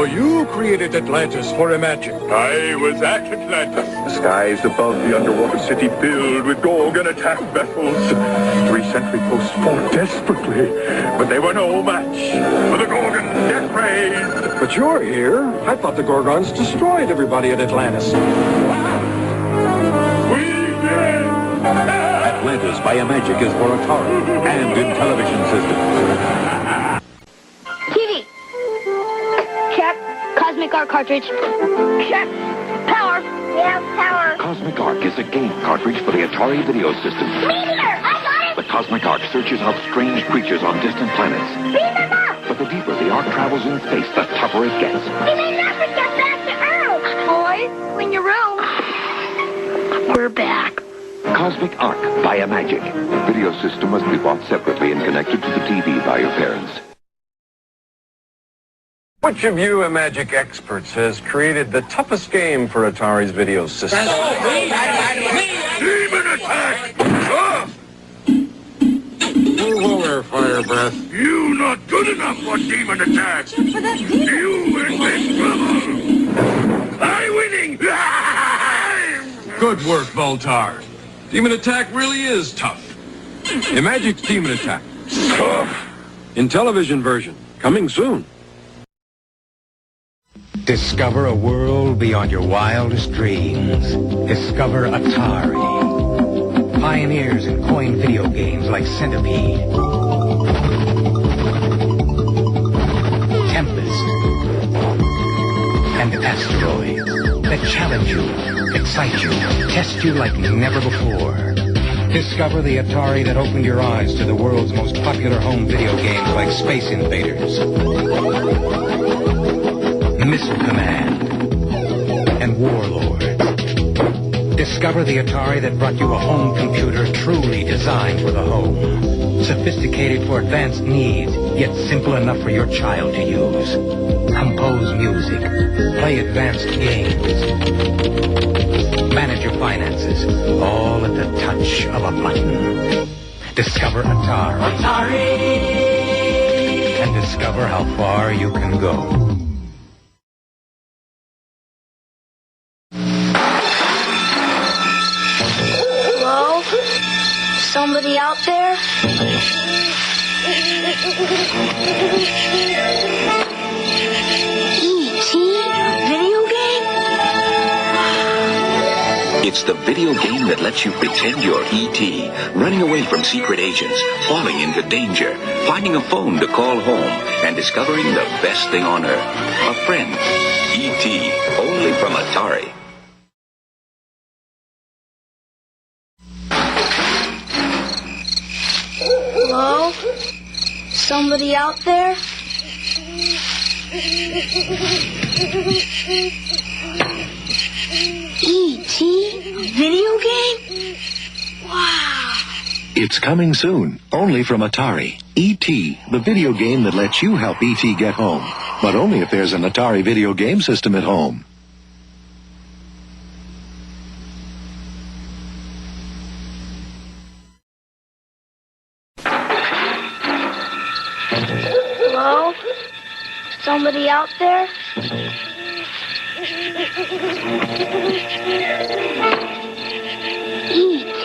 you created Atlantis for Imagine. I was at Atlantis. The skies above the underwater city filled with Gorgon attack vessels. 3 sentry posts fought desperately, but they were no match for the Gorgon death rays. But you're here. I thought the Gorgons destroyed everybody at Atlantis. We did! Atlantis by Imagic is for Atari and in television systems. TV. Check. Cosmic Arc cartridge. Check. Power. Yeah, power. Cosmic Arc is a game cartridge for the Atari video system. Meteor! I got it! The Cosmic Arc searches out strange creatures on distant planets. Beam them up! But the deeper the arc travels in space, the tougher it gets. We may never get back to Earth! Boys, clean your room. We're back. Cosmic Arc by Imagic. The video system must be bought separately and connected to the TV by your parents. Which of you Imagic experts has created the toughest game for Atari's video system? Demon attack! Ah! Who will there, Fire Breath? You not good enough for demon attack! You in big trouble! I'm winning! Good work, Voltar. Demon Attack really is tough. Imagic's Demon Attack. Tough! In television version. Coming soon. Discover a world beyond your wildest dreams. Discover Atari. Pioneers in coin video games like Centipede, Tempest, and Asteroids that challenge you, excite you, test you like never before. Discover the Atari that opened your eyes to the world's most popular home video games like Space Invaders, Missile Command, and Warlord. Discover the Atari that brought you a home computer truly designed for the home. Sophisticated for advanced needs, yet simple enough for your child to use. Compose music, play advanced games, manage your finances, all at the touch of a button. Discover Atari. Atari! And discover how far you can go. Hello? Somebody out there? E.T. Video game? It's the video game that lets you pretend you're E.T., running away from secret agents, falling into danger, finding a phone to call home, and discovering the best thing on earth, a friend. E.T., only from Atari. Hello? Somebody out there? E.T. Video game? Wow. It's coming soon, only from Atari. E.T., the video game that lets you help E.T. get home. But only if there's an Atari video game system at home. Hello? Somebody out there? E.T.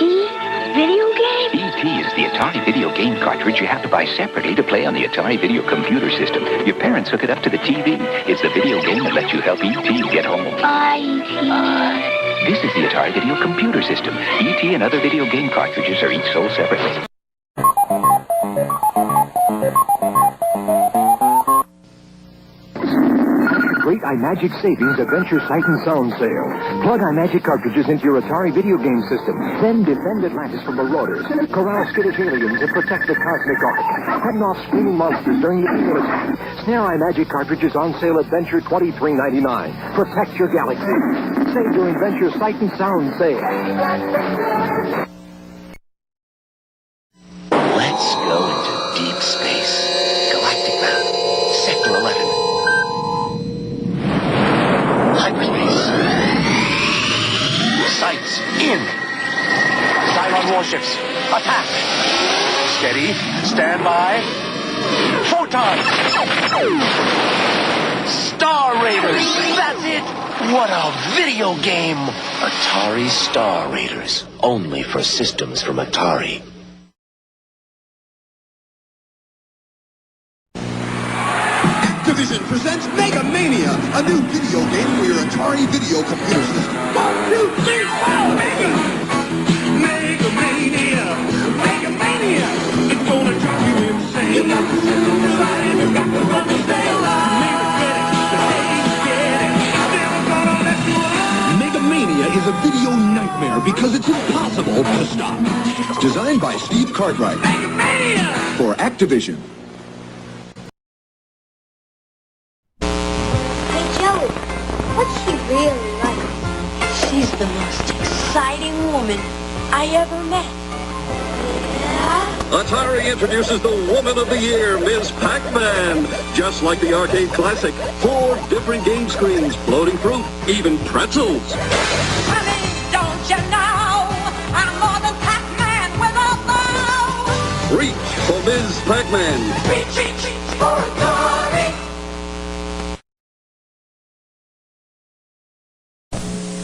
Video game? E.T. is the Atari video game cartridge you have to buy separately to play on the Atari video computer system. Your parents hook it up to the TV. It's the video game that lets you help E.T. get home. E.T. This is the Atari video computer system. E.T. and other video game cartridges are each sold separately. Great iMagic Savings Adventure Sight and Sound Sale. Plug iMagic cartridges into your Atari video game system. Then defend Atlantis from marauders, corral skittish aliens, and protect the Cosmic Arc. Heading off screaming monsters during the demon attack. Snare iMagic cartridges on sale Adventure $23.99. Protect your galaxy. Save your Adventure Sight and Sound Sale. Let's go into deep space. Galactic map. Sector 11. Hyperspace. Sights in. Cylon warships. Attack. Steady. Stand by. Photon. Star Raiders! That's it! What a video game! Atari Star Raiders. Only for systems from Atari. Activision presents Mega Mania, a new video game for your Atari video computer system. 1, 2, 3, 4, Mega! Mega Mania! Mega Mania! It's gonna drive you insane. You got to survive, you got to run to stay alive. Mega Mania is a video nightmare because it's impossible to stop. Designed by Steve Cartwright. Mega Mania! For Activision. What's she really like? She's the most exciting woman I ever met. Yeah? Atari introduces the Woman of the Year, Ms. Pac-Man. Just like the arcade classic, 4 different game screens, floating fruit, even pretzels. Honey, don't you know I'm more than Pac-Man with a bow? Reach for Ms. Pac-Man. Reach for Atari.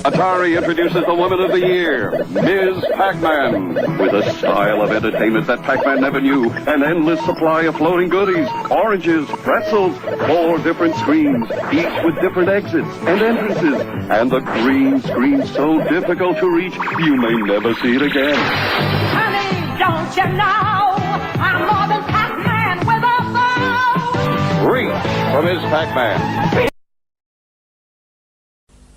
Atari introduces the Woman of the Year, Ms. Pac-Man. With a style of entertainment that Pac-Man never knew, an endless supply of floating goodies, oranges, pretzels, 4 different screens, each with different exits and entrances, and the green screen so difficult to reach, you may never see it again. Honey, don't you know I'm more than Pac-Man with a bow? Reach for Ms. Pac-Man.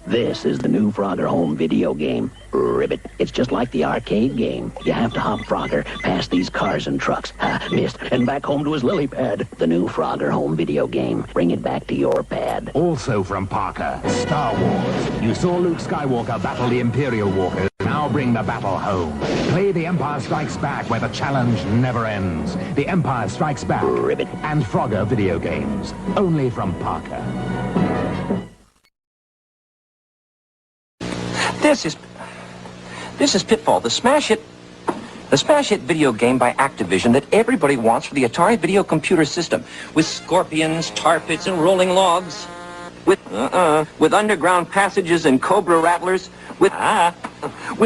This is the new Frogger home video game, Ribbit. It's just like the arcade game. You have to hop Frogger past these cars and trucks. Ha, missed. And back home to his lily pad. The new Frogger home video game. Bring it back to your pad. Also from Parker, Star Wars. You saw Luke Skywalker battle the Imperial Walkers. Now bring the battle home. Play The Empire Strikes Back, where the challenge never ends. The Empire Strikes Back. Ribbit. And Frogger video games. Only from Parker. This is Pitfall, the smash hit video game by Activision that everybody wants for the Atari video computer system, with scorpions, tar pits, and rolling logs, with underground passages and cobra rattlers, with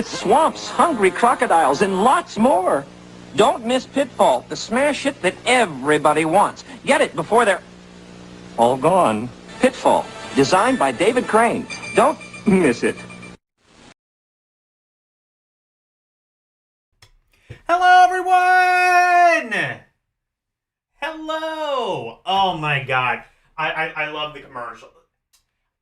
swamps, hungry crocodiles, and lots more. Don't miss Pitfall, the smash hit that everybody wants. Get it before they're all gone. Pitfall, designed by David Crane. Don't miss it. Hello, everyone! Hello! Oh my god. I love the commercial.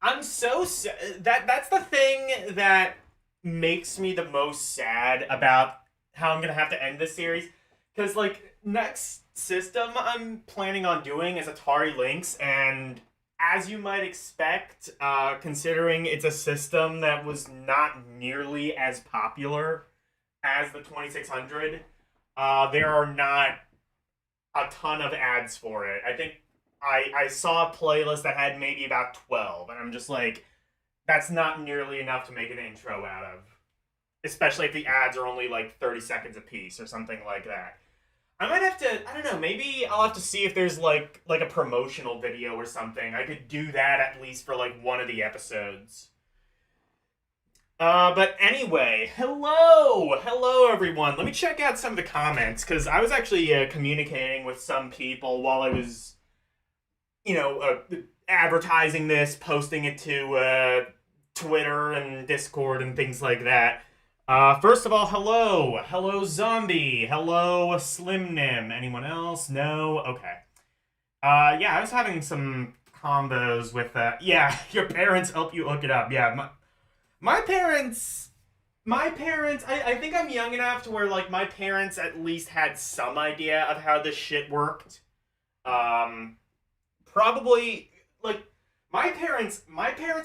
I'm so sad. That's the thing that makes me the most sad about how I'm gonna have to end this series. Because, like, next system I'm planning on doing is Atari Lynx, and as you might expect, considering it's a system that was not nearly as popular as the 2600, there are not a ton of ads for it. I think I saw a playlist that had maybe about 12, and I'm just like, that's not nearly enough to make an intro out of. Especially if the ads are only like 30 seconds a piece or something like that. I might have to, I don't know, maybe I'll have to see if there's like a promotional video or something. I could do that at least for like one of the episodes. But anyway, hello everyone. Let me check out some of the comments, because I was actually communicating with some people while I was, advertising this, posting it to Twitter and Discord and things like that. First of all, hello Zombie, hello Slim Nim. Anyone else? No? Okay. Yeah, I was having some combos with, your parents help you hook it up. Yeah, My parents, I think I'm young enough to where, like, my parents at least had some idea of how this shit worked. Probably, like, my parents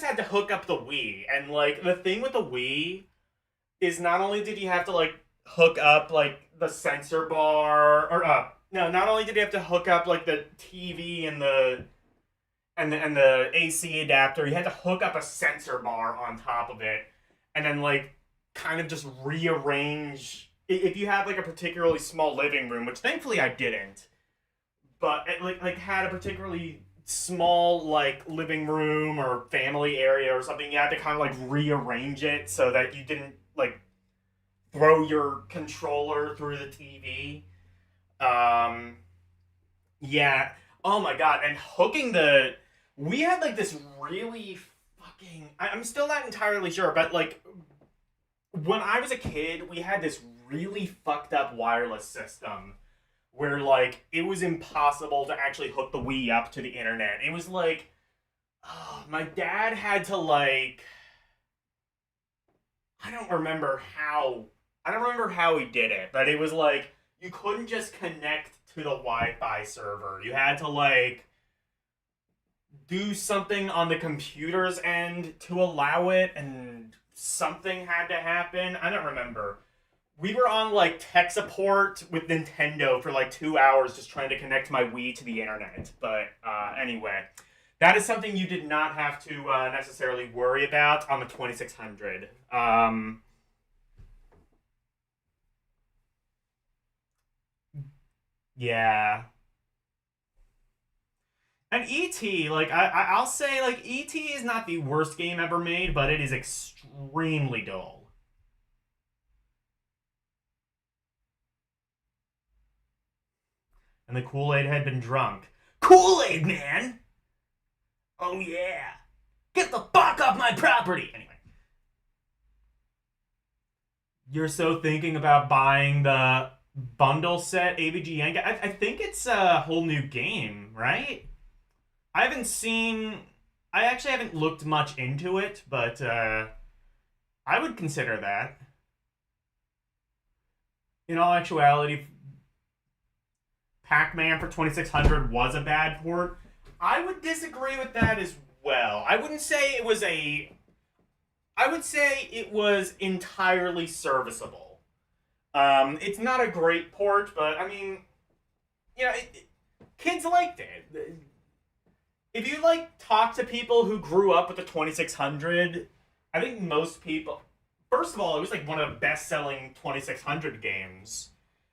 had to hook up the Wii, and, like, the thing with the Wii is not only did you have to, like, hook up, like, the sensor bar, not only did you have to hook up, like, the TV and the AC adapter, you had to hook up a sensor bar on top of it, and then, like, kind of just rearrange, if you had, like, a particularly small living room, which thankfully I didn't, but it, like had a particularly small, like, living room or family area or something, you had to kind of, like, rearrange it so that you didn't, like, throw your controller through the TV. Yeah. Oh my god. And hooking the... We had, like, this really fucking... I'm still not entirely sure, but, like, when I was a kid, we had this really fucked up wireless system where, like, it was impossible to actually hook the Wii up to the internet. It was like... Oh, my dad had to, like... I don't remember how he did it, but it was like, you couldn't just connect to the Wi-Fi server. You had to, like, do something on the computer's end to allow it, and something had to happen. I don't remember. We were on, like, tech support with Nintendo for, like, 2 hours just trying to connect my Wii to the internet. But, anyway. That is something you did not have to necessarily worry about on the 2600. Yeah. And E.T., like, I'll say, like, E.T. is not the worst game ever made, but it is extremely dull. And the Kool-Aid had been drunk. Kool-Aid, man! Oh, yeah. Get the fuck off my property! Anyway. You're so thinking about buying the bundle set AVGN? I think it's a whole new game, right? I actually haven't looked much into it, but I would consider that. In all actuality, Pac-Man for 2600 was a bad port. I would disagree with that as well. I wouldn't say it was I would say it was entirely serviceable. It's not a great port, but, I mean, you know, kids liked it. If you, like, talk to people who grew up with the 2600, I think most people... First of all, it was, like, one of the best-selling 2600 games.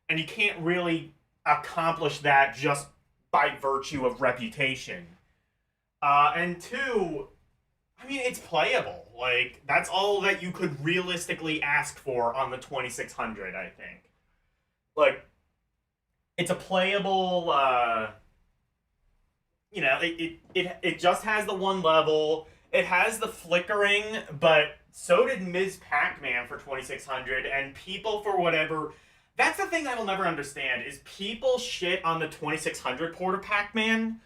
And you can't really accomplish that just by virtue of reputation. And two, I mean, it's playable. Like, that's all that you could realistically ask for on the 2600, I think. Like, it's a playable, you know, it just has the one level. It has the flickering, but so did Ms. Pac-Man for 2600, and people, for whatever... That's the thing I will never understand, is people shit on the 2600 port of Pac-Man,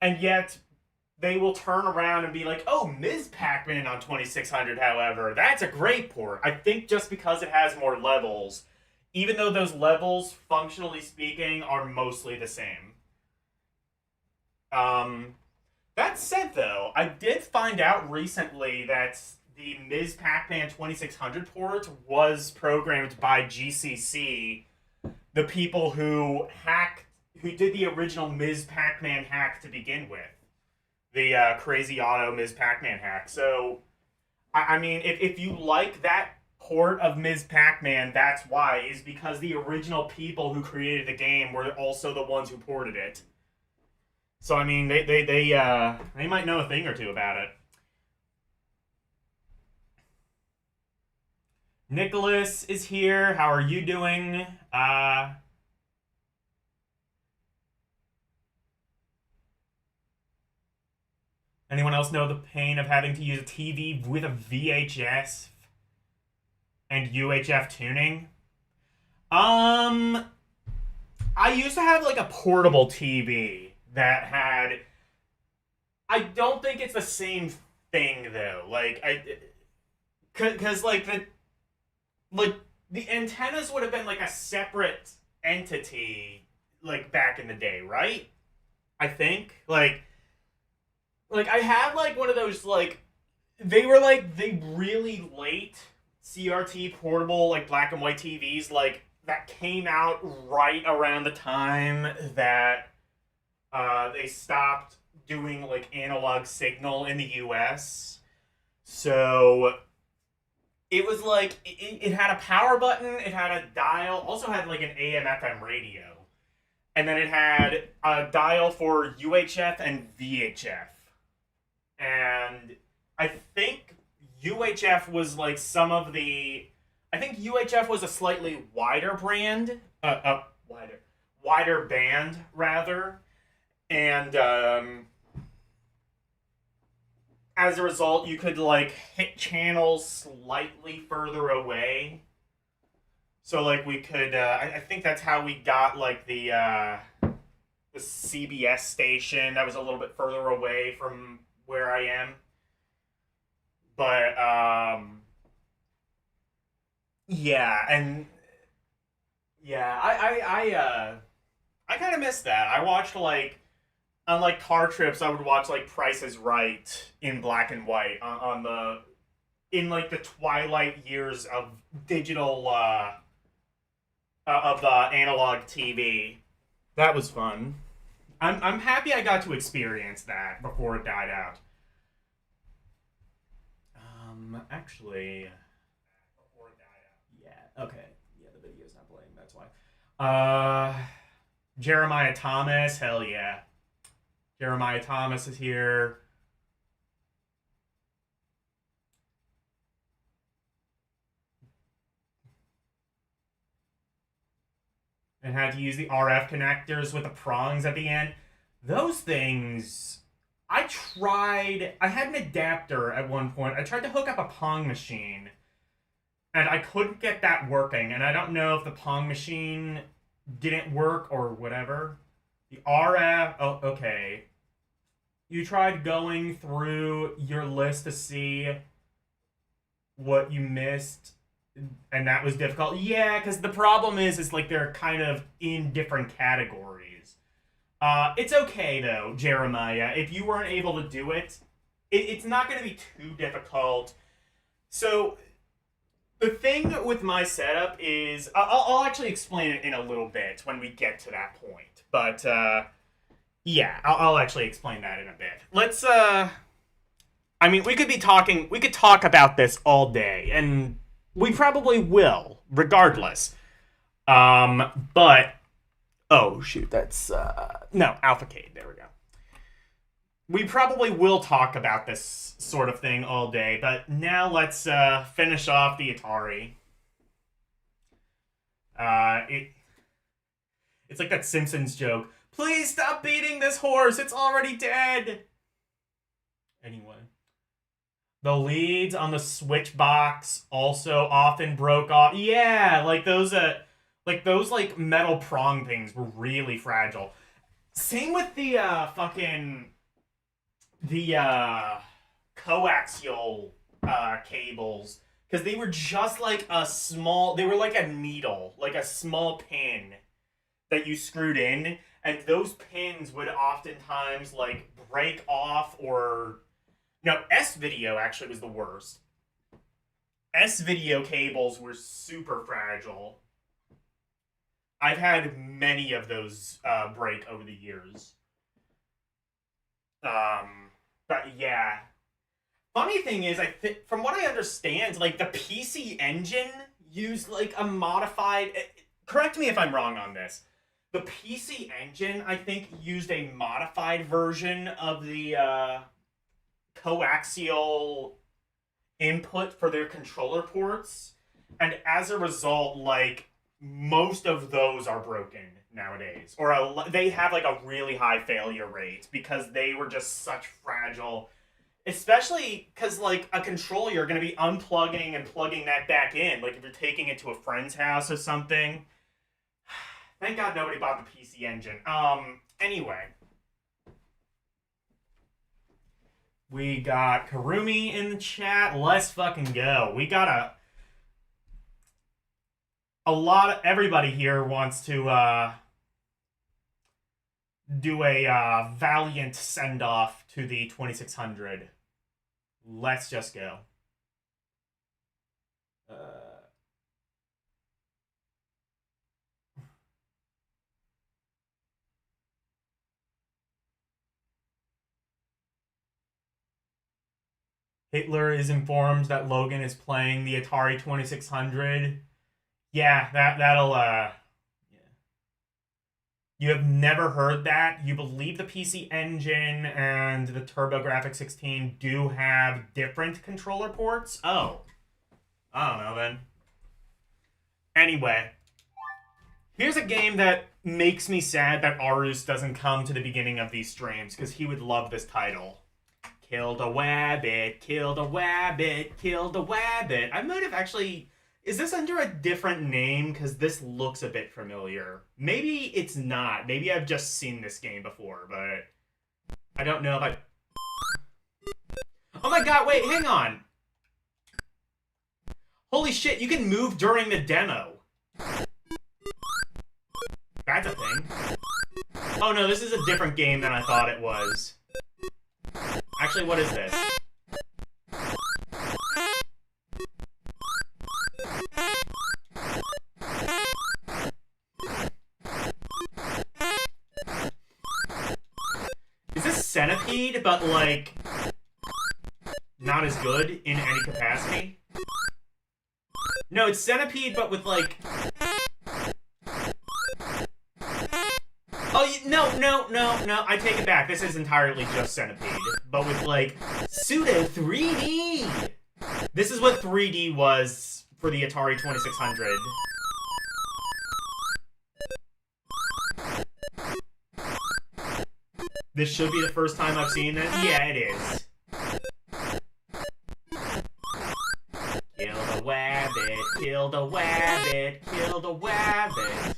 and yet they will turn around and be like, oh, Ms. Pac-Man on 2600, however, that's a great port. I think just because it has more levels, even though those levels, functionally speaking, are mostly the same. That said, though, I did find out recently that the Ms. Pac-Man 2600 port was programmed by GCC, the people who did the original Ms. Pac-Man hack to begin with. The Crazy Auto Ms. Pac-Man hack. So, I mean, if you like that port of Ms. Pac-Man, that's why, is because the original people who created the game were also the ones who ported it. So, I mean, they might know a thing or two about it. Nicholas is here. How are you doing? Anyone else know the pain of having to use a TV with a VHS and UHF tuning? I used to have, like, a portable TV that had... I don't think it's the same thing, though. Like, because, like, the antennas would have been, like, a separate entity, like, back in the day, right? I think. Like, I had, like, one of those, like, they were, like, the really late CRT portable, like, black and white TVs, like, that came out right around the time that they stopped doing, like, analog signal in the US. So it was, like, it had a power button, it had a dial, also had, like, an AM/FM radio. And then it had a dial for UHF and VHF. And I think UHF was like some of the... I think UHF was a slightly wider brand. Wider band, rather. And as a result, you could like hit channels slightly further away. So like we could, I think that's how we got like the CBS station that was a little bit further away from where I am. But yeah, and yeah, I kind of miss that. I watched like on like car trips, I would watch like Price is Right in black and white on the in like the twilight years of digital of the analog TV. That was fun. I'm happy I got to experience that before it died out. Actually, before it died out. Yeah. Okay. Yeah, the video's not playing. That's why. Jeremiah Thomas. Hell yeah. Jeremiah Thomas is here. And had to use the RF connectors with the prongs at the end. Those things, I had an adapter at one point. I tried to hook up a Pong machine, and I couldn't get that working. And I don't know if the Pong machine didn't work or whatever. The RF, oh, okay. You tried going through your list to see what you missed, and that was difficult. Yeah, because the problem is like they're kind of in different categories. It's okay though, Jeremiah. If you weren't able to do it, it's not going to be too difficult. So the thing with my setup is, I'll actually explain it in a little bit when we get to that point. But yeah, I'll actually explain that in a bit. Let's I mean, we could talk about this all day, and we probably will, regardless. But oh shoot, that's no, Alphacade, there we go. We probably will talk about this sort of thing all day, but now let's finish off the Atari. It's like that Simpsons joke. Please stop beating this horse, it's already dead! Anyway. The leads on the switch box also often broke off. Yeah, like those metal prong things were really fragile. Same with the coaxial cables, because they were just like they were like a needle, like a small pin that you screwed in, and those pins would oftentimes like break off or... No, S-Video actually was the worst. S-Video cables were super fragile. I've had many of those break over the years. But yeah. Funny thing is, from what I understand, like the PC Engine used like a modified... Correct me if I'm wrong on this. The PC Engine, I think, used a modified version of the... coaxial input for their controller ports, and as a result, like, most of those are broken nowadays, or they have like a really high failure rate because they were just such fragile, especially because like a controller, you're going to be unplugging and plugging that back in, like if you're taking it to a friend's house or something. Thank God nobody bought the PC Engine. Anyway. We got Karumi in the chat. Let's fucking go. We got everybody here wants to do a valiant send-off to the 2600. Let's just go. Hitler is informed that Logan is playing the Atari 2600. Yeah, that'll You have never heard that? You believe the PC Engine and the TurboGrafx-16 do have different controller ports? Oh. I don't know, then. Anyway. Here's a game that makes me sad that Arus doesn't come to the beginning of these streams, because he would love this title. Killed a wabbit, killed a wabbit, killed a wabbit. I might have actually... Is this under a different name? Because this looks a bit familiar. Maybe it's not. Maybe I've just seen this game before, but... I don't know if I... Oh my god, wait, hang on! Holy shit, you can move during the demo. That's a thing. Oh no, this is a different game than I thought it was. Actually, what is this? Is this Centipede, but like... not as good in any capacity? No, it's Centipede, but with like... Oh, no, I take it back. This is entirely just Centipede, but with, like, pseudo 3D. This is what 3D was for the Atari 2600. This should be the first time I've seen it. Yeah, it is. Kill the wabbit, kill the wabbit, kill the wabbit.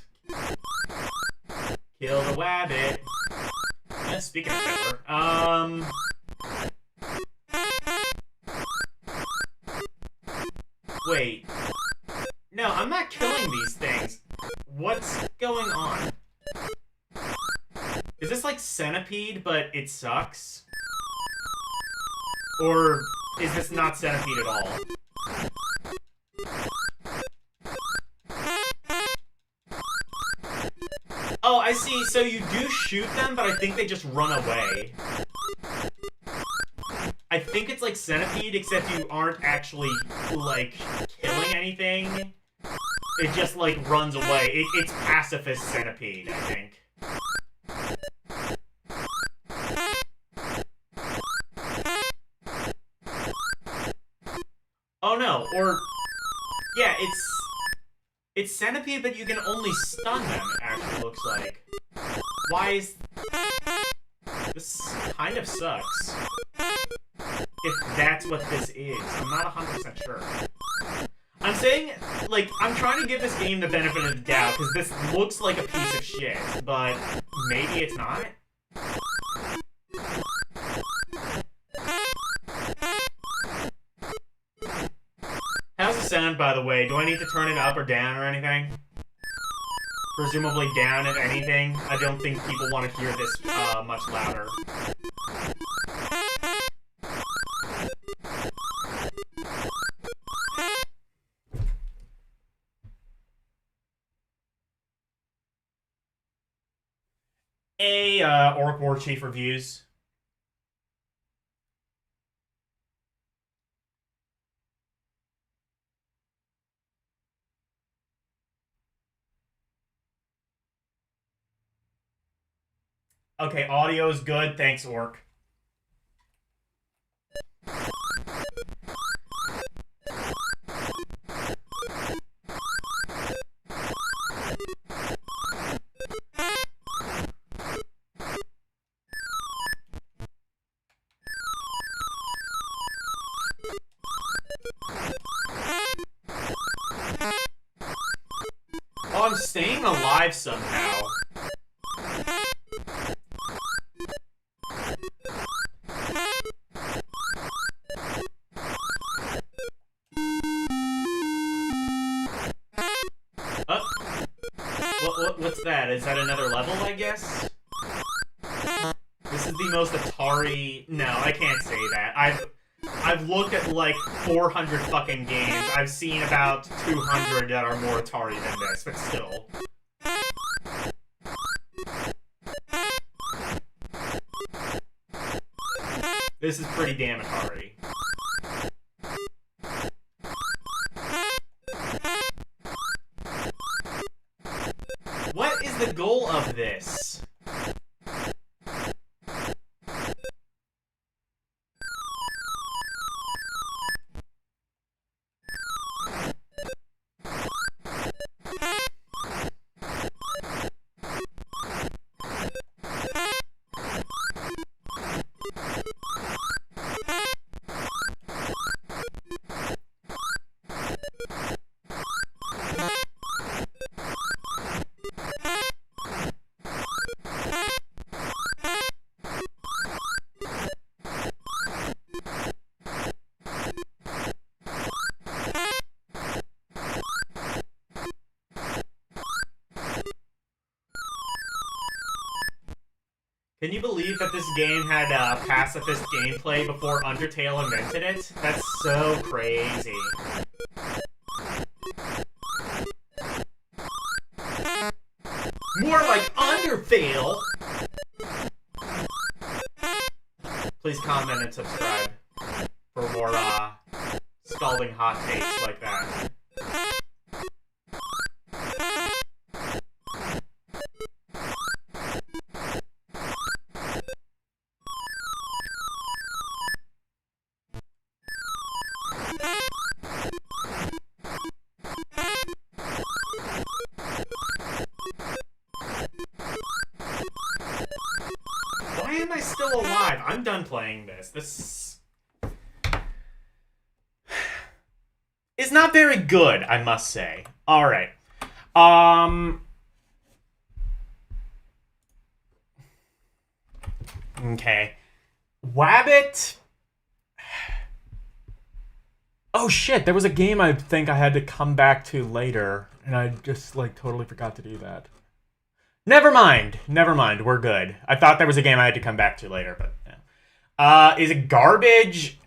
Kill the wabbit. Speaking of Hitler, wait. No, I'm not killing these things. What's going on? Is this like Centipede, but it sucks? Or is this not Centipede at all? Oh, I see. So you do shoot them, but I think they just run away. I think it's like Centipede, except you aren't actually, like, killing anything. It just, like, runs away. It's pacifist Centipede, I think. Oh, no. Or... yeah, it's Centipede, but you can only stun them, it actually looks like. Why is... this kind of sucks. If that's what this is. I'm not 100% sure. I'm saying, like, I'm trying to give this game the benefit of the doubt, because this looks like a piece of shit, but maybe it's not? How's the sound, by the way? Do I need to turn it up or down or anything? Presumably down, if anything. I don't think people want to hear this much louder. Orc War Chief reviews. Okay, audio's good. Thanks, Orc. Oh, I'm staying alive somehow. What's that? Is that another level, I guess? This is the most Atari... No, I can't say that. I've looked at, like, 400 fucking games. I've seen about 200 that are more Atari than this, but still. This is pretty damn Atari. What is the goal of this? Can you believe that this game had pacifist gameplay before Undertale invented it? That's so crazy. More like Undertale! Please comment and subscribe for more scalding hot takes like that. Why am I still alive? I'm done playing this. This is not very good, I must say. Alright. Okay. Wabbit. Oh shit, there was a game I think I had to come back to later, and I just, like, totally forgot to do that. Never mind. Never mind. We're good. I thought there was a game I had to come back to later, but yeah. Is it garbage?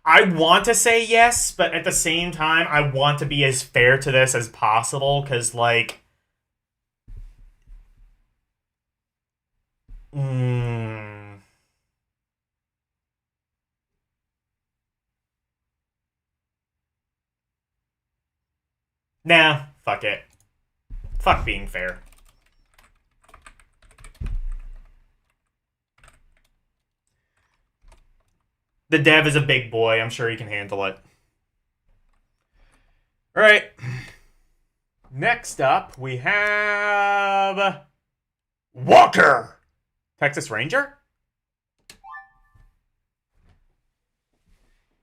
I want to say yes, but at the same time, I want to be as fair to this as possible, because, like... Nah, fuck it. Fuck being fair. The dev is a big boy. I'm sure he can handle it. Alright. Next up, we have... Walker! Texas Ranger?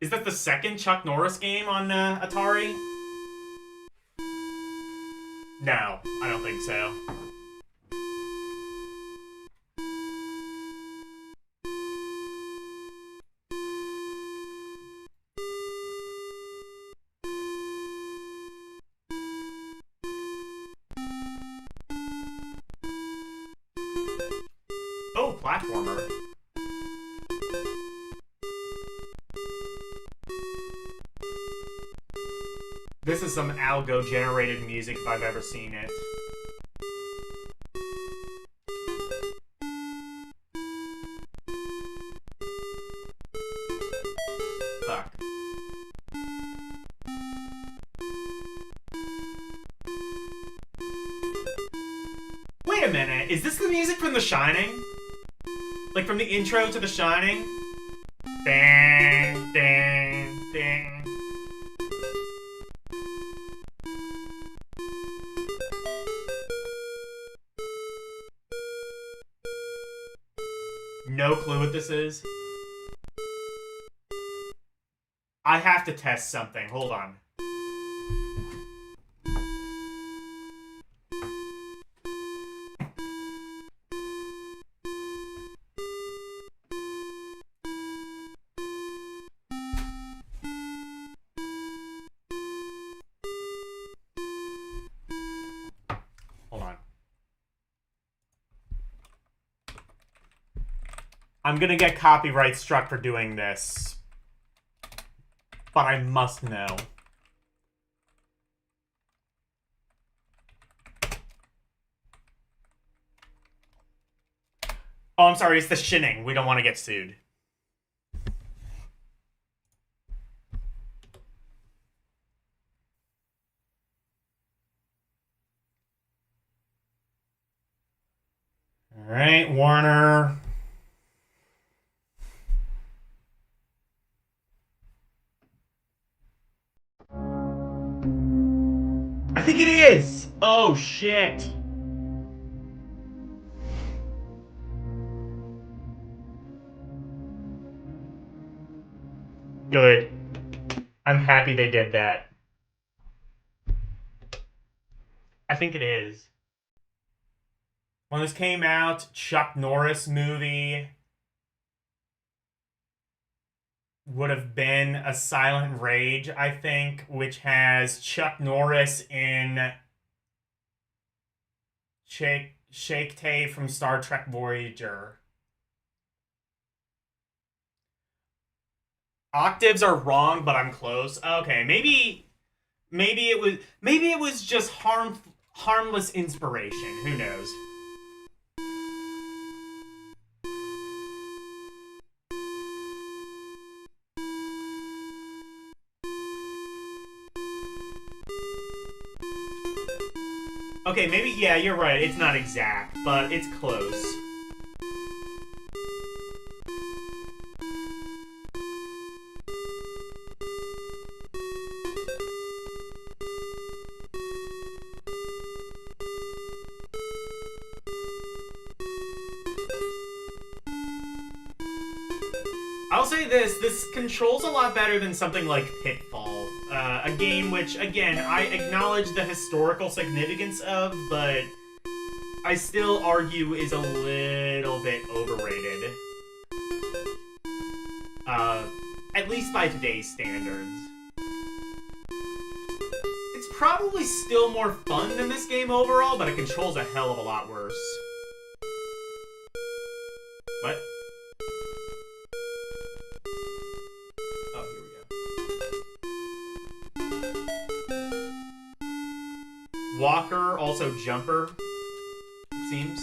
Is that the second Chuck Norris game on Atari? No, I don't think so. Oh, platformer. This is some algo-generated music if I've ever seen it. Fuck. Wait a minute, is this the music from The Shining? Like from the intro to The Shining? Ding, ding, ding. No clue what this is. I have to test something. Hold on. Hold on. I'm gonna get copyright struck for doing this. But I must know. Oh, I'm sorry, it's the Shinning. We don't want to get sued. Alright, Warner. I think it is! Oh, shit. Good. I'm happy they did that. I think it is. When this came out, Chuck Norris movie would have been A Silent Rage, I think, which has Chuck Norris in Shake Tay from Star Trek Voyager. Octaves are wrong, but I'm close. Okay, maybe it was just harmless inspiration. Who knows? Okay, maybe, yeah, you're right. It's not exact, but it's close. I'll say this controls a lot better than something like Pitfall. A game which, again, I acknowledge the historical significance of, but I still argue is a little bit overrated. At least by today's standards. It's probably still more fun than this game overall, but it controls a hell of a lot worse. What? Walker, also Jumper, it seems.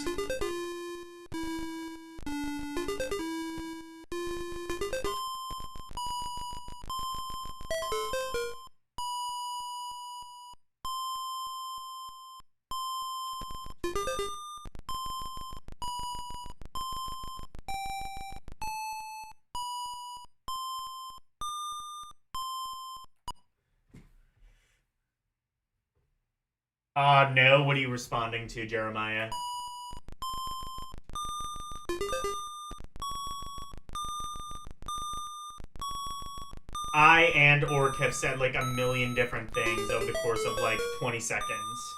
No, what are you responding to, Jeremiah? I and Orc have said like a million different things over the course of like 20 seconds.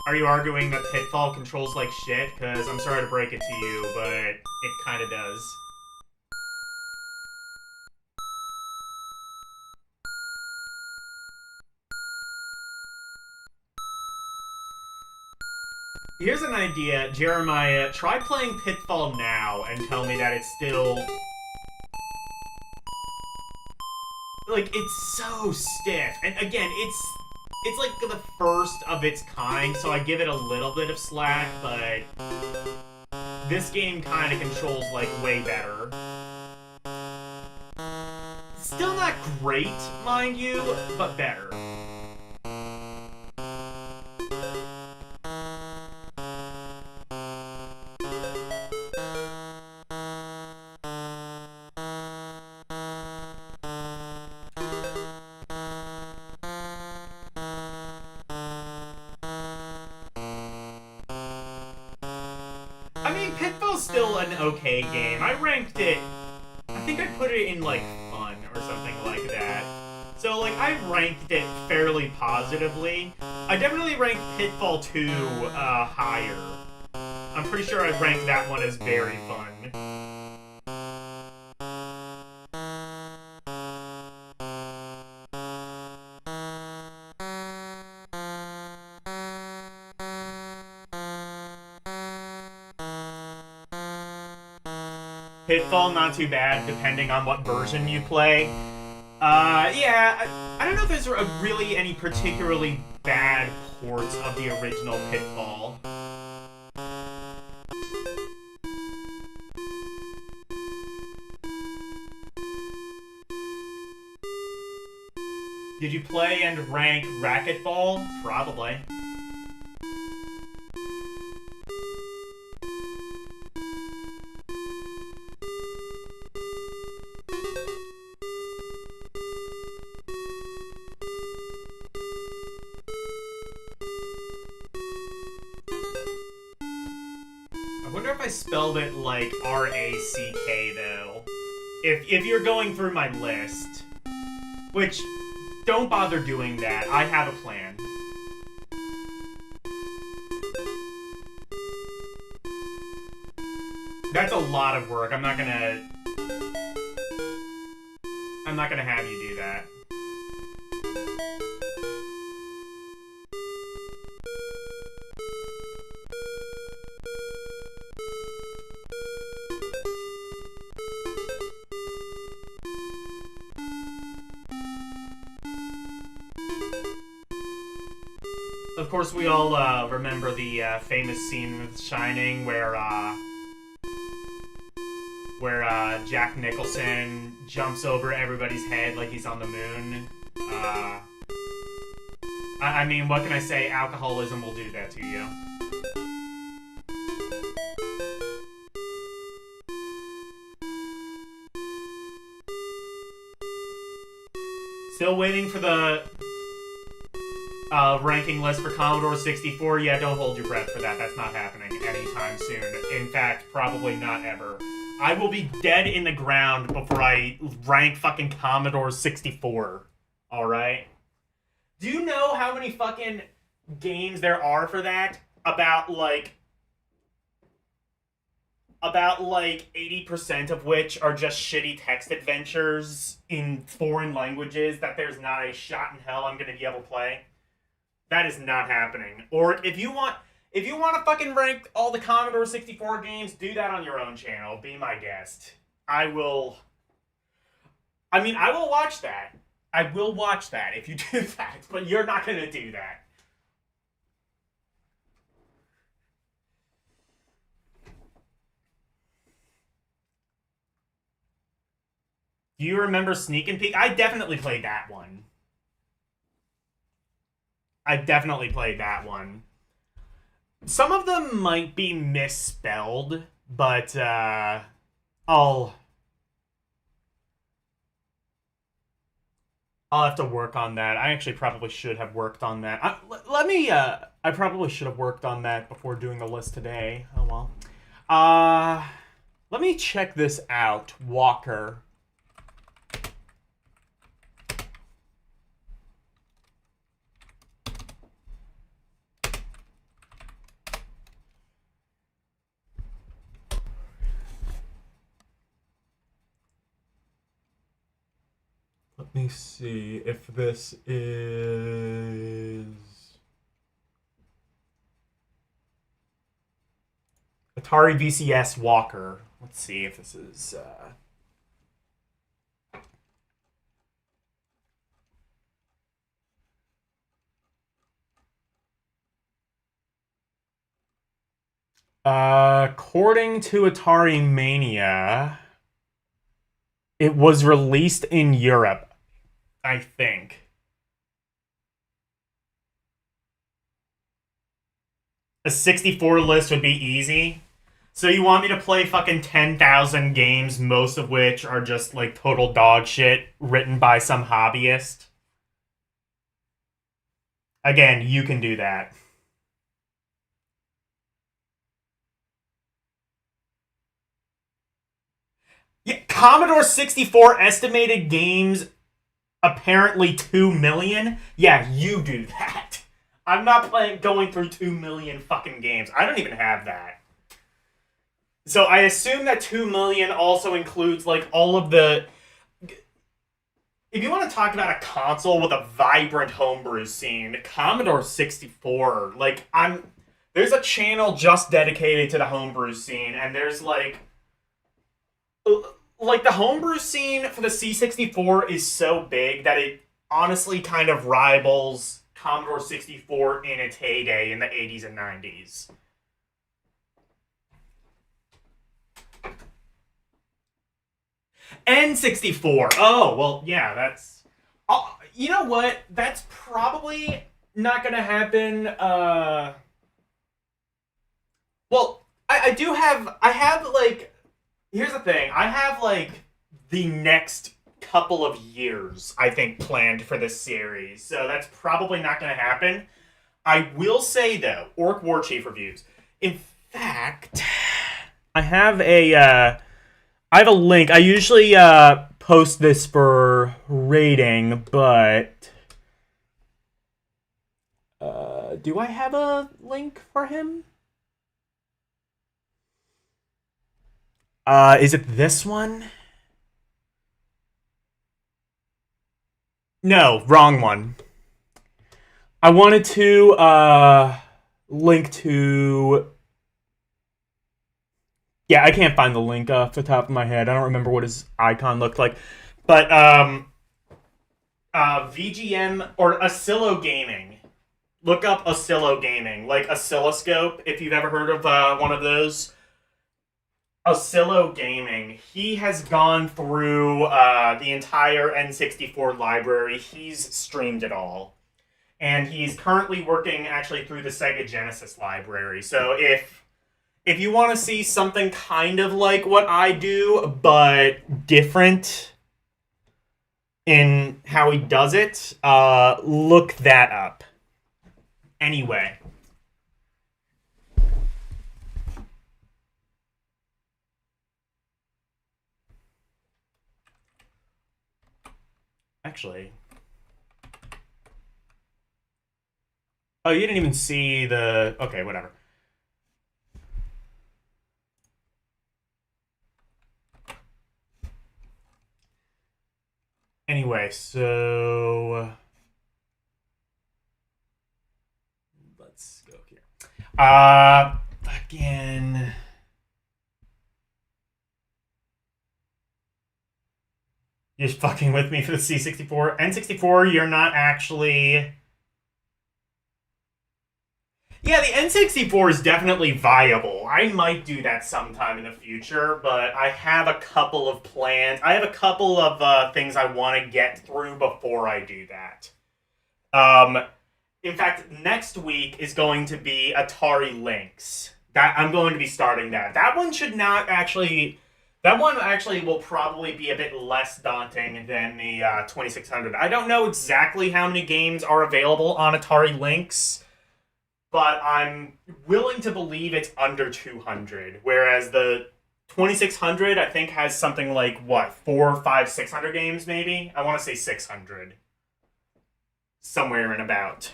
Are you arguing that Pitfall controls like shit? Because I'm sorry to break it to you, but it kind of does. Here's an idea, Jeremiah. Try playing Pitfall now and tell me that it's still... like, it's so stiff. And again, it's like the first of its kind, so I give it a little bit of slack, but this game kind of controls, like, way better. Still not great, mind you, but better. Still an okay game. I ranked it, I think I put it in like fun or something like that. So like I ranked it fairly positively. I definitely ranked Pitfall 2 higher. I'm pretty sure I ranked that one as very fun. Pitfall, not too bad, depending on what version you play. Yeah, I don't know if there's really any particularly bad ports of the original Pitfall. Did you play and rank Racquetball? Probably. I spelled it like R-A-C-K though. If you're going through my list, which don't bother doing that. I have a plan. That's a lot of work. I'm not gonna have you do that. Of course, we all remember the famous scene with Shining where Jack Nicholson jumps over everybody's head like he's on the moon. I mean, what can I say? Alcoholism will do that to you. Still waiting for the ranking list for Commodore 64. Yeah, don't hold your breath for that. That's not happening anytime soon. In fact, probably not ever. I will be dead in the ground before I rank fucking Commodore 64. Alright? Do you know how many fucking games there are for that? About 80% of which are just shitty text adventures in foreign languages that there's not a shot in hell I'm gonna be able to play. That is not happening. Or if you want to fucking rank all the Commodore 64 games, do that on your own channel. Be my guest. I will watch that. I will watch that if you do that, but you're not gonna do that. Do you remember Sneak and Peek? I definitely played that one. Some of them might be misspelled, but I'll have to work on that. I actually probably should have worked on that. I probably should have worked on that before doing the list today. Oh well. Let me check this out, Walker. Let me see if this is Atari VCS Walker. Let's see if this is according to Atari Mania, it was released in Europe, I think. A 64 list would be easy. So you want me to play fucking 10,000 games, most of which are just like total dog shit written by some hobbyist? Again, you can do that. Yeah, Commodore 64 estimated games apparently 2 million. Yeah, you do that. I'm not going through 2 million fucking games. I don't even have that. So I assume that 2 million also includes like all of the... If you want to talk about a console with a vibrant homebrew scene, Commodore 64, like there's a channel just dedicated to the homebrew scene, and there's like the homebrew scene for the C64 is so big that it honestly kind of rivals Commodore 64 in its heyday in the 80s and 90s. N64. Oh, well, yeah, that's... you know what? That's probably not gonna happen, Well, I have, like... Here's the thing. I have, like, the next couple of years, I think, planned for this series. So that's probably not going to happen. I will say, though, Orc War Chief reviews. In fact, I have a link. I usually post this for rating, but Do I have a link for him? Is it this one? No, wrong one. I wanted to link to... Yeah, I can't find the link off the top of my head. I don't remember what his icon looked like. But VGM or Oscillo Gaming. Look up Oscillo Gaming, like oscilloscope, if you've ever heard of one of those. Oscillo Gaming. He has gone through the entire N64 library. He's streamed it all. And he's currently working actually through the Sega Genesis library. So if you want to see something kind of like what I do, but different in how he does it, look that up. Anyway. Actually. Oh, you didn't even see the... Okay, whatever. Anyway, so... Let's go here. Again... You're fucking with me for the C64. N64, you're not actually... Yeah, the N64 is definitely viable. I might do that sometime in the future, but I have a couple of plans. I have a couple of things I want to get through before I do that. In fact, next week is going to be Atari Lynx. I'm going to be starting that. That one should not actually... That one actually will probably be a bit less daunting than the 2600. I don't know exactly how many games are available on Atari Lynx, but I'm willing to believe it's under 200, whereas the 2600, I think, has something like, what, 4, 5, 600 games, maybe? I want to say 600. Somewhere in about.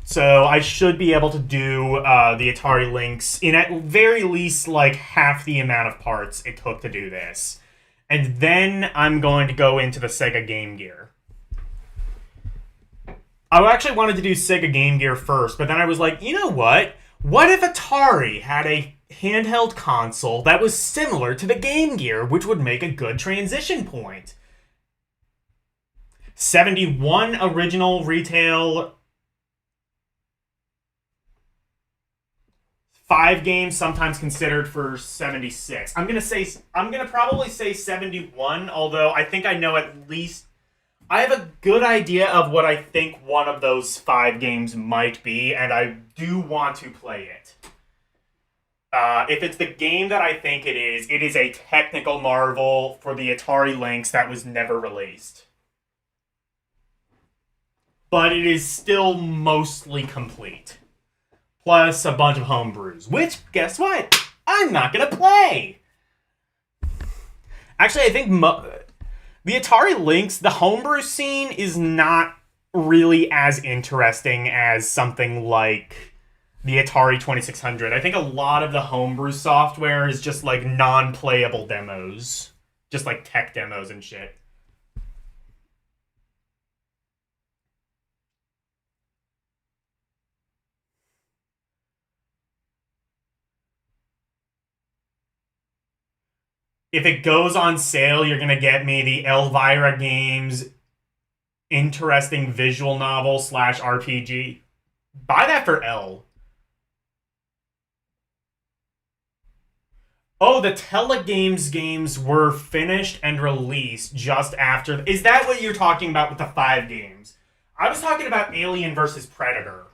So I should be able to do the Atari Lynx in at very least like half the amount of parts it took to do this. And then I'm going to go into the Sega Game Gear. I actually wanted to do Sega Game Gear first, but then I was like, you know what? What if Atari had a handheld console that was similar to the Game Gear, which would make a good transition point? 71 original retail... 5 games, sometimes considered for 76. I'm gonna probably say 71, although I think I know at least... I have a good idea of what I think one of those 5 games might be, and I do want to play it. If it's the game that I think it is a technical marvel for the Atari Lynx that was never released. But it is still mostly complete. Plus a bunch of homebrews, which, guess what? I'm not going to play! Actually, I think the Atari Lynx, the homebrew scene is not really as interesting as something like the Atari 2600. I think a lot of the homebrew software is just like non-playable demos. Just like tech demos and shit. If it goes on sale, you're going to get me the Elvira Games interesting visual novel / RPG. Buy that for L. Oh, the Telegames games were finished and released just after... Is that what you're talking about with the 5 games? I was talking about Alien vs. Predator.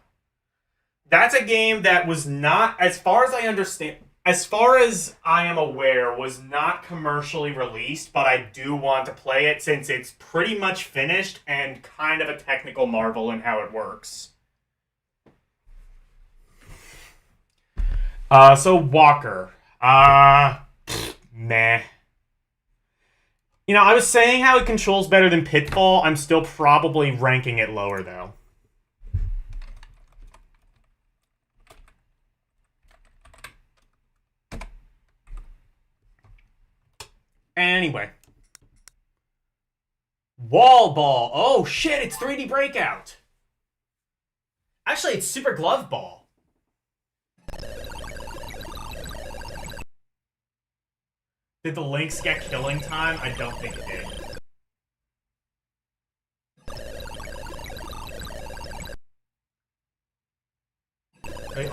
That's a game that was not, as far as I understand... As far as I am aware, was not commercially released, but I do want to play it since it's pretty much finished and kind of a technical marvel in how it works. So Walker. Meh. You know, I was saying how it controls better than Pitfall. I'm still probably ranking it lower, though. Anyway. Wall Ball. Oh, shit, it's 3D Breakout. Actually, it's Super Glove Ball. Did the Lynx get killing time? I don't think it did. They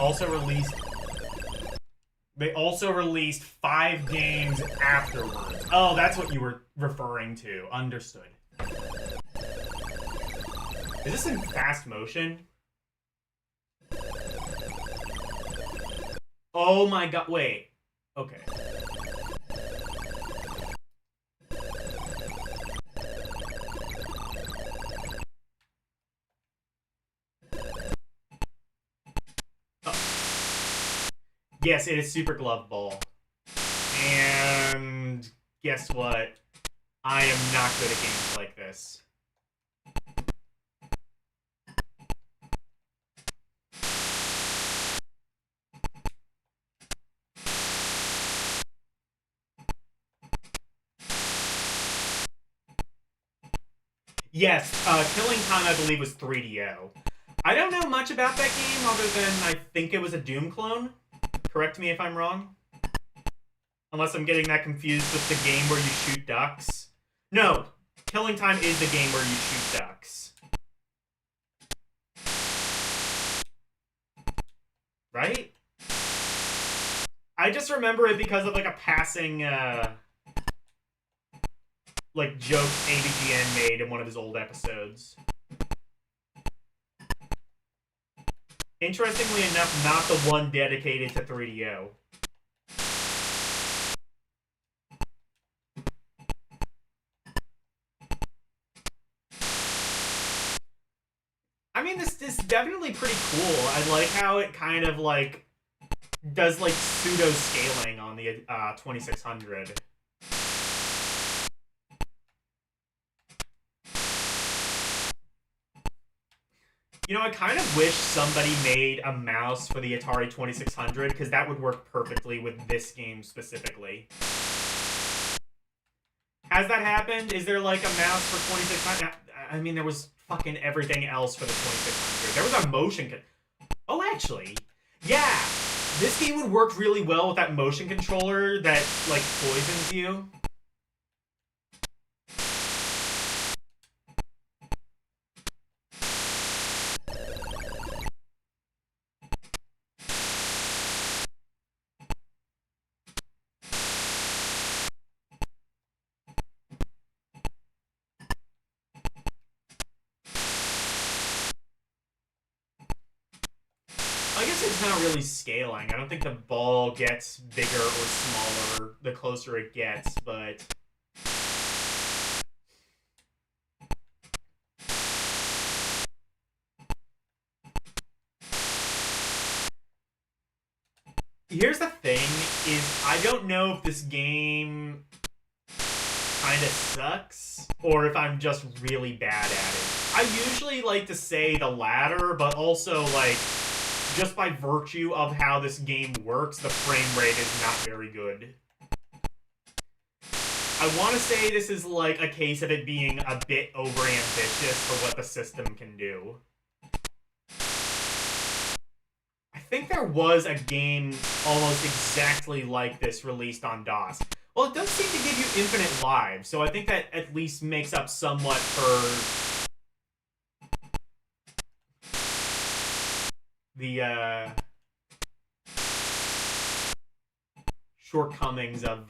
also released 5 games afterwards. Oh, that's what you were referring to. Understood. Is this in fast motion? Oh my god, wait. Okay. Yes, it is Super Glove Ball. And guess what? I am not good at games like this. Yes, Killing Time, I believe, was 3DO. I don't know much about that game other than I think it was a Doom clone. Correct me if I'm wrong. Unless I'm getting that confused with the game where you shoot ducks. No, Killing Time is the game where you shoot ducks. Right? I just remember it because of like a passing like joke ABGN made in one of his old episodes. Interestingly enough, not the one dedicated to 3DO. I mean, this is definitely pretty cool. I like how it kind of like does like pseudo scaling on the 2600. You know, I kind of wish somebody made a mouse for the Atari 2600, because that would work perfectly with this game specifically. Has that happened? Is there like a mouse for 2600? I mean, there was fucking everything else for the 2600. There was a motion... Oh, actually, yeah! This game would work really well with that motion controller that, like, poisons you. I guess it's not really scaling. I don't think the ball gets bigger or smaller the closer it gets, but... Here's the thing, is I don't know if this game kind of sucks, or if I'm just really bad at it. I usually like to say the latter, but also, like, just by virtue of how this game works, the frame rate is not very good. I want to say this is like a case of it being a bit overambitious for what the system can do. I think there was a game almost exactly like this released on DOS. Well, it does seem to give you infinite lives, so I think that at least makes up somewhat for the shortcomings of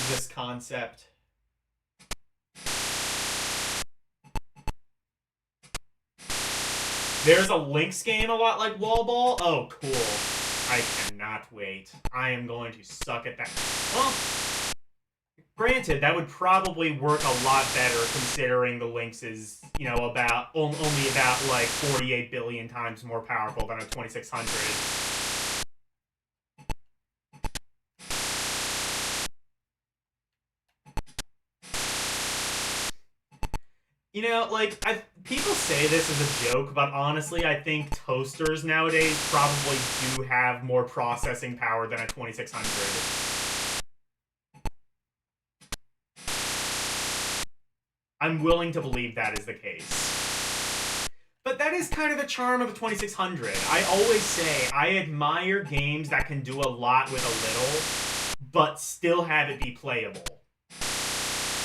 this concept. There's a Lynx game a lot like Wall Ball? Oh, cool. I cannot wait. I am going to suck at that. Well, granted, that would probably work a lot better considering the Lynx is, you know, about only about like 48 billion times more powerful than a 2600. You know, like, people say this as a joke, but honestly, I think toasters nowadays probably do have more processing power than a 2600. I'm willing to believe that is the case. But that is kind of the charm of the 2600. I always say, I admire games that can do a lot with a little, but still have it be playable.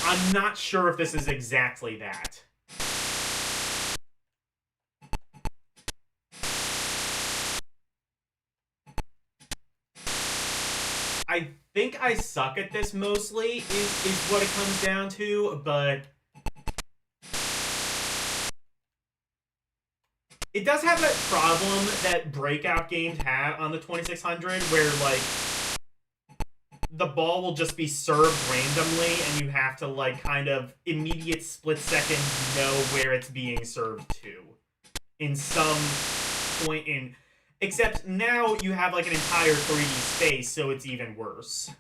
I'm not sure if this is exactly that. I think I suck at this mostly, is what it comes down to, but it does have that problem that breakout games have on the 2600, where, like, the ball will just be served randomly, and you have to, like, kind of immediate split second know where it's being served to. In some point in... Except now you have, like, an entire 3D space, so it's even worse.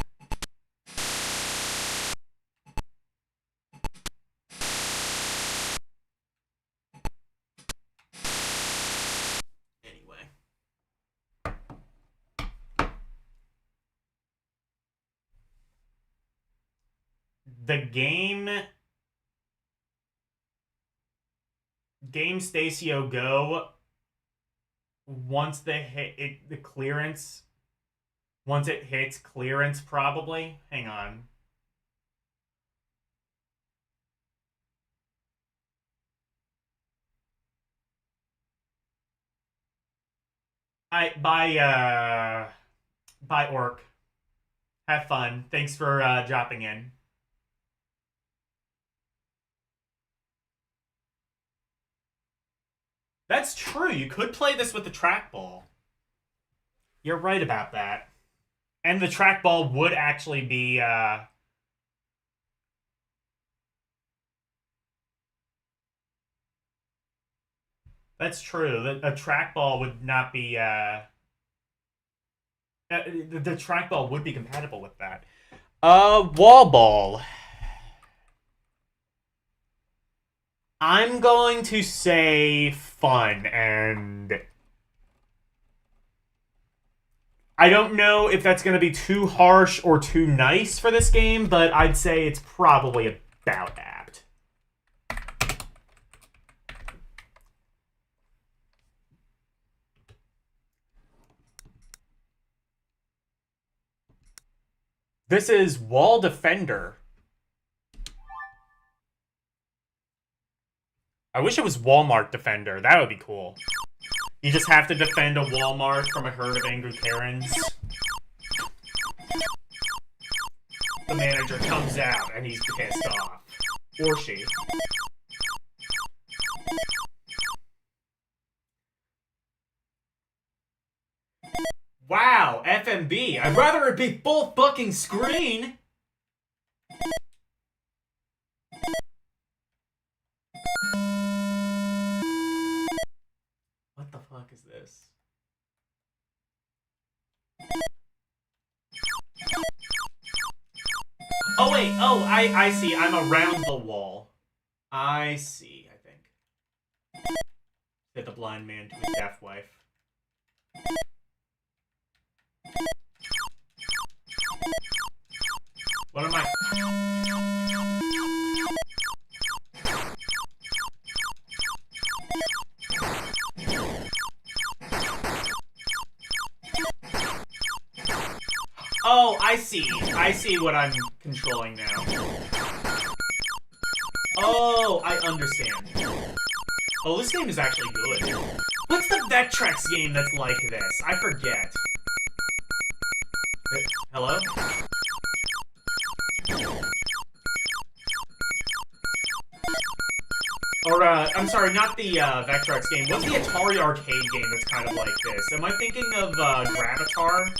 Anyway. The Game Stacio Go, once they hit the clearance, once it hits clearance, probably. Hang on. Bye, Orc. Have fun. Thanks for dropping in. That's true. You could play this with the trackball. You're right about that. And the trackball would actually be... That's true. A trackball would not be... The trackball would be compatible with that. Wall ball. I'm going to say fun, and I don't know if that's going to be too harsh or too nice for this game, but I'd say it's probably about apt. This is Wall Defender. I wish it was Walmart Defender. That would be cool. You just have to defend a Walmart from a herd of angry Karens. The manager comes out and he's pissed off. Or she. Wow, FMB. I'd rather it be full fucking screen. What the fuck is this? Oh wait, oh, I see. I'm around the wall. I see, I think. Said the blind man to his deaf wife. What am I... Oh, I see. I see what I'm controlling now. Oh, I understand. Oh, this game is actually good. What's the Vectrex game that's like this? I forget. Hello? Or, I'm sorry, not the Vectrex game. What's the Atari arcade game that's kind of like this? Am I thinking of Gravatar?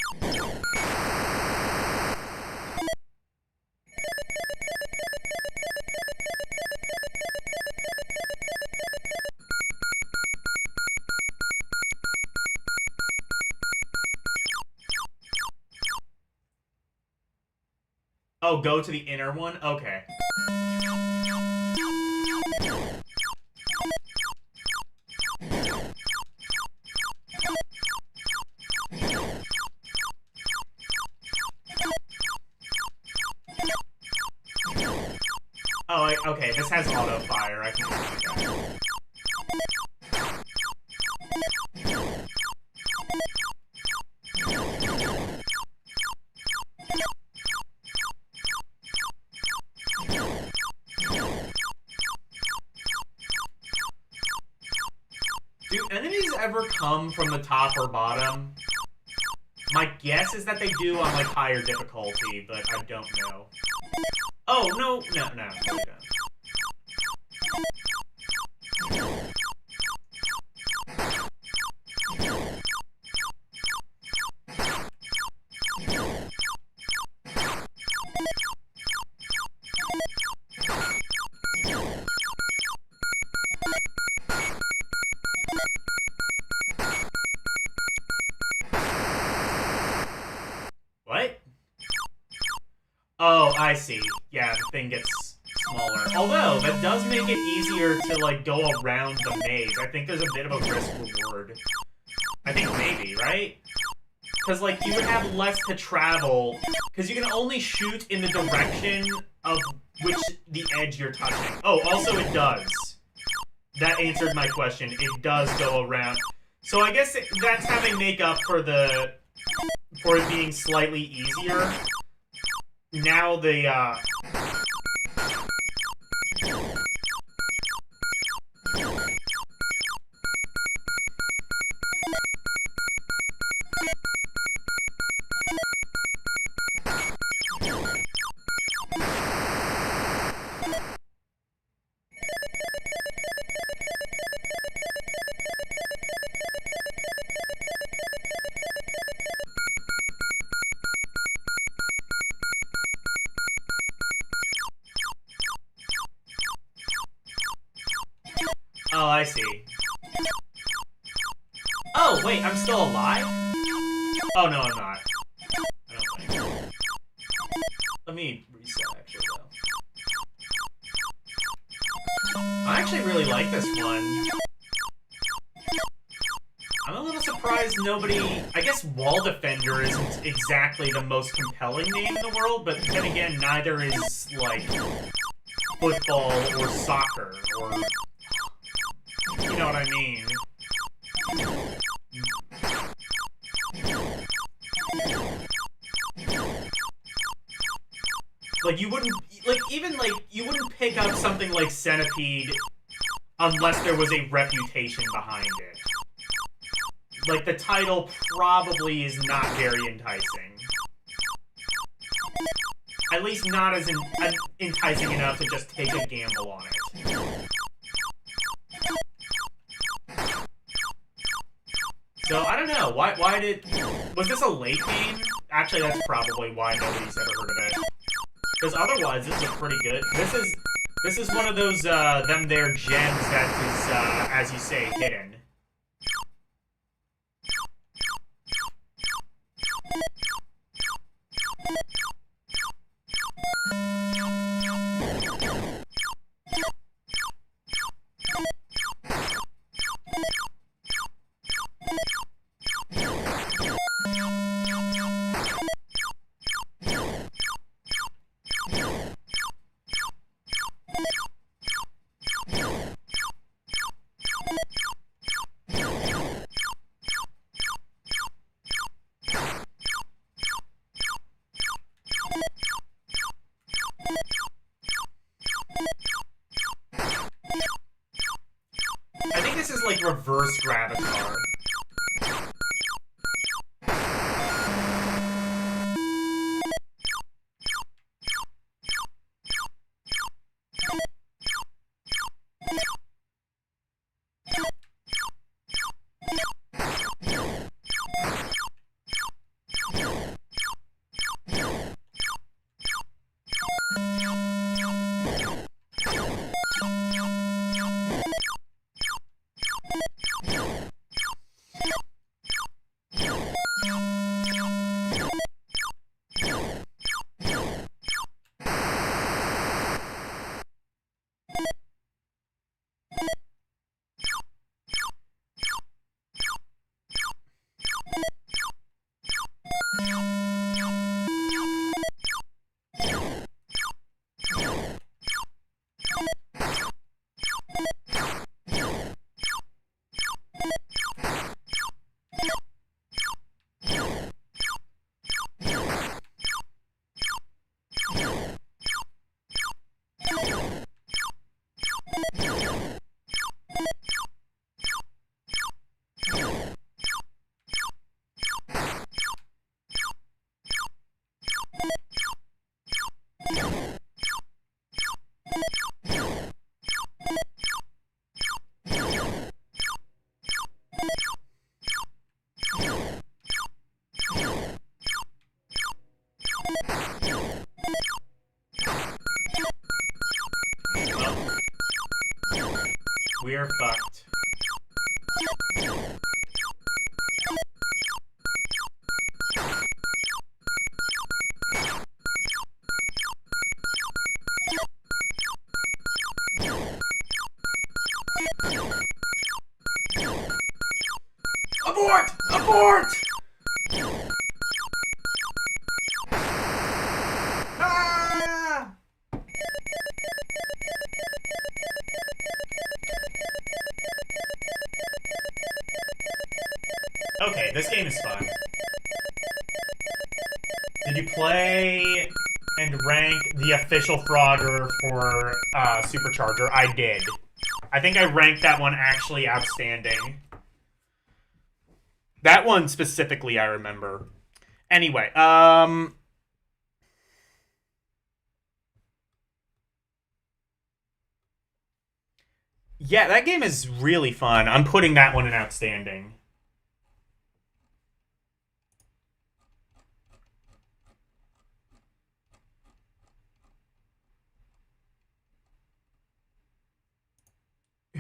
Oh, go to the inner one? Okay. Oh, okay, this has auto fire. I can do that. Do enemies ever come from the top or bottom? My guess is that they do on, like, higher difficulty, but I don't know. Oh, no, they don't. What? Oh, I see. Yeah, the thing gets smaller. Although, that does make it easier to, like, go around the maze. I think there's a bit of a risk reward. I think maybe, right? Because, like, you would have less to travel, because you can only shoot in the direction of which the edge you're touching. Oh, also it does. That answered my question. It does go around. So I guess that's how they make up for it being slightly easier. Now the, oh, I see. Oh, wait, I'm still alive? Oh, no, I'm not. I don't think. Let me reset, actually, though. I actually really like this one. I'm a little surprised nobody... I guess Wall Defender isn't exactly the most compelling name in the world, but then again, neither is, like, football or soccer, or... You know what I mean? Like, you wouldn't... Like, even, like, you wouldn't pick up something like Centipede unless there was a reputation behind it. Like, the title probably is not very enticing. At least not as enticing enough to just take a gamble on it. So, I don't know. Why did... Was this a late game? Actually, that's probably why nobody's ever heard of it. Because otherwise, this is pretty good. This is one of those, them there gems that is, as you say, hidden. I think this is like reverse Gravatar. we're fucked. Abort! Abort! Ah! Okay, this game is fun. Did you play and rank the official Frogger for Supercharger? I did. I think I ranked that one actually outstanding. That one specifically I remember. Anyway, yeah, that game is really fun. I'm putting that one in outstanding.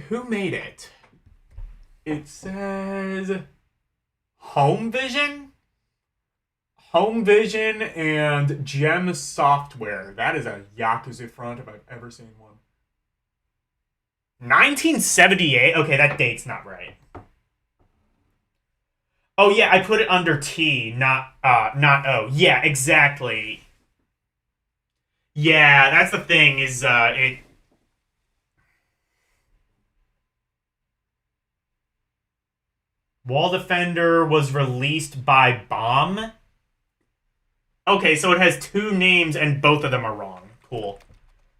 Who made it? It says Home Vision? Home Vision and Gem Software. That is a Yakuza front if I've ever seen one. 1978? Okay, that date's not right. Oh yeah, I put it under T, not O. Yeah, exactly. Yeah, that's the thing, is it... Wall Defender was released by Bomb? Okay, so it has two names and both of them are wrong. Cool.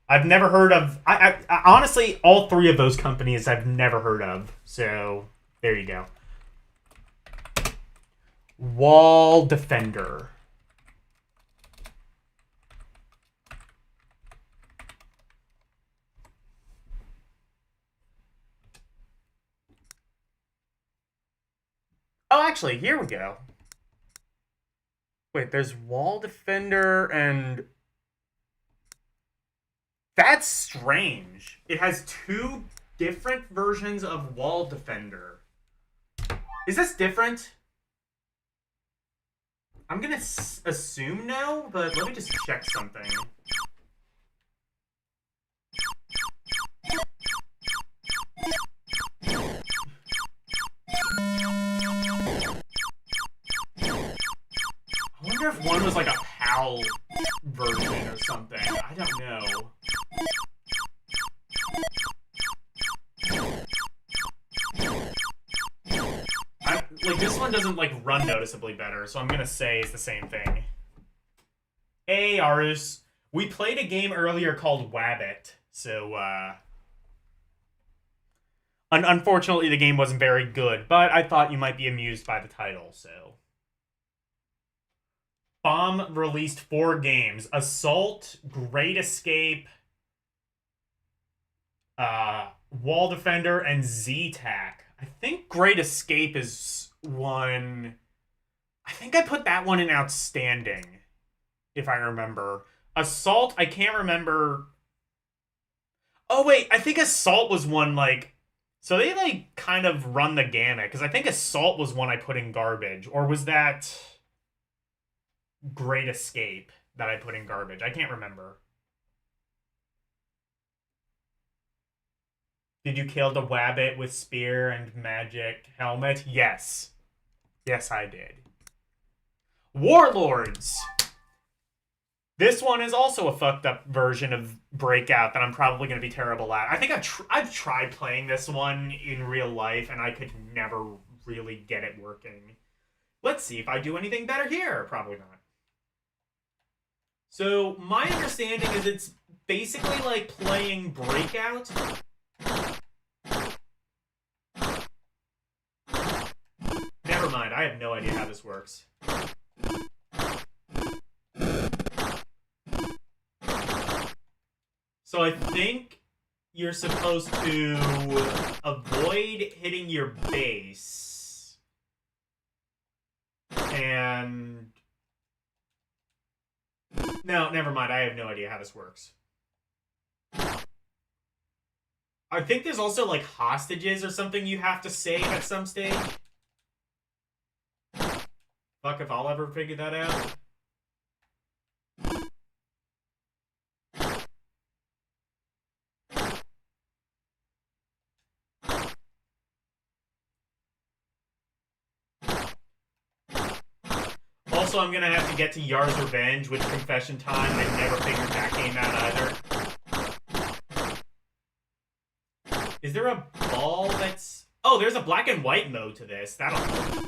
I've never heard of... I honestly, all three of those companies I've never heard of. So, there you go. Wall Defender. Oh, actually, here we go. Wait, there's Wall Defender and... That's strange. It has two different versions of Wall Defender. Is this different? I'm gonna assume no, but let me just check something. I wonder if one was like a PAL version or something. I don't know. Like, this one doesn't, like, run noticeably better, so I'm gonna say it's the same thing. Hey, Arus. We played a game earlier called Wabbit, so, unfortunately, the game wasn't very good, but I thought you might be amused by the title, so... Bomb released 4 games. Assault, Great Escape, Wall Defender, and Z-Tac. I think Great Escape is one... I think I put that one in outstanding, if I remember. Assault, I can't remember... Oh, wait, I think Assault was one, like... So they, like, kind of run the gamut, because I think Assault was one I put in garbage. Or was that Great Escape that I put in garbage? I can't remember. Did you kill the Wabbit with spear and magic helmet? Yes. Yes, I did. Warlords! This one is also a fucked up version of Breakout that I'm probably going to be terrible at. I think I've tried playing this one in real life, and I could never really get it working. Let's see if I do anything better here. Probably not. So, my understanding is it's basically like playing Breakout. Never mind, I have no idea how this works. So I think you're supposed to avoid hitting your base. And... No, never mind. I have no idea how this works. I think there's also, like, hostages or something you have to save at some stage. Fuck if I'll ever figure that out. Also, I'm gonna have to get to Yar's Revenge with Confession Time. I never figured that game out either. Is there a ball that's... Oh, there's a black and white mode to this. That'll help.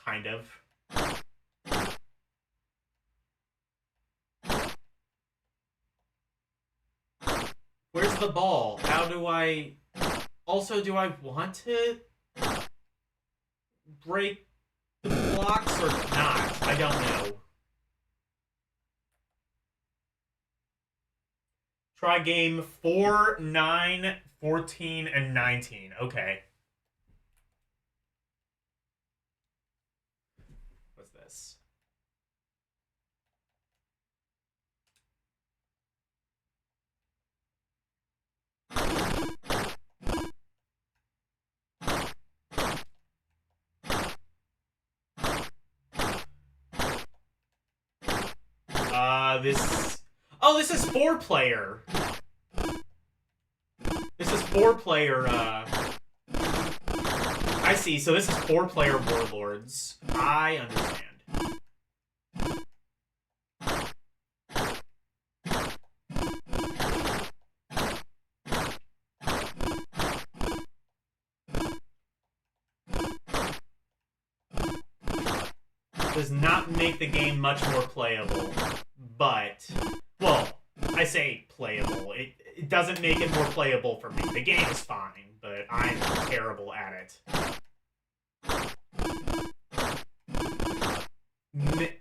Kind of. Where's the ball? How do I... Also, do I want to break the blocks or not? I don't know. Try game 4, 9, 14, and 19. Okay. What's this? This... Oh, this is 4-player. This is 4-player, I see, so this is 4-player Warlords. I understand. Does not make the game much more playable, but... Well, I say playable. It doesn't make it more playable for me. The game is fine, but I'm terrible at it.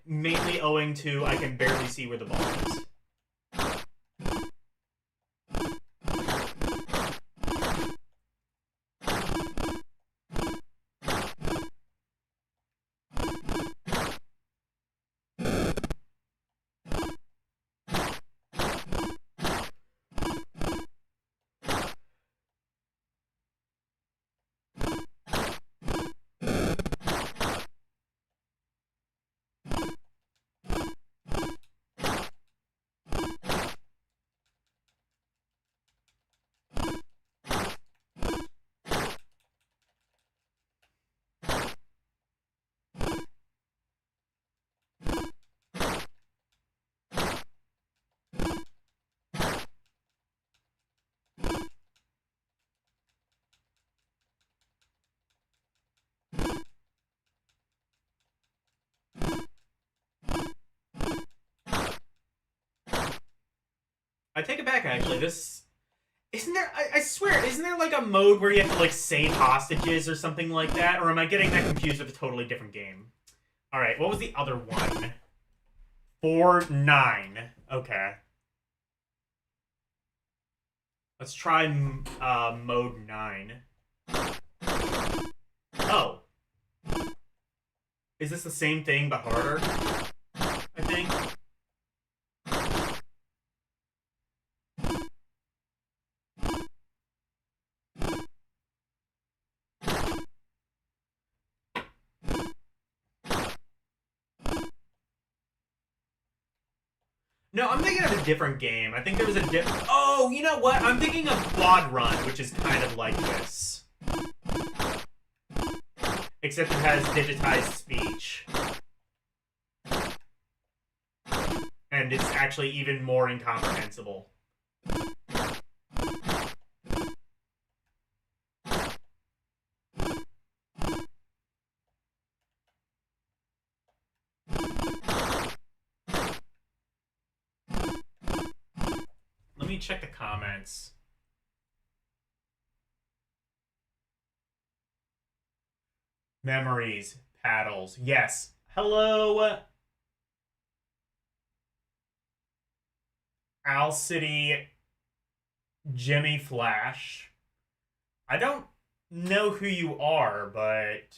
Mainly owing to I can barely see where the ball is. I take it back, actually. This... Isn't there... I swear, isn't there, like, a mode where you have to, like, save hostages or something like that? Or am I getting that confused with a totally different game? Alright, what was the other one? 4, 9. Okay. Let's try, mode 9. Oh. Is this the same thing, but harder? I think. No, I'm thinking of a different game. I think there was a Oh, you know what? I'm thinking of Quad Run, which is kind of like this. Except it has digitized speech. And it's actually even more incomprehensible. Let me check the comments. Memories, paddles. Yes. Hello, Owl City, Jimmy Flash. I don't know who you are, but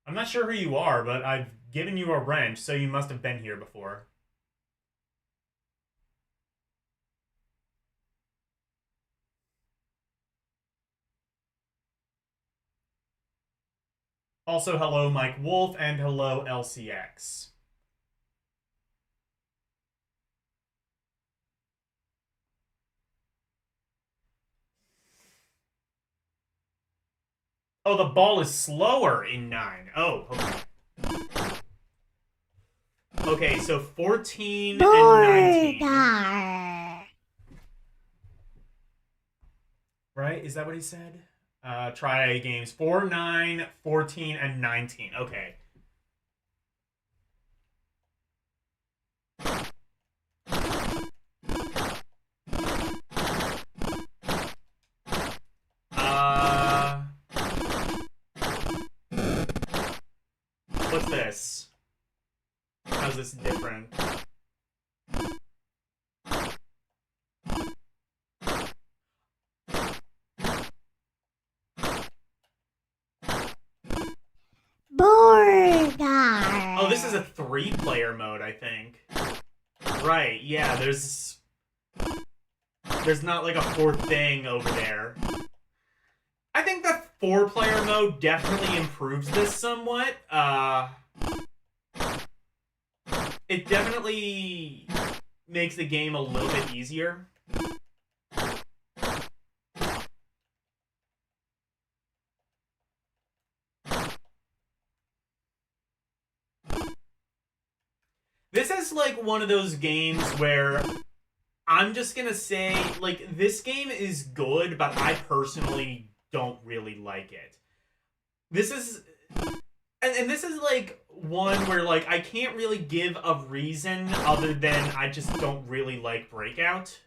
I'm not sure who you are, but I've given you a wrench, so you must have been here before. Also, hello Mike Wolf, and hello LCX. Oh, the ball is slower in 9. Oh, okay. Okay, so 14 and 19. Right? Is that what he said? Try games 4, 9, 14, and 19. Okay. What's this? How's this different? Oh, this is a 3-player mode, I think. Right, yeah, there's not like a 4th thing over there. I think the 4-player mode definitely improves this somewhat. It definitely makes the game a little bit easier. This is like one of those games where I'm just gonna say, like, this game is good, but I personally don't really like it. This is... And this is, like, one where, like, I can't really give a reason other than I just don't really like Breakout.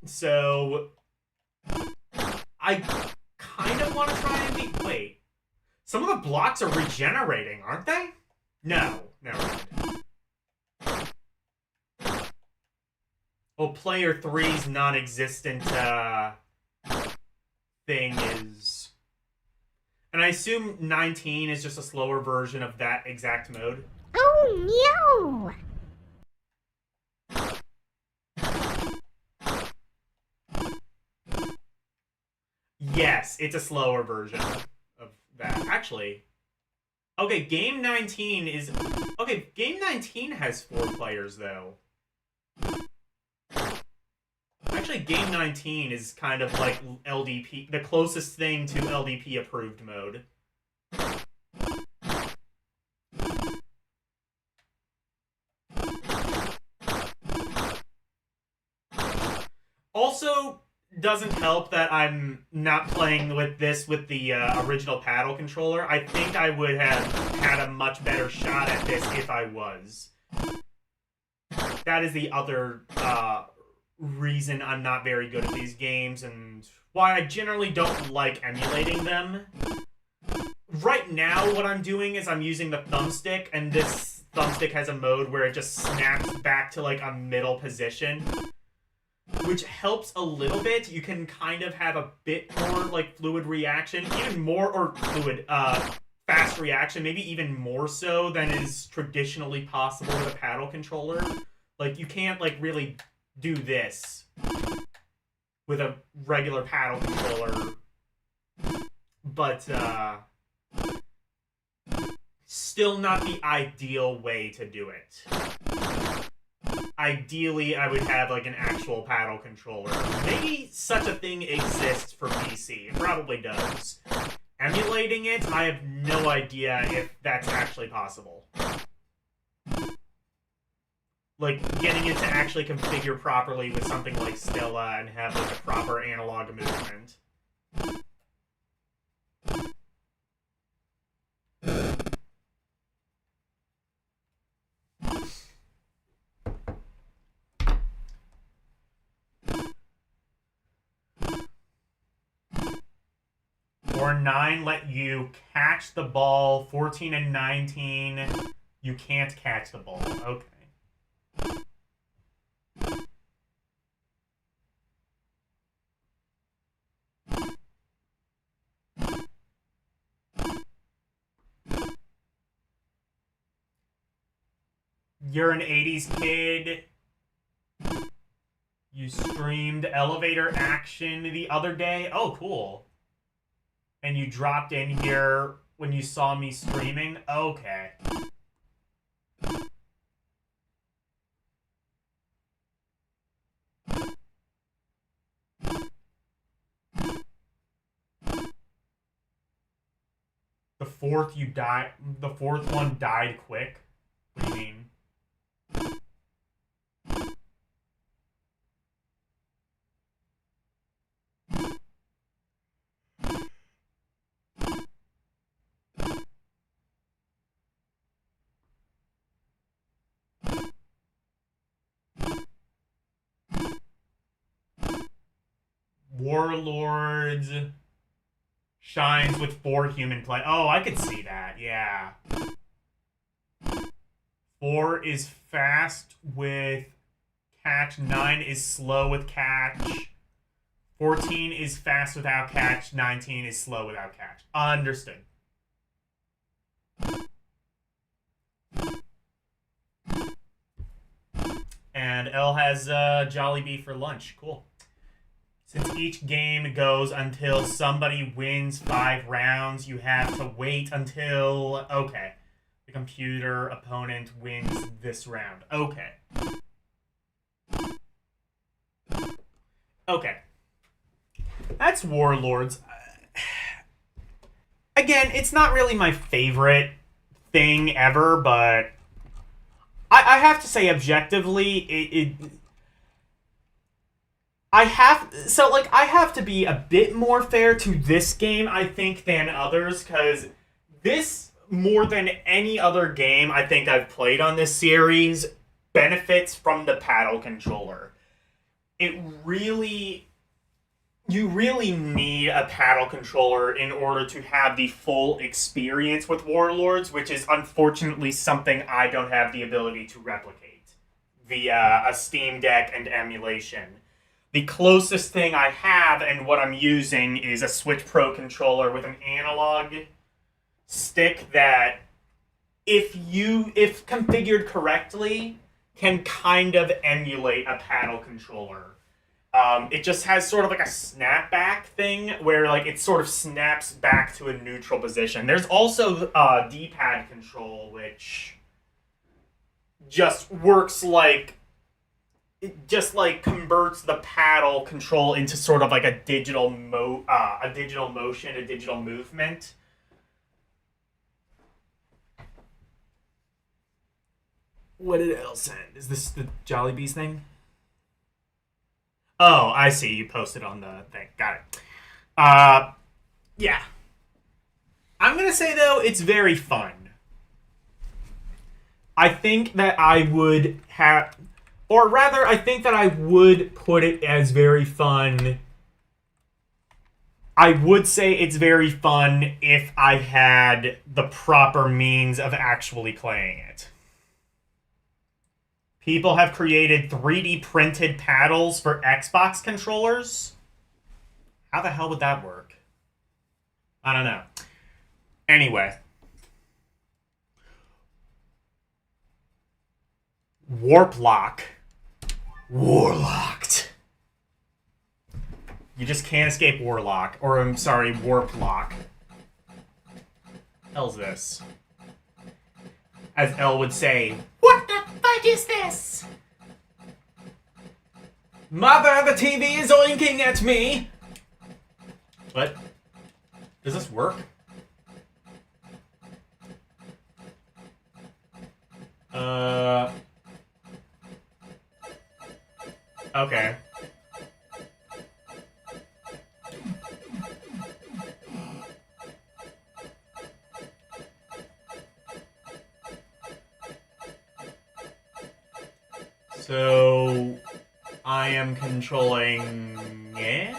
So... I kind of want to try and be... Wait. Some of the blocks are regenerating, aren't they? No. Never mind. Well, player 3's non-existent, thing is... And I assume 19 is just a slower version of that exact mode. Oh, no! Yes, it's a slower version of that. Actually... Okay, game 19 is... Okay, game 19 has 4 players, though. Actually, game 19 is kind of like LDP, the closest thing to LDP approved mode. Also, doesn't help that I'm not playing with this with the original paddle controller. I think I would have had a much better shot at this if I was. That is the other reason I'm not very good at these games and why I generally don't like emulating them. Right now, what I'm doing is I'm using the thumbstick, and this thumbstick has a mode where it just snaps back to like a middle position, which helps a little bit. You can kind of have a bit more like fluid reaction, even more, or fluid, fast reaction, maybe even more so than is traditionally possible with a paddle controller. Like, you can't like really do this with a regular paddle controller, but still not the ideal way to do it. Ideally, I would have like an actual paddle controller. Maybe such a thing exists for PC. It probably does. Emulating it, I have no idea if that's actually possible. Like, getting it to actually configure properly with something like Stella and have like a proper analog movement. Or 9 let you catch the ball. 14 and 19, you can't catch the ball. Okay. You're an 80s kid. You streamed elevator action the other day. Oh, cool. And you dropped in here when you saw me streaming? Okay. The fourth one died quick? What do you mean? Warlords shines with 4 human play. Oh, I could see that. Yeah. 4 is fast with catch. 9 is slow with catch. 14 is fast without catch. 19 is slow without catch. Understood. And L has Jollibee for lunch. Cool. Since each game goes until somebody wins 5 rounds, you have to wait until... Okay. The computer opponent wins this round. Okay. Okay. That's Warlords. Again, it's not really my favorite thing ever, but... I have to say, objectively, I have to be a bit more fair to this game, I think, than others, because this, more than any other game I think I've played on this series, benefits from the paddle controller. You really need a paddle controller in order to have the full experience with Warlords, which is unfortunately something I don't have the ability to replicate via a Steam Deck and emulation. The closest thing I have and what I'm using is a Switch Pro controller with an analog stick that, if configured correctly, can kind of emulate a paddle controller. It just has sort of like a snapback thing where like it sort of snaps back to a neutral position. There's also D-pad control, which just works like... It just like converts the paddle control into sort of like a digital motion, a digital movement. What did L send? Is this the Jollibee's thing? Oh, I see. You posted on the thing. Got it. Yeah. I'm gonna say though, it's very fun. I think that I would have... Or rather, I think that I would put it as very fun. I would say it's very fun if I had the proper means of actually playing it. People have created 3D printed paddles for Xbox controllers. How the hell would that work? I don't know. Anyway. Warp lock. Warlocked. You just can't escape Warlock. Or, I'm sorry, Warp lock. Hell's this? As Elle would say, what the fuck is this? Mother, the TV is oinking at me! What? Does this work? Okay. So, I am controlling it?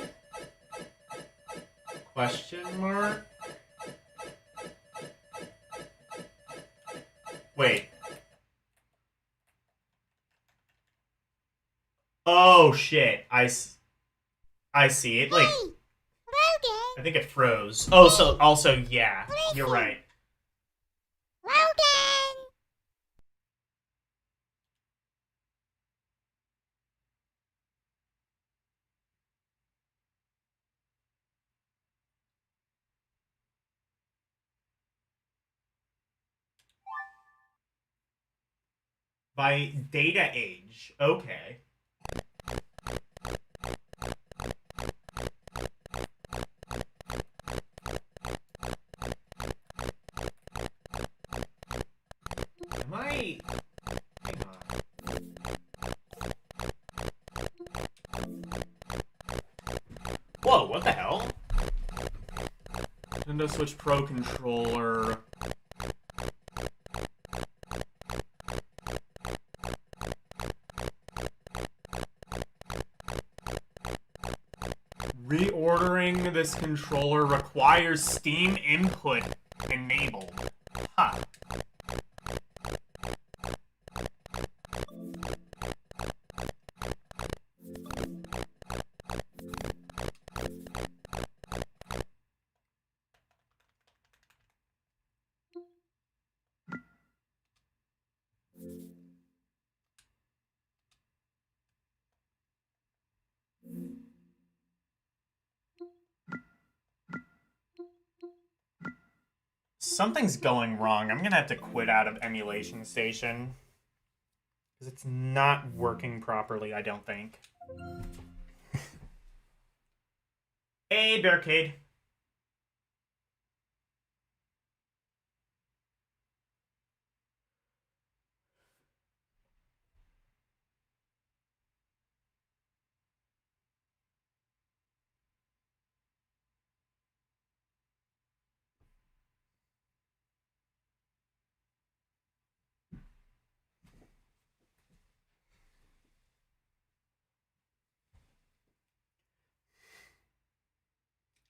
Question mark? Wait. Oh shit! I see it. Like, Logan. I think it froze. Oh, so also yeah, you're right. Logan. By data age. Okay. Am I... Hang on. Whoa, what the hell? Nintendo Switch Pro controller. Reordering this controller requires Steam input enabled. Huh. Something's going wrong. I'm gonna have to quit out of Emulation Station. Because it's not working properly, I don't think. Hey, Barricade.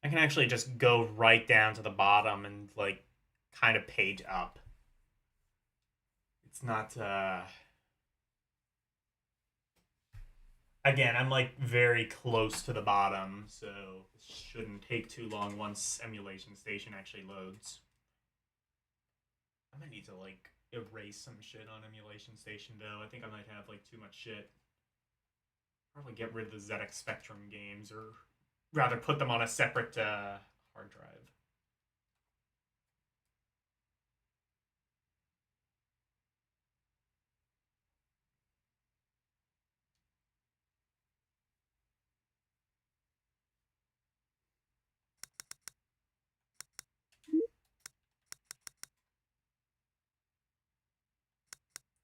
I can actually just go right down to the bottom and, like, kind of page up. It's not, Again, I'm, like, very close to the bottom, so it shouldn't take too long once Emulation Station actually loads. I might need to, like, erase some shit on Emulation Station, though. I think I might have, like, too much shit. Probably get rid of the ZX Spectrum games, or rather put them on a separate hard drive.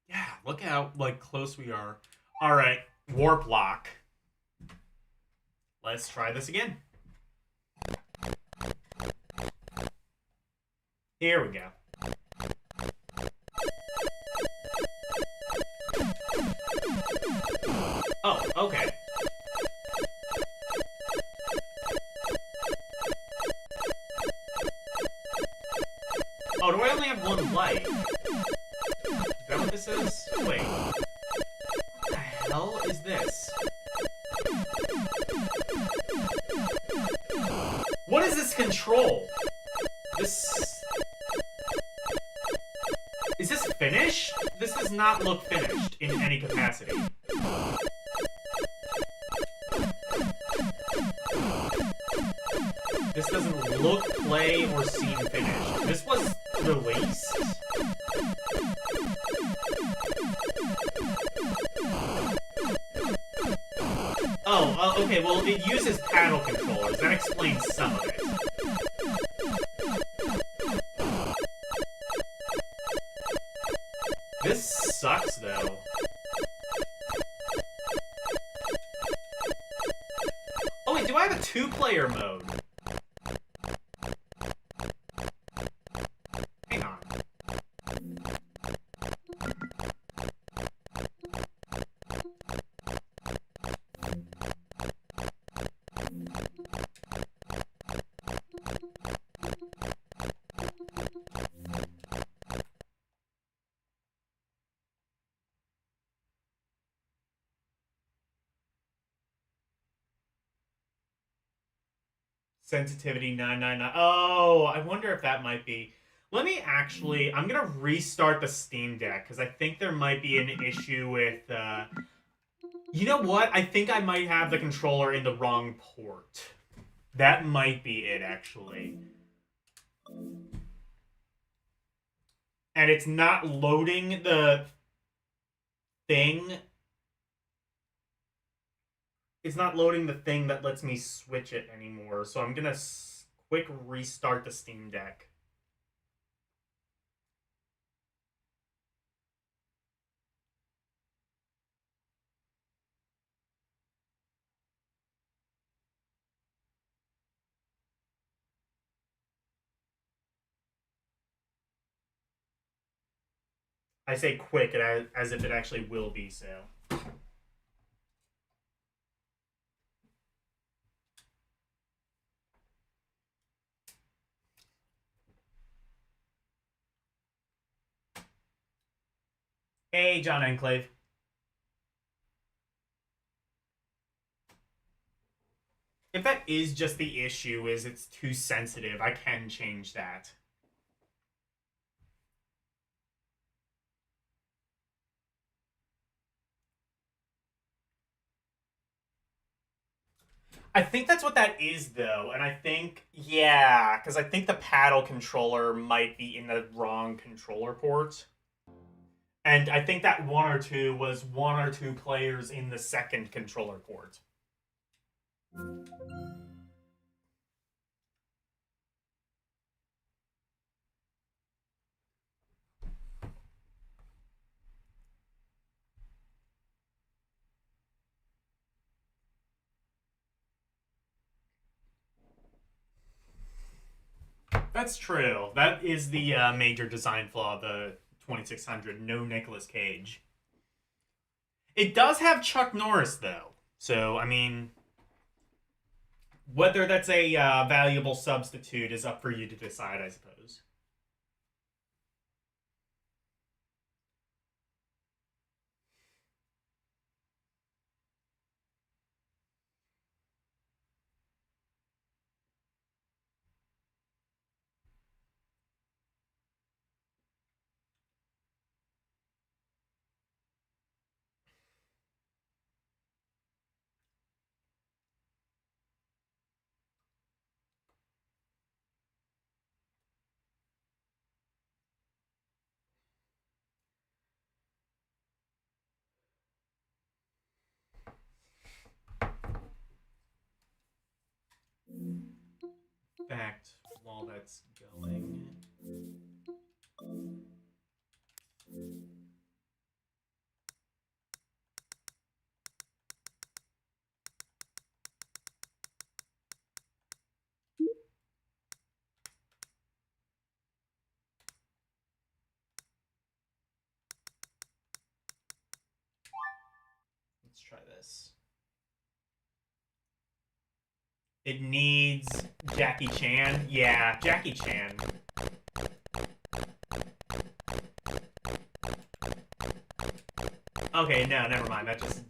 Yeah, look how, like, close we are. Alright, warp lock. Let's try this again. Here we go. Oh, okay. Oh, do I only have one light? Is that what this is? Wait. What the hell is this? What is this control? Is this finished? This does not look finished in any capacity. This doesn't look, play, or seem finished. This was released? Oh, okay, well, it uses paddle controllers. That explains some of it. This sucks, though. Oh, wait, do I have a two-player mode? Hang on. Sensitivity 999. Oh, I wonder if that might be. Let me actually, I'm going to restart the Steam Deck because I think there might be an issue with, you know what? I think I might have the controller in the wrong port. That might be it, actually. And it's not loading the thing. It's not loading the thing that lets me switch it anymore. So I'm going to quick restart the Steam Deck. I say quick as if it actually will be so. Hey, John Enclave. If that is just the issue, is it's too sensitive, I can change that. I think that's what that is, though, and I think, yeah, because I think the paddle controller might be in the wrong controller port. And I think that 1 or 2 was 1 or 2 players in the second controller port. That's true. That is the major design flaw of the 2600. No Nicolas Cage. It does have Chuck Norris, though. So, I mean, whether that's a valuable substitute is up for you to decide, I suppose. In fact, while that's going... Let's try this. It needs Jackie Chan. Yeah, Jackie Chan. Okay, no, never mind. That just...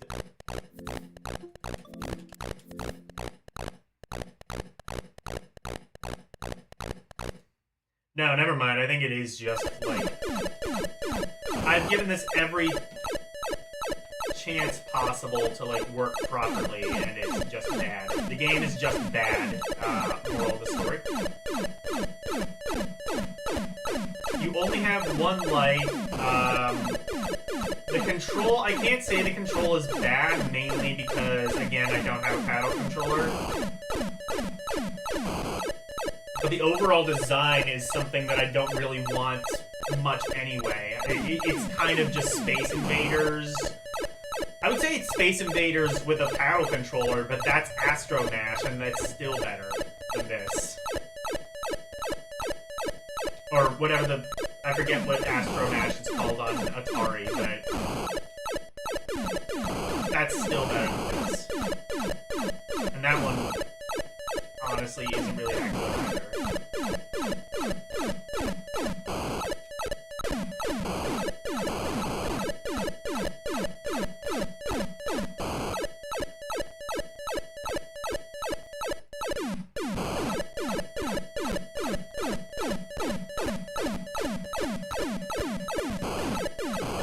No, never mind. I think it is just, like... I've given this every chance possible to, like, work properly, and it's just bad. The game is just bad, moral of the story. You only have 1 life. The control, I can't say the control is bad, mainly because, again, I don't have a paddle controller. But the overall design is something that I don't really want much anyway. It's kind of just Space Invaders. I would say it's Space Invaders with a paddle controller, but that's Astro Mash, and that's still better than this. Or whatever the... I forget what Astro Mash is called on Atari, but... that's still better than this. And that one, honestly, isn't really that good either.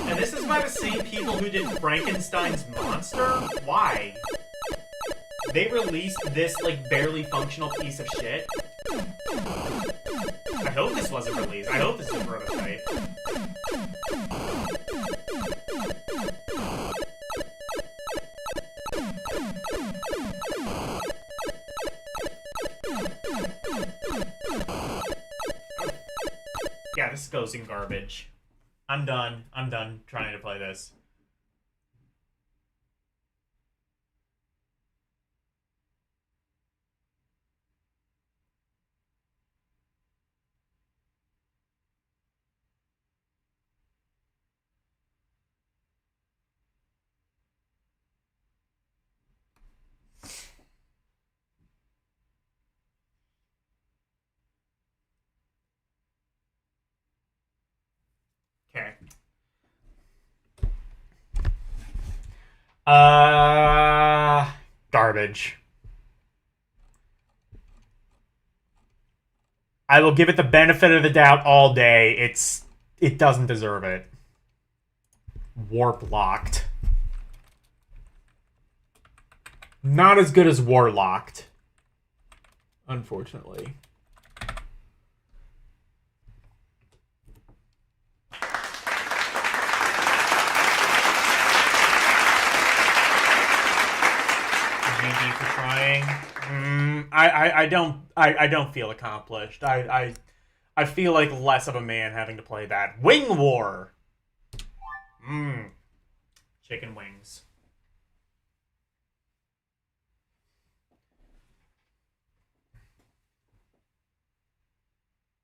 And this is by the same people who did Frankenstein's Monster? Why? They released this, like, barely functional piece of shit? I hope this wasn't released. I hope this is a prototype. exposing garbage. I'm done. I'm done trying to play this. Okay. Garbage. I will give it the benefit of the doubt all day. It doesn't deserve it. Warp locked. Not as good as Warlocked. Unfortunately. GG for trying. I don't feel accomplished. I feel like less of a man having to play that. Wing War. Chicken wings.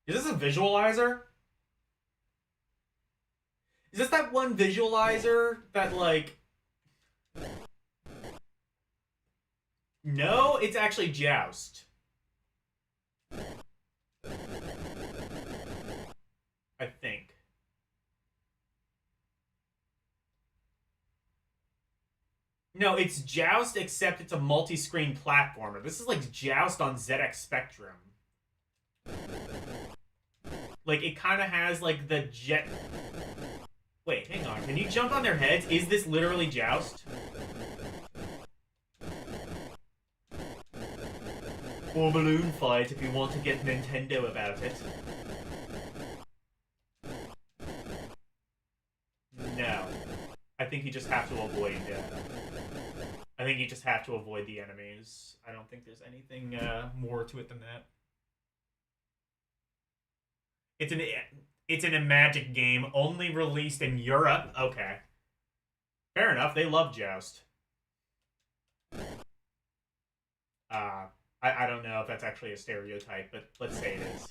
Is this a visualizer? Is this that one visualizer that, like... No, it's actually Joust. I think. No, it's Joust, except it's a multi-screen platformer. This is like Joust on ZX Spectrum. Like, it kind of has, like, the jet... Wait, hang on. Can you jump on their heads? Is this literally Joust? Or Balloon Fight, if you want to get Nintendo about it. No. I think you just have to avoid... I think you just have to avoid the enemies. I don't think there's anything more to it than that. It's an Imagic game, only released in Europe. Okay. Fair enough, they love Joust. I don't know if that's actually a stereotype, but let's say it is.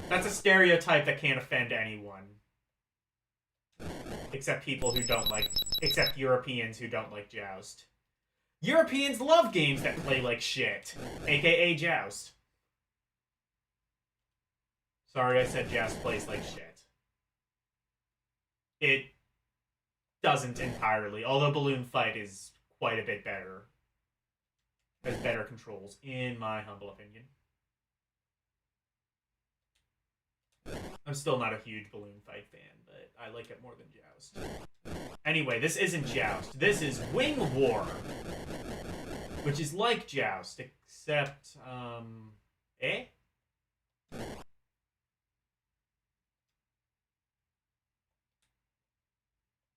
That's a stereotype that can't offend anyone. Except people who don't like... Except Europeans who don't like Joust. Europeans love games that play like shit. AKA Joust. Sorry, I said Joust plays like shit. It doesn't entirely, although Balloon Fight is quite a bit better. Has better controls, in my humble opinion. I'm still not a huge Balloon Fight fan, but I like it more than Joust. Anyway, this isn't Joust. This is Wing War. Which is like Joust, except,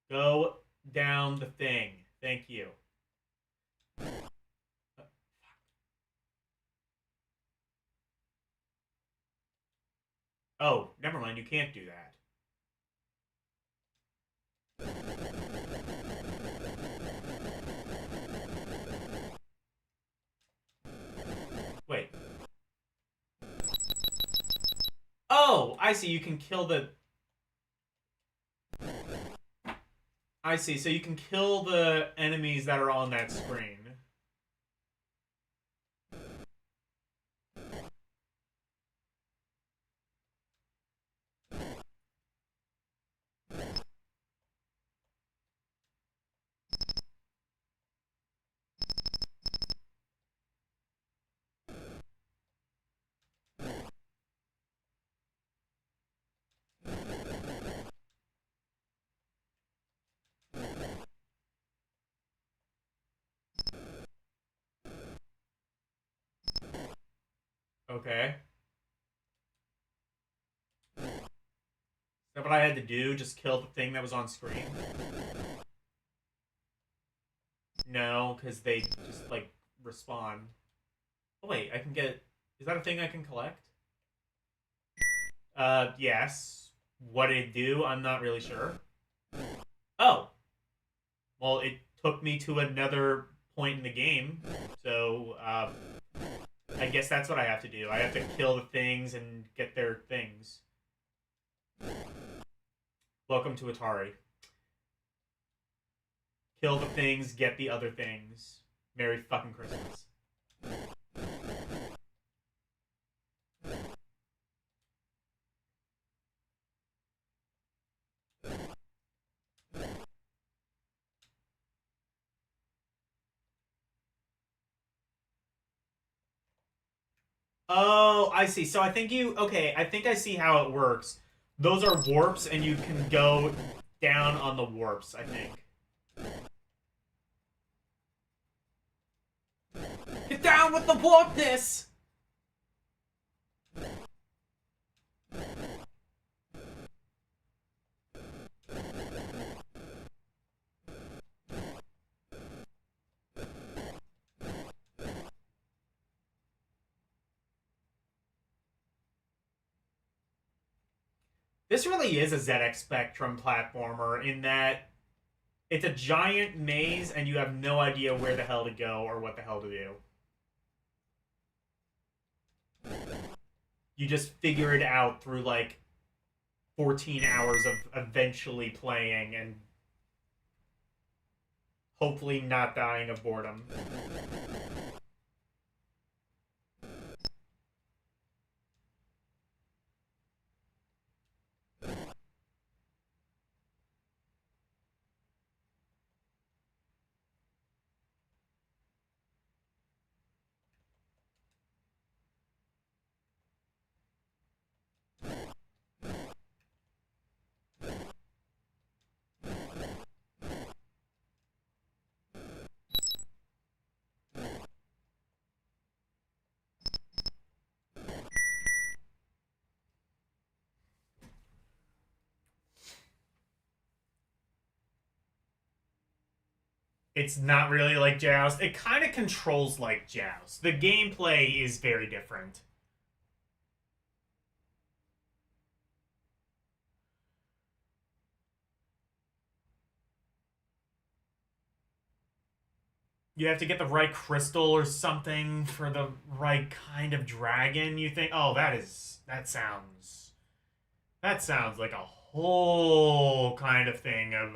Go down the thing. Thank you. Oh, never mind. You can't do that. Wait. Oh, I see. You can kill the... I see. So you can kill the enemies that are on that screen. Okay. Is that what I had to do? Just kill the thing that was on screen? No, because they just, like, respawn. Oh, wait, I can get... Is that a thing I can collect? Yes. What did it do? I'm not really sure. Oh. Well, it took me to another point in the game. So, I guess that's what I have to do. I have to kill the things and get their things. Welcome to Atari. Kill the things, get the other things. Merry fucking Christmas. Oh, I see. So I think I think I see how it works. Those are warps, and you can go down on the warps, I think. Get down with the warpness! This really is a ZX Spectrum platformer in that it's a giant maze and you have no idea where the hell to go or what the hell to do. You just figure it out through like 14 hours of eventually playing and hopefully not dying of boredom. It's not really like Joust. It kind of controls like Joust. The gameplay is very different. You have to get the right crystal or something for the right kind of dragon, you think? Oh, that sounds like a whole kind of thing of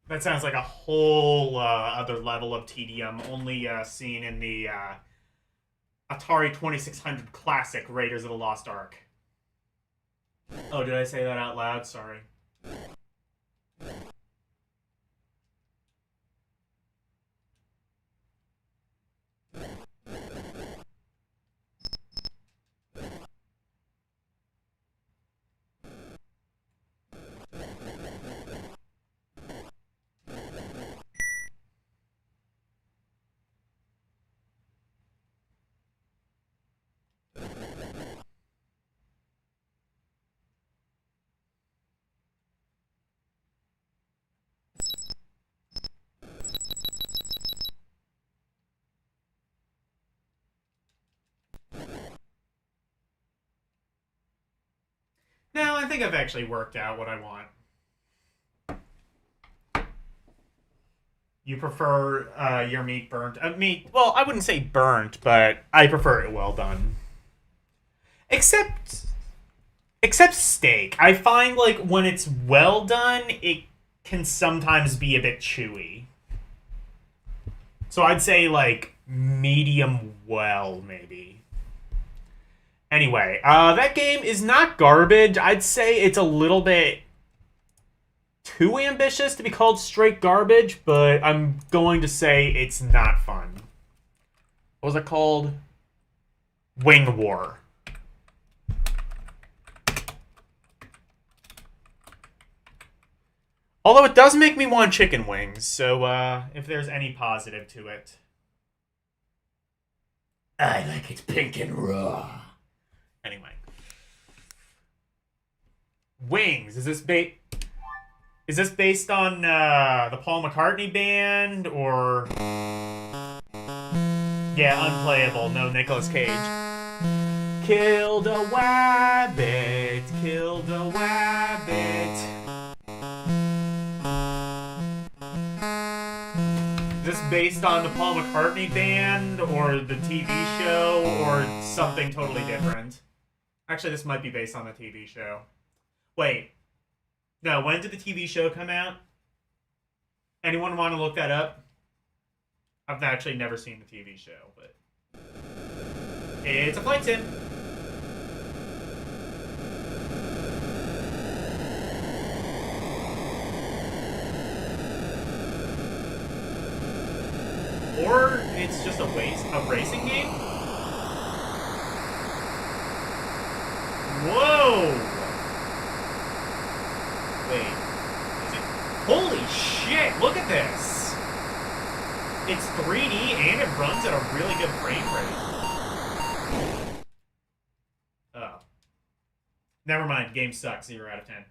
that sounds like a whole other level of tedium, only seen in the Atari 2600 Classic Raiders of the Lost Ark. Oh, did I say that out loud? Sorry. No, I think I've actually worked out what I want. You prefer your meat burnt? Meat, well, I wouldn't say burnt, but I prefer it well done. Except steak. I find like when it's well done, it can sometimes be a bit chewy. So I'd say like medium well, maybe. Anyway, that game is not garbage. I'd say it's a little bit too ambitious to be called straight garbage, but I'm going to say it's not fun. What was it called? Wing War. Although it does make me want chicken wings, so if there's any positive to it. I like it pink and raw. Anyway. Wings. Is this based on the Paul McCartney band or yeah, unplayable, no Nicolas Cage. Killed a wabbit, killed a wabbit. Is this based on the Paul McCartney band, or the TV show, or something totally different? Actually, this might be based on the TV show. Wait. No, when did the TV show come out? Anyone want to look that up? I've actually never seen the TV show, but... It's a flight sim. Or it's just a racing game? Whoa! Wait. Is it? Holy shit, look at this! It's 3D and it runs at a really good frame rate. Oh. Never mind, game sucks, 0 out of 10.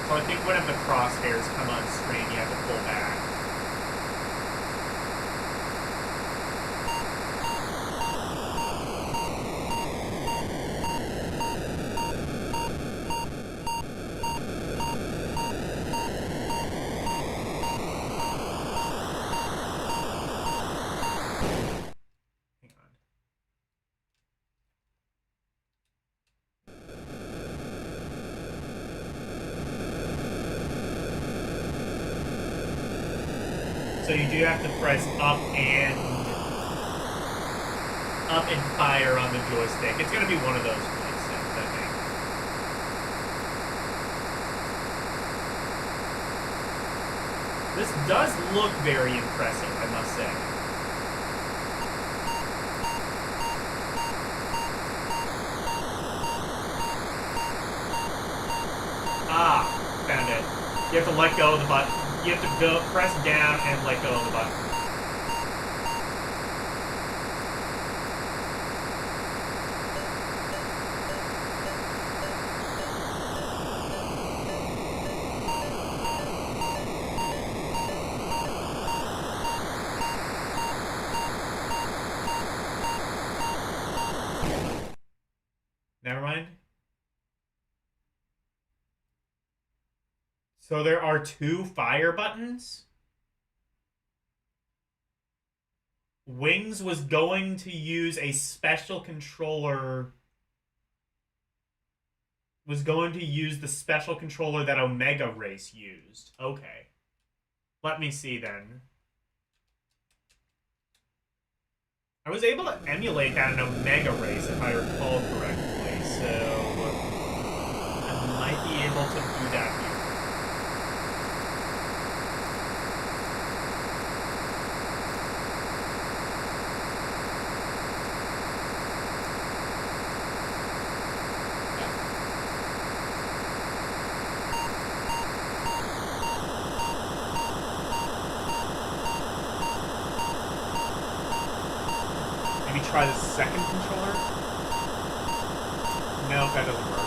So I think whenever the crosshairs come on screen, you have to pull back. So you do have to press up and fire on the joystick. It's going to be one of those places, I think. This does look very impressive, I must say. Ah, found it. You have to let go of the button. You have to go press down and let go of the button. Never mind. So there are 2 fire buttons? Wings was going to use a special controller... Was going to use the special controller that Omega Race used. Okay. Let me see then. I was able to emulate that in Omega Race, if I recall correctly, so... I might be able to do that here. Try the second controller? No, that doesn't work.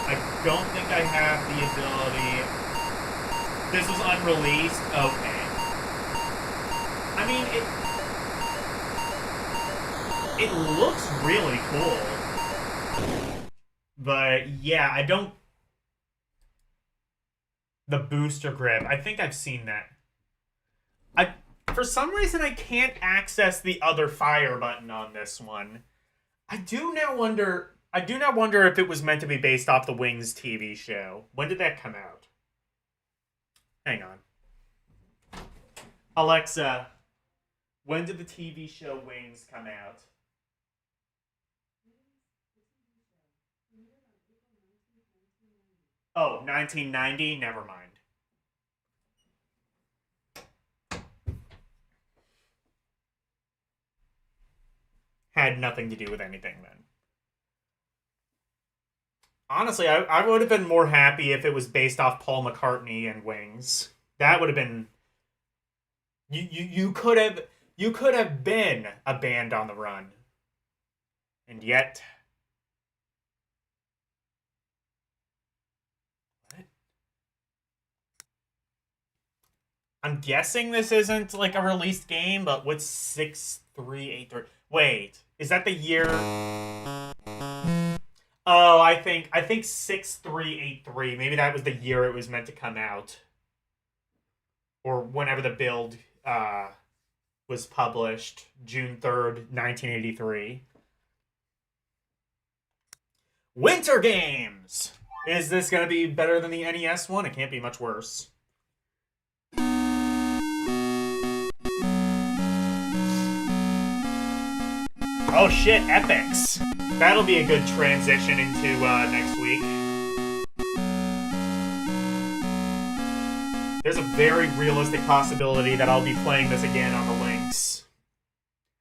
I don't think I have the ability... This was unreleased? Okay. I mean, it looks really cool. But, yeah, I don't... The booster grip. I think I've seen that. For some reason, I can't access the other fire button on this one. I do now wonder if it was meant to be based off the Wings TV show. When did that come out? Hang on. Alexa, when did the TV show Wings come out? Oh, 1990? Never mind. Had nothing to do with anything then. Honestly, I would have been more happy if it was based off Paul McCartney and Wings. That would have been... You could have been a band on the run. And yet... What? I'm guessing this isn't like a released game, but what's 6383? Wait, is that the year? Oh, I think 6383. Maybe that was the year it was meant to come out. Or whenever the build was published, June 3rd, 1983. Winter Games! Is this going to be better than the NES one? It can't be much worse. Oh shit, epics. That'll be a good transition into next week. There's a very realistic possibility that I'll be playing this again on the Lynx.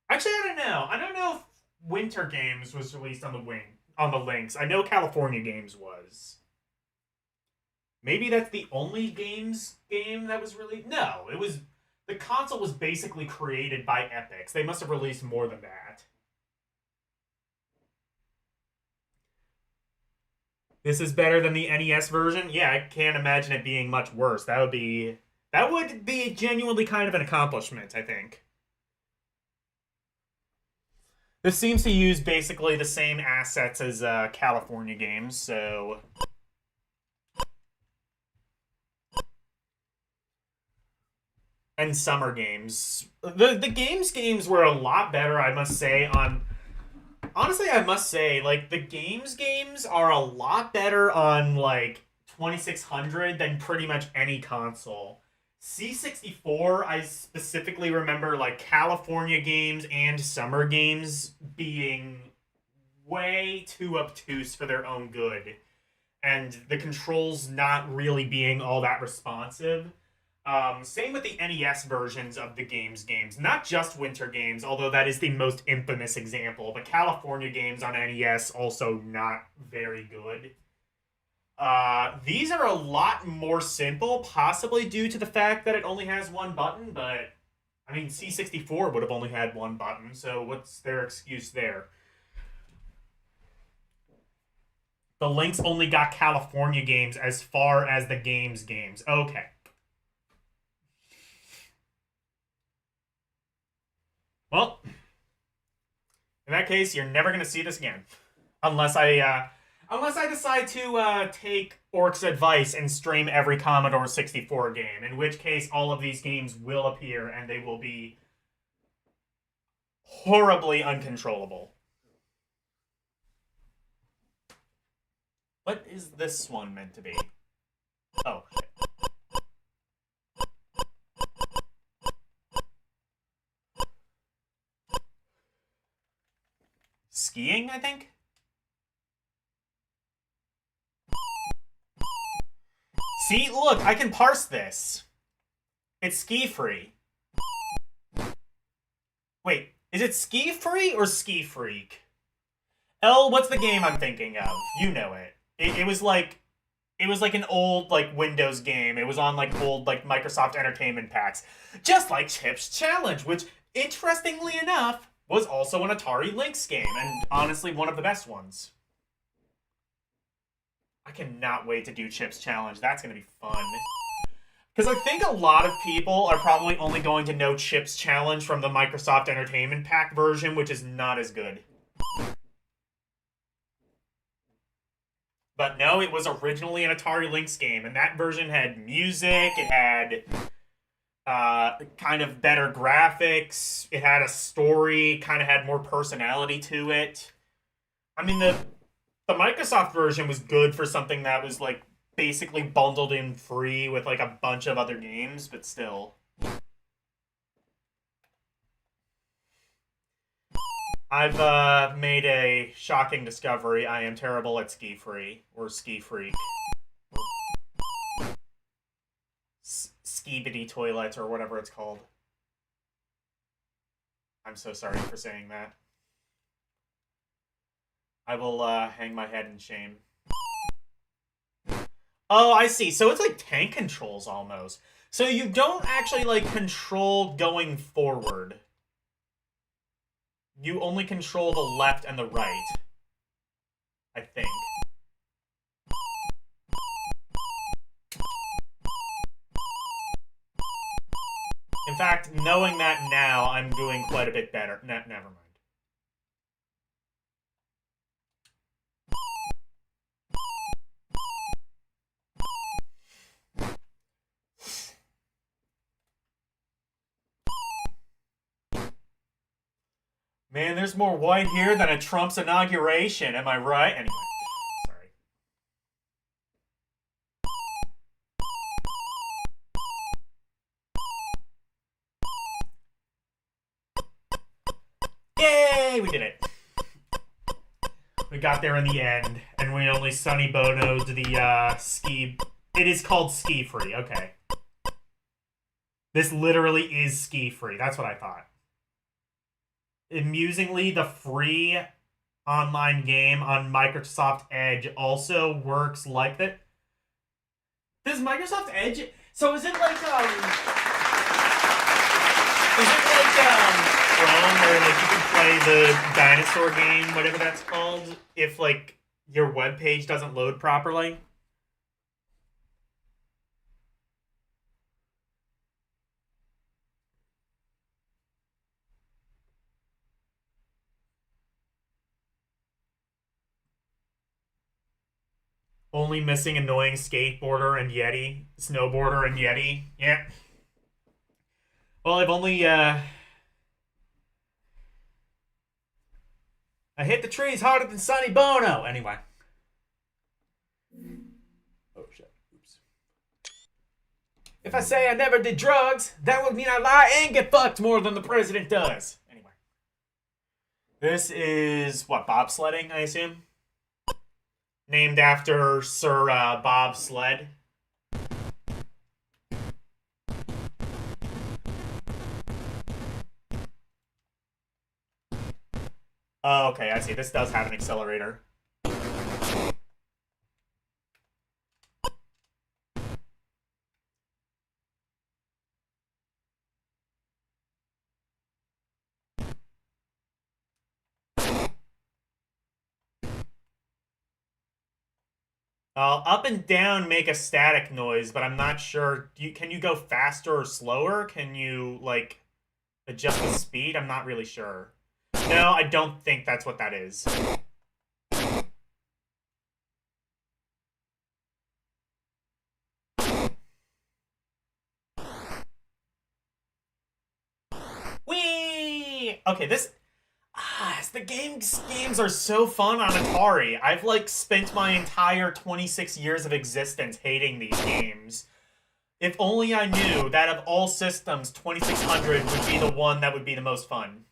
Actually, I don't know. I don't know if Winter Games was released on the Lynx. I know California Games was. Maybe that's the only game that was released? No, it was... The console was basically created by Epix. They must have released more than that. This is better than the NES version? Yeah, I can't imagine it being much worse. That would be genuinely kind of an accomplishment, I think. This seems to use basically the same assets as California Games, so... And Summer Games. The games were a lot better, I must say, on... Honestly, I must say, like, the games are a lot better on, like, 2600 than pretty much any console. C64, I specifically remember, like, California Games and Summer Games being way too obtuse for their own good. And the controls not really being all that responsive. Same with the NES versions of the games. Not just Winter Games, although that is the most infamous example. But California Games on NES also not very good. These are a lot more simple, possibly due to the fact that it only has one button, but, I mean, C64 would have only had one button, so what's their excuse there? The Lynx only got California Games as far as the games. Okay. Well, in that case, you're never going to see this again. Unless I decide to take Orc's advice and stream every Commodore 64 game, in which case all of these games will appear and they will be horribly uncontrollable. What is this one meant to be? Oh, shit. Skiing, I think? See, look, I can parse this. It's ski-free. Wait, is it ski-free or ski-freak? What's the game I'm thinking of? You know it. It was like an old, like, Windows game. It was on, like, old, like, Microsoft Entertainment packs. Just like Chip's Challenge, which, interestingly enough, was also an Atari Lynx game, and honestly, one of the best ones. I cannot wait to do Chip's Challenge. That's going to be fun. Because I think a lot of people are probably only going to know Chip's Challenge from the Microsoft Entertainment Pack version, which is not as good. But no, it was originally an Atari Lynx game, and that version had music, it had kind of better graphics, it had a story, kind of had more personality to it. I mean, the Microsoft version was good for something that was, like, basically bundled in free with, like, a bunch of other games, but still. I've made a shocking discovery. I am terrible at Ski Free, or Ski Freak, or skibidi toilets or whatever it's called. I'm so sorry for saying that. I will hang my head in shame. Oh, I see. So it's like tank controls almost. So you don't actually like control going forward. You only control the left and the right. I think. In fact, knowing that now, I'm doing quite a bit better. Never mind. Man, there's more white here than at Trump's inauguration. Am I right? Anyway, sorry. Yay! We did it. We got there in the end, and we only Sonny Bono'd the ski. It is called ski free. Okay. This literally is ski free. That's what I thought. Amusingly, the free online game on Microsoft Edge also works like that. Does Microsoft Edge? So is it like Chrome where like you can play the dinosaur game, whatever that's called, if like your web page doesn't load properly? Only missing annoying skateboarder and Yeti. Snowboarder and Yeti. Yeah. Well, I've only, I hit the trees harder than Sonny Bono! Anyway. Oh, shit. Oops. If I say I never did drugs, that would mean I lie and get fucked more than the president does. Anyway. This is, what, bobsledding, I assume? Named after Sir Bob Sled. Oh, okay, I see. This does have an accelerator. Up and down make a static noise, but I'm not sure. Can you go faster or slower? Can you, like, adjust the speed? I'm not really sure. No, I don't think that's what that is. Whee! Okay, this... the games are so fun on Atari. I've, like, spent my entire 26 years of existence hating these games. If only I knew that of all systems, 2600 would be the one that would be the most fun.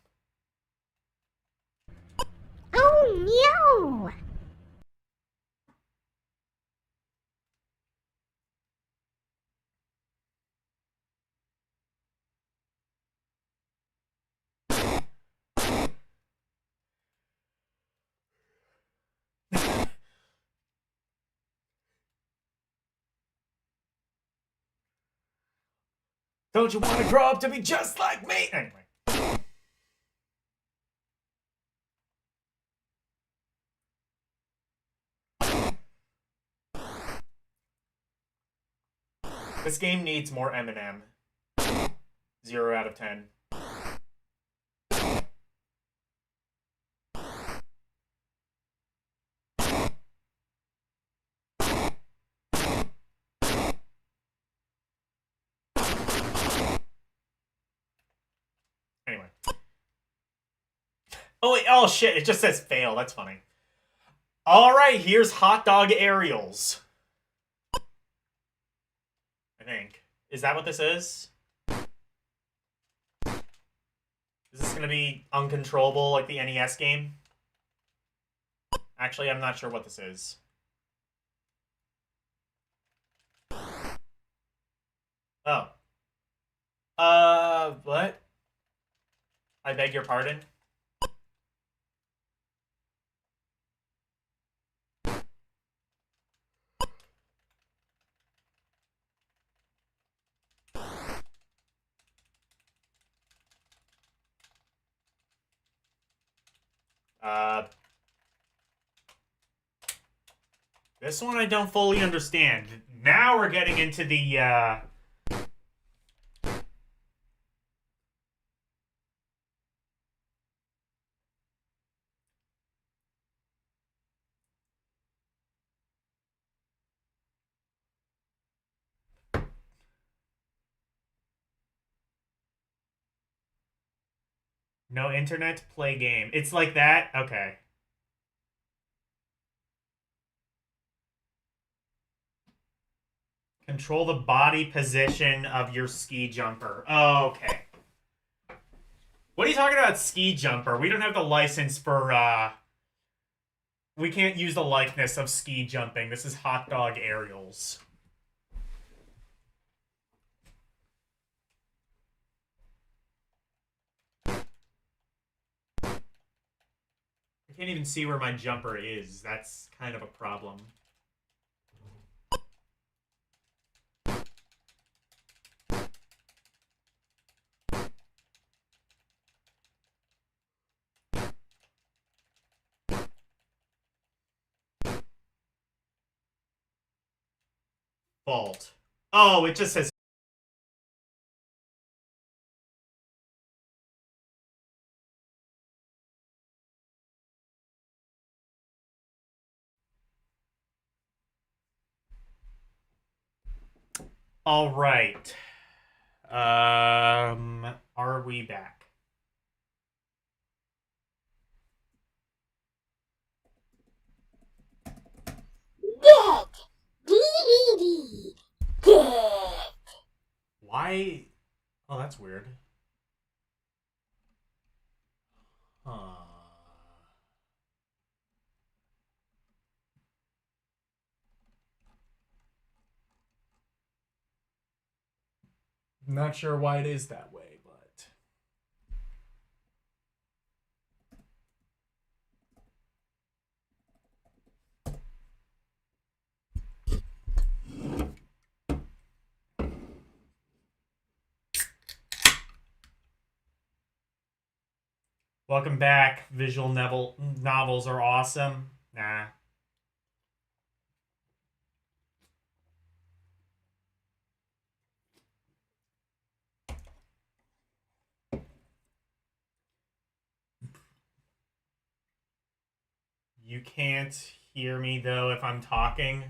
Oh no! Don't you want to grow up to be just like me? Anyway. This game needs more Eminem. 0 out of 10. Anyway. Oh, wait. Oh, shit. It just says fail. That's funny. All right. Here's hot dog aerials. I think. Is that what this is? Is this going to be uncontrollable like the NES game? Actually, I'm not sure what this is. Oh, What? I beg your pardon? This one I don't fully understand. Now we're getting into the, no internet, play game. It's like that? Okay. Control the body position of your ski jumper. Oh, okay. What are you talking about, ski jumper? We don't have the license for, we can't use the likeness of ski jumping. This is hot dog aerials. I can't even see where my jumper is. That's kind of a problem. Fault. Oh, it just says... All right. Are we back? Good. DVD. Good. Why? Oh, that's weird. Huh. Not sure why it is that way, but... Welcome back. Visual novels are awesome. Nah. You can't hear me, though, if I'm talking.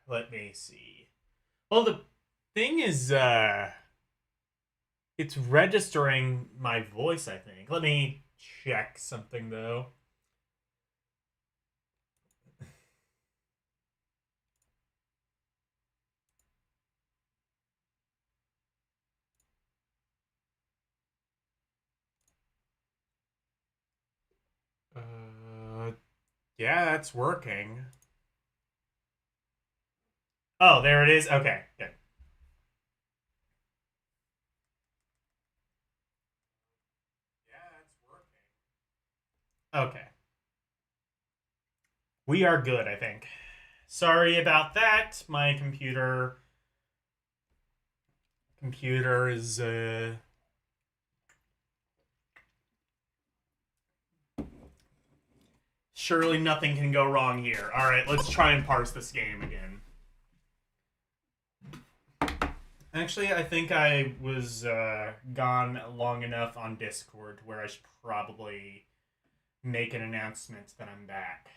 Let me see. Well, the thing is, it's registering my voice, I think. Let me check something, though. Yeah, that's working. Oh, there it is. Okay, good. Okay. We are good, I think. Sorry about that. My computer is surely nothing can go wrong here. All right, let's try and parse this game again. Actually, I think I was gone long enough on Discord where I should probably make an announcement that I'm back.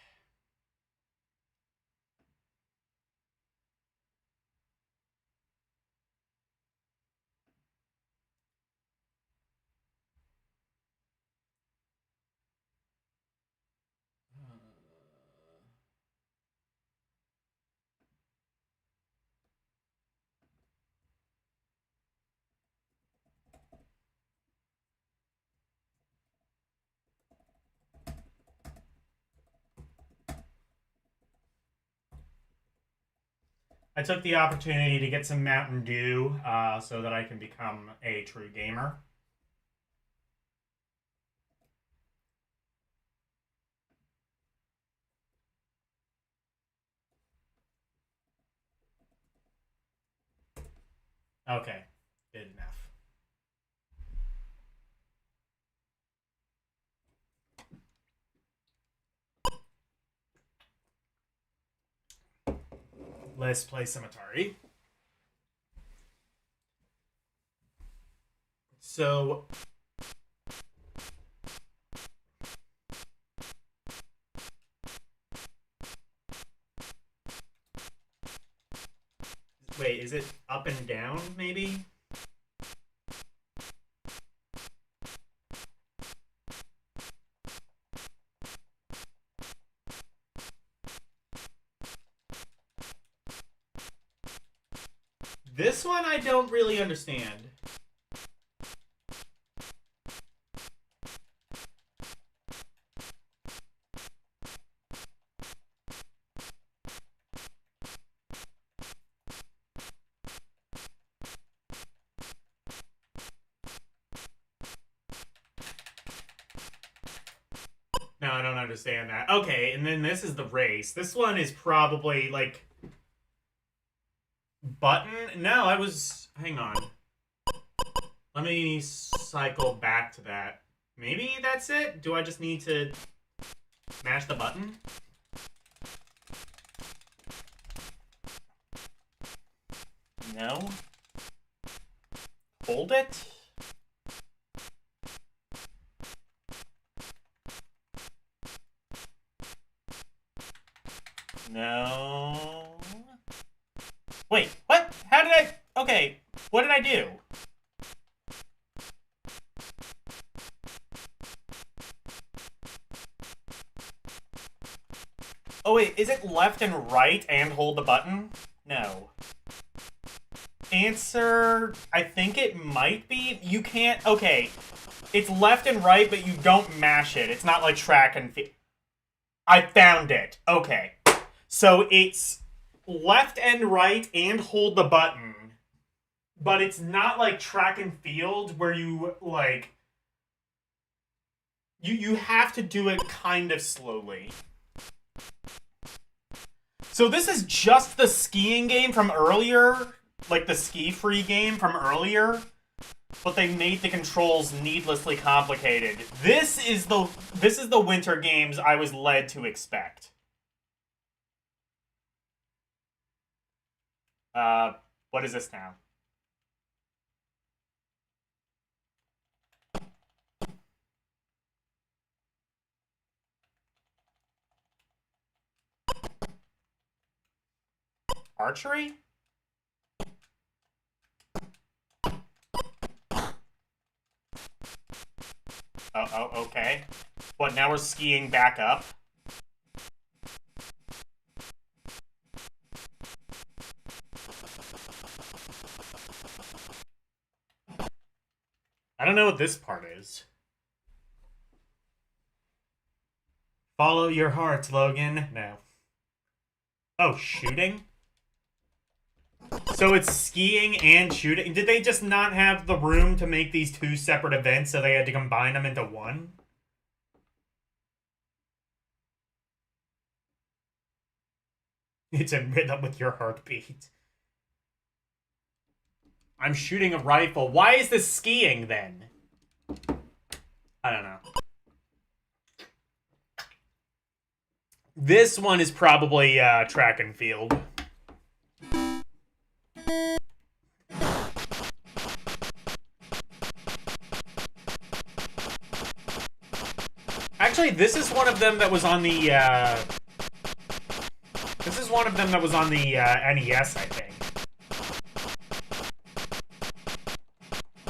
I took the opportunity to get some Mountain Dew so that I can become a true gamer. Okay, good enough. Let's play some Atari. So... Wait, is it up and down, maybe? This one I don't really understand. No, I don't understand that. Okay, and then this is the race. This one is probably, like... Button? No, I was... Hang on. Let me cycle back to that. Maybe that's it? Do I just need to mash the button? No. Hold it? No. Wait, what? How did I... Okay, what did I do? Oh wait, is it left and right and hold the button? No. Answer... I think it might be. You can't... Okay. It's left and right, but you don't mash it. It's not like track and field. I found it. Okay. So it's left and right and hold the button. But it's not like track and field where you, like... You have to do it kind of slowly. So this is just the skiing game from earlier, like the ski-free game from earlier, but they made the controls needlessly complicated. This is the winter games I was led to expect. What is this now? Archery? Oh, okay. What, now we're skiing back up? I don't know what this part is. Follow your heart, Logan. No. Oh, shooting? So it's skiing and shooting? Did they just not have the room to make these two separate events, so they had to combine them into one? It's in rhythm with your heartbeat. I'm shooting a rifle. Why is this skiing, then? I don't know. This one is probably track and field. Actually, this is one of them that was on the, This is one of them that was on the, NES, I think.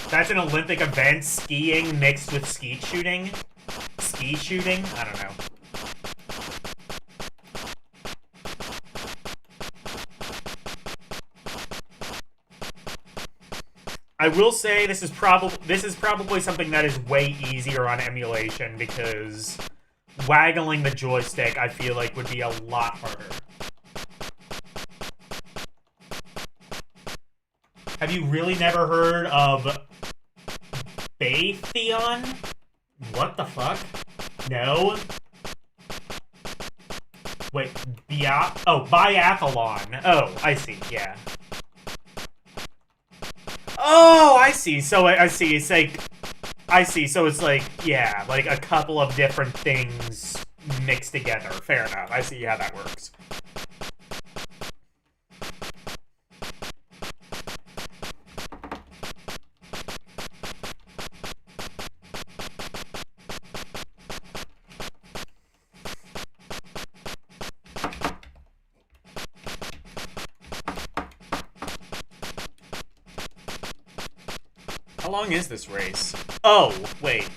That's an Olympic event, skiing mixed with skeet shooting. Ski shooting? I don't know. I will say this is probably something that is way easier on emulation because waggling the joystick I feel like would be a lot harder. Have you really never heard of Baytheon? What the fuck? No? Wait, biathlon. Oh, I see, yeah. Oh, I see. So I see. It's like, I see. So it's like, yeah, like a couple of different things mixed together. Fair enough. I see how that works. How long is this race? Oh, wait.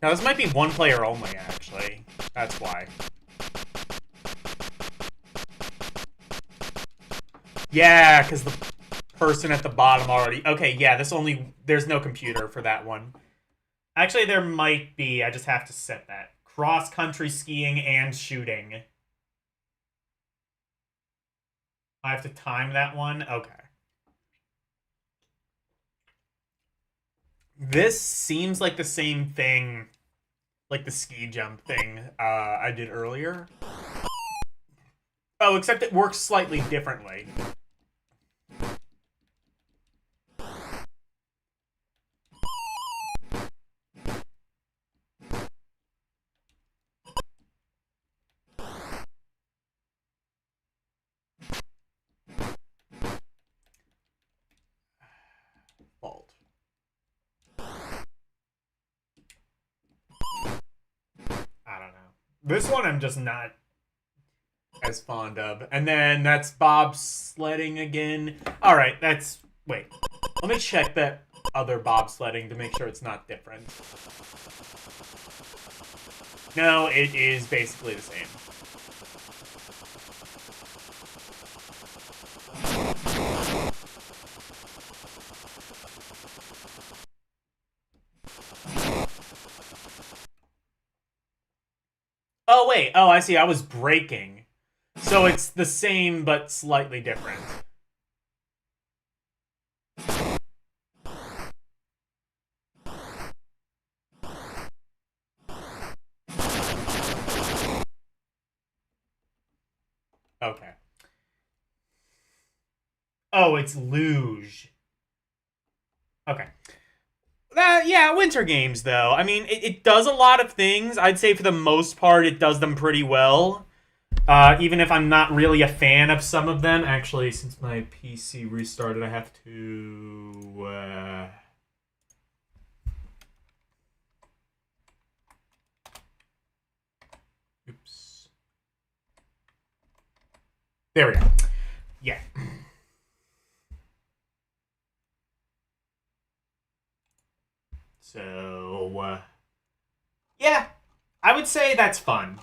Now, this might be one player only, actually. That's why. Yeah, because the person at the bottom already... Okay, yeah, there's no computer for that one. Actually, there might be. I just have to set that. Cross-country skiing and shooting. I have to time that one? Okay. This seems like the same thing, like the ski jump thing I did earlier. Oh, except it works slightly differently. Fault. I don't know. This one I'm just not as fond of. And then that's bobsledding again. Alright, that's... Wait. Let me check that other bobsledding to make sure it's not different. No, it is basically the same. Oh, wait. Oh, I see. I was braking. So it's the same, but slightly different. Okay. Oh, it's luge. Okay. Yeah, winter games, though. I mean, it does a lot of things. I'd say for the most part, it does them pretty well. Even if I'm not really a fan of some of them. Actually, since my PC restarted, I have to... Oops. There we go. Yeah. So, yeah, I would say that's fun.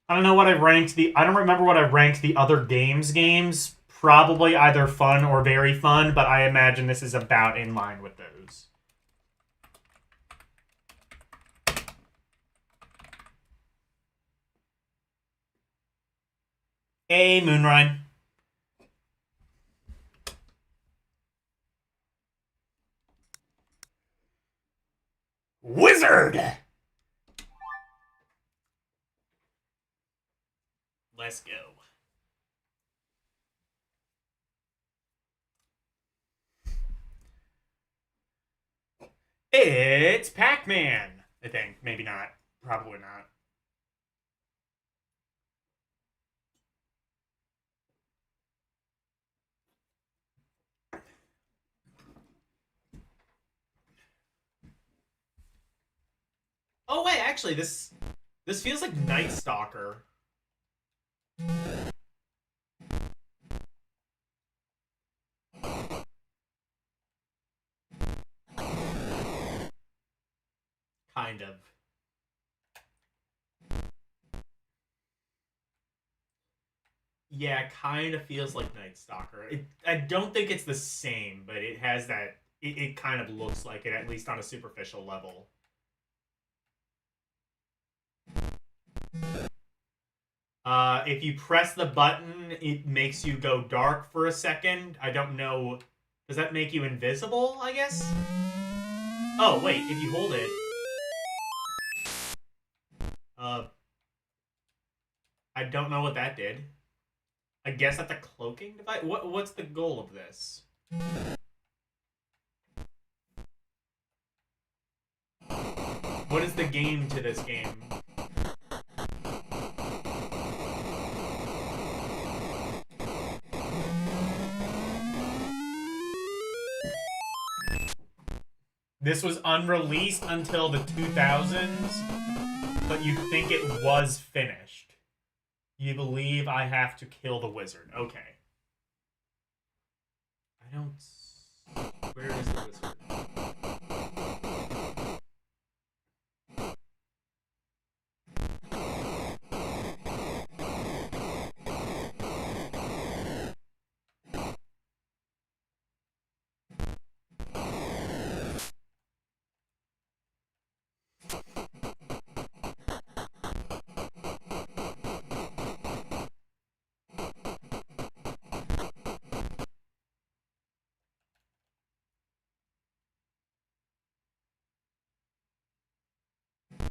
I don't know what I ranked I don't remember what I ranked the other games. Probably either fun or very fun, but I imagine this is about in line with those. Hey, Moonrun. Wizard! Let's go. It's Pac-Man, I think. Maybe not. Probably not. Oh, wait, actually, this feels like Night Stalker. Kind of. Yeah, kind of feels like Night Stalker. I don't think it's the same, but it has that... It kind of looks like it, at least on a superficial level. If you press the button, it makes you go dark for a second. I don't know. Does that make you invisible, I guess? Oh, wait, if you hold it... I don't know what that did. I guess that's a cloaking device? What's the goal of this? What is the game to this game? This was unreleased until the 2000s, but you think it was finished. You believe I have to kill the wizard. Okay. I don't... Where is the wizard?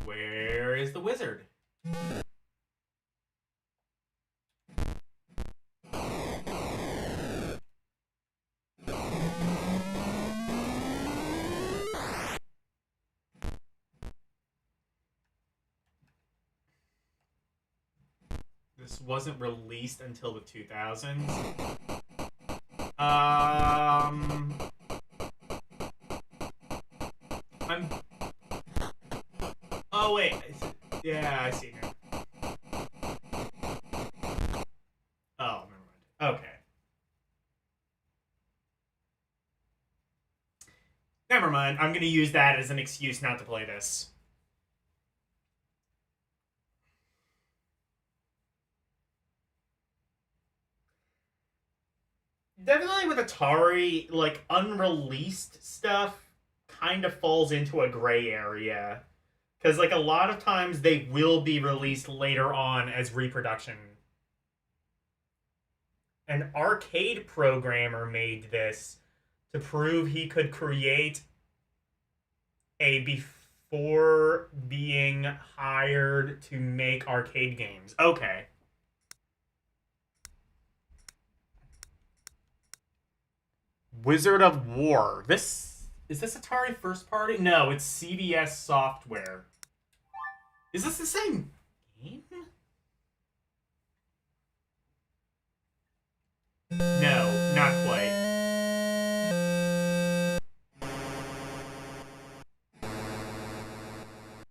Where is the wizard? This wasn't released until the 2000s. Oh, wait. Yeah, I see now. Oh, never mind. Okay. Never mind. I'm going to use that as an excuse not to play this. Definitely with Atari, like, unreleased stuff kind of falls into a gray area. Because, like, a lot of times they will be released later on as reproduction. An arcade programmer made this to prove he could create a before being hired to make arcade games. Okay. Wizard of War. Is this Atari first party? No, it's CBS Software. Is this the same game? No, not quite.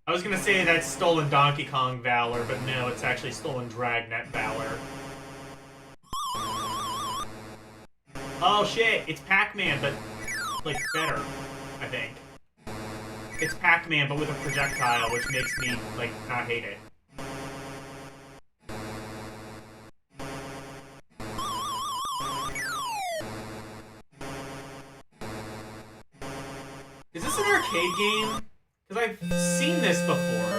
I was gonna say that's stolen Donkey Kong Valor, but no, it's actually stolen Dragnet Valor. Oh shit, it's Pac-Man, but, like, better, I think. It's Pac-Man, but with a projectile, which makes me, like, not hate it. Is this an arcade game? Because I've seen this before.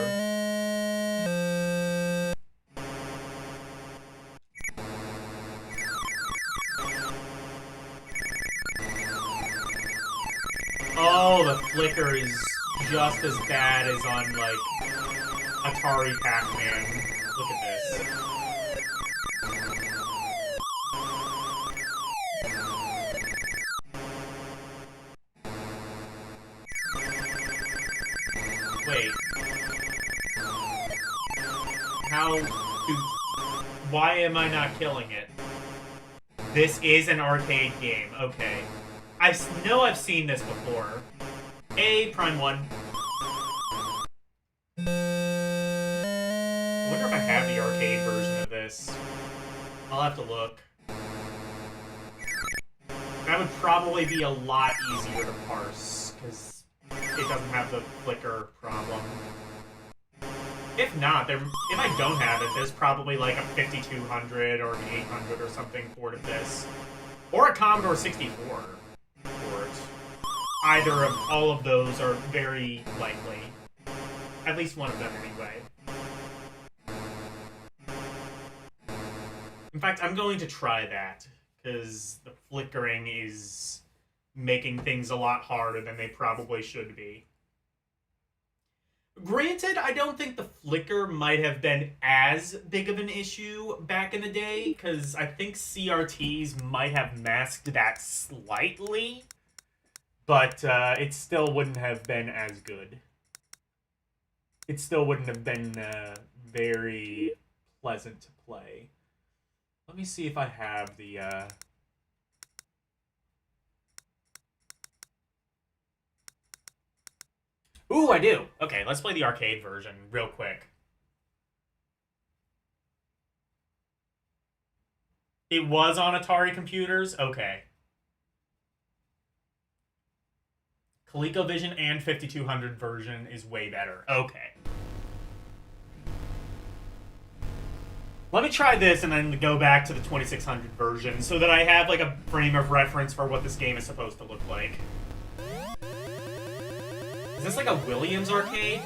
Oh, the flicker is just as bad as on, like, Atari Pac-Man. Look at this. Wait. Why am I not killing it? This is an arcade game. Okay. I know I've seen this before. A Prime 1. I wonder if I have the arcade version of this. I'll have to look. That would probably be a lot easier to parse, because it doesn't have the flicker problem. If not, if I don't have it, there's probably like a 5200 or an 800 or something port of this. Or a Commodore 64 port. Either of all of those are very likely. At least one of them anyway. In fact, I'm going to try that, because the flickering is making things a lot harder than they probably should be. Granted, I don't think the flicker might have been as big of an issue back in the day, because I think CRTs might have masked that slightly, but it still wouldn't have been as good. It still wouldn't have been very pleasant to play. Let me see if I have the... Ooh, I do. Okay, let's play the arcade version real quick. It was on Atari computers? Okay. ColecoVision and 5200 version is way better. Okay. Let me try this and then go back to the 2600 version so that I have like a frame of reference for what this game is supposed to look like. Is this like a Williams arcade?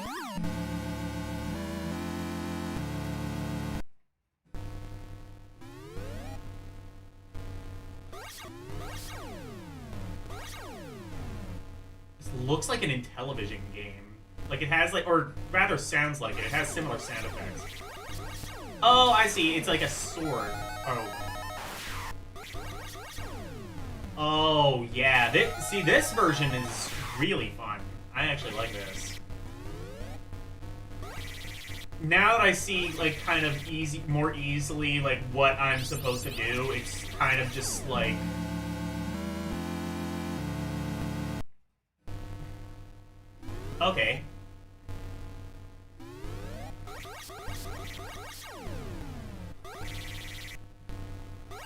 This looks like an Intellivision game. Like it has like, or rather sounds like it. It has similar sound effects. Oh, I see. It's like a sword. Oh. Oh, yeah. See, this version is really fun. I actually like this. Now that I see, like, kind of more easily, like, what I'm supposed to do, it's kind of just, like... Okay.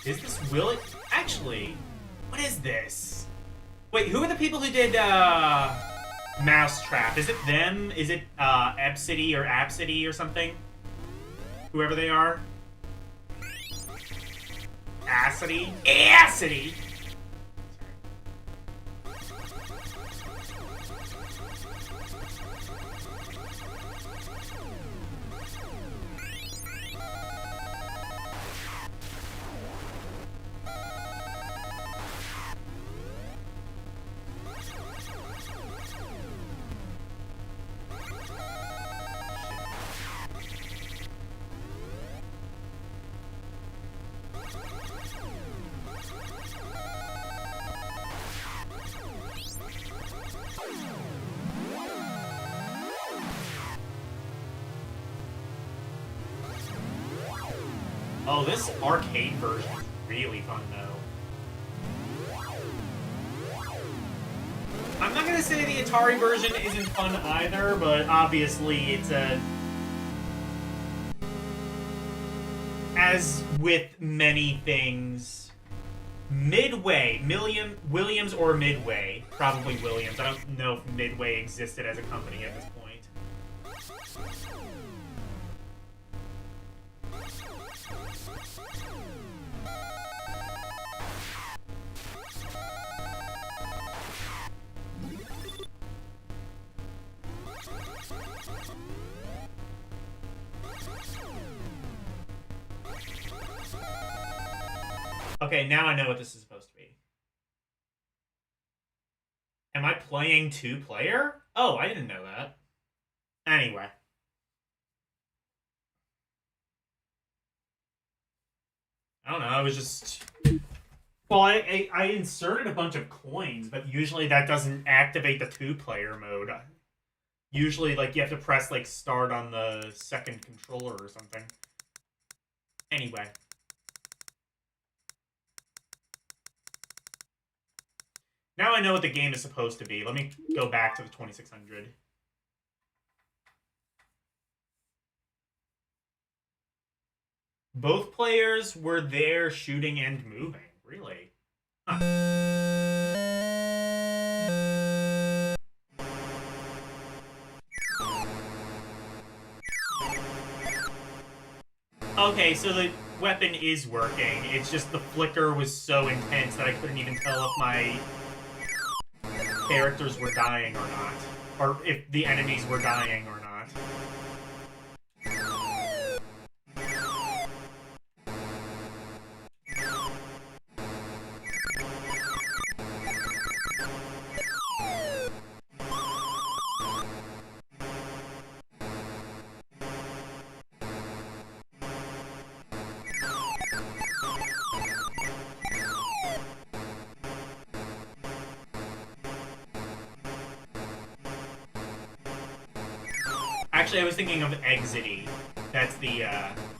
Is this Willie? Actually, what is this? Wait, who are the people who did, Mousetrap? Is it them? Is it, Epsity or Apsity or something? Whoever they are? Acity? Acity! Oh, this arcade version is really fun, though. I'm not gonna say the Atari version isn't fun either, but obviously it's a... As with many things, Midway, Williams or Midway, probably Williams. I don't know if Midway existed as a company at this point. Okay, now I know what this is supposed to be. Am I playing two-player? Oh, I didn't know that. Anyway. I don't know, I was just... Well, I inserted a bunch of coins, but usually that doesn't activate the two-player mode. Usually, like, you have to press, like, start on the second controller or something. Anyway. Now I know what the game is supposed to be. Let me go back to the 2600. Both players were there shooting and moving. Really? Huh. Okay, so the weapon is working. It's just the flicker was so intense that I couldn't even tell if my characters were dying or not. Or if the enemies were dying or not. actually, I was thinking of Exity. That's the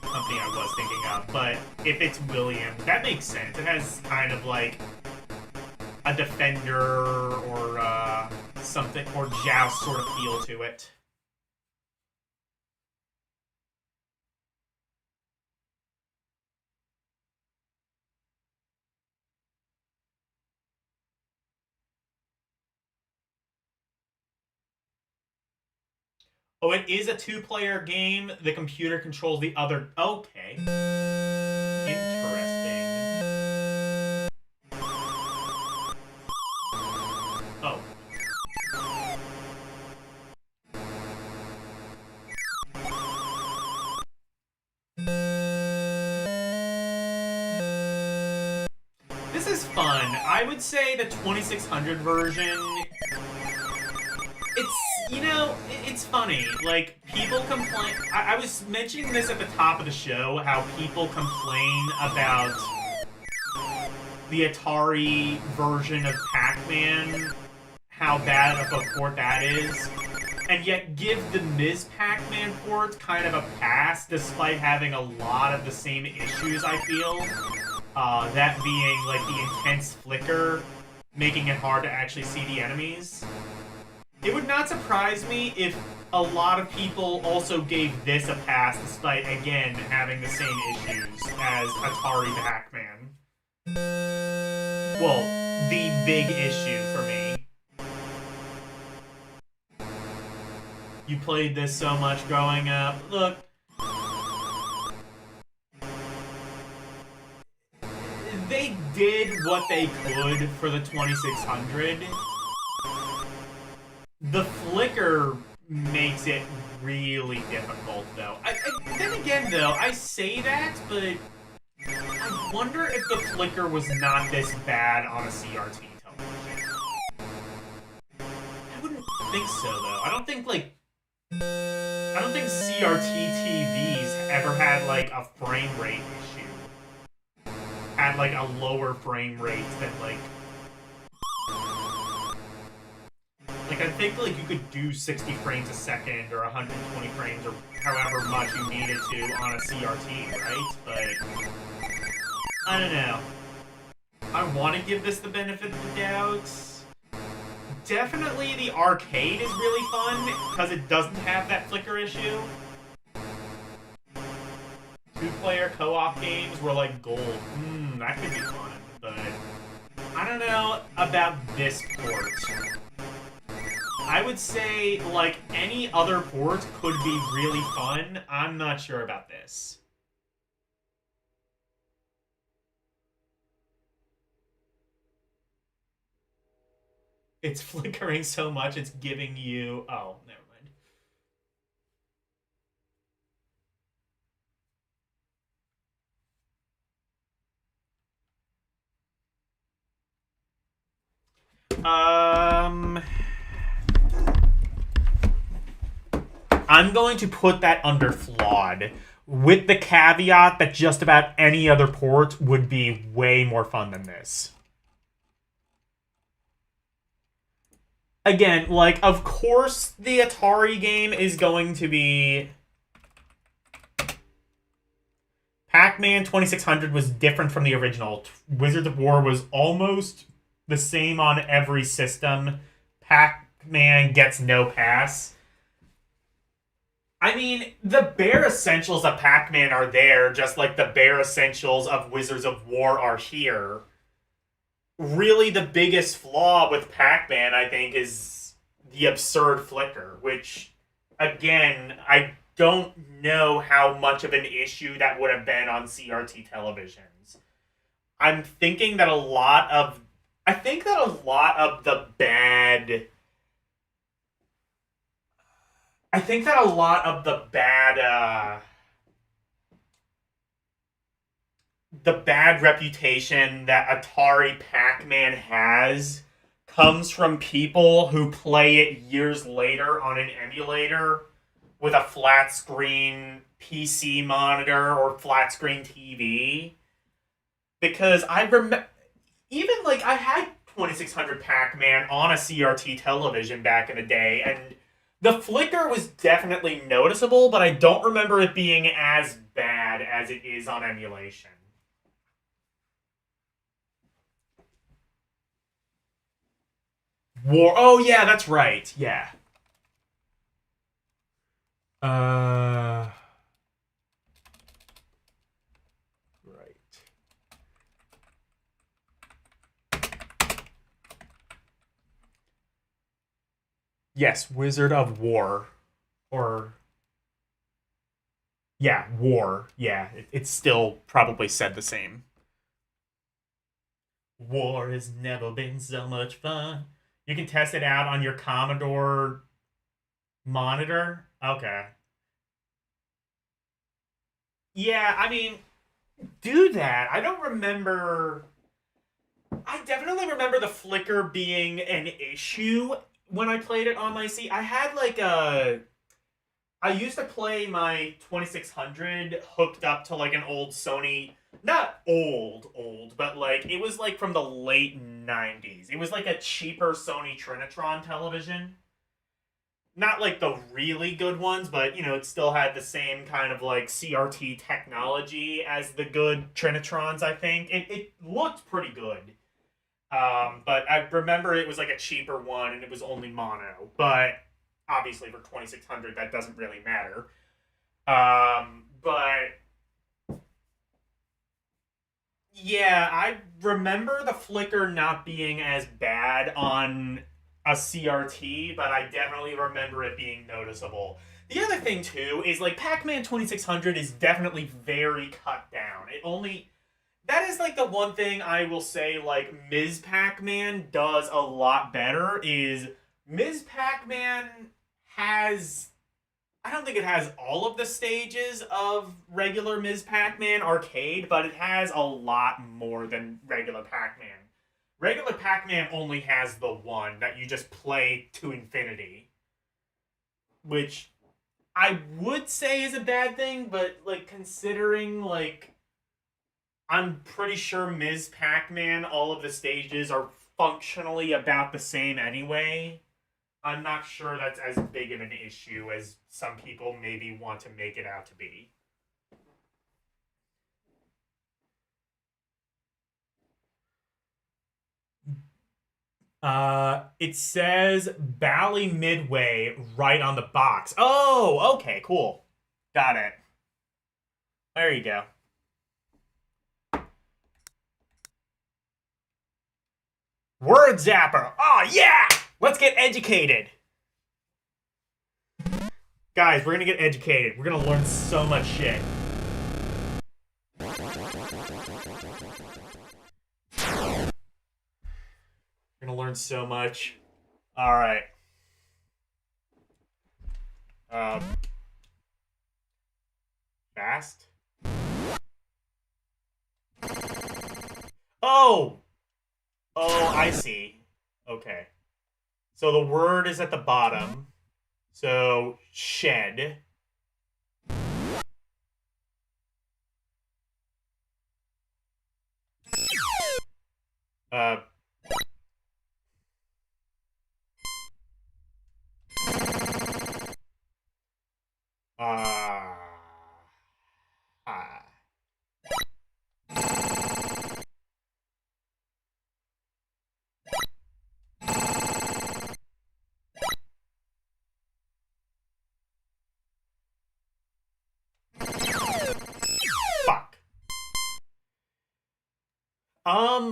company I was thinking of. But if it's William, that makes sense. It has kind of like a Defender or something, or Joust sort of feel to it. Oh, it is a two-player game. The computer controls the other. Okay. Interesting. Oh. This is fun. I would say the 2600 version... It's funny. Like, people complain... I was mentioning this at the top of the show, how people complain about the Atari version of Pac-Man, how bad of a port that is, and yet give the Ms. Pac-Man port kind of a pass, despite having a lot of the same issues, I feel. That being, like, the intense flicker, making it hard to actually see the enemies. It would not surprise me if a lot of people also gave this a pass, despite, again, having the same issues as Atari Pac-Man. Well, the big issue for me. You played this so much growing up. Look. They did what they could for the 2600. The flicker makes it really difficult, though. Then again, though, I say that, but I wonder if the flicker was not this bad on a CRT television. I wouldn't think so, though. I don't think CRT TVs ever had, like, a frame rate issue. Had, like, a lower frame rate than, like... Like, I think, like, you could do 60 frames a second or 120 frames or however much you needed to on a CRT, right? But... I don't know. I want to give this the benefit of the doubt. Definitely the arcade is really fun, because it doesn't have that flicker issue. Two-player co-op games were like gold. That could be fun, but... I don't know about this port. I would say, like, any other port could be really fun. I'm not sure about this. It's flickering so much, it's giving you... Oh, never mind. I'm going to put that under flawed, with the caveat that just about any other port would be way more fun than this. Again, like, of course the Atari game is going to be... Pac-Man 2600 was different from the original. Wizards of War was almost the same on every system. Pac-Man gets no pass. I mean, the bare essentials of Pac-Man are there, just like the bare essentials of Wizards of War are here. Really, the biggest flaw with Pac-Man, I think, is the absurd flicker, which, again, I don't know how much of an issue that would have been on CRT televisions. I'm thinking that a lot of the bad... I think that a lot of the bad reputation that Atari Pac-Man has comes from people who play it years later on an emulator with a flat screen PC monitor or flat screen TV. Because I remember, even like I had 2600 Pac-Man on a CRT television back in the day, and The flicker was definitely noticeable, but I don't remember it being as bad as it is on emulation. War. Oh, yeah, that's right. Yeah. Right. Yes, Wizard of War. Or... Yeah, War. Yeah, it's still probably said the same. War has never been so much fun. You can test it out on your Commodore monitor. Okay. Yeah, I mean, do that. I don't remember... I definitely remember the flicker being an issue when I played it on my C. I had like a... I used to play my 2600 hooked up to like an old Sony, not old, but like it was like from the late 90s. It was like a cheaper Sony Trinitron television. Not like the really good ones, but you know, it still had the same kind of like CRT technology as the good Trinitrons, I think. It looked pretty good. But I remember it was like a cheaper one and it was only mono. But obviously for 2600 that doesn't really matter. But yeah, I remember the flicker not being as bad on a CRT, but I definitely remember it being noticeable. The other thing too is like Pac-Man 2600 is definitely very cut down. It only... That is like the one thing I will say like Ms. Pac-Man does a lot better is Ms. Pac-Man has... I don't think it has all of the stages of regular Ms. Pac-Man arcade, but it has a lot more than regular Pac-Man. Regular Pac-Man only has the one that you just play to infinity. Which I would say is a bad thing, but like considering like... I'm pretty sure Ms. Pac-Man, all of the stages are functionally about the same anyway. I'm not sure that's as big of an issue as some people maybe want to make it out to be. It says Bally Midway right on the box. Oh, okay, cool. Got it. There you go. Word Zapper. Oh, yeah! Let's get educated. Guys, we're gonna get educated. We're gonna learn so much shit. We're gonna learn so much. Alright. Fast? Oh! Oh, I see. Okay. So the word is at the bottom. So, shed. Uh...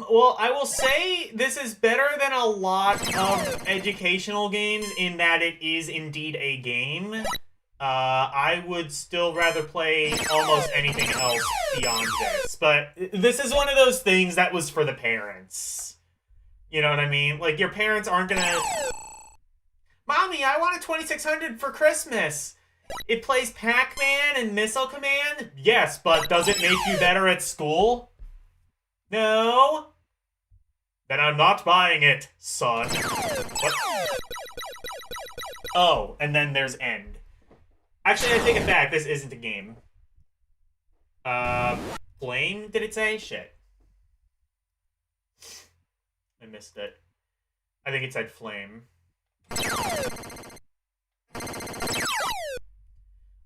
Well, I will say this is better than a lot of educational games in that it is indeed a game. I would still rather play almost anything else beyond this, but this is one of those things that was for the parents. You know what I mean? Like, your parents aren't gonna... Mommy, I want a 2600 for Christmas! It plays Pac-Man and Missile Command? Yes, but does it make you better at school? No? Then I'm not buying it, son. What? Oh, and then there's end. Actually, I take it back. This isn't a game. Flame, did it say? Shit. I missed it. I think it said flame.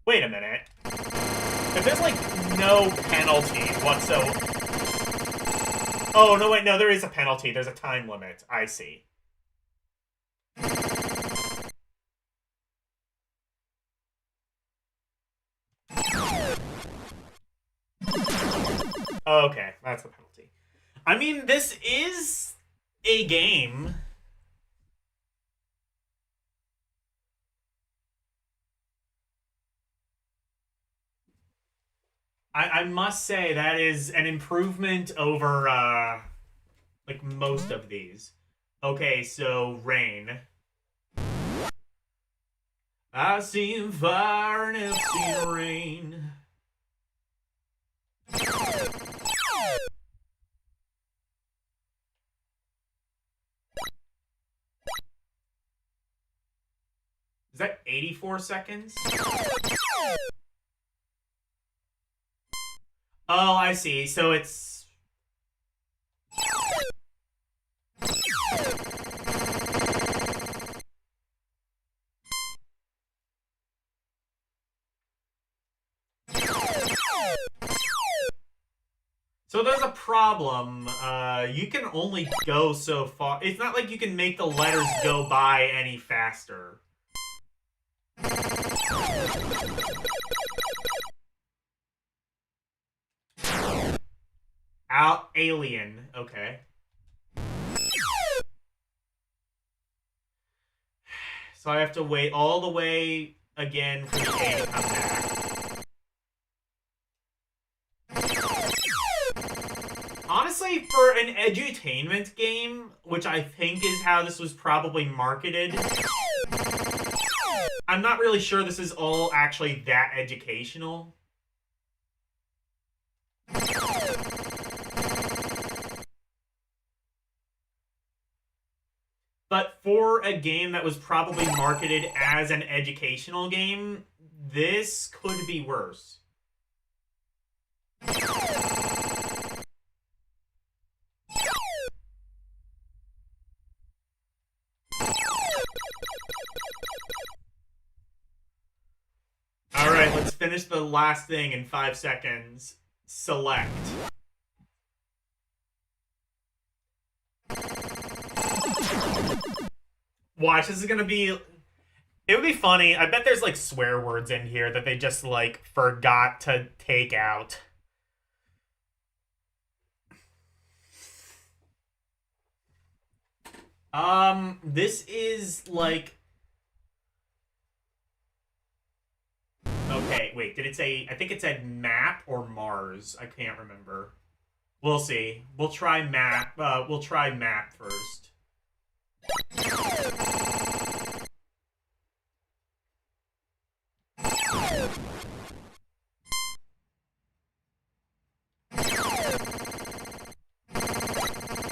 Wait a minute. If there's, like, no penalty whatsoever... Oh, no, wait, no, there is a penalty. There's a time limit. I see. Okay, that's the penalty. I mean, this is a game. I must say that is an improvement over, like, most of these. Okay, so, rain. I've seen fire and I've seen rain. Is that 84 seconds? Oh, I see. So it's... So there's a problem. You can only go so far. It's not like you can make the letters go by any faster. Alien. Okay. So I have to wait all the way again for the A to come back. Honestly, for an edutainment game, which I think is how this was probably marketed, I'm not really sure this is all actually that educational. But for a game that was probably marketed as an educational game, this could be worse. Alright, let's finish the last thing in 5 seconds. Select. Watch, this is gonna be... It would be funny. I bet there's, like, swear words in here that they just, like, forgot to take out. This is, like... Okay, wait, did it say... I think it said map or Mars. I can't remember. We'll see. We'll try map. We'll try map first.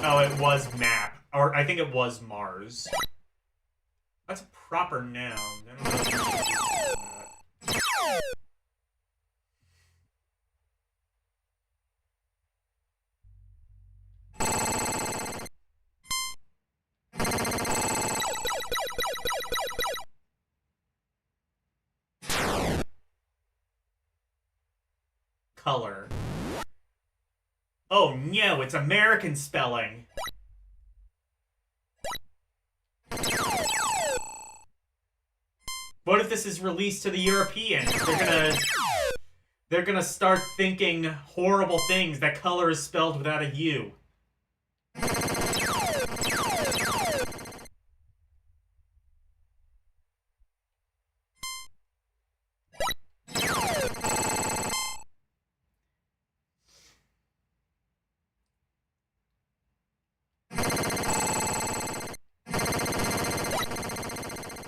Oh, it was map. Or I think it was Mars. That's a proper noun. I don't know if color. Oh no, it's American spelling. What if this is released to the Europeans? They're gonna start thinking horrible things that color is spelled without a U.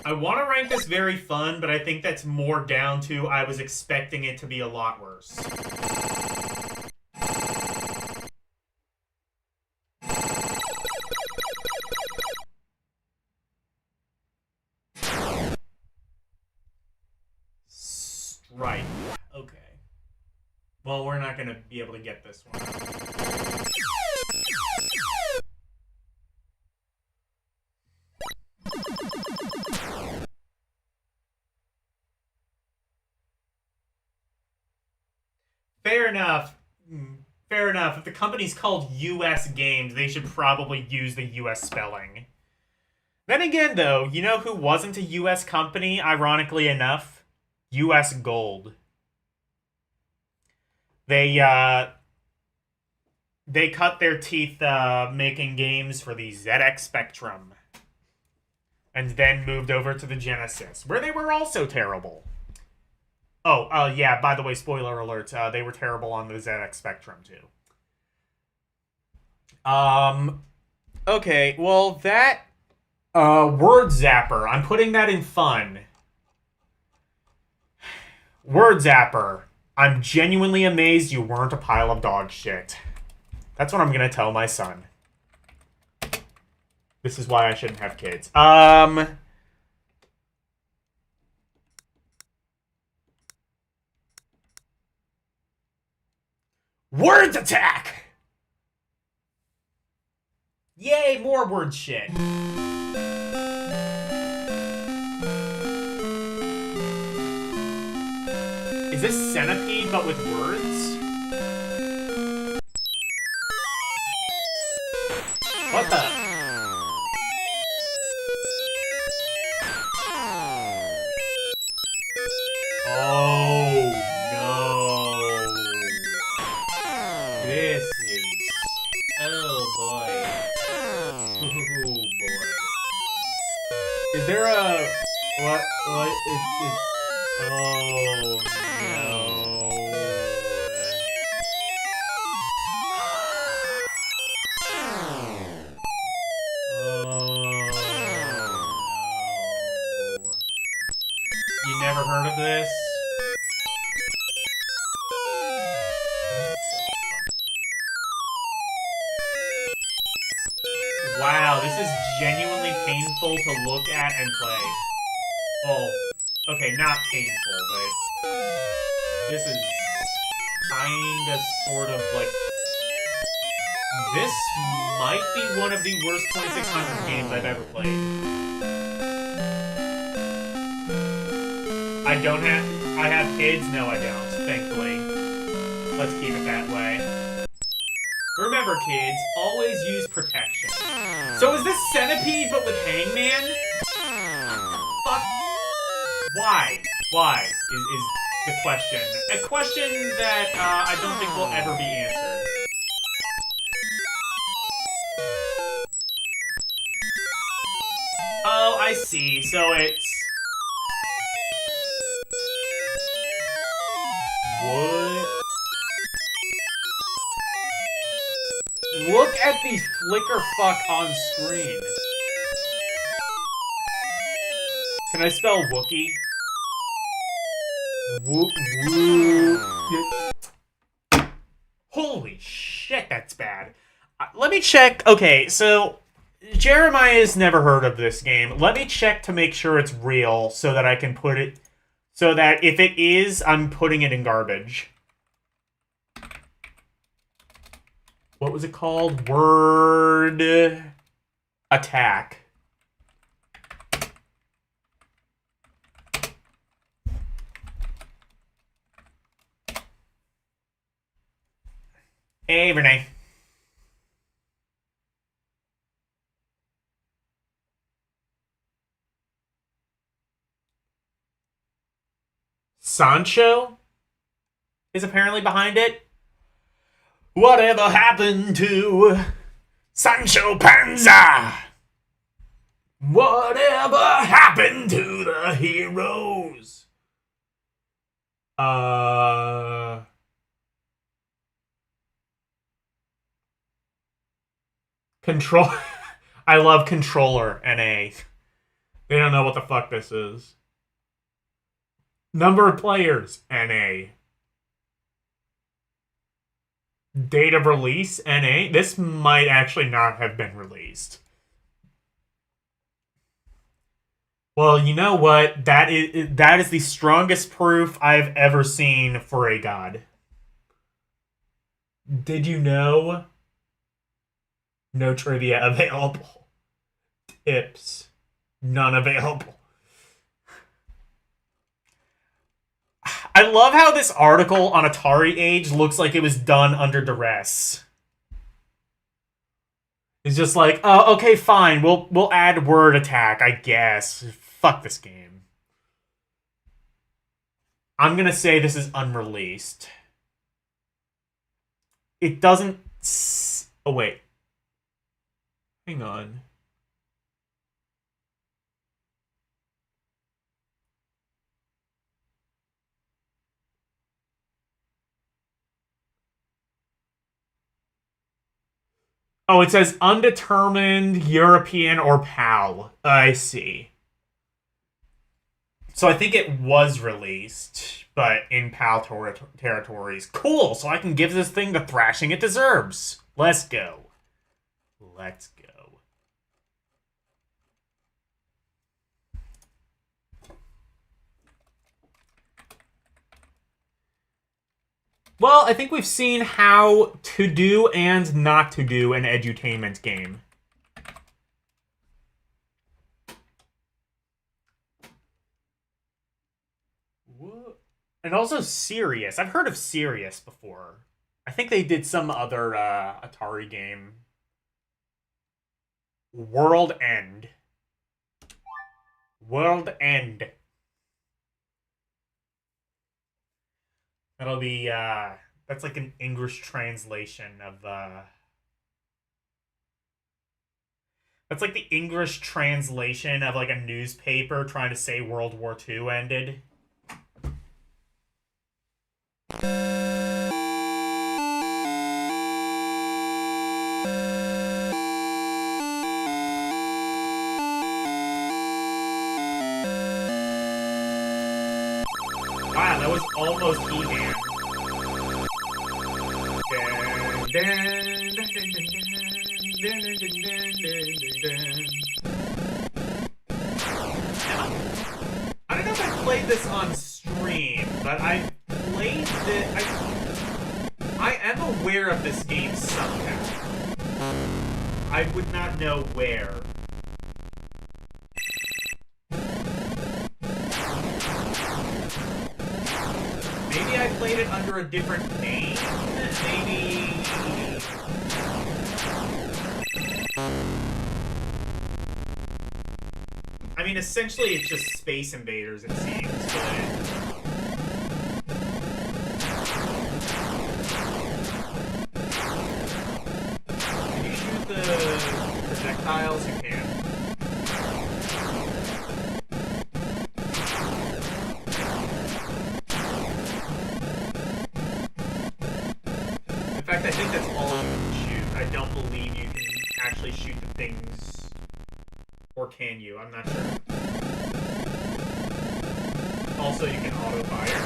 I want to rank this very fun, but I think that's more down to I was expecting it to be a lot worse. Stripe. Okay. Well, we're not going to be able to get this one. fair enough. Fair enough. If the company's called US Games, they should probably use the US spelling. Then again, though, you know who wasn't a US company, ironically enough? US Gold. They cut their teeth making games for the ZX Spectrum. And then moved over to the Genesis, where they were also terrible. Oh, yeah, by the way, spoiler alert, they were terrible on the ZX Spectrum, too. Okay, well, that, Word Zapper, I'm putting that in fun. Word Zapper, I'm genuinely amazed you weren't a pile of dog shit. That's what I'm gonna tell my son. This is why I shouldn't have kids. Words attack! Yay, more word shit. Is this Centipede but with words? What the? Oh, no. This is... Oh, boy. Oh, boy. Is there a... What is... Oh, no. You never heard of this? Wow, this is genuinely painful to look at and play. Oh, okay, not painful, but this is kinda sort of like... This might be one of the worst 2600 games I've ever played. I have kids? No, I don't, thankfully. Let's keep it that way. Remember, kids, always use protection. So is this Centipede but with Hangman? Fuck. Why? Why is the question. A question that I don't think will ever be answered. Oh, I see. So it's... What? Look at the flicker fuck on screen. Can I spell Wookie? Holy shit, that's bad. Let me check. Okay, so Jeremiah's never heard of this game. Let me check to make sure it's real so that I can put it... So that if it is, I'm putting it in garbage. What was it called? Word attack. Hey, Renee. Sancho is apparently behind it. Whatever happened to Sancho Panza? Whatever happened to the heroes? Control. I love controller NA. They don't know what the fuck this is. Number of players NA. Date of release NA. This might actually not have been released. Well, you know what? That is the strongest proof I've ever seen for a god. Did you know? No trivia available. Tips. None available. I love how this article on Atari Age looks like it was done under duress. It's just like, oh, okay, fine. We'll add word attack, I guess. Fuck this game. I'm gonna say this is unreleased. It doesn't... Oh, wait. Hang on. Oh, it says undetermined, European, or PAL. I see. So I think it was released, but in PAL territories. Cool, so I can give this thing the thrashing it deserves. Let's go. Let's go. Well, I think we've seen how to do and not to do an edutainment game. What? And also Sirius. I've heard of Sirius before. I think they did some other Atari game. World End. World End. That'll be, that's like an English translation of, that's like the English translation of like a newspaper trying to say World War II ended. Wow, that was almost He-Man. I don't know if I played this on stream, but I played it. I am aware of this game somehow. I would not know where. Maybe I played it under a different name? Maybe... I mean, essentially it's just Space Invaders, it seems, but... Can you shoot the projectiles? You can. In fact, I think that's all you can shoot. I don't believe you can actually shoot the things. Or can you? I'm not sure. Also, you can auto-fire.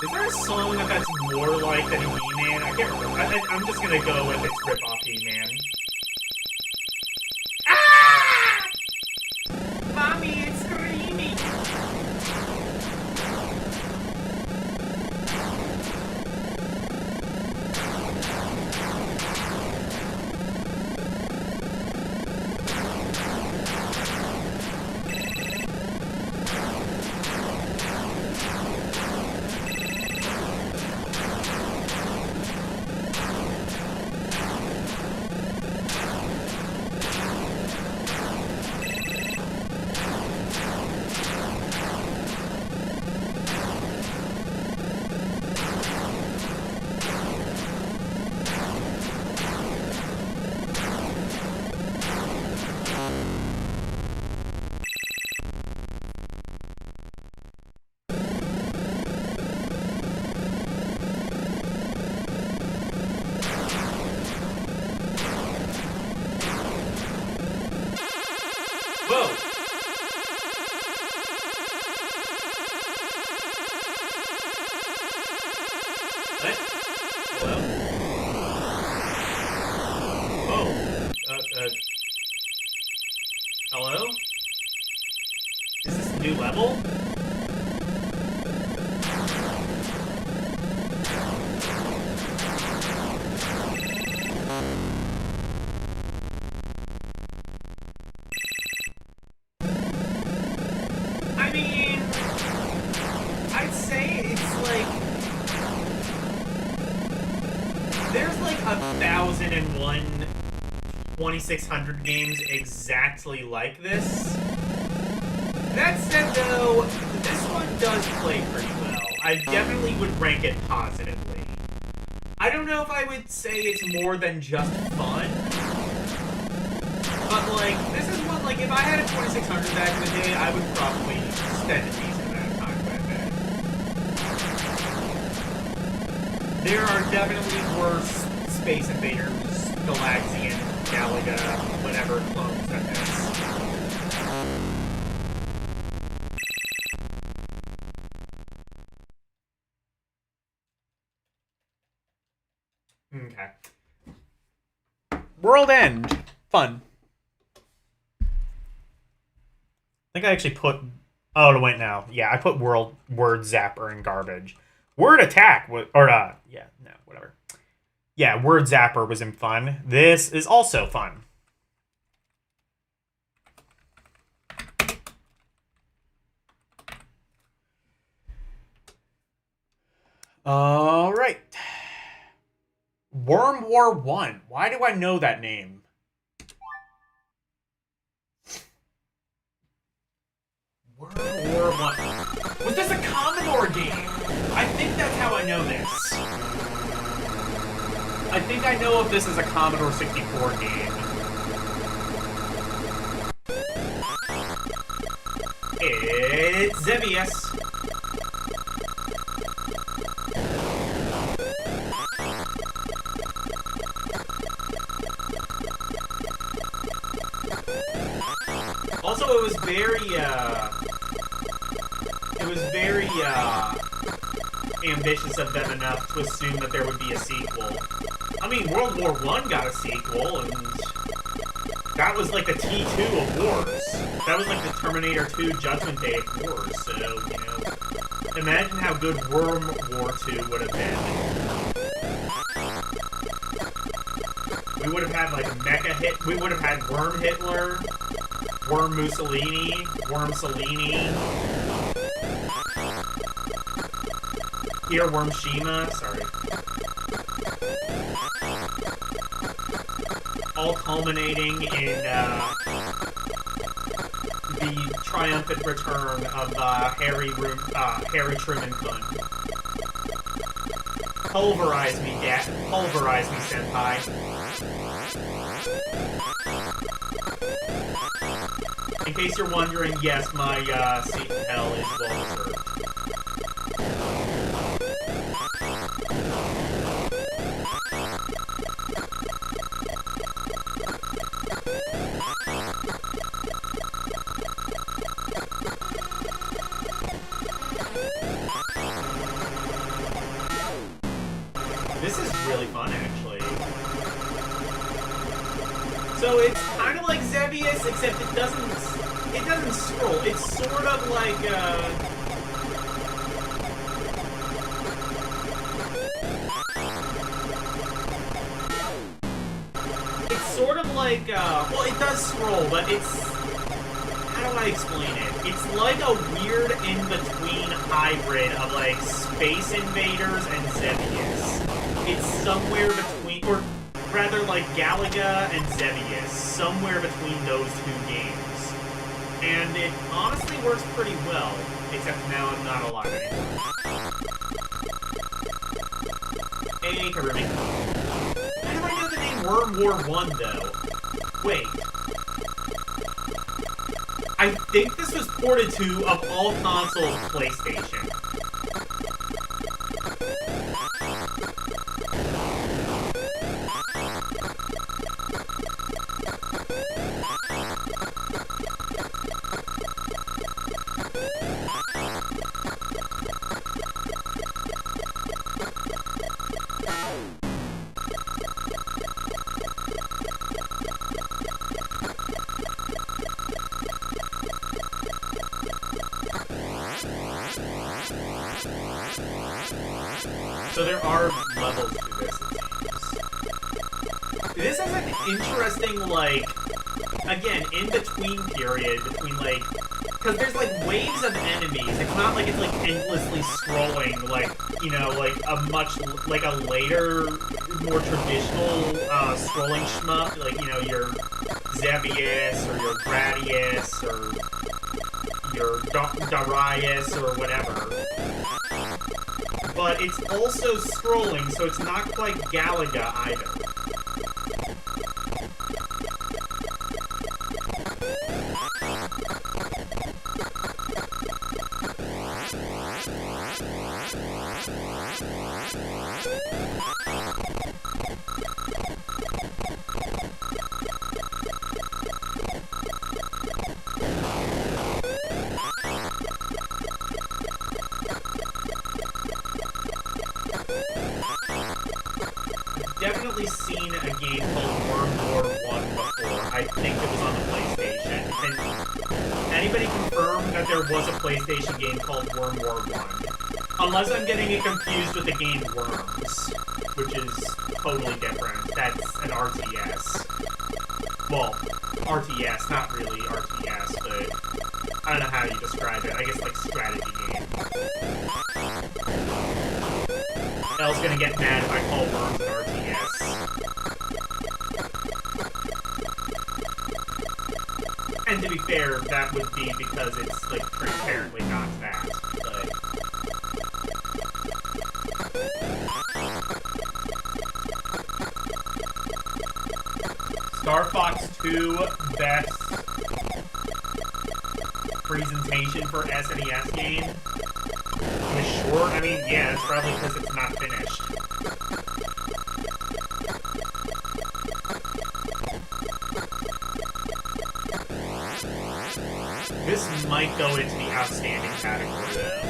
Is there a song that's more like than He-Man? I can't remember. I'm just gonna go with its rip-off He-Man. Ah! Mommy, it's screaming! Whoa! What? Hello? Oh. new level? I mean, I'd say it's like, there's like 1,001 2600 games exactly like this. That said, though, this one does play pretty well. I definitely would rank it positively. I don't know if I would say it's more than just fun, but, like, this is one, like, if I had a 2600 back in the day, I would probably spend a decent amount of time with it. There are definitely worse Space Invaders, Galaxian, Galaga, whatever clones than this. Okay. World End. Fun. I think I actually put... Oh, wait, no. Yeah, I put Word Zapper in garbage. Word Attack was... Or, yeah, no, whatever. Yeah, Word Zapper was in fun. This is also fun. All right. Worm War 1. Why do I know that name? Worm War 1. Was this a Commodore game? I think that's how I know this. I think I know if this is a Commodore 64 game. It's Xevious. Also, it was very ambitious of them enough to assume that there would be a sequel. I mean, World War I got a sequel, and that was like the T2 of wars. That was like the Terminator 2 Judgment Day of wars, so, you know, imagine how good Worm War 2 would have been. We would have had like Mecha Hit, we would have had Worm Hitler, Worm Mussolini, Worm Salini, Worm Shima, sorry. All culminating in the triumphant return of Harry Truman-kun. Pulverize me, Dad. Pulverize me, Senpai. In case you're wondering, yes, my seat in hell is well deserved. This is really fun, actually. So it's kind of like Xevious, except it doesn't scroll. It's sort of like well, it does scroll, but it's, how do I explain it? It's like a weird in-between hybrid of like Space Invaders and Xevious. It's somewhere between, or rather like Galaga and Xevious, somewhere between those two games. And it honestly works pretty well, except now I'm not alive anymore. Hey, Kirby. How do I know the name Worm War 1, though? Wait. I think this was ported to, of all consoles, PlayStation. So there are levels to this, it seems. This has an interesting, like, again, in-between period between, like, because there's, like, waves of enemies. It's not like it's, like, endlessly scrolling, like, you know, like a much, like a later, more traditional scrolling shmup, like, you know, your Zebius or your Gradius or your Darius or whatever. But it's also scrolling, so it's not quite Galaga either. Definitely seen a game called Worm War 1 before. I think it was on the PlayStation. Can anybody confirm that there was a PlayStation game called Worm War 1? Unless I'm getting it confused with the game Worms, which is totally different. That's an RTS. Well, RTS, not really RTS, but I don't know how you describe it. I guess like strategy game. Elle's gonna get mad if I call Worms an RTS. And to be fair, that would be because it's, like, transparently not that, but... Star Fox 2, best presentation for SNES game. It was short? I mean, yeah, it's probably because it's not finished. This might go into the outstanding category, though.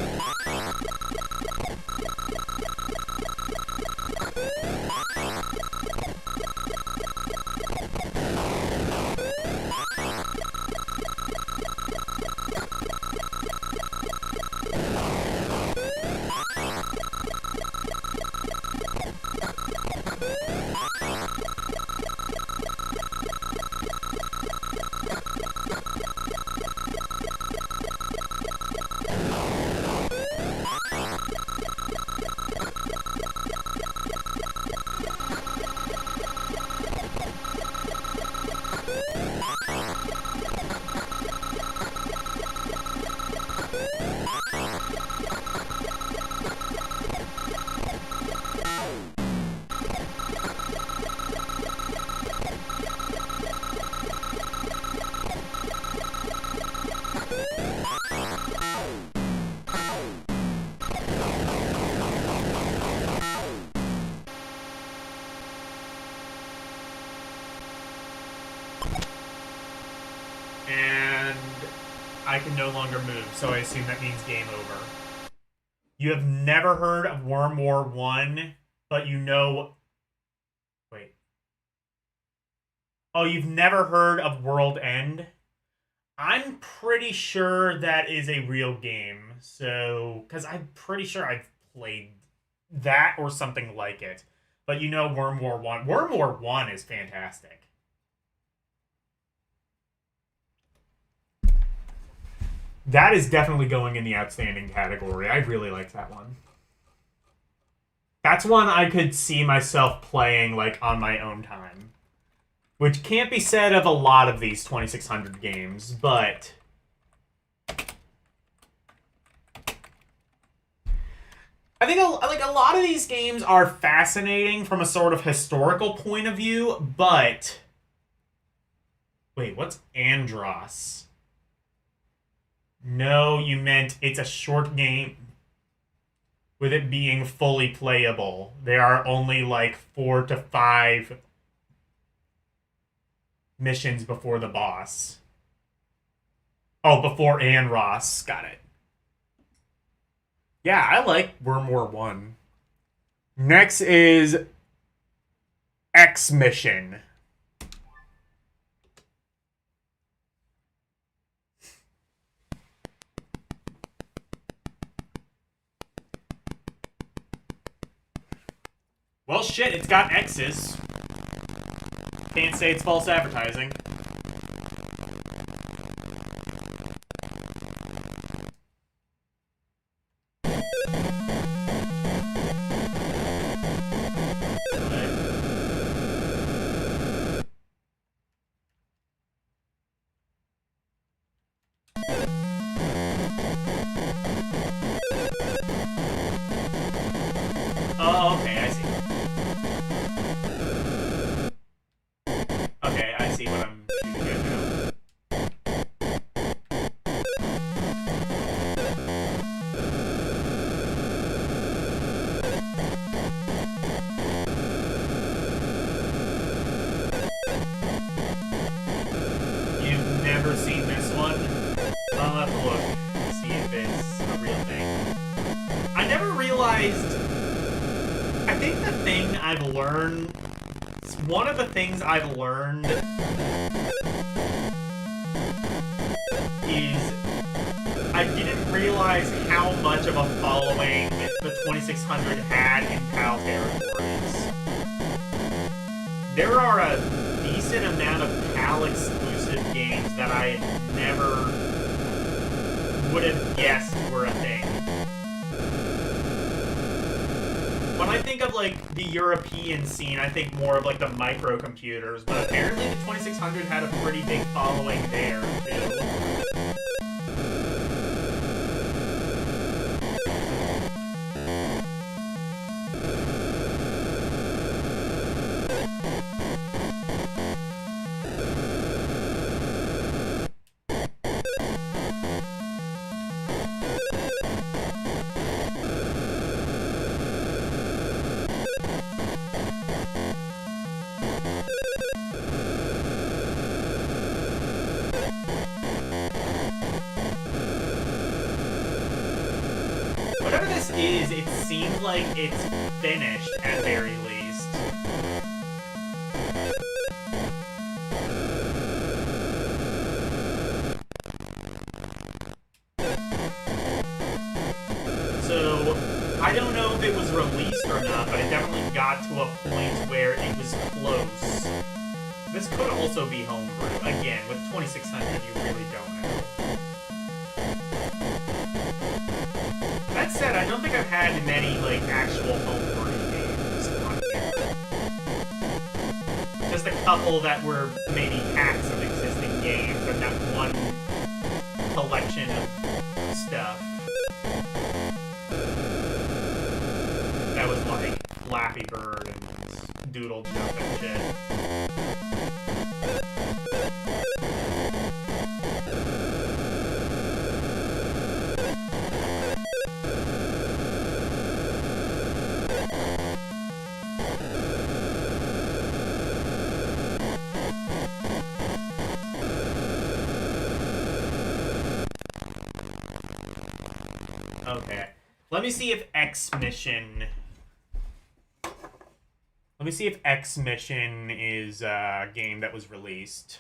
And I can no longer move, so I assume that means game over. You have never heard of Worm War 1, but you know... Wait. Oh, you've never heard of World End? I'm pretty sure that is a real game, so... Because I'm pretty sure I've played that or something like it. But you know Worm War 1. Worm War 1 is fantastic. That is definitely going in the outstanding category. I really like that one. That's one I could see myself playing, like, on my own time. Which can't be said of a lot of these 2600 games, but... I think, like, a lot of these games are fascinating from a sort of historical point of view, but... Wait, what's Andros? No, you meant it's a short game with it being fully playable. There are only like 4 to 5 missions before the boss. Oh, before Andros. Got it. Yeah, I like Worm War 1. Next is X Mission. Well, shit, it's got X's. Can't say it's false advertising. Oh, okay, I see. Okay, I see what I'm shooting at now. You've never seen this one? I'll have to look and see if it's a real thing. I never realized... I think the thing I've learned... One of the things I've learned is I didn't realize how much of a following the 2600 had in PAL territories. There are a decent amount of PAL exclusive games that I never would have guessed were a thing. When I think of, like, the European scene, I think more of, like, the microcomputers, but apparently the 2600 had a pretty big following there, too. Whatever this is, it seems like it's finished at very least. So, I don't know if it was released or not, but it definitely got to a point where it was close. This could also be homebrew. Again, with 2600, you really don't know. That said, I don't think I've had many, like, actual homebrew games on here. Just a couple that were maybe hacks of existing games and that one collection of stuff. That was like Flappy Bird and Doodle Jump and shit. Okay. Let me see if X Mission is a game that was released.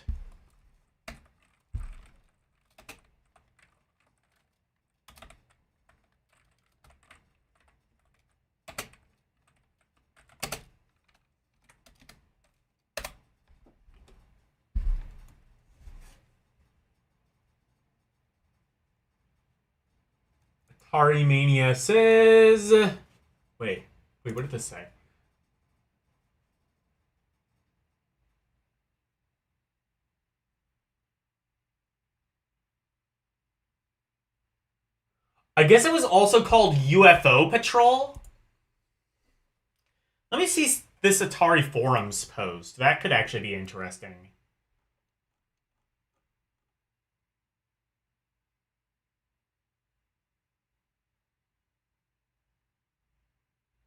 Atari Mania says... Wait, what did this say? I guess it was also called UFO Patrol? Let me see this Atari Forums post. That could actually be interesting.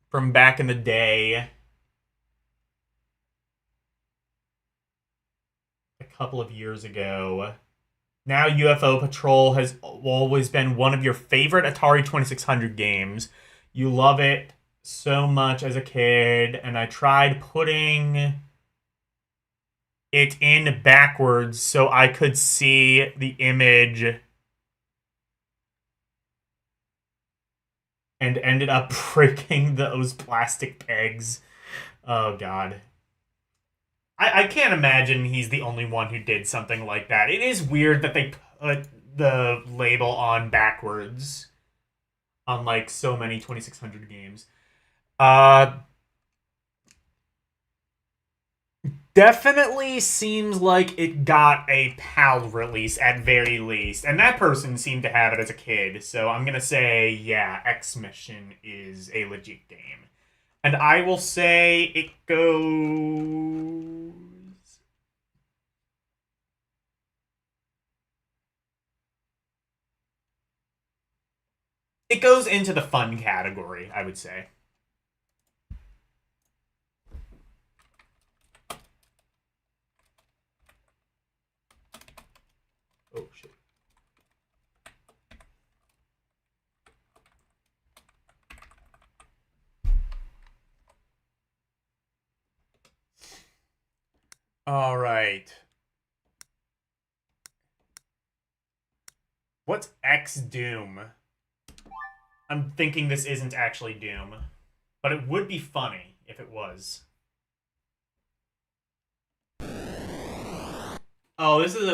From back in the day. A couple of years ago. Now UFO Patrol has always been one of your favorite Atari 2600 games. You love it so much as a kid, and I tried putting it in backwards so I could see the image and ended up breaking those plastic pegs. Oh, God. I can't imagine he's the only one who did something like that. It is weird that they put the label on backwards on, like, so many 2600 games. Definitely seems like it got a PAL release at very least. And that person seemed to have it as a kid. So I'm going to say, yeah, X Mission is a legit game. And I will say it goes... It goes into the fun category, I would say. Oh, shit. All right. What's X Doom? I'm thinking this isn't actually Doom, but it would be funny if it was. Oh, this is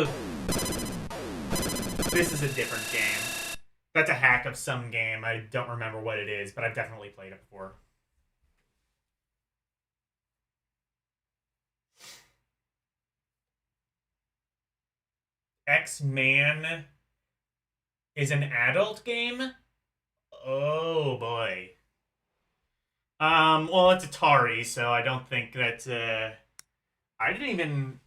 a different game. That's a hack of some game. I don't remember what it is, but I've definitely played it before. X-Man is an adult game? Oh, boy. Well, it's Atari, so I don't think that, I didn't even...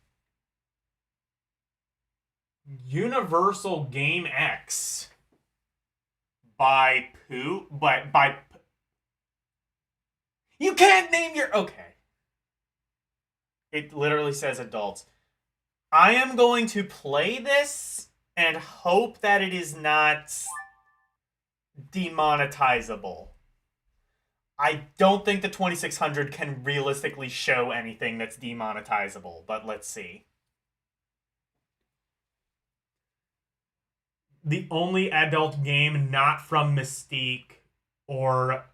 Universal Game X. By Pooh? By... You can't name your... Okay. It literally says adults. I am going to play this and hope that it is not demonetizable. I don't think the 2600 can realistically show anything that's demonetizable, but let's see. The only adult game not from Mystique or...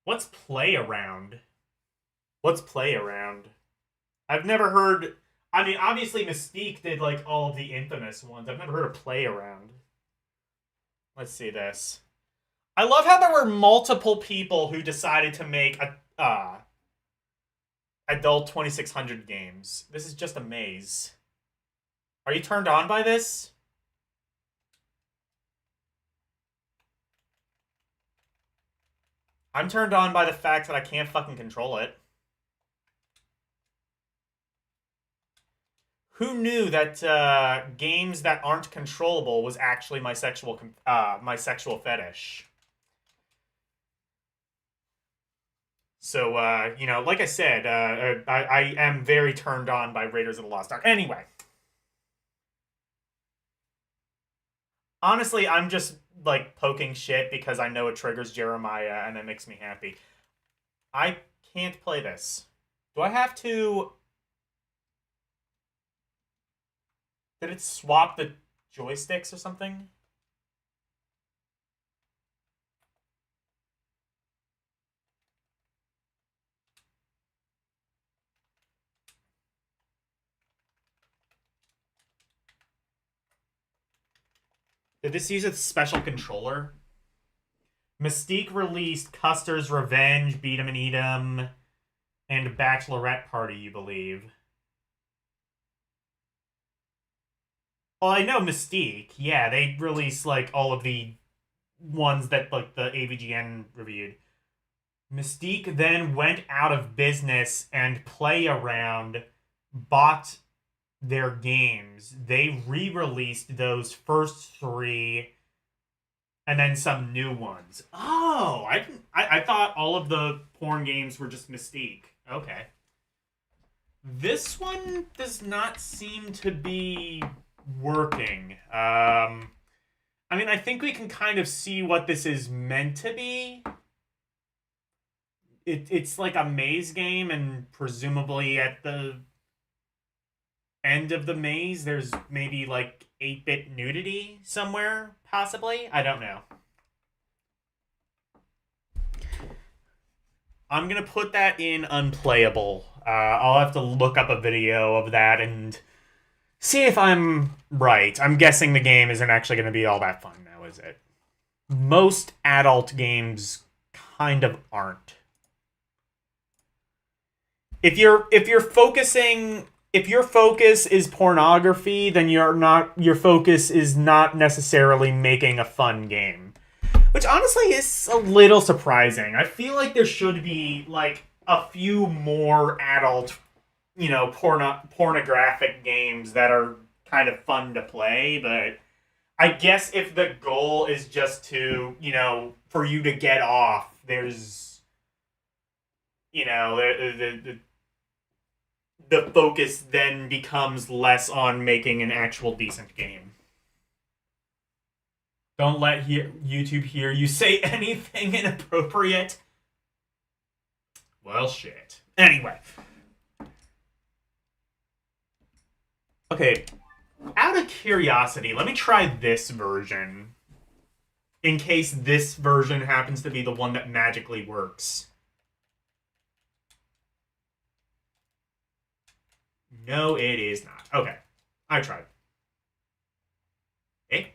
What's Play Around? What's Play Around? I've never heard... I mean, obviously Mystique did, like, all of the infamous ones. I've never heard of Play Around. Let's see this. I love how there were multiple people who decided to make adult 2600 games. This is just a maze. Are you turned on by this? I'm turned on by the fact that I can't fucking control it. Who knew that games that aren't controllable was actually my sexual fetish? So, you know, like I said, I am very turned on by Raiders of the Lost Ark. Anyway. Honestly, I'm just, like, poking shit because I know it triggers Jeremiah and that makes me happy. I can't play this. Do I have to... Did it swap the joysticks or something? Did this use a special controller? Mystique released Custer's Revenge, Beat 'em and Eat 'em, and Bachelorette Party, you believe. Well, I know Mystique. Yeah, they released, like, all of the ones that, like, the AVGN reviewed. Mystique then went out of business and Play Around bought their games. They re-released those first three and then some new ones. Oh, I thought all of the porn games were just Mystique. Okay. This one does not seem to be working. I mean, I think we can kind of see what this is meant to be. It's like a maze game, and presumably at the end of the maze, there's maybe like 8-bit nudity somewhere, possibly? I don't know. I'm gonna put that in unplayable. I'll have to look up a video of that and see if I'm right. I'm guessing the game isn't actually gonna be all that fun now, is it? Most adult games kind of aren't. If your focus is pornography, then your focus is not necessarily making a fun game. Which honestly is a little surprising. I feel like there should be like a few more adult, pornographic games that are kind of fun to play, but I guess if the goal is just to, for you to get off, there's, the focus then becomes less on making an actual decent game. Don't let YouTube hear you say anything inappropriate. Well, shit. Anyway. Okay. Out of curiosity, let me try this version. In case this version happens to be the one that magically works. No, it is not. Okay. I tried. Hey.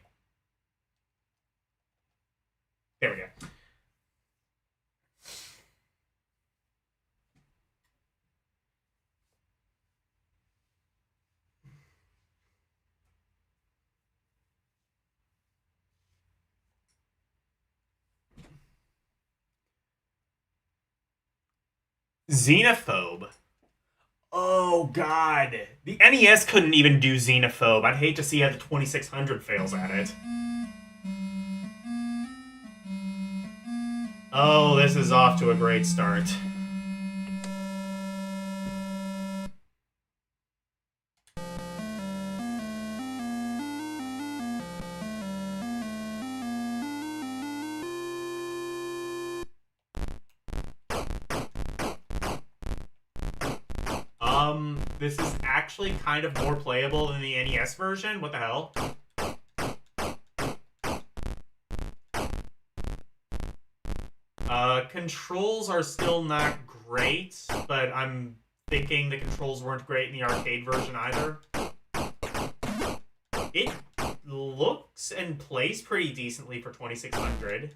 There we go. Xenophobe. Oh, God. The NES couldn't even do Xenophobe. I'd hate to see how the 2600 fails at it. Oh, this is off to a great start. This is actually kind of more playable than the NES version. What the hell? Controls are still not great, but I'm thinking the controls weren't great in the arcade version either. It looks and plays pretty decently for 2600.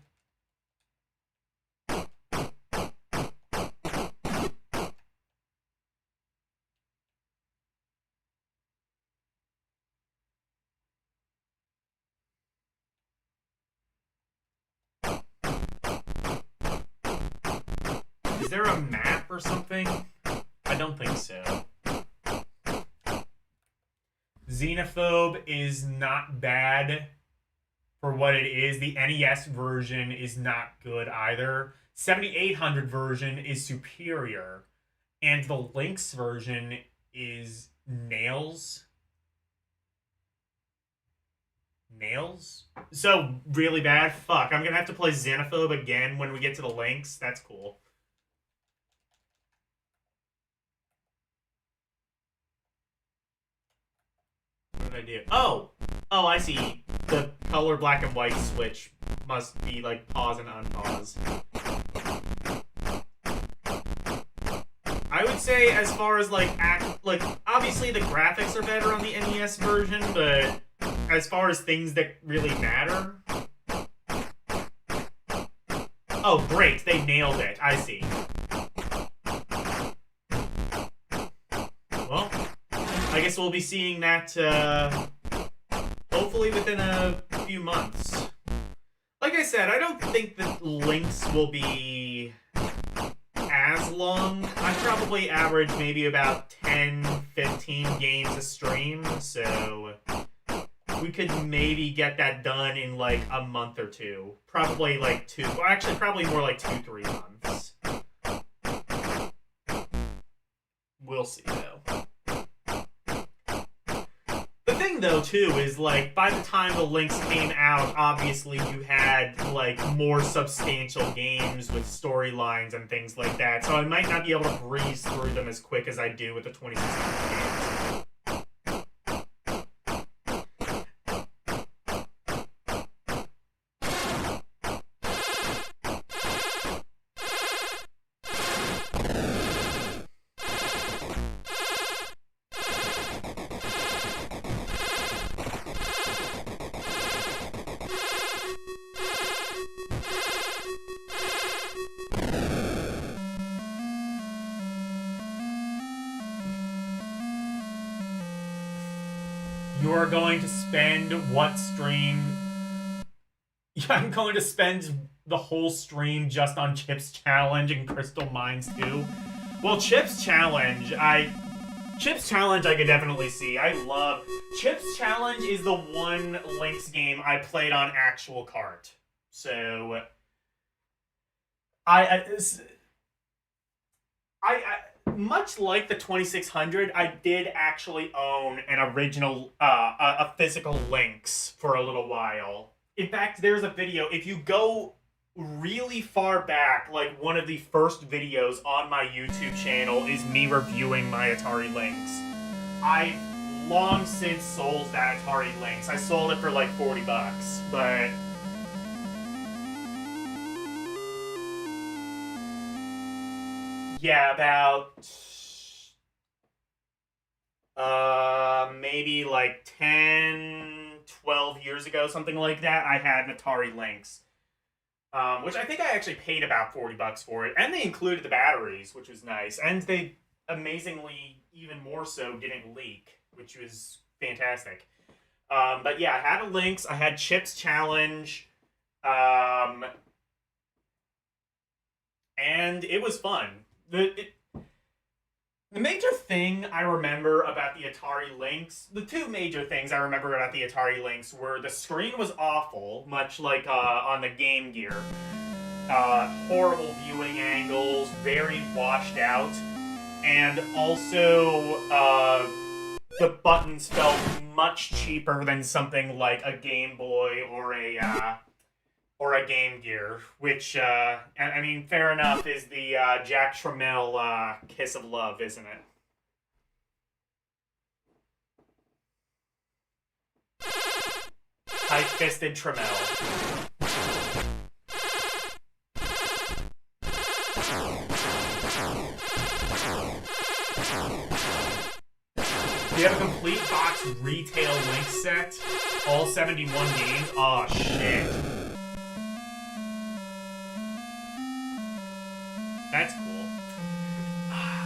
Is there a map or something? I don't think so. Xenophobe is not bad for what it is. The NES version is not good either. 7800 version is superior. And the Lynx version is nails. Nails? So, really bad? Fuck, I'm gonna have to play Xenophobe again when we get to the Lynx. That's cool. What did I do? Oh! Oh, I see. The color black and white switch must be, like, pause and unpause. I would say as far as, like, obviously the graphics are better on the NES version, but as far as things that really matter... Oh, great. They nailed it. I see. Well, I guess we'll be seeing that, hopefully within a few months. Like I said, I don't think that Lynx will be as long. I probably average maybe about 10, 15 games a stream, so we could maybe get that done in like a month or two. Probably like two. Well, actually, probably more like 2-3 months. We'll see, though. The thing, though, too, is, like, by the time the Lynx came out, obviously you had, like, more substantial games with storylines and things like that, so I might not be able to breeze through them as quick as I do with the 2600 games. are going to spend what stream... Yeah, I'm going to spend the whole stream just on Chip's Challenge and Crystal Mines 2. Well, Chip's Challenge I could definitely see. I love... Chip's Challenge is the one Lynx game I played on actual cart. So... I much like the 2600, I did actually own an original, a physical Lynx for a little while. In fact, there's a video, if you go really far back, like one of the first videos on my YouTube channel is me reviewing my Atari Lynx. I've long since sold that Atari Lynx. I sold it for like 40 bucks, but... yeah, about... maybe like 10, 12 years ago, something like that, I had an Atari Lynx. Which I think I actually paid about 40 bucks for it. And they included the batteries, which was nice. And they, amazingly, even more so, didn't leak, which was fantastic. But yeah, I had a Lynx. I had Chip's Challenge. And it was fun. The major thing I remember about the Atari Lynx, the two major things I remember about the Atari Lynx were the screen was awful, much like on the Game Gear. Horrible viewing angles, very washed out, and also the buttons felt much cheaper than something like a Game Boy or a Game Gear, which, I mean, fair enough, is the Jack Tramiel kiss of love, isn't it? Tight-fisted Tramiel. Do you have a complete box retail Lynx set? All 71 games? Aw, shit. That's cool.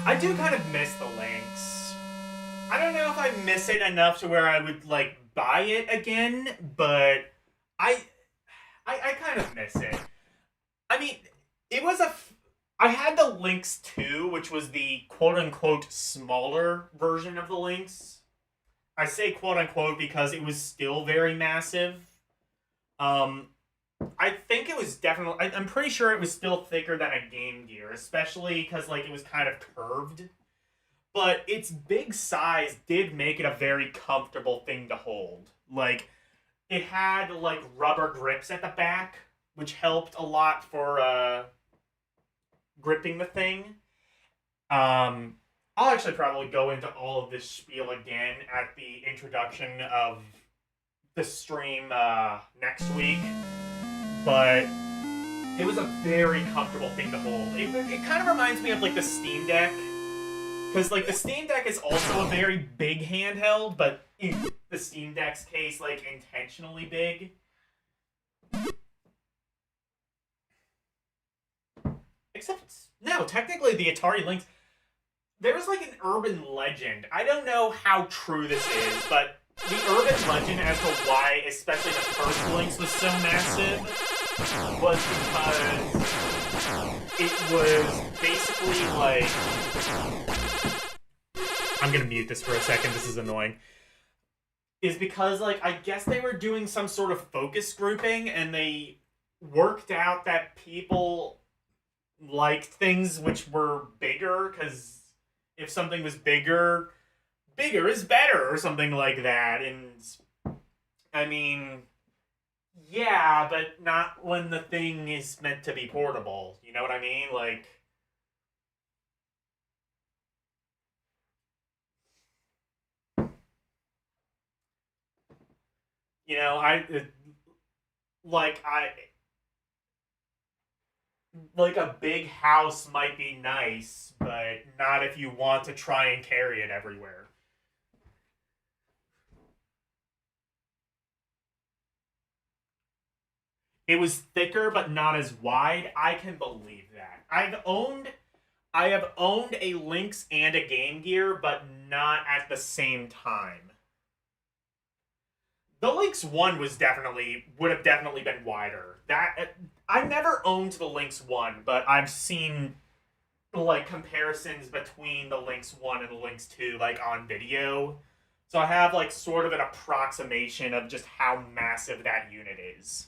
I do kind of miss the Lynx. I don't know if I miss it enough to where I would, like, buy it again, but I kind of miss it. I mean, it was I had the Lynx 2, which was the quote-unquote smaller version of the Lynx. I say quote-unquote because it was still very massive. I think it was definitely... I'm pretty sure it was still thicker than a Game Gear, especially because, like, it was kind of curved. But its big size did make it a very comfortable thing to hold. Like, it had, like, rubber grips at the back, which helped a lot for, gripping the thing. I'll actually probably go into all of this spiel again at the introduction of the stream, next week. But it was a very comfortable thing to hold. It kind of reminds me of, like, the Steam Deck. Because, like, the Steam Deck is also a very big handheld, but in the Steam Deck's case, like, intentionally big. Except, no, technically the Atari Lynx... There's, like, an urban legend. I don't know how true this is, but the urban legend as to why, especially the first Lynx was so massive, was because it was basically, like... I'm gonna mute this for a second, this is annoying. Is because, like, I guess they were doing some sort of focus grouping, and they worked out that people liked things which were bigger, because if something was bigger, bigger is better, or something like that, and... I mean... yeah, but not when the thing is meant to be portable, you know what I mean? Like... you know, like a big house might be nice, but not if you want to try and carry it everywhere. It was thicker, but not as wide. I can believe that. I have owned a Lynx and a Game Gear, but not at the same time. The Lynx 1 would have definitely been wider. I never owned the Lynx 1, but I've seen like comparisons between the Lynx 1 and the Lynx 2 like on video. So I have like sort of an approximation of just how massive that unit is.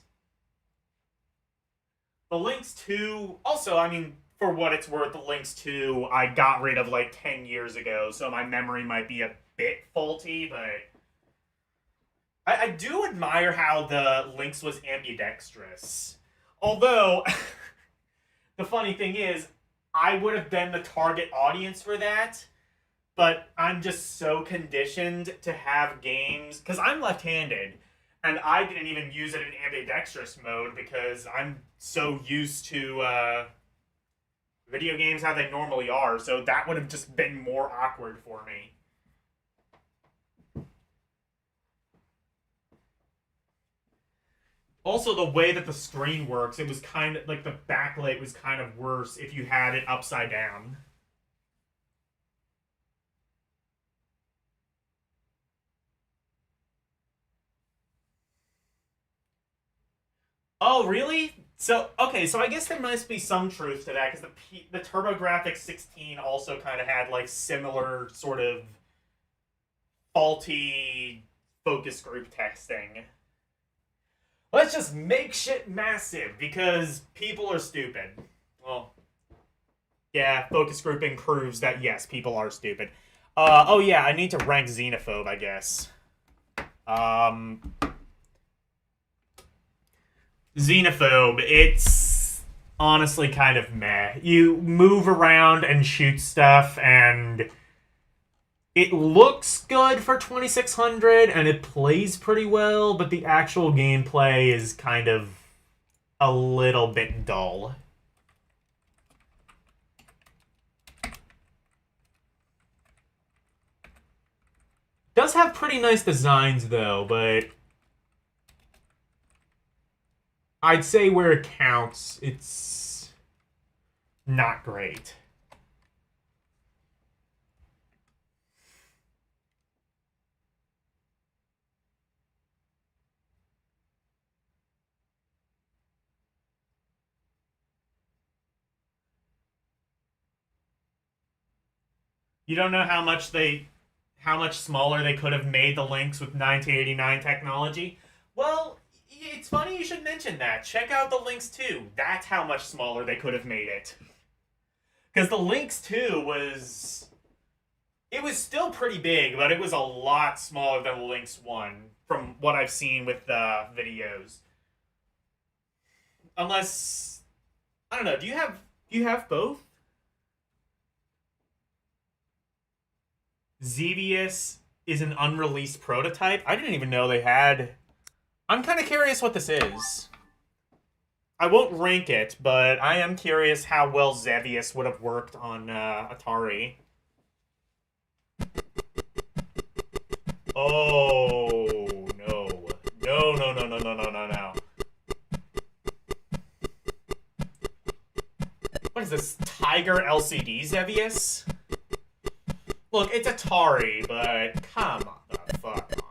The Lynx 2, also, I mean, for what it's worth, the Lynx 2 I got rid of like 10 years ago, so my memory might be a bit faulty, but I do admire how the Lynx was ambidextrous. Although, the funny thing is, I would have been the target audience for that, but I'm just so conditioned to have games, because I'm left-handed, and I didn't even use it in ambidextrous mode because I'm so used to video games how they normally are, so that would have just been more awkward for me. Also, the way that the screen works, it was kind of, like, the backlight was kind of worse if you had it upside down. Oh, really? So, okay, so I guess there must be some truth to that, because the TurboGrafx 16 also kind of had, like, similar sort of faulty focus group testing. Let's just make shit massive, because people are stupid. Well, yeah, focus grouping proves that, yes, people are stupid. Oh yeah, I need to rank xenophobe, I guess. Xenophobe, it's honestly kind of meh. You move around and shoot stuff, and it looks good for 2600, and it plays pretty well, but the actual gameplay is kind of a little bit dull. Does have pretty nice designs, though, but I'd say where it counts, it's not great. You don't know how much smaller they could have made the Lynx with 1989 technology? Well, it's funny you should mention that. Check out the Lynx 2. That's how much smaller they could have made it. Because the Lynx 2 was... It was still pretty big, but it was a lot smaller than the Lynx 1, from what I've seen with the videos. Unless... I don't know, do you have both? Xevious is an unreleased prototype? I didn't even know they had... I'm kind of curious what this is. I won't rank it, but I am curious how well Xevious would have worked on Atari. Oh, no. No. What is this, Tiger LCD Xevious? Look, it's Atari, but come on the fuck on.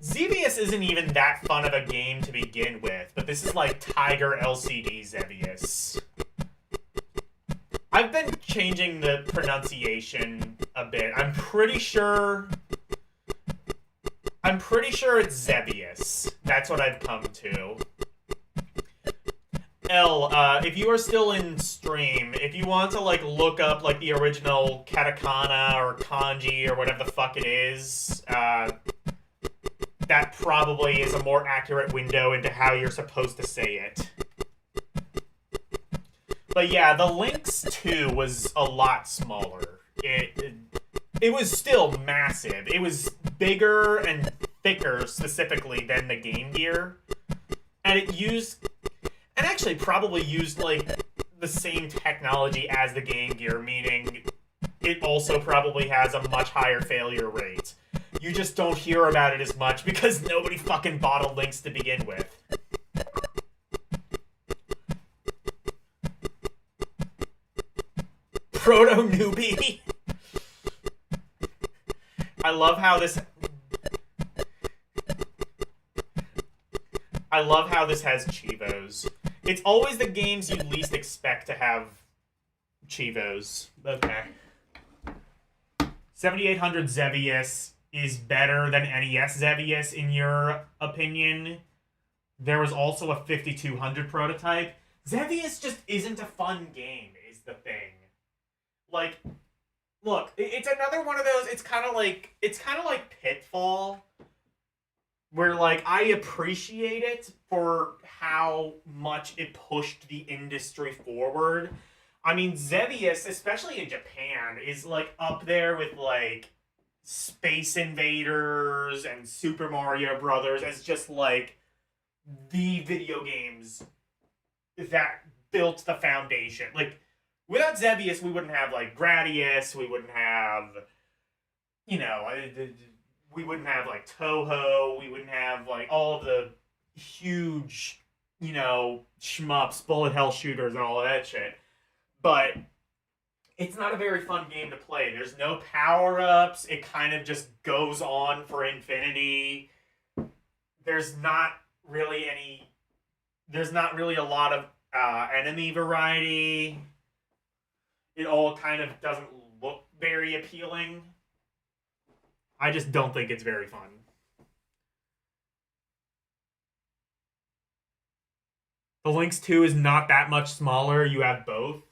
Xevious isn't even that fun of a game to begin with, but this is like Tiger LCD Xevious. I've been changing the pronunciation a bit. I'm pretty sure it's Xevious. That's what I've come to. If you are still in stream, if you want to, like, look up, like, the original katakana or kanji or whatever the fuck it is, that probably is a more accurate window into how you're supposed to say it. But yeah, the Lynx 2 was a lot smaller. It was still massive. It was bigger and thicker, specifically, than the Game Gear. And it used... And actually probably used, like, the same technology as the Game Gear, meaning it also probably has a much higher failure rate. You just don't hear about it as much because nobody fucking bought a Lynx to begin with. Proto-newbie. I love how this I love how this has Chivos. It's always the games you least expect to have Chivos. Okay. 7800 Xevious is better than NES Xevious in your opinion. There was also a 5200 prototype. Xevious just isn't a fun game, is the thing. Like, look, it's another one of those. It's kind of like Pitfall, where like I appreciate it for how much it pushed the industry forward. I mean, Xevious, especially in Japan, is like up there with like Space Invaders and Super Mario Brothers as just like the video games that built the foundation. Like, without Xevious, we wouldn't have like Gradius, we wouldn't have, you know, we wouldn't have like Toho, we wouldn't have like all of the huge, you know, shmups, bullet hell shooters, and all of that shit. But it's not a very fun game to play. There's no power-ups. It kind of just goes on for infinity. There's not really a lot of enemy variety. It all kind of doesn't look very appealing. I just don't think it's very fun. The Lynx 2 is not that much smaller. You have both.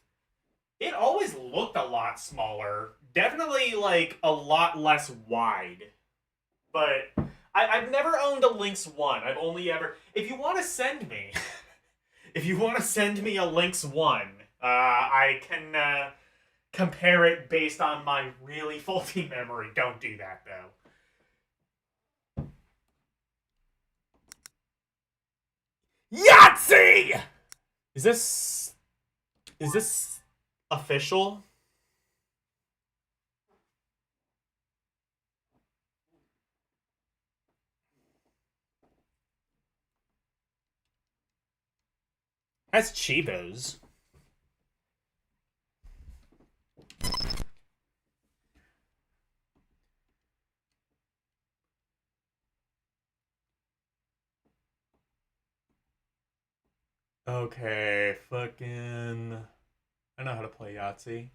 It always looked a lot smaller. Definitely, like, a lot less wide. But I've never owned a Lynx 1. I've only ever... If you want to send me... if you want to send me a Lynx 1, I can compare it based on my really faulty memory. Don't do that, though. Yahtzee! Is this official? That's Chivos. Okay, fucking... I know how to play Yahtzee.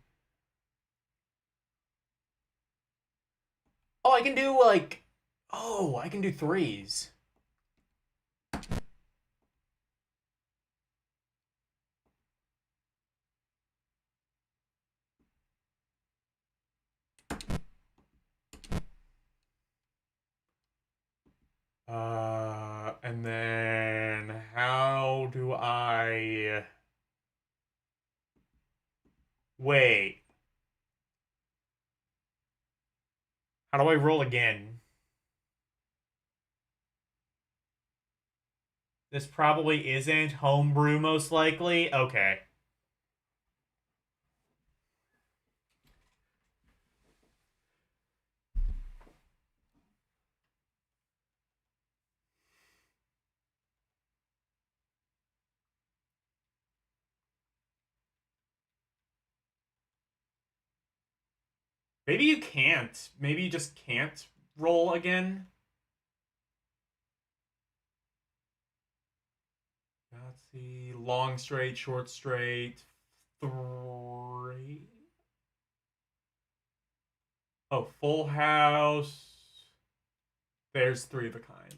Oh, I can do, like... Oh, I can do threes. And then... How do I... Wait. How do I roll again? This probably isn't homebrew, most likely. Okay. Maybe you can't. Maybe you just can't roll again. Let's see. Long straight, short straight. Three. Oh, full house. There's three of a kind.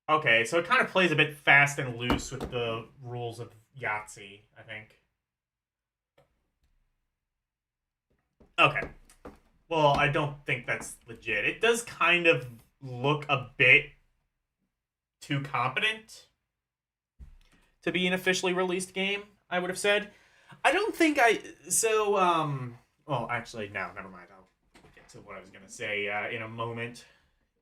Okay, so it kind of plays a bit fast and loose with the rules of Yahtzee, I think. Okay. Well, I don't think that's legit. It does kind of look a bit too competent to be an officially released game, I would have said. I don't think well, actually, no, never mind. I'll get to what I was going to say in a moment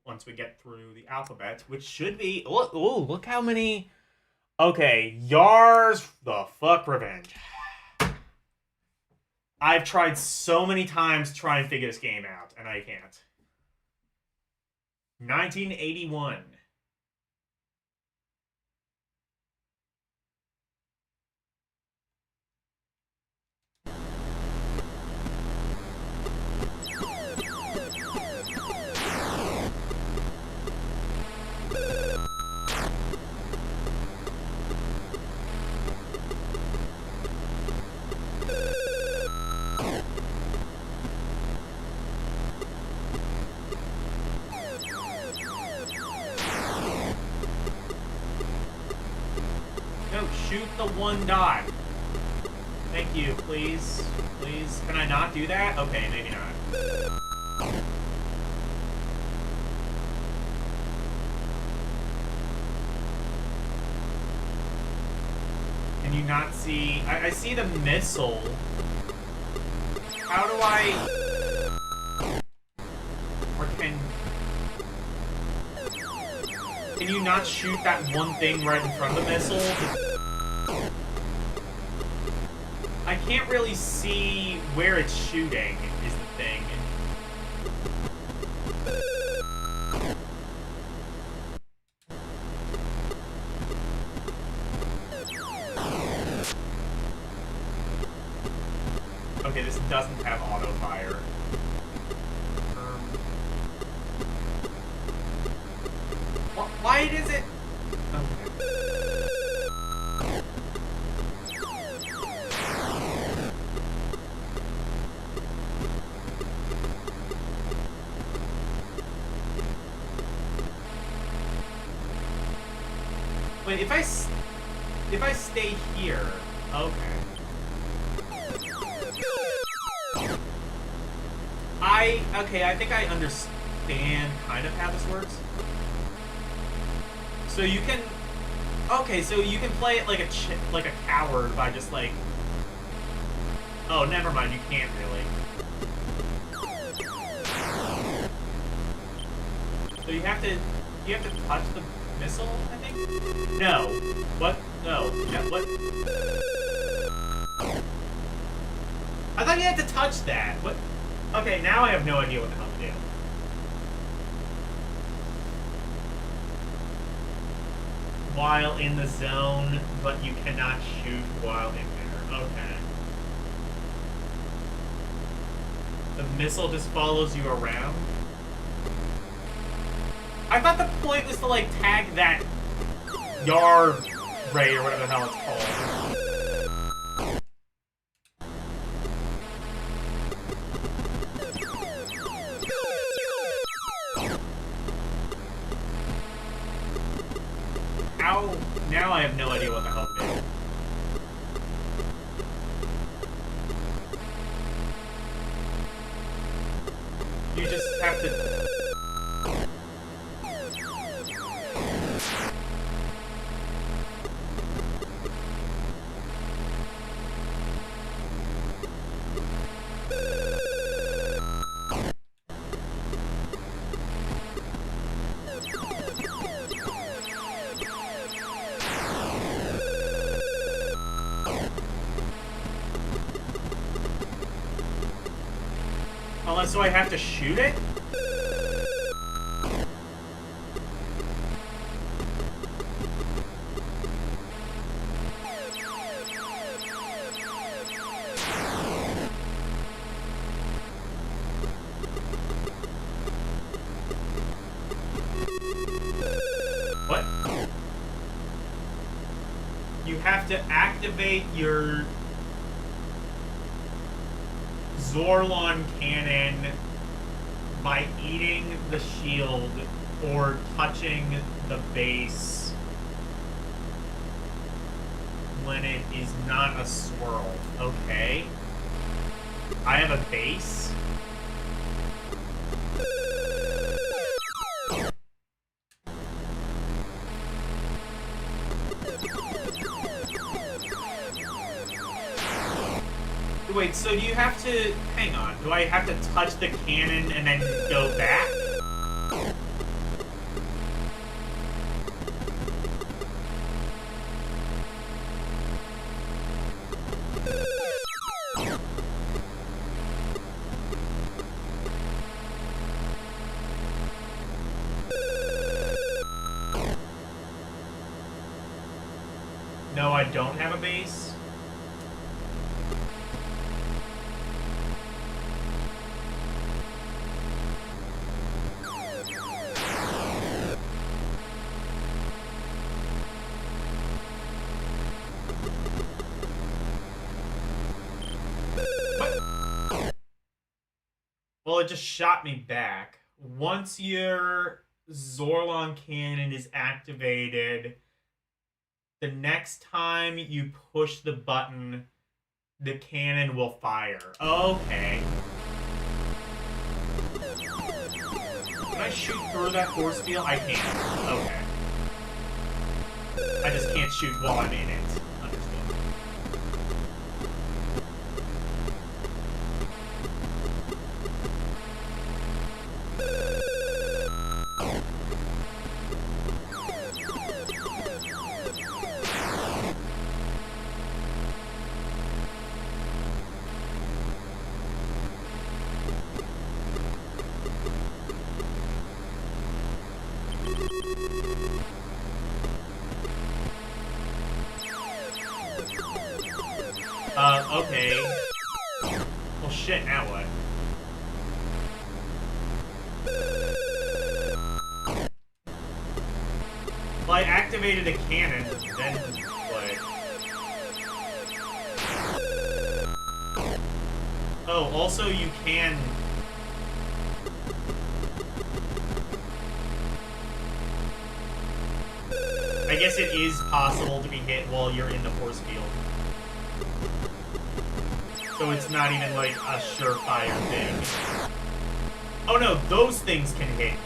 once we get through the alphabet, which should be... Look how many... Okay, Yars the fuck revenge. I've tried so many times to try and figure this game out, and I can't. 1981. shoot the one dot. Thank you, please. Please. Can I not do that? Okay, maybe not. Can you not see? I see the missile. How do I... Or can you not shoot that one thing right in front of the missile? I can't really see where it's shooting, is the thing. Okay, this doesn't have auto fire. Why does it? Okay. Wait, if I stay here, okay. I think I understand kind of how this works. So you can, okay, so you can play it like a coward by just like, oh, never mind, you can't really. So you have to touch the missile, I think? No. What? No. Yeah, what? I thought you had to touch that. What? Okay, now I have no idea what the hell to do. While in the zone, but you cannot shoot while in there. Okay. The missile just follows you around? I thought the point was to, like, tag that yard ray or whatever the hell it's called. Now I have no idea what the hell to do. You just have to... So I have to shoot it? What? You have to activate your Zorlon cannon by eating the shield or touching the base when it is not a swirl. Okay. I have a base. Wait, so do you have to... Hang on. Do I have to touch the cannon and then go back? No, I don't have a base. Well, it just shot me back. Once your Zorlon cannon is activated, the next time you push the button, the cannon will fire. Okay. Can I shoot through that force field? I can. Okay. I just can't shoot while I'm in it. Understood. Okay. Well, shit, now what? Well, I activated a cannon, then what? Oh, also you can... I guess it is possible to be hit while you're in the force field. So it's not even like a surefire thing. Oh no, those things can hit you.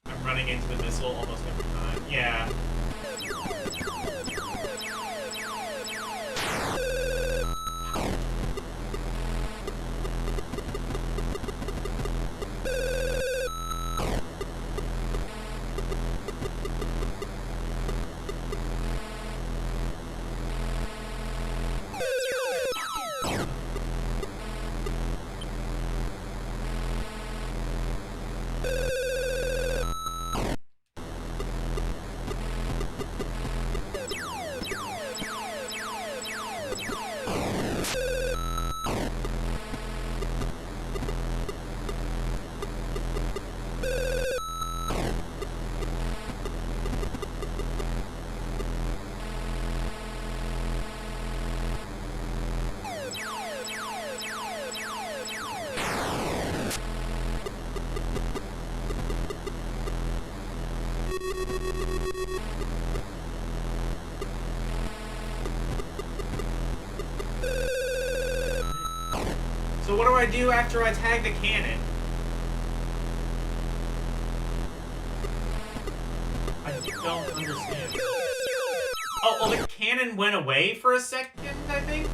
I'm running into the missile almost every time. Yeah. So what do I do after I tag the cannon? I don't understand. Oh, well, the cannon went away for a second, I think?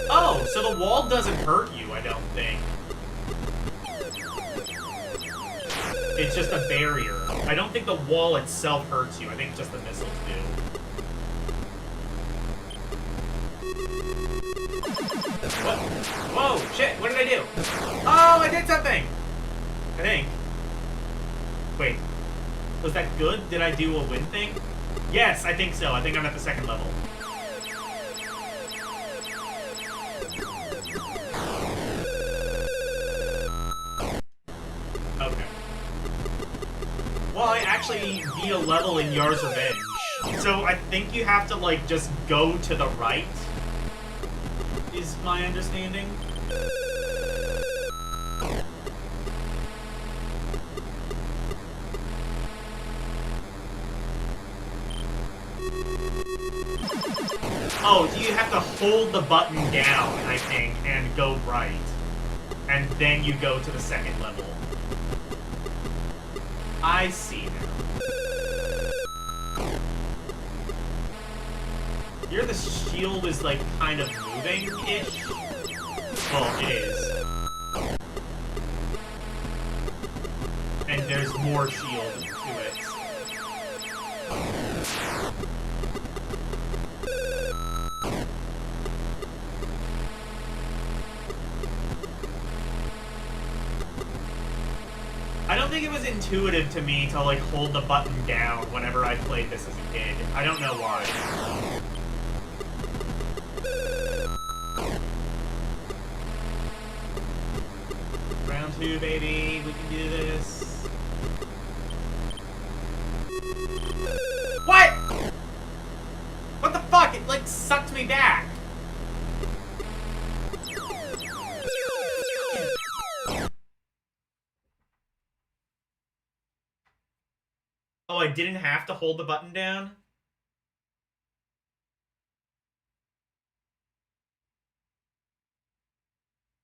Oh, so the wall doesn't hurt you, I don't think. It's just a barrier. I don't think the wall itself hurts you. I think just the missiles do. Whoa, whoa, shit, what did I do? Oh, I did something! I think. Wait, was that good? Did I do a win thing? Yes, I think so. I think I'm at the second level. Okay. Well, I actually beat a level in Yar's Revenge. So I think you have to, like, just go to the right, is my understanding. Oh, so you have to hold the button down, I think, and go right. And then you go to the second level. I see now. Here the shield is, like, kind of moving-ish. Well, it is. and there's more shield to it. I don't think it was intuitive to me to, like, hold the button down whenever I played this as a kid. I don't know why. Round 2, baby. We can do this. What? What the fuck? It, like, sucked me back. Oh, I didn't have to hold the button down?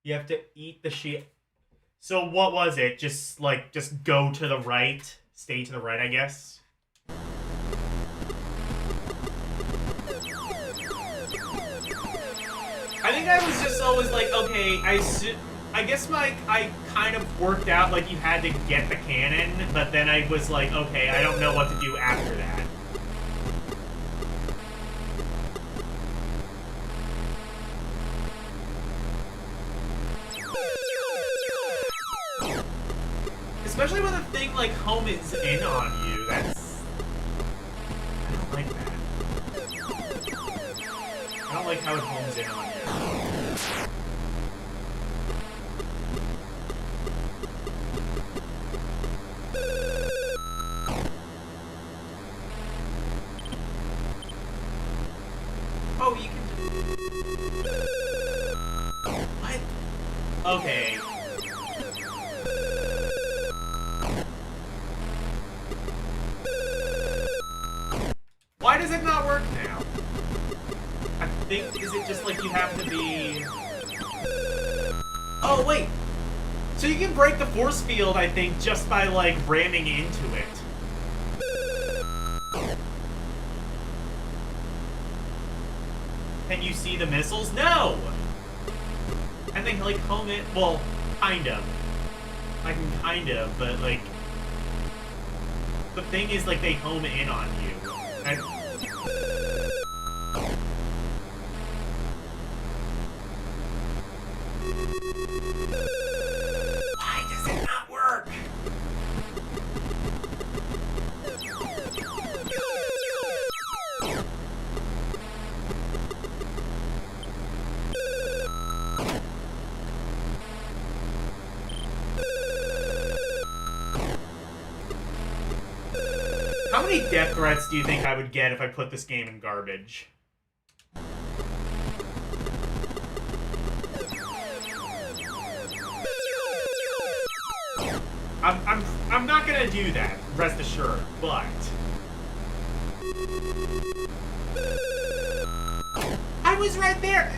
You have to eat the shit. So what was it? Just, like, just go to the right? Stay to the right, I guess? I think I was just always like, okay, I guess I kind of worked out like you had to get the cannon, but then I was like, okay, I don't know what to do after that. Especially when the thing like homes in on you, that's... I don't like that. I don't like how it homes in on you. Oh, you can... What? Okay. Why does it not work now? I think, is it just like you have to be... Oh, wait! So you can break the force field, I think, just by, like, ramming into it. Can you see the missiles? No! And they, like, home it... Well, kind of. I can kind of, but, like... The thing is, like, they home in on you. Why does it not work? How many death threats do you think I would get if I put this game in garbage? I'm not gonna do that, rest assured, but... I was right there!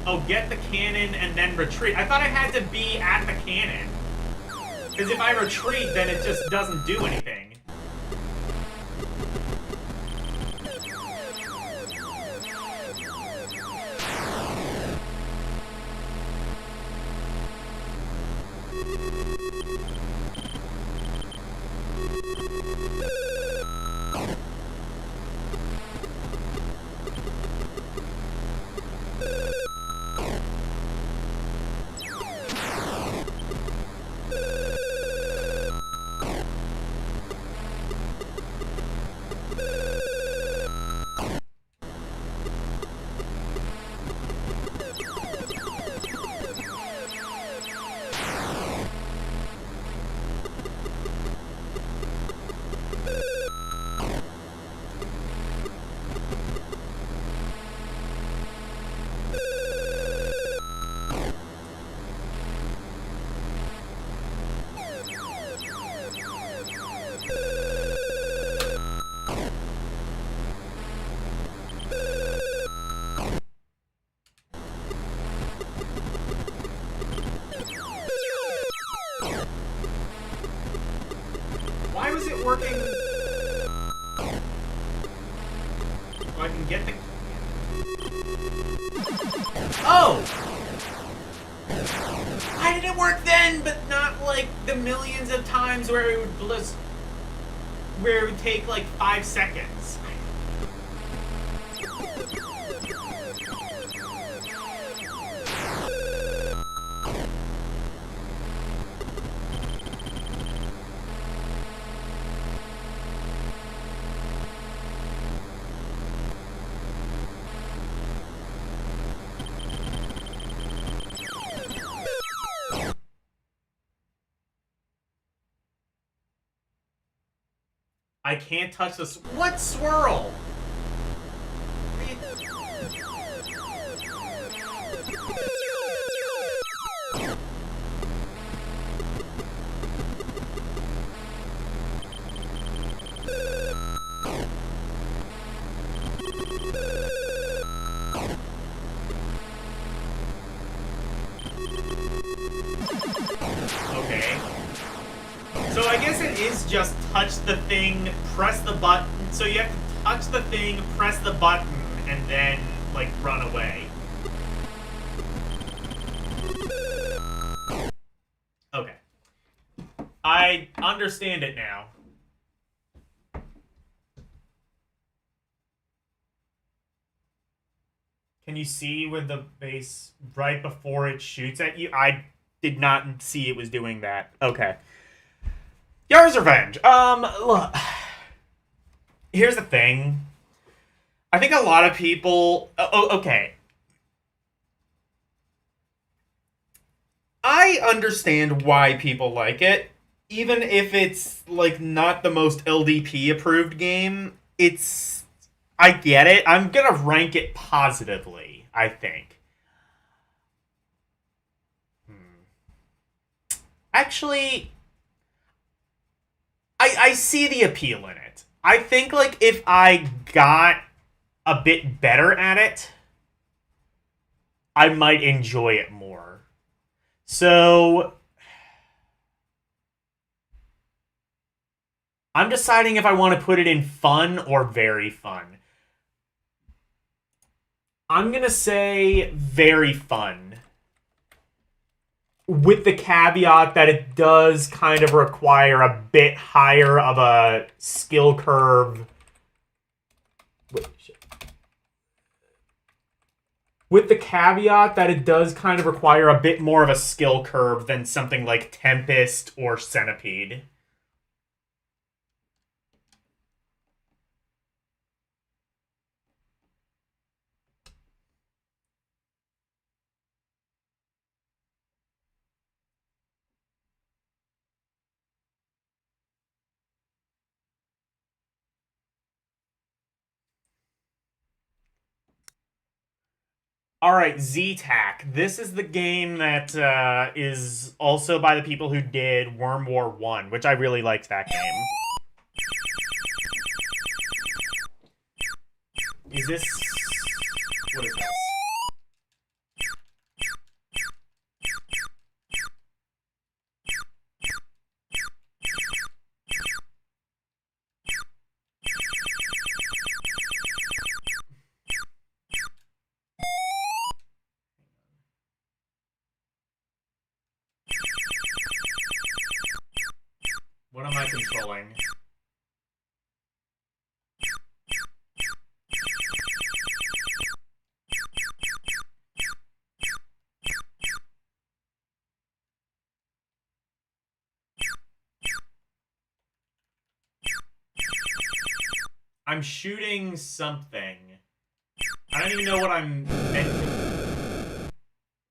Oh, get the cannon and then retreat. I thought I had to be at the cannon. Because if I retreat, then it just doesn't do anything. Why was it working? So I can get the... No! Why did it work then, but not like the millions of times where it would take like 5 seconds? I can't touch this. What swirl? Okay. So I guess it is just touch the thing, press the button. So you have to touch the thing, press the button, and then, like, run away. Okay. I understand it now. Can you see with the base right before it shoots at you? I did not see it was doing that. Okay. Yar's Revenge. Look. Here's the thing. I think a lot of people... okay. I understand why people like it. Even if it's, like, not the most LDP-approved game, it's... I get it. I'm gonna rank it positively, I think. Actually... I see the appeal in it. I think, like, if I got a bit better at it, I might enjoy it more. So, I'm deciding if I want to put it in fun or very fun. I'm gonna say very fun. With the caveat that it does kind of require a bit higher of a skill curve. Wait, shit. With the caveat that it does kind of require a bit more of a skill curve than something like Tempest or Centipede. Alright, Z-Tac. This is the game that is also by the people who did Worm War 1, which I really liked that game. Is this... What is this? What am I controlling? I'm shooting something. I don't even know what I'm meant to...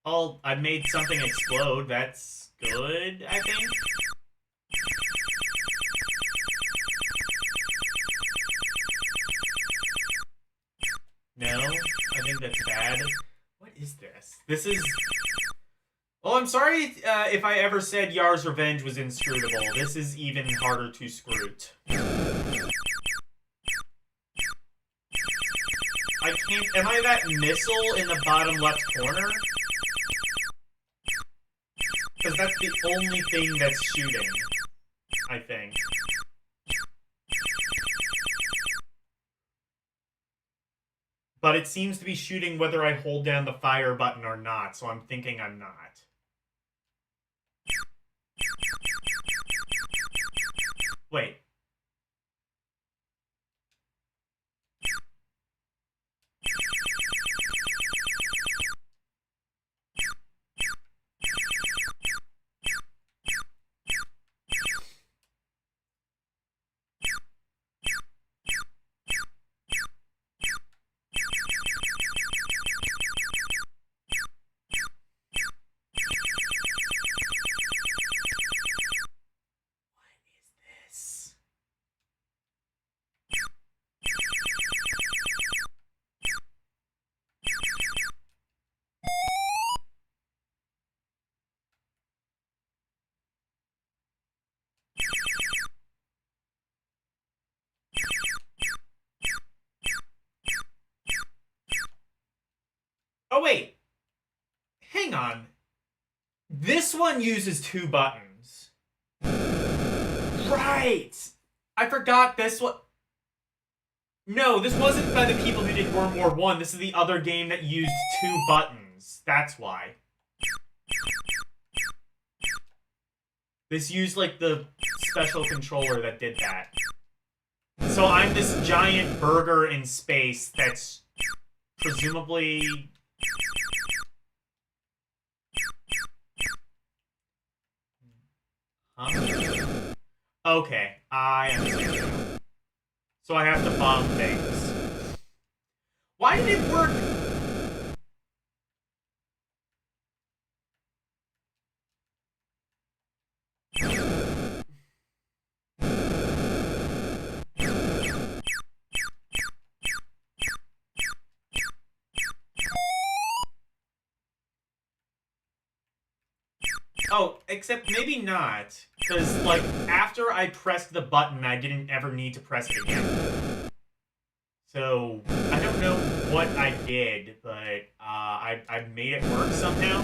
Oh, I made something explode. That's good, I think. No, I think that's bad. What is this? This is... Well, I'm sorry if I ever said Yar's Revenge was inscrutable. This is even harder to scrut. I can't... Am I that missile in the bottom left corner? Because that's the only thing that's shooting, I think. But it seems to be shooting whether I hold down the fire button or not, so I'm thinking I'm not. Wait. Oh, wait. Hang on. This one uses 2 buttons. Right! I forgot this one. No, this wasn't by the people who did World War 1. This is the other game that used 2 buttons. That's why. This used, like, the special controller that did that. So I'm this giant burger in space that's presumably... Huh? Okay, I understand. So I have to bomb things. Why did it work? Oh, except maybe not. Because, like, after I pressed the button, I didn't ever need to press it again. So, I don't know what I did, but I made it work somehow.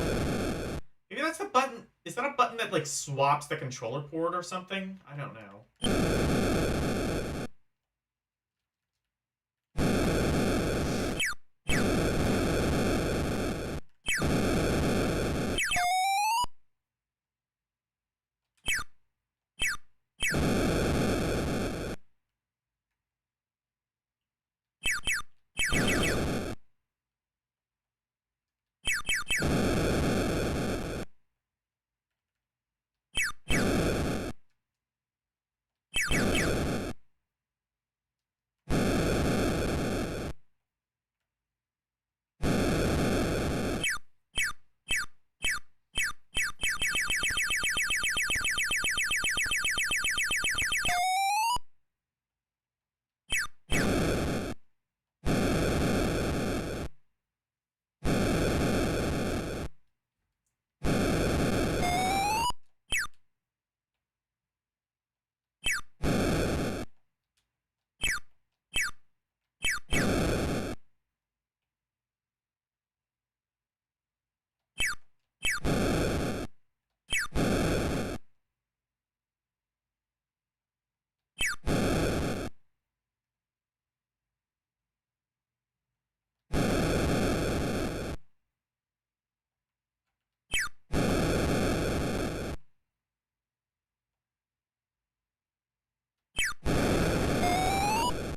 Maybe that's the button. Is that a button that, like, swaps the controller port or something? I don't know.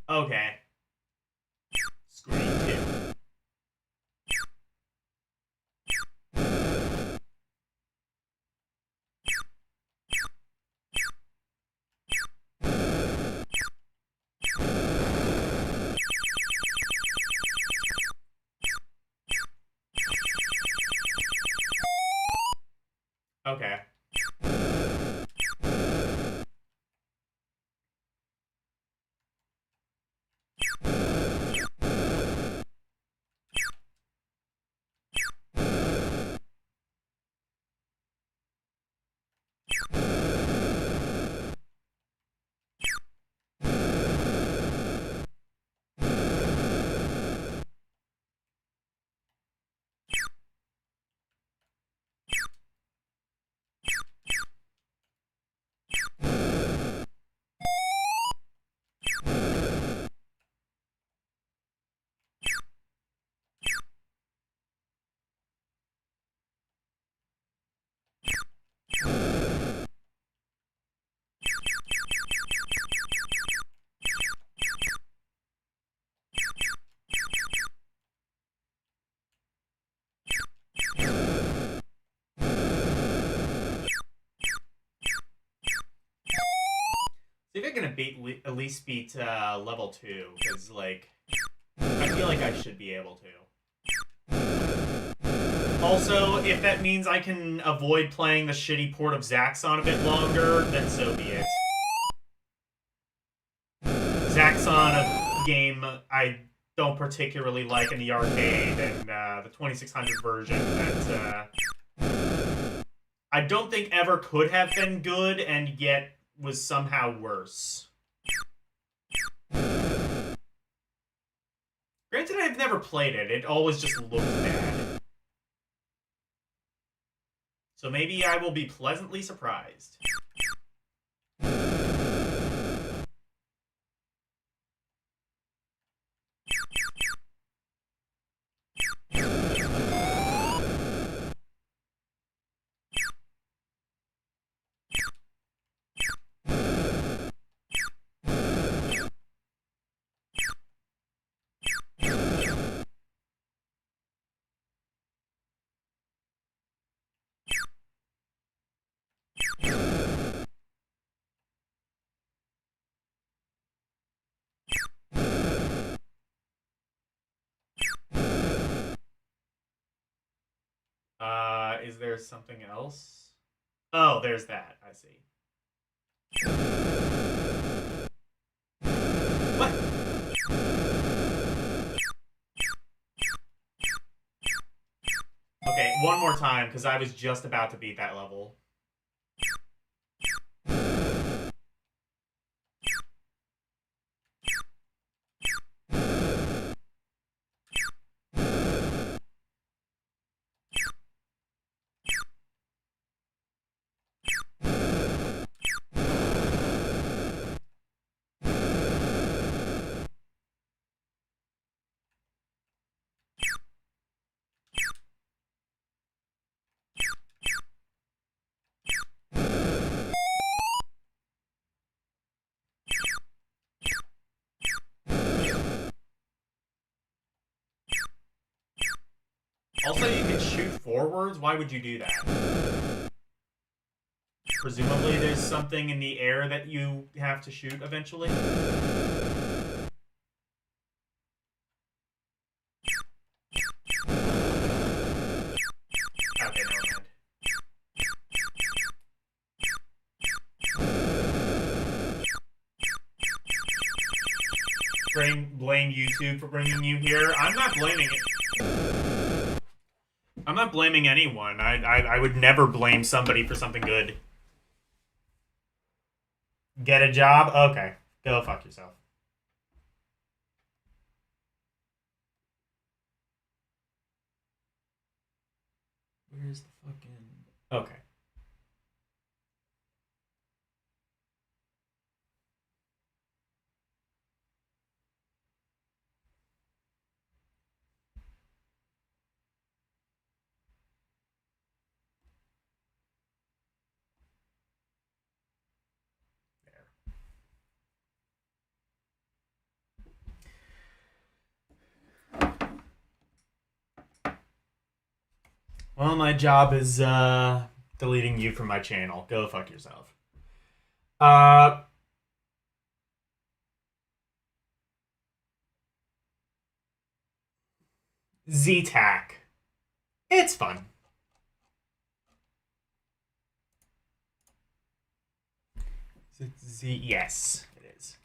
Okay. Screen 2. Okay. I can at least beat level 2, because, like, I feel like I should be able to. Also, if that means I can avoid playing the shitty port of Zaxxon a bit longer, then so be it. Zaxxon, a game I don't particularly like in the arcade, and the 2600 version that I don't think ever could have been good, and yet was somehow worse. Granted, I've never played it. It always just looked bad. So maybe I will be pleasantly surprised. Is there something else? Oh, there's that. I see. What? Okay, one more time, because I was just about to beat that level. Also, you can shoot forwards? Why would you do that? Presumably there's something in the air that you have to shoot eventually? Okay, never mind. Blame YouTube for bringing you here? I'm not blaming it. I'm not blaming anyone. I would never blame somebody for something good. Get a job? Okay. Go fuck yourself. Where's the fucking... Okay. Well, my job is deleting you from my channel. Go fuck yourself. Z-Tac. It's fun. Is it Z? Yes, it is.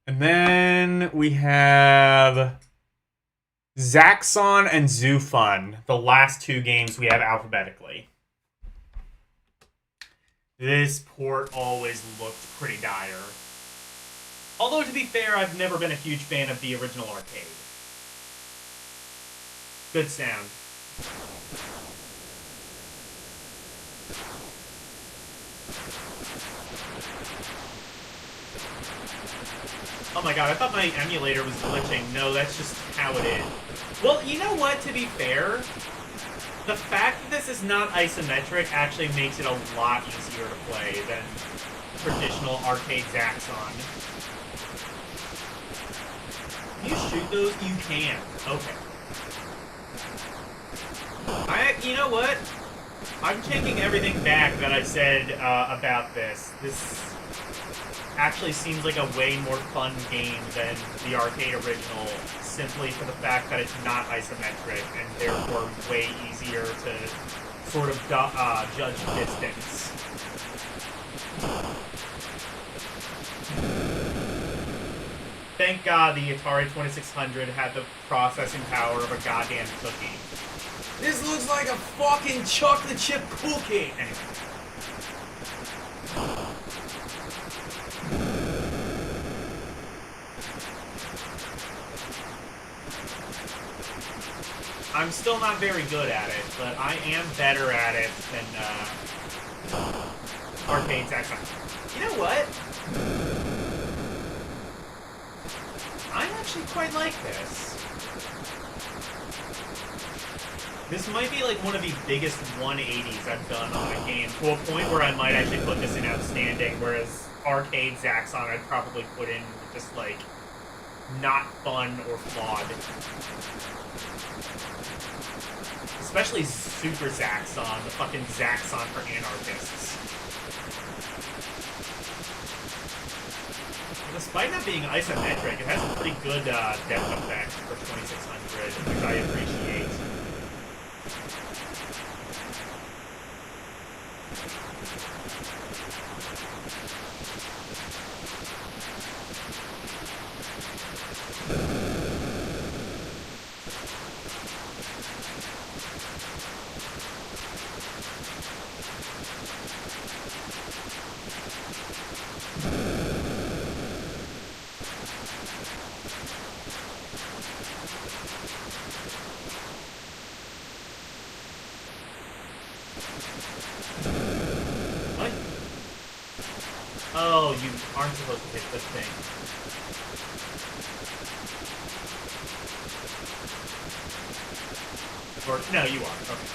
And then we have Zaxxon and Zoo Fun, the last two games we have alphabetically. This port always looked pretty dire. Although, to be fair, I've never been a huge fan of the original arcade. Good sound. Oh my god, I thought my emulator was glitching. No, that's just how it is. Well, you know what, to be fair, the fact that this is not isometric actually makes it a lot easier to play than traditional arcade Zaxxon. Can you shoot those? You can. Okay. You know what? I'm taking everything back that I said about this. This actually seems like a way more fun game than the arcade original, simply for the fact that it's not isometric and therefore way easier to sort of judge distance. Thank God the Atari 2600 had the processing power of a goddamn cookie. This looks like a fucking chocolate chip cookie! Anyway. I'm still not very good at it, but I am better at it than arcade Zaxxon. You know what? I actually quite like this. This might be like one of the biggest 180s I've done on a game, to a point where I might actually put this in outstanding, whereas arcade Zaxxon I'd probably put in just like not fun or flawed. Especially Super Zaxxon, the fucking Zaxxon for anarchists. Despite not being isometric, it has a pretty good depth effect for 2600, which I appreciate. What? Oh, you aren't supposed to hit this thing. Or, no, you are. Okay.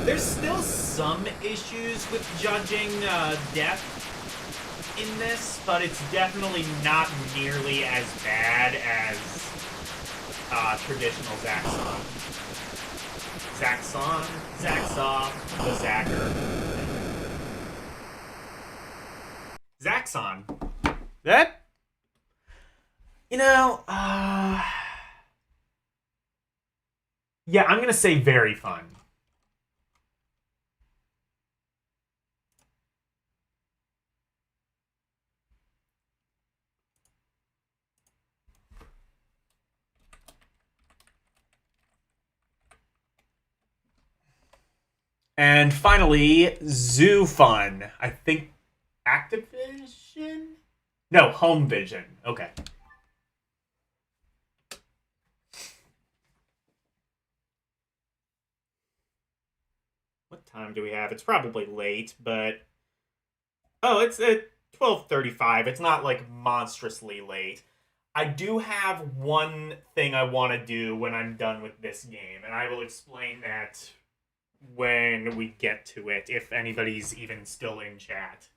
There's still some issues with judging depth in this, but it's definitely not nearly as bad as traditional Zaxxon. Zaxxon, the Zacker. Zaxxon. That? You know, yeah, I'm gonna say very fun. And finally, Zoo Fun. I think Activision? No, Home Vision. Okay. What time do we have? It's probably late, but... Oh, it's at 12:35. It's not, like, monstrously late. I do have one thing I want to do when I'm done with this game, and I will explain that when we get to it, if anybody's even still in chat.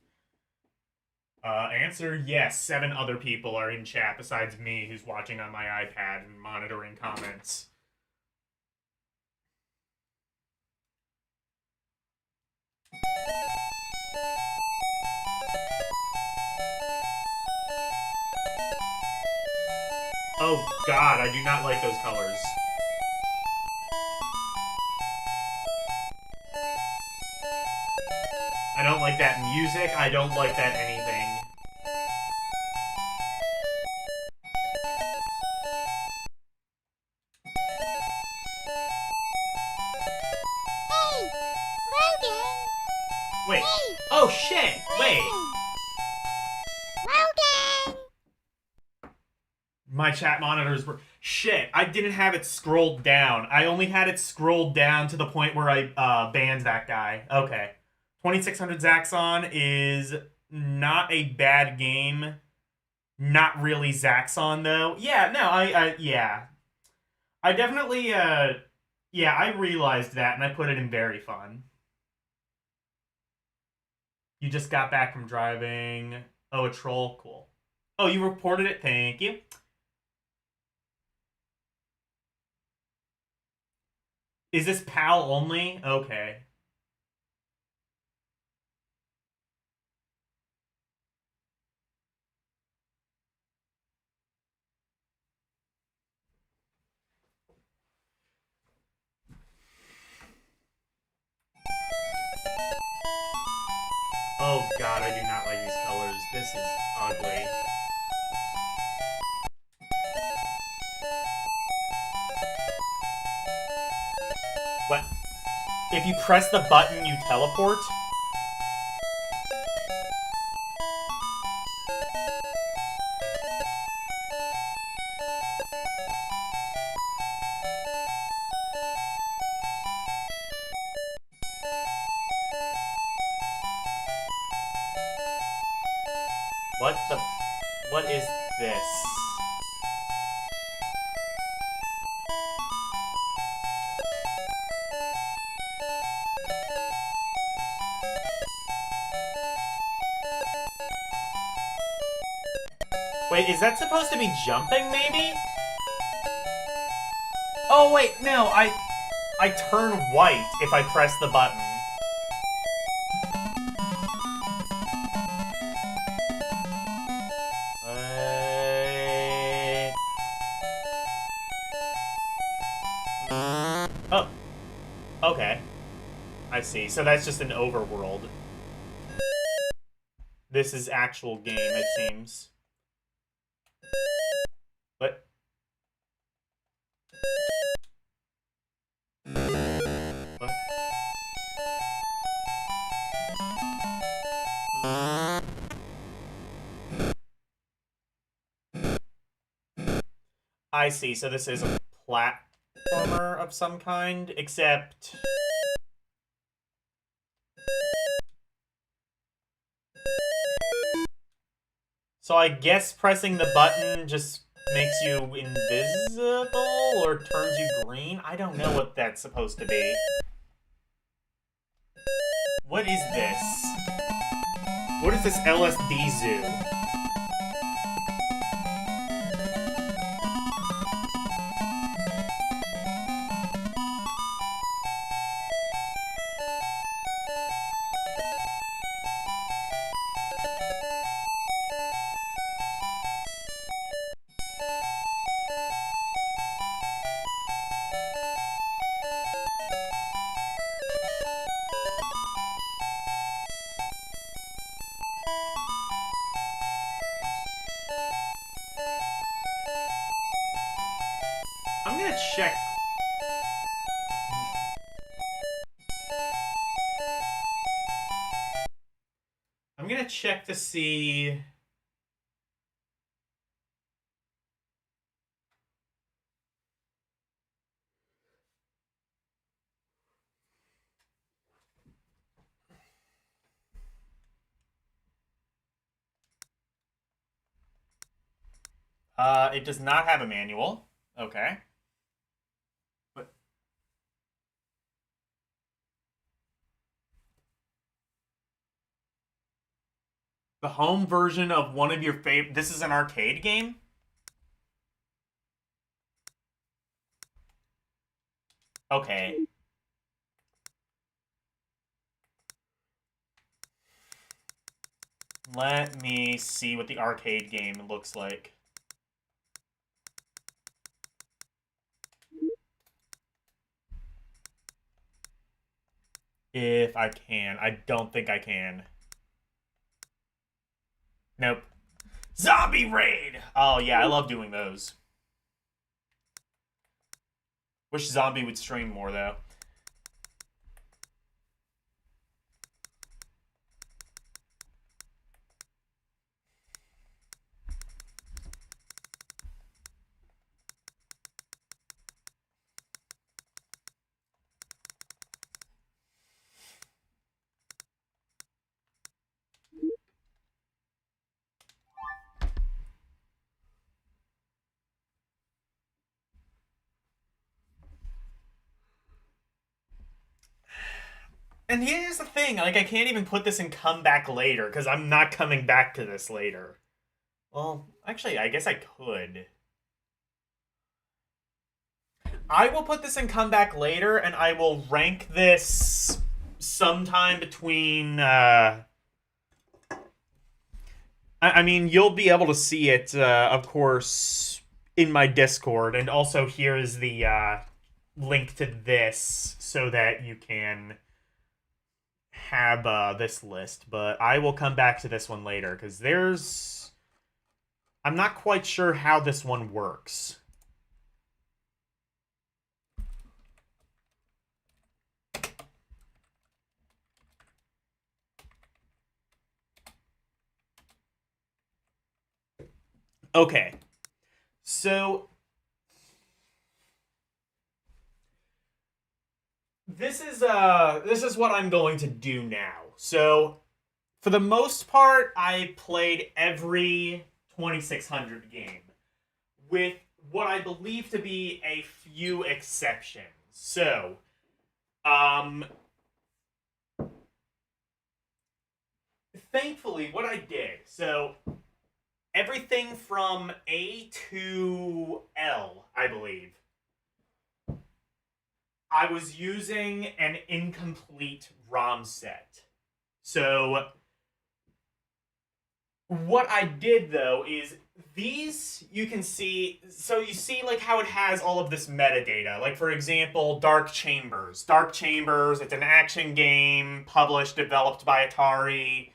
Answer yes. 7 other people are in chat besides me, who's watching on my iPad and monitoring comments. Oh god, I do not like those colors. I don't like that music, I don't like that anything. Hey, Logan. Wait. Hey, Oh shit! Wait. Logan. My chat monitors were... Shit, I didn't have it scrolled down. I only had it scrolled down to the point where I banned that guy. Okay. 2600 Zaxxon is not a bad game. Not really Zaxxon, though. Yeah, no, yeah. I definitely, yeah, I realized that, and I put it in very fun. You just got back from driving. Oh, a troll? Cool. Oh, you reported it? Thank you. Is this PAL only? Okay. Oh god, I do not like these colors. This is ugly. What? If you press the button, you teleport? What the... What is this? Wait, is that supposed to be jumping, maybe? Oh, wait, no, I turn white if I press the button. Oh. Okay. I see. So that's just an overworld. This is actual game, it seems. What? What? I see. So this is a platformer of some kind, except... So I guess pressing the button just makes you invisible or turns you green? I don't know what that's supposed to be. What is this? What is this LSD zoo? I'm gonna check. I'm gonna check to see. It does not have a manual. Okay. The home version of one of your favorite... This is an arcade game? Okay. Let me see what the arcade game looks like. If I can. I don't think I can. Nope. Zombie Raid! Oh, yeah, I love doing those. Wish Zombie would stream more, though. And here's the thing, like, I can't even put this in come back later, because I'm not coming back to this later. Well, actually, I guess I could. I will put this in come back later, and I will rank this sometime between, I mean, you'll be able to see it, of course, in my Discord, and also here is the, link to this, so that you can have this list, but I will come back to this one later, because there's... I'm not quite sure how this one works. Okay. So... This is what I'm going to do now. So, for the most part, I played every 2600 game, with what I believe to be a few exceptions. So, thankfully, what I did, so, everything from A to L, I believe, I was using an incomplete ROM set. So, what I did, though, is these, you can see, so you see, like, how it has all of this metadata. Like, for example, Dark Chambers. Dark Chambers, it's an action game, published, developed by Atari,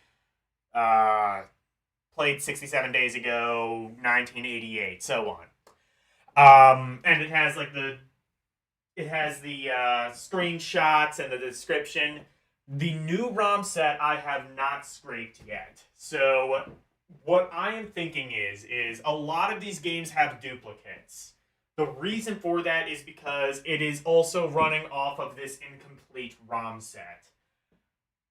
played 67 days ago, 1988, so on. And it has, like, the screenshots and the description. The new ROM set I have not scraped yet. So what I am thinking is a lot of these games have duplicates. The reason for that is because it is also running off of this incomplete ROM set.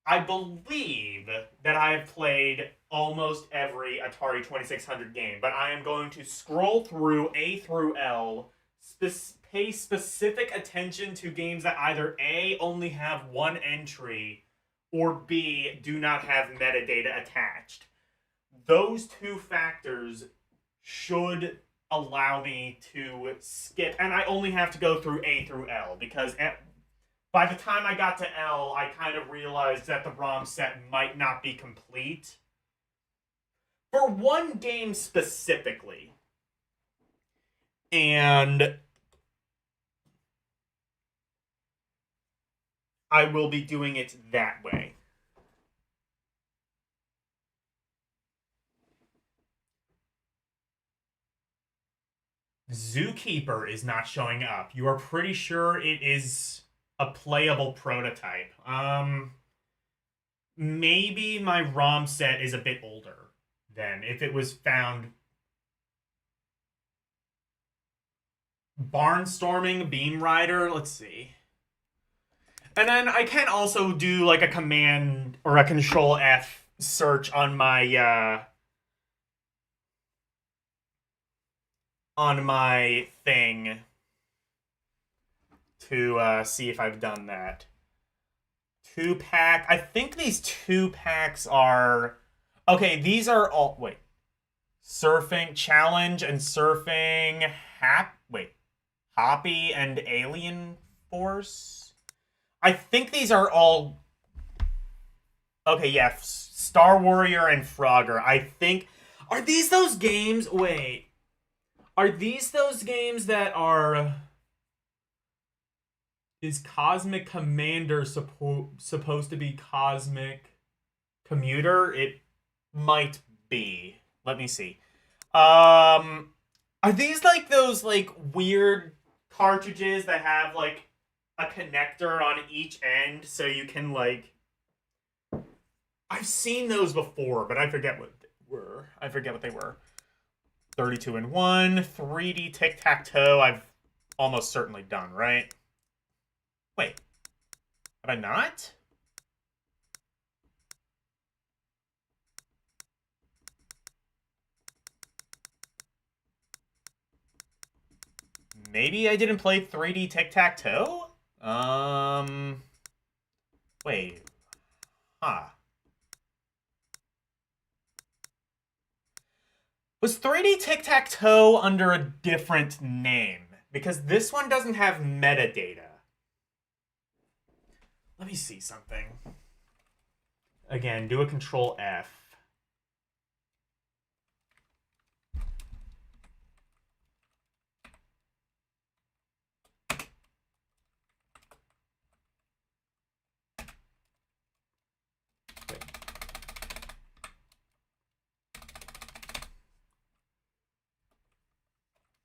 I believe that I have played almost every Atari 2600 game, but I am going to scroll through A through L, pay specific attention to games that either A, only have one entry, or B, do not have metadata attached. Those two factors should allow me to skip, and I only have to go through A through L, because by the time I got to L, I kind of realized that the ROM set might not be complete. For one game specifically, and I will be doing it that way. Zookeeper is not showing up. You are pretty sure it is a playable prototype. Maybe my ROM set is a bit older then, if it was found. Barnstorming Beam Rider, let's see. And then I can also do like a command or a control F search on my thing to see if I've done that. 2-pack. I think these 2-packs are... Okay, these are all... Wait. Surfing Challenge and Surfing... Hoppy and Alien Force? I think these are all... Okay, yeah. Star Warrior and Frogger. I think... Are these those games... Wait. Are these those games that are... Is Cosmic Commander supposed to be Cosmic Commuter? It might be. Let me see. Are these like those like weird cartridges that have like a connector on each end so you can like... I've seen those before, but I forget what they were. 32 in 1, 3D tic-tac-toe. I've almost certainly done, right? Wait. Have I not? Maybe I didn't play 3D tic-tac-toe? Wait. Huh. Was 3D tic-tac-toe under a different name? Because this one doesn't have metadata. Let me see something. Again, do a Control F.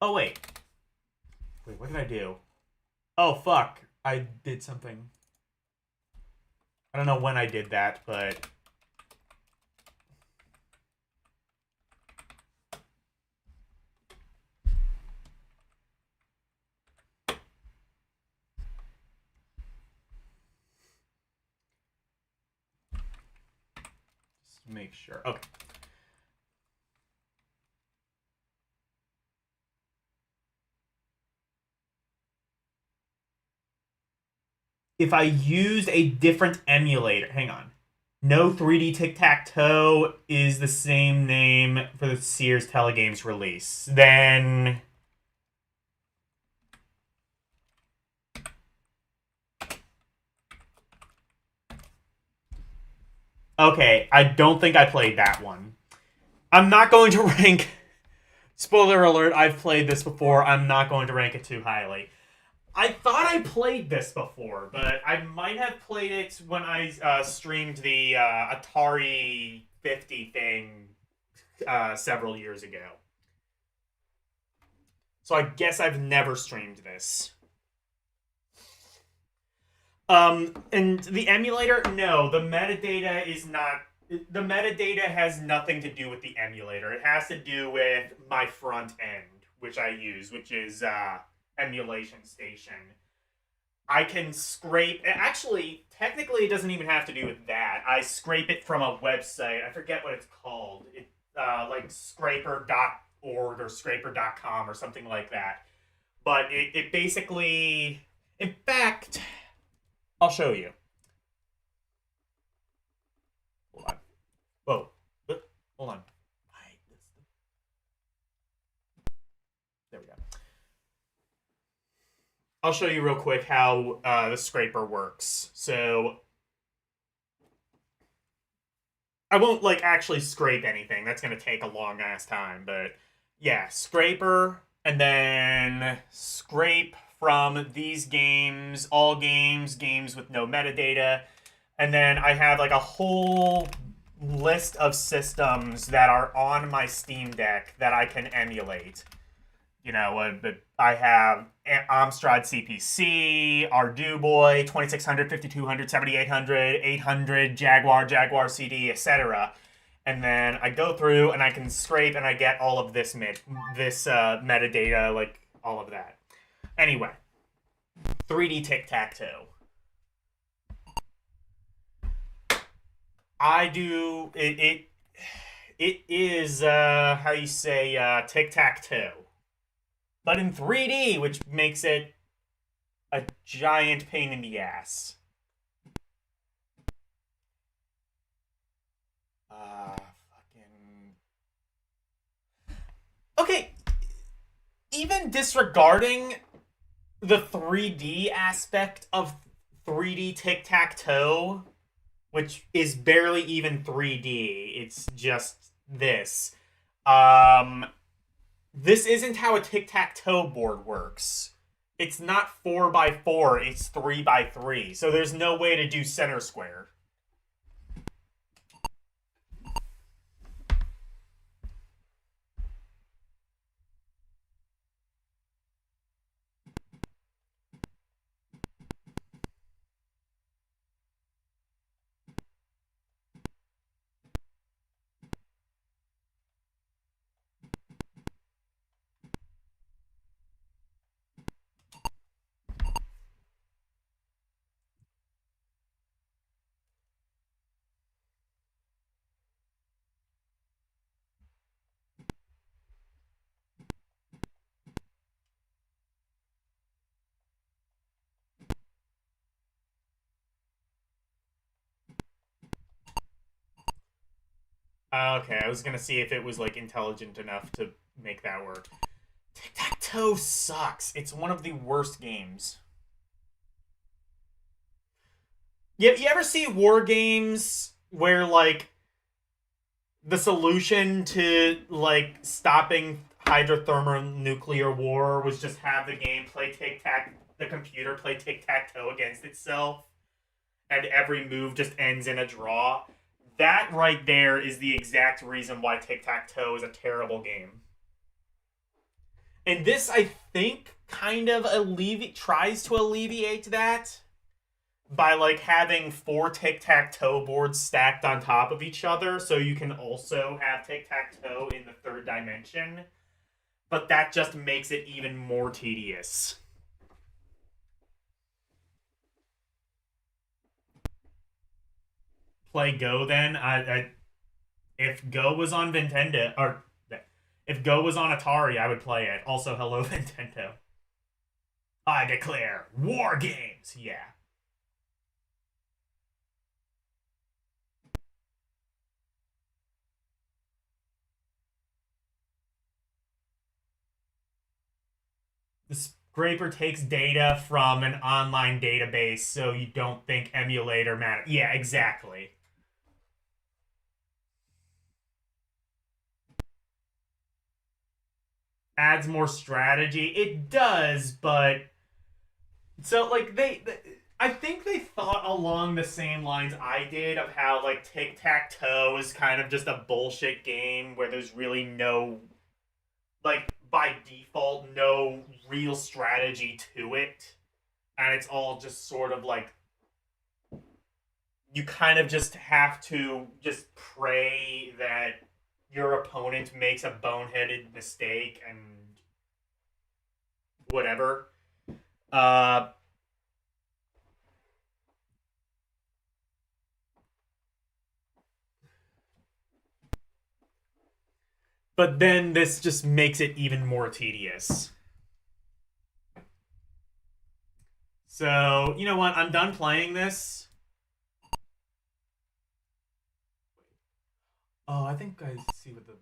Oh, wait. Wait, what did I do? Oh, fuck. I did something. I don't know when I did that, but... Just make sure. Okay. If I used a different emulator, hang on. No 3D tic-tac-toe is the same name for the Sears Telegames release. Then... Okay, I don't think I played that one. I'm not going to rank... Spoiler alert, I've played this before. I'm not going to rank it too highly. I thought I played this before, but I might have played it when I streamed the Atari 50 thing several years ago. So I guess I've never streamed this. And the emulator, no, the metadata is not... The metadata has nothing to do with the emulator. It has to do with my front end, which I use, which is... Emulation Station. I can scrape... Actually, technically, it doesn't even have to do with that. I scrape it from a website. I forget what it's called. It like scraper.org or scraper.com or something like that. But it basically... In fact, I'll show you. Hold on. Whoa. Hold on. There we go. I'll show you real quick how the scraper works. So I won't like actually scrape anything. That's going to take a long ass time. But yeah, scraper and then scrape from these games, all games, games with no metadata. And then I have like a whole list of systems that are on my Steam Deck that I can emulate. You know, I have Amstrad CPC, Arduboy, 2600, 5200, 7800, 800, Jaguar CD, etc. And then I go through and I can scrape and I get all of this metadata, like all of that. Anyway, 3D tic-tac-toe. I do it is how you say tic-tac-toe. But in 3D, which makes it a giant pain in the ass. even disregarding the 3D aspect of 3D tic-tac-toe, which is barely even 3D, it's just this. This isn't how a tic-tac-toe board works. It's not 4x4, it's 3x3, so there's no way to do center square. Okay, I was gonna see if it was, like, intelligent enough to make that work. Tic-tac-toe sucks. It's one of the worst games. You ever see war games where, like, the solution to, like, stopping hydrothermonuclear war was just have the game play the computer play tic-tac-toe against itself, and every move just ends in a draw? That right there is the exact reason why tic-tac-toe is a terrible game. And this, I think, kind of tries to alleviate that by, like, having 4 tic-tac-toe boards stacked on top of each other, so you can also have tic-tac-toe in the 3rd dimension. But that just makes it even more tedious. Play Go then. If Go was on Nintendo, or if Go was on Atari, I would play it. Also, hello Nintendo. I declare war games. Yeah. The scraper takes data from an online database, so you don't think emulator matters. Yeah, exactly. Adds more strategy. It does, but so, like, I think they thought along the same lines I did of how, like, tic-tac-toe is kind of just a bullshit game where there's really no, like, by default, no real strategy to it. And it's all just sort of like, you kind of just have to just pray that your opponent makes a boneheaded mistake and whatever. But then this just makes it even more tedious. So, you know what? I'm done playing this. Oh, I think I see what the...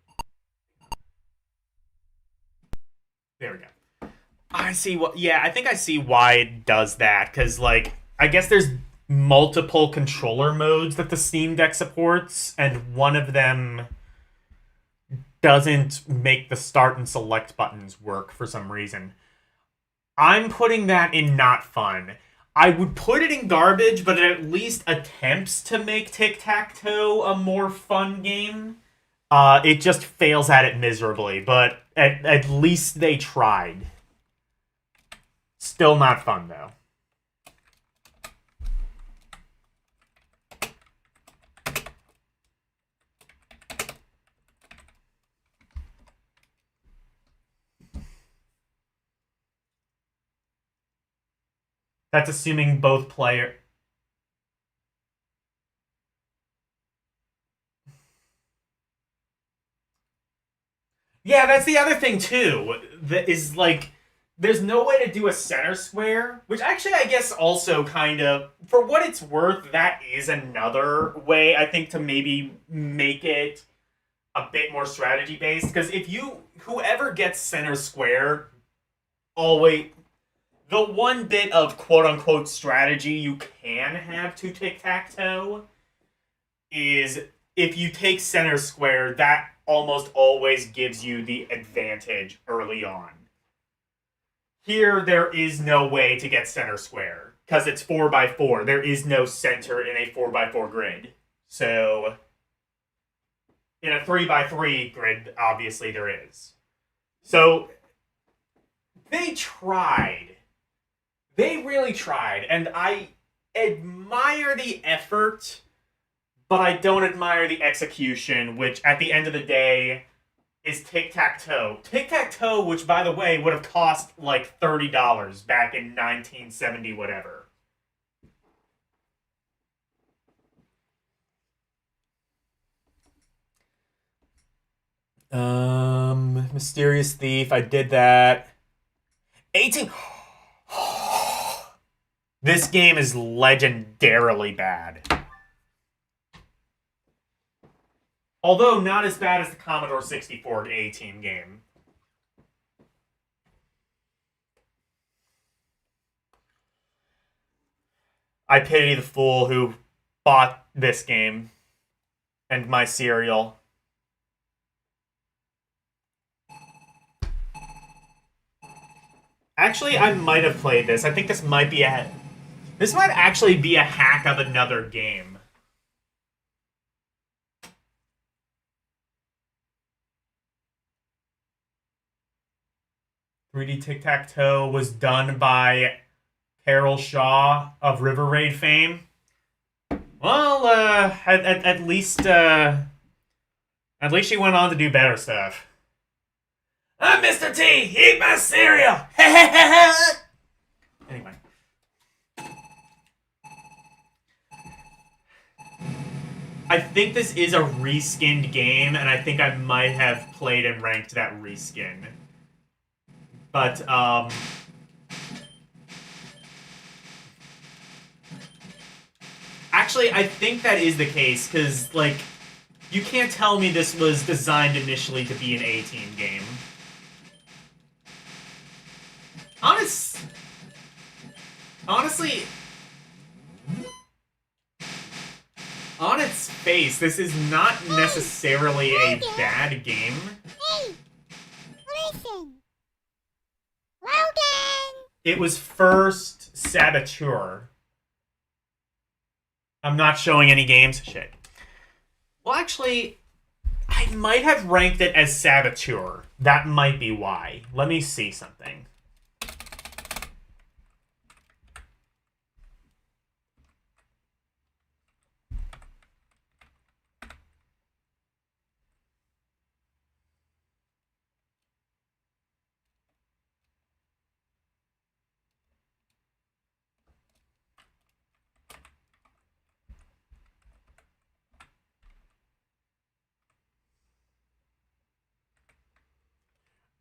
There we go. I see what... Yeah, I think I see why it does that. Because, like, I guess there's multiple controller modes that the Steam Deck supports, and one of them doesn't make the start and select buttons work for some reason. I'm putting that in not fun. I would put it in garbage, but it at least attempts to make tic-tac-toe a more fun game. It just fails at it miserably, but at least they tried. Still not fun, though. That's assuming both player... Yeah, that's the other thing, too. That is, like, there's no way to do a center square, which actually I guess also kind of, for what it's worth, that is another way, I think, to maybe make it a bit more strategy-based. Because if whoever gets center square always the one bit of quote-unquote strategy you can have to tic-tac-toe is if you take center square, that almost always gives you the advantage early on. Here, there is no way to get center square, because it's 4x4. There is no center in a 4x4 grid. So, in a 3x3 grid, obviously there is. So, they tried. They really tried, and I admire the effort, but I don't admire the execution, which at the end of the day is tic-tac-toe. Tic-tac-toe, which by the way would have cost like $30 back in 1970 whatever. Mysterious Thief, I did that. 18. This game is legendarily bad. Although not as bad as the Commodore 64 A-Team game. I pity the fool who bought this game and my cereal. Actually, I might have played this. I think this might be this might actually be a hack of another game. "3D Tic-Tac-Toe" was done by Carol Shaw of River Raid fame. Well, at least she went on to do better stuff. I'm Mr. T! Eat my cereal! Anyway. I think this is a reskinned game, and I think I might have played and ranked that reskin. But, actually, I think that is the case, because, like, you can't tell me this was designed initially to be an A-Team game. Honestly, on its face, this is not necessarily a bad game. Hey, listen. Logan! It was first Saboteur. I'm not showing any games. Shit. Well, actually, I might have ranked it as Saboteur. That might be why. Let me see something.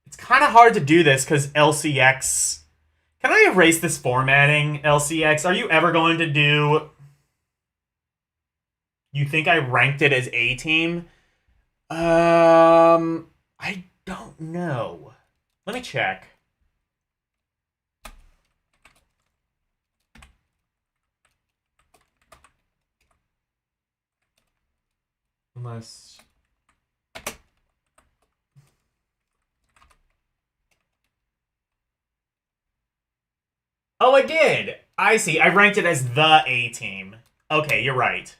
It's kind of hard to do this because LCX... Can I erase this formatting, LCX? Are you ever going to do... You think I ranked it as A-Team? I don't know. Let me check. Unless... Oh, I did! I see. I ranked it as the A-Team. Okay, you're right.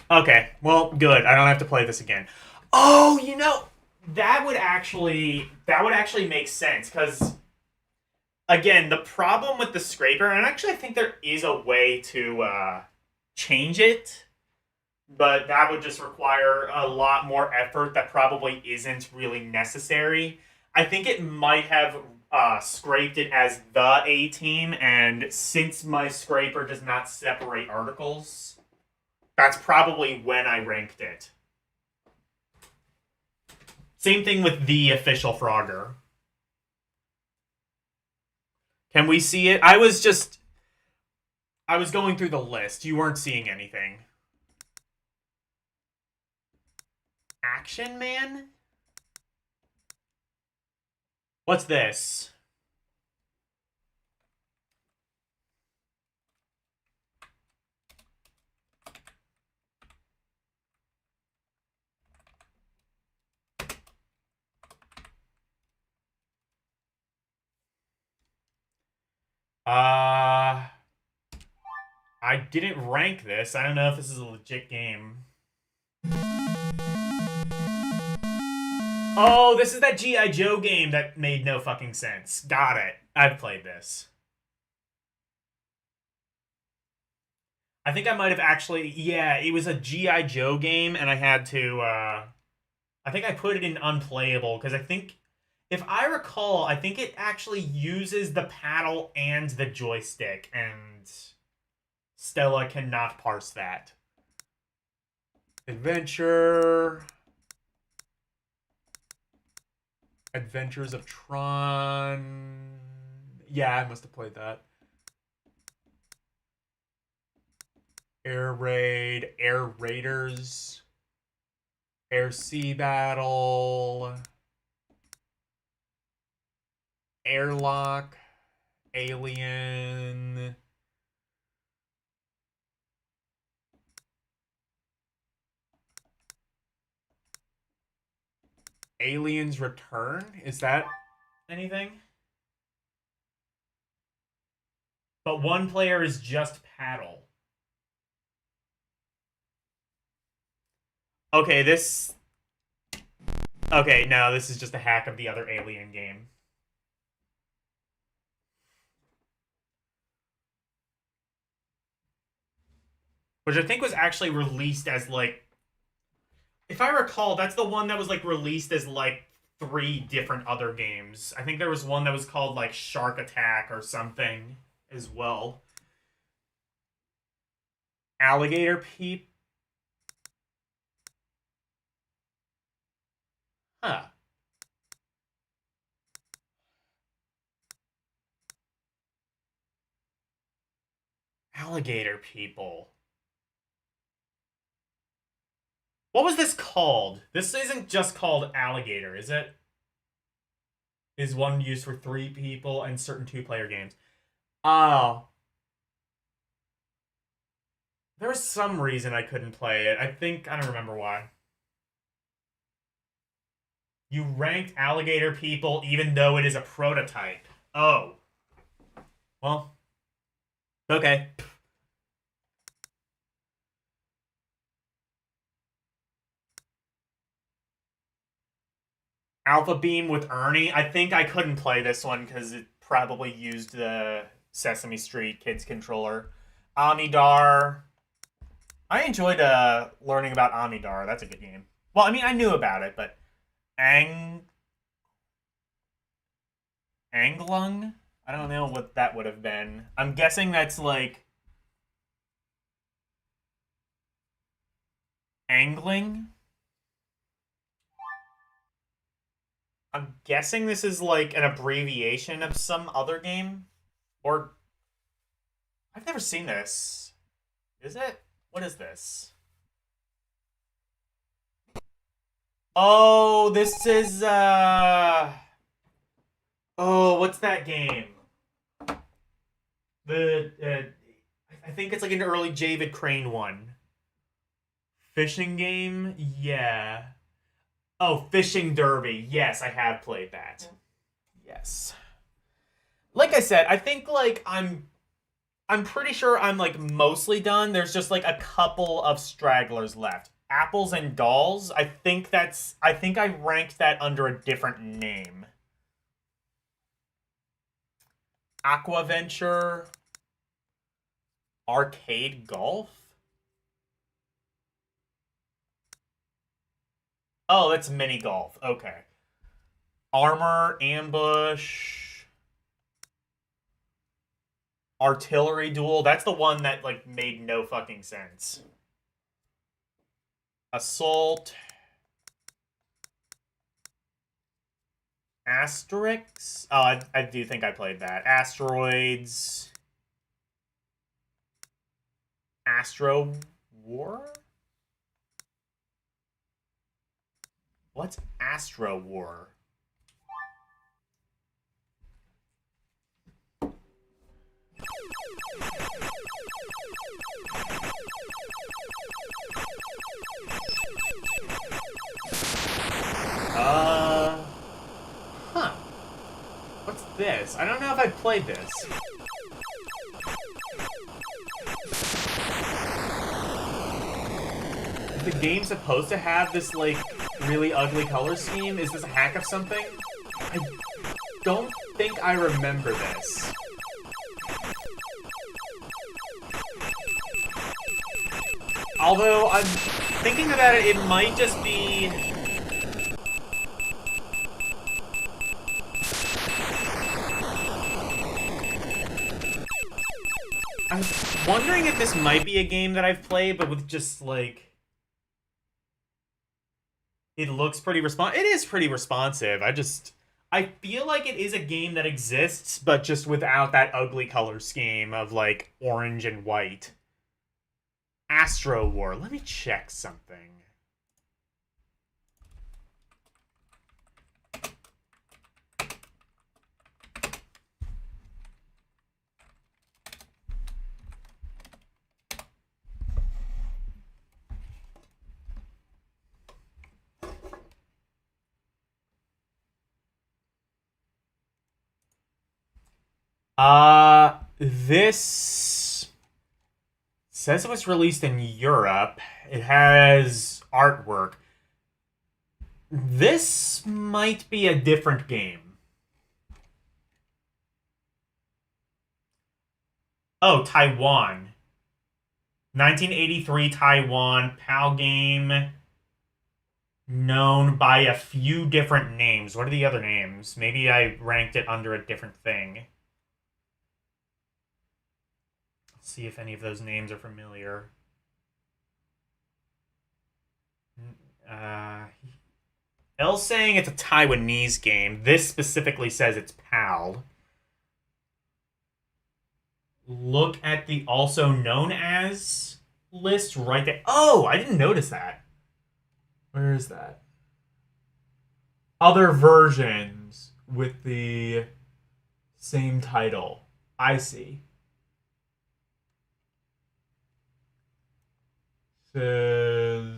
Okay, well, good. I don't have to play this again. Oh, you know, that would actually make sense, because, again, the problem with the scraper, and actually I think there is a way to change it, but that would just require a lot more effort that probably isn't really necessary. I think it might have scraped it as the A-Team, and since my scraper does not separate articles, that's probably when I ranked it. Same thing with the official Frogger. Can we see it? I was going through the list. You weren't seeing anything. Action Man? What's this? I didn't rank this. I don't know if this is a legit game. Oh, this is that G.I. Joe game that made no fucking sense. Got it. I've played this. I think I might have actually... Yeah, it was a G.I. Joe game, and I had to... I think I put it in unplayable, because I think... If I recall, I think it actually uses the paddle and the joystick, and Stella cannot parse that. Adventure... Adventures of Tron... Yeah, I must have played that. Air Raid, Air Raiders, Air Sea Battle, Airlock, Alien... Aliens Return? Is that anything? But one player is just paddle. Okay, this... Okay, no, this is just a hack of the other Alien game. Which I think was actually released as, like... If I recall, that's the one that was, like, released as, like, 3 different other games. I think there was one that was called, like, Shark Attack or something as well. Alligator Peep. Huh. Alligator People. What was this called? This isn't just called Alligator, is it? Is one used for 3 people and certain 2-player games. Oh. There was some reason I couldn't play it. I don't remember why. You ranked Alligator People even though it is a prototype. Oh. Well. Okay. Alpha Beam with Ernie. I think I couldn't play this one because it probably used the Sesame Street Kids controller. Amidar. I enjoyed learning about Amidar. That's a good game. Well, I mean, I knew about it, but... Anglung? I don't know what that would have been. I'm guessing that's like... Angling? I'm guessing this is like an abbreviation of some other game? Or... I've never seen this. Is it? What is this? Oh, this is, Oh, what's that game? I think it's like an early David Crane one. Fishing game? Yeah. Oh, Fishing Derby. Yes, I have played that. Yes. Like I said, I think, like, I'm pretty sure I'm, like, mostly done. There's just, like, a couple of stragglers left. Apples and Dolls, I think I ranked that under a different name. Aquaventure. Arcade Golf? Oh, that's mini golf. Okay. Armor, Ambush. Artillery Duel. That's the one that, like, made no fucking sense. Assault. Asterix? Oh, I do think I played that. Asteroids. Astro War? What's Astro War? Huh. What's this? I don't know if I've played this. the game supposed to have this, like, really ugly color scheme? Is this a hack of something? I don't think I remember this. Although, I'm thinking about it, it might just be... I'm wondering if this might be a game that I've played, but with just, like... It looks pretty It is pretty responsive. I feel like it is a game that exists, but just without that ugly color scheme of, like, orange and white. Astro War. Let me check something. This says it was released in Europe. It has artwork. This might be a different game. Oh, Taiwan. 1983 Taiwan PAL game. Known by a few different names. What are the other names? Maybe I ranked it under a different thing. See if any of those names are familiar. L's saying it's a Taiwanese game. This specifically says it's PAL. Look at the also known as list right there. Oh, I didn't notice that. Where is that? Other versions with the same title. I see. Says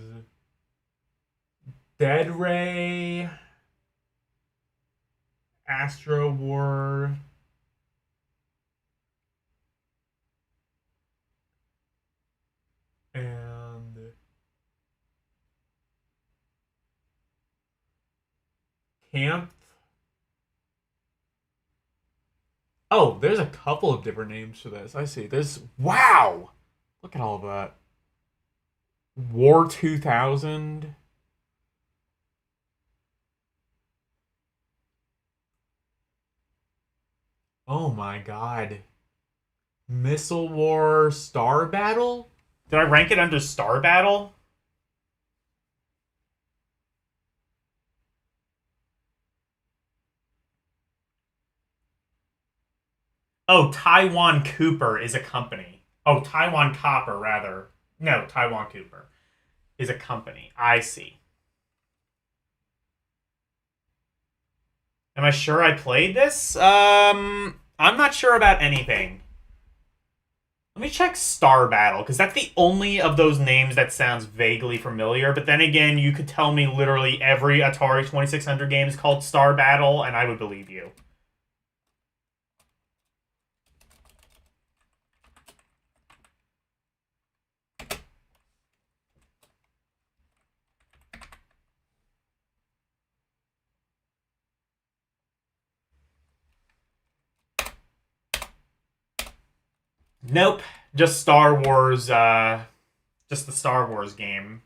Dead Ray, Astro War, and Camp. Oh, there's a couple of different names for this. I see. There's... Wow! Look at all of that. War 2000. Oh my god. Missile War Star Battle? Did I rank it under Star Battle? Oh, Taiwan Cooper is a company. Oh, Taiwan Copper, rather. No, Taiwan Cooper is a company. I see. Am I sure I played this? I'm not sure about anything. Let me check Star Battle, because that's the only of those names that sounds vaguely familiar. But then again, you could tell me literally every Atari 2600 game is called Star Battle, and I would believe you. Nope. Just Star Wars, just the Star Wars game.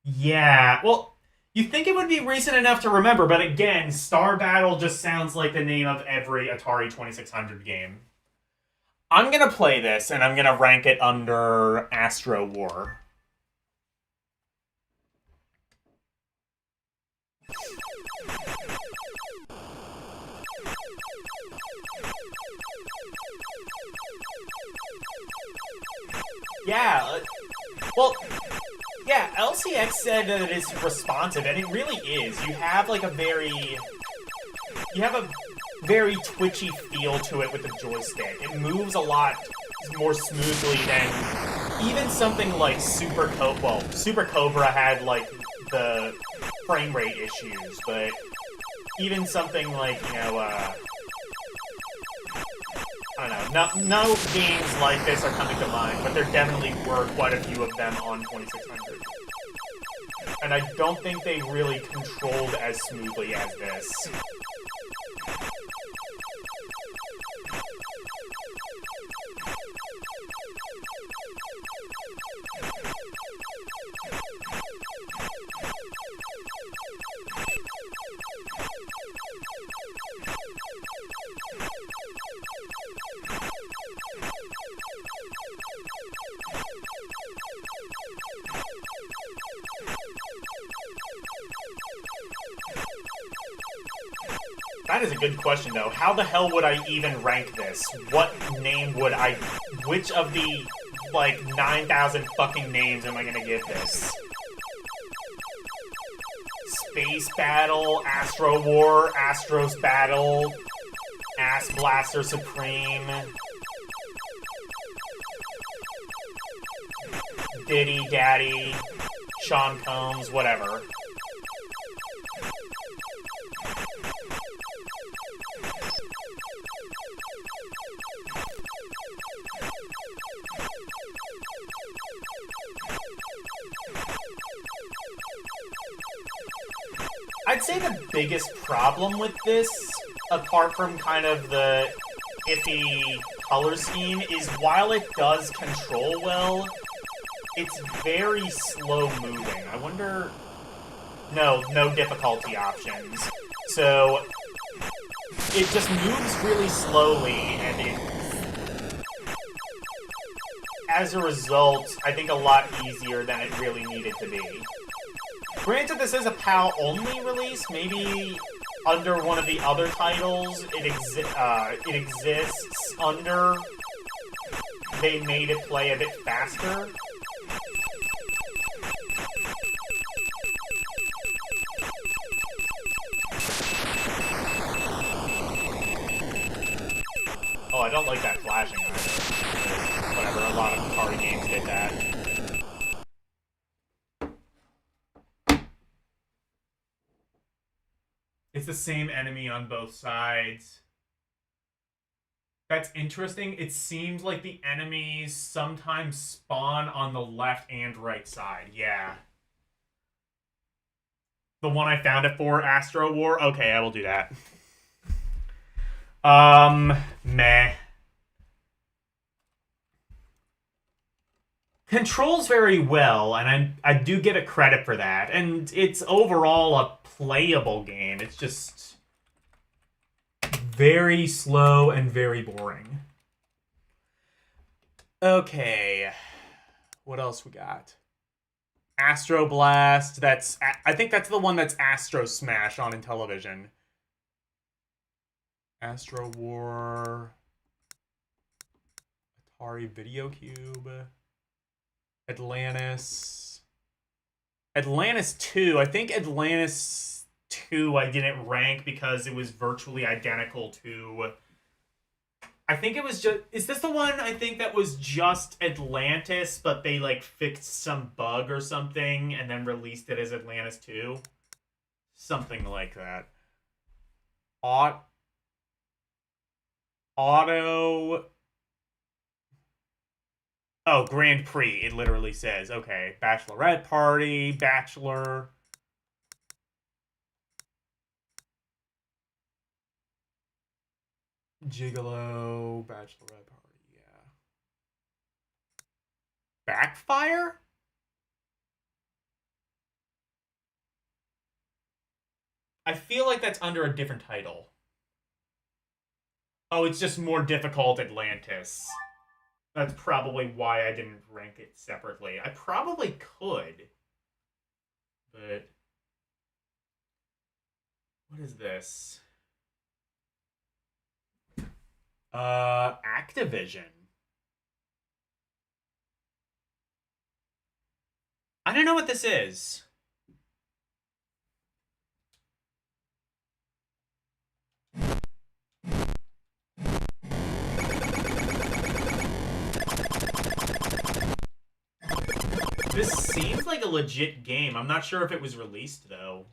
Yeah, well, you'd think it would be recent enough to remember, but again, Star Battle just sounds like the name of every Atari 2600 game. I'm gonna play this, and I'm gonna rank it under Astro War. Yeah, well, yeah, LCX said that it is responsive, and it really is. You have like a very twitchy feel to it with the joystick. It moves a lot more smoothly than even something like Super Cobra had like the frame rate issues, but even something like, I don't know. No games like this are coming to mind, but there definitely were quite a few of them on 2600. And I don't think they really controlled as smoothly as this. That is a good question, though. How the hell would I even rank this? What name would I... Which of the, like, 9,000 fucking names am I gonna give this? Space Battle, Astro War, Astros Battle, Ass Blaster Supreme, Diddy Daddy, Sean Combs, whatever. I'd say the biggest problem with this, apart from kind of the iffy color scheme, is while it does control well, it's very slow moving. I wonder... No difficulty options. So, it just moves really slowly, and it... As a result, I think a lot easier than it really needed to be. Granted, this is a PAL-only release. Maybe under one of the other titles it exists under. They made it play a bit faster. Oh, I don't like that flashing either. Whatever, a lot of Atari games did that. It's the same enemy on both sides. That's interesting. It seems like the enemies sometimes spawn on the left and right side. Yeah. The one I found it for, Astro War? Okay, I will do that. Meh. Controls very well, and I do get a credit for that. And it's overall a playable game. It's just very slow and very boring. Okay. What else we got? Astro Blast. I think that's the one that's Astro Smash on Intellivision. Astro War. Atari Video Cube. Atlantis 2. I think Atlantis 2 I didn't rank because it was virtually identical to... I think it was just... Is this the one I think that was just Atlantis, but they like fixed some bug or something and then released it as Atlantis 2? Something like that. Auto... Oh, Grand Prix, it literally says. Okay, Bachelorette Party, Bachelor. Gigolo, Bachelorette Party, yeah. Backfire? I feel like that's under a different title. Oh, it's just more difficult Atlantis. That's probably why I didn't rank it separately. I probably could. But... What is this? Activision. I don't know what this is. This seems like a legit game. I'm not sure if it was released, though.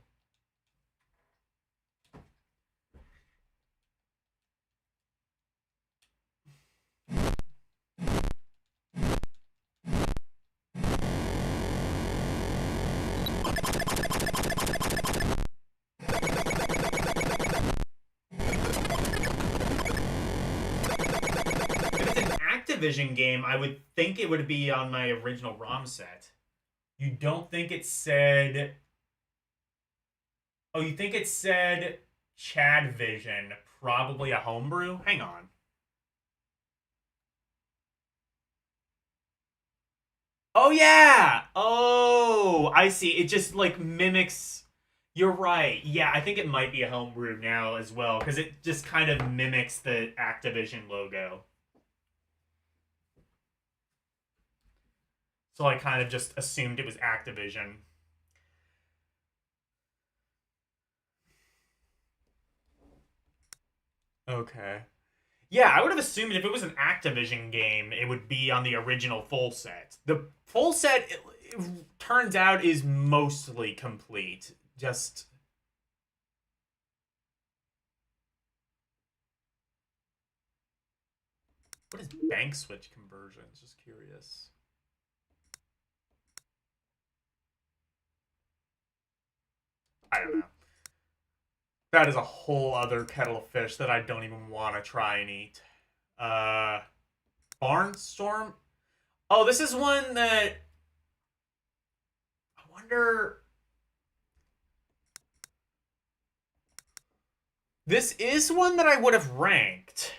Activision game, I would think it would be on my original ROM set. You don't think it said... Oh, you think it said Chad Vision, probably a homebrew? Hang on. Oh, yeah! Oh, I see. It just, like, mimics... You're right. Yeah, I think it might be a homebrew now as well, because it just kind of mimics the Activision logo. So I kind of just assumed it was Activision. Okay. Yeah, I would have assumed if it was an Activision game, it would be on the original full set. The full set, it turns out, is mostly complete. Just... What is bank switch conversions? Just curious. I don't know. That is a whole other kettle of fish that I don't even want to try and eat. Barnstorm? Oh, this is one that... I wonder... This is one that I would have ranked.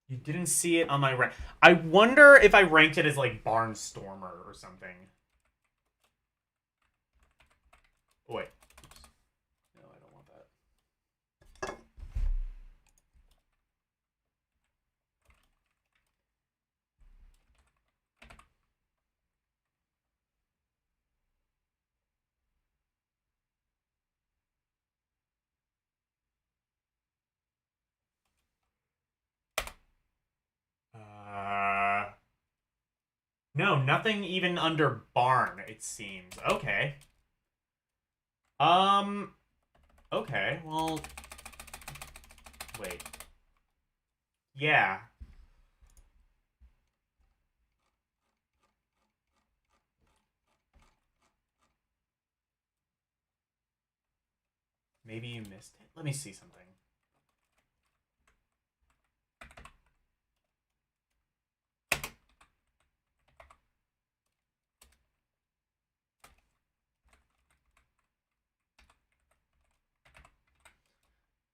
You didn't see it on my rank. I wonder if I ranked it as, like, Barnstormer or something. Oh, wait. Oops. No, I don't want that. No, nothing even under barn, it seems. Okay. Okay, well... Wait. Yeah. Maybe you missed it? Let me see something.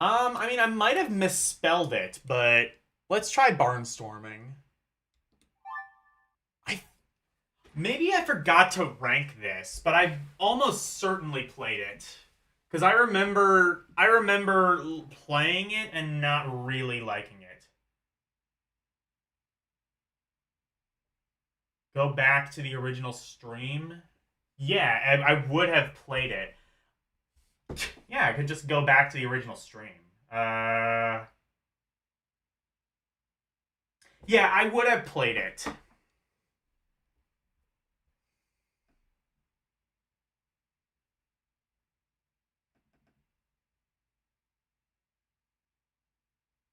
I mean, I might have misspelled it, but let's try barnstorming. Maybe I forgot to rank this, but I almost certainly played it. Because I remember playing it and not really liking it. Go back to the original stream? Yeah, I would have played it. Yeah, I could just go back to the original stream. Yeah, I would have played it.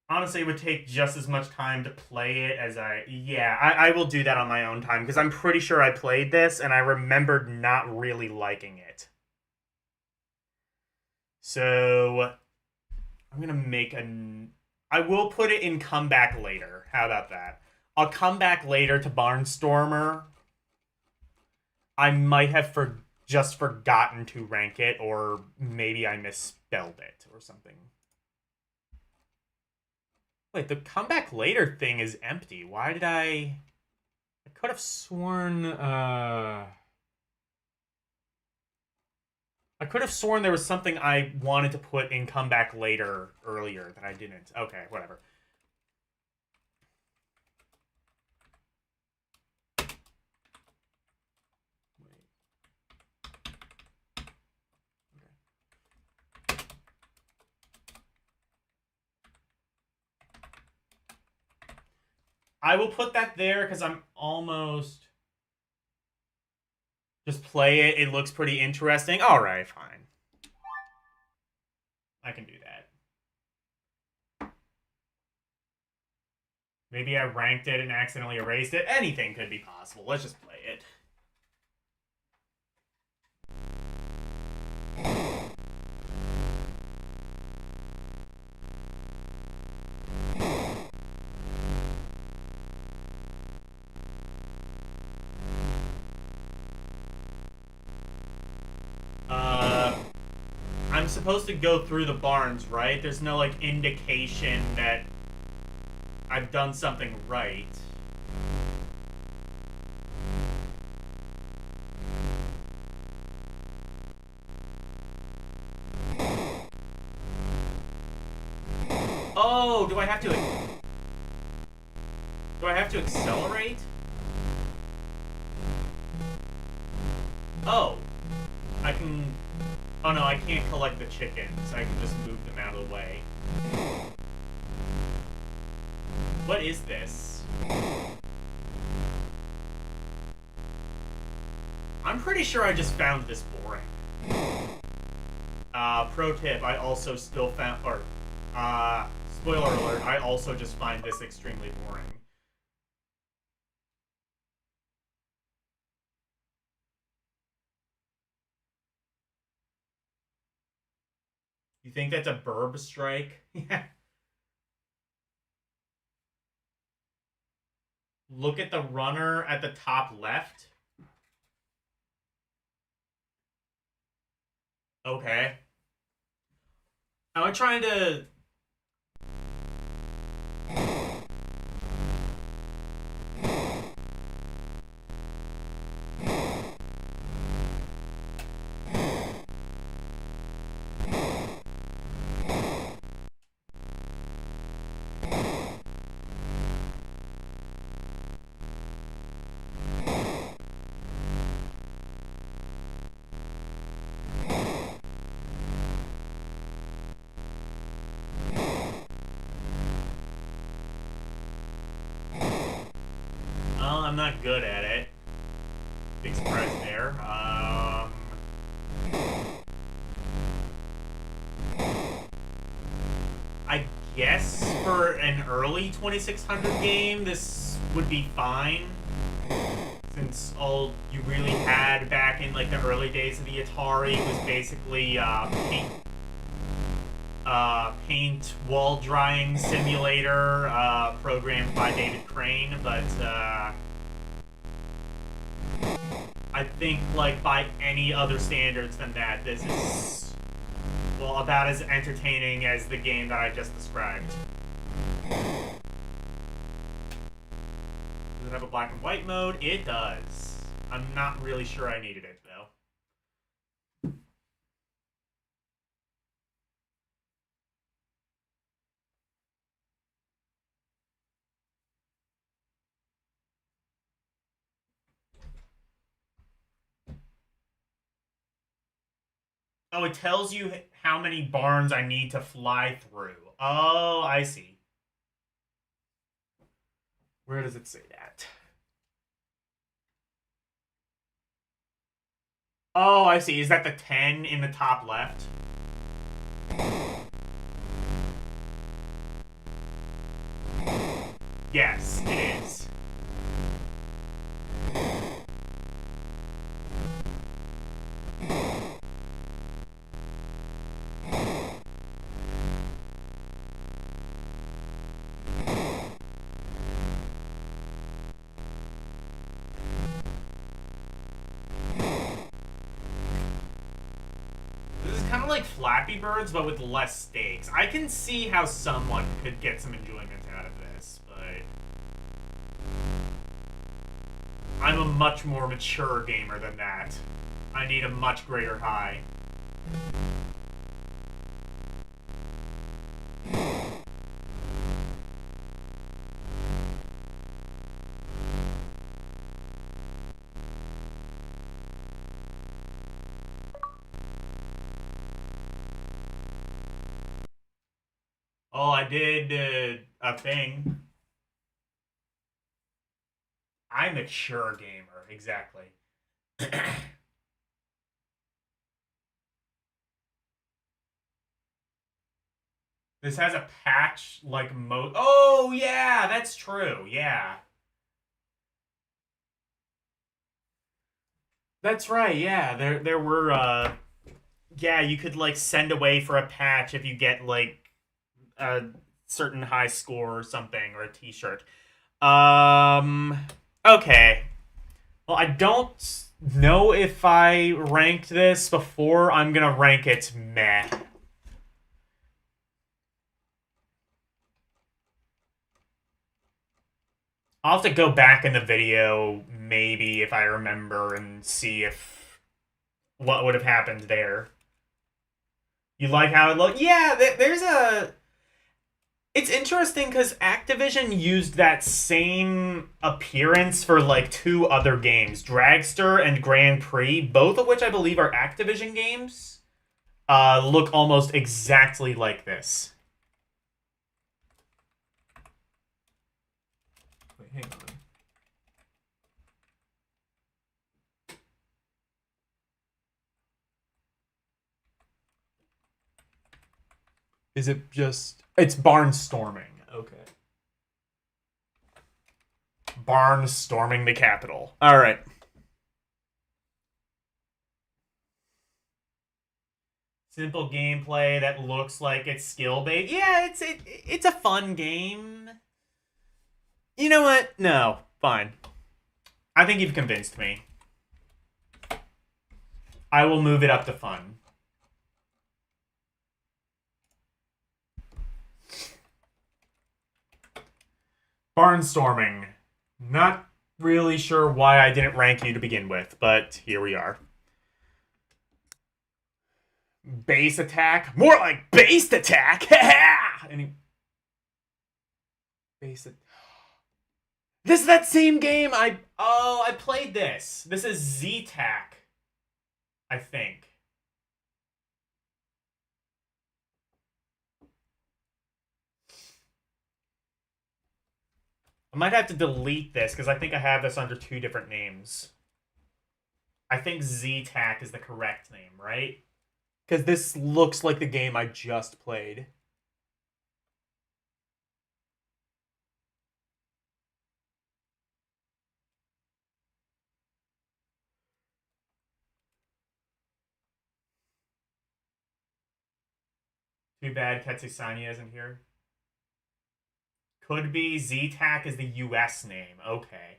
Honestly, it would take just as much time to play it as I will do that on my own time, because I'm pretty sure I played this, and I remembered not really liking it. So, I'm going to make I will put it in comeback later. How about that? I'll come back later to Barnstormer. I might have just forgotten to rank it, or maybe I misspelled it or something. Wait, the comeback later thing is empty. Why did I could have sworn, I could have sworn there was something I wanted to put in comeback later earlier that I didn't. Okay, whatever. I will put that there because I'm almost... Just play it. It looks pretty interesting. Alright, fine. I can do that. Maybe I ranked it and accidentally erased it. Anything could be possible. Let's just play it. I'm supposed to go through the barns, right? There's no, like, indication that I've done something right. Oh, do I have to accelerate? Oh. I can... Oh no, I can't collect the chickens. I can just move them out of the way. What is this? I'm pretty sure I just found this boring. Pro tip, I also still found... Or, spoiler alert, I also just find this extremely boring. You think that's a burb strike? Yeah. Look at the runner at the top left. Okay. Am I trying to... Well, I'm not good at it. Big surprise there. I guess for an early 2600 game, this would be fine. Since all you really had back in like the early days of the Atari was basically paint wall drying simulator programmed by David Crane, but I think like by any other standards than that, this is, well, about as entertaining as the game that I just described. Does it have a black and white mode? It does. I'm not really sure I needed it, though. Oh, it tells you how many barns I need to fly through. Oh, I see. Where does it say that? Oh, I see. Is that the 10 in the top left? Yes, it is. Kind of like Flappy Birds, but with less stakes. I can see how someone could get some enjoyment out of this, but I'm a much more mature gamer than that. I need a much greater high. Oh, I did a thing. I'm a mature gamer, exactly. This has a patch like mode. Oh yeah, that's true. Yeah. That's right. Yeah, there were yeah, you could like send away for a patch if you get like a certain high score or something, or a t-shirt. Okay. Well, I don't know if I ranked this before. I'm gonna rank it meh. I'll have to go back in the video, maybe, if I remember, and see if what would have happened there. You like how it looked? Yeah, there's a... It's interesting because Activision used that same appearance for like 2 other games, Dragster and Grand Prix, both of which I believe are Activision games. Look almost exactly like this. Wait, hang on. Is it just... It's barnstorming. Okay. Barnstorming the Capitol. Alright. Simple gameplay that looks like it's skill-based. Yeah, it's a fun game. You know what? No. Fine. I think you've convinced me. I will move it up to fun. Barnstorming. Not really sure why I didn't rank you to begin with, but here we are. Base attack? More like based attack! Base attack. This is that same game I played this. This is Z-Tac, I think. I might have to delete this because I think I have this under 2 different names. I think Z-Tac is the correct name, right? Because this looks like the game I just played. Too bad Ketsusanya isn't here. Could be. Z-Tac is the US name. Okay.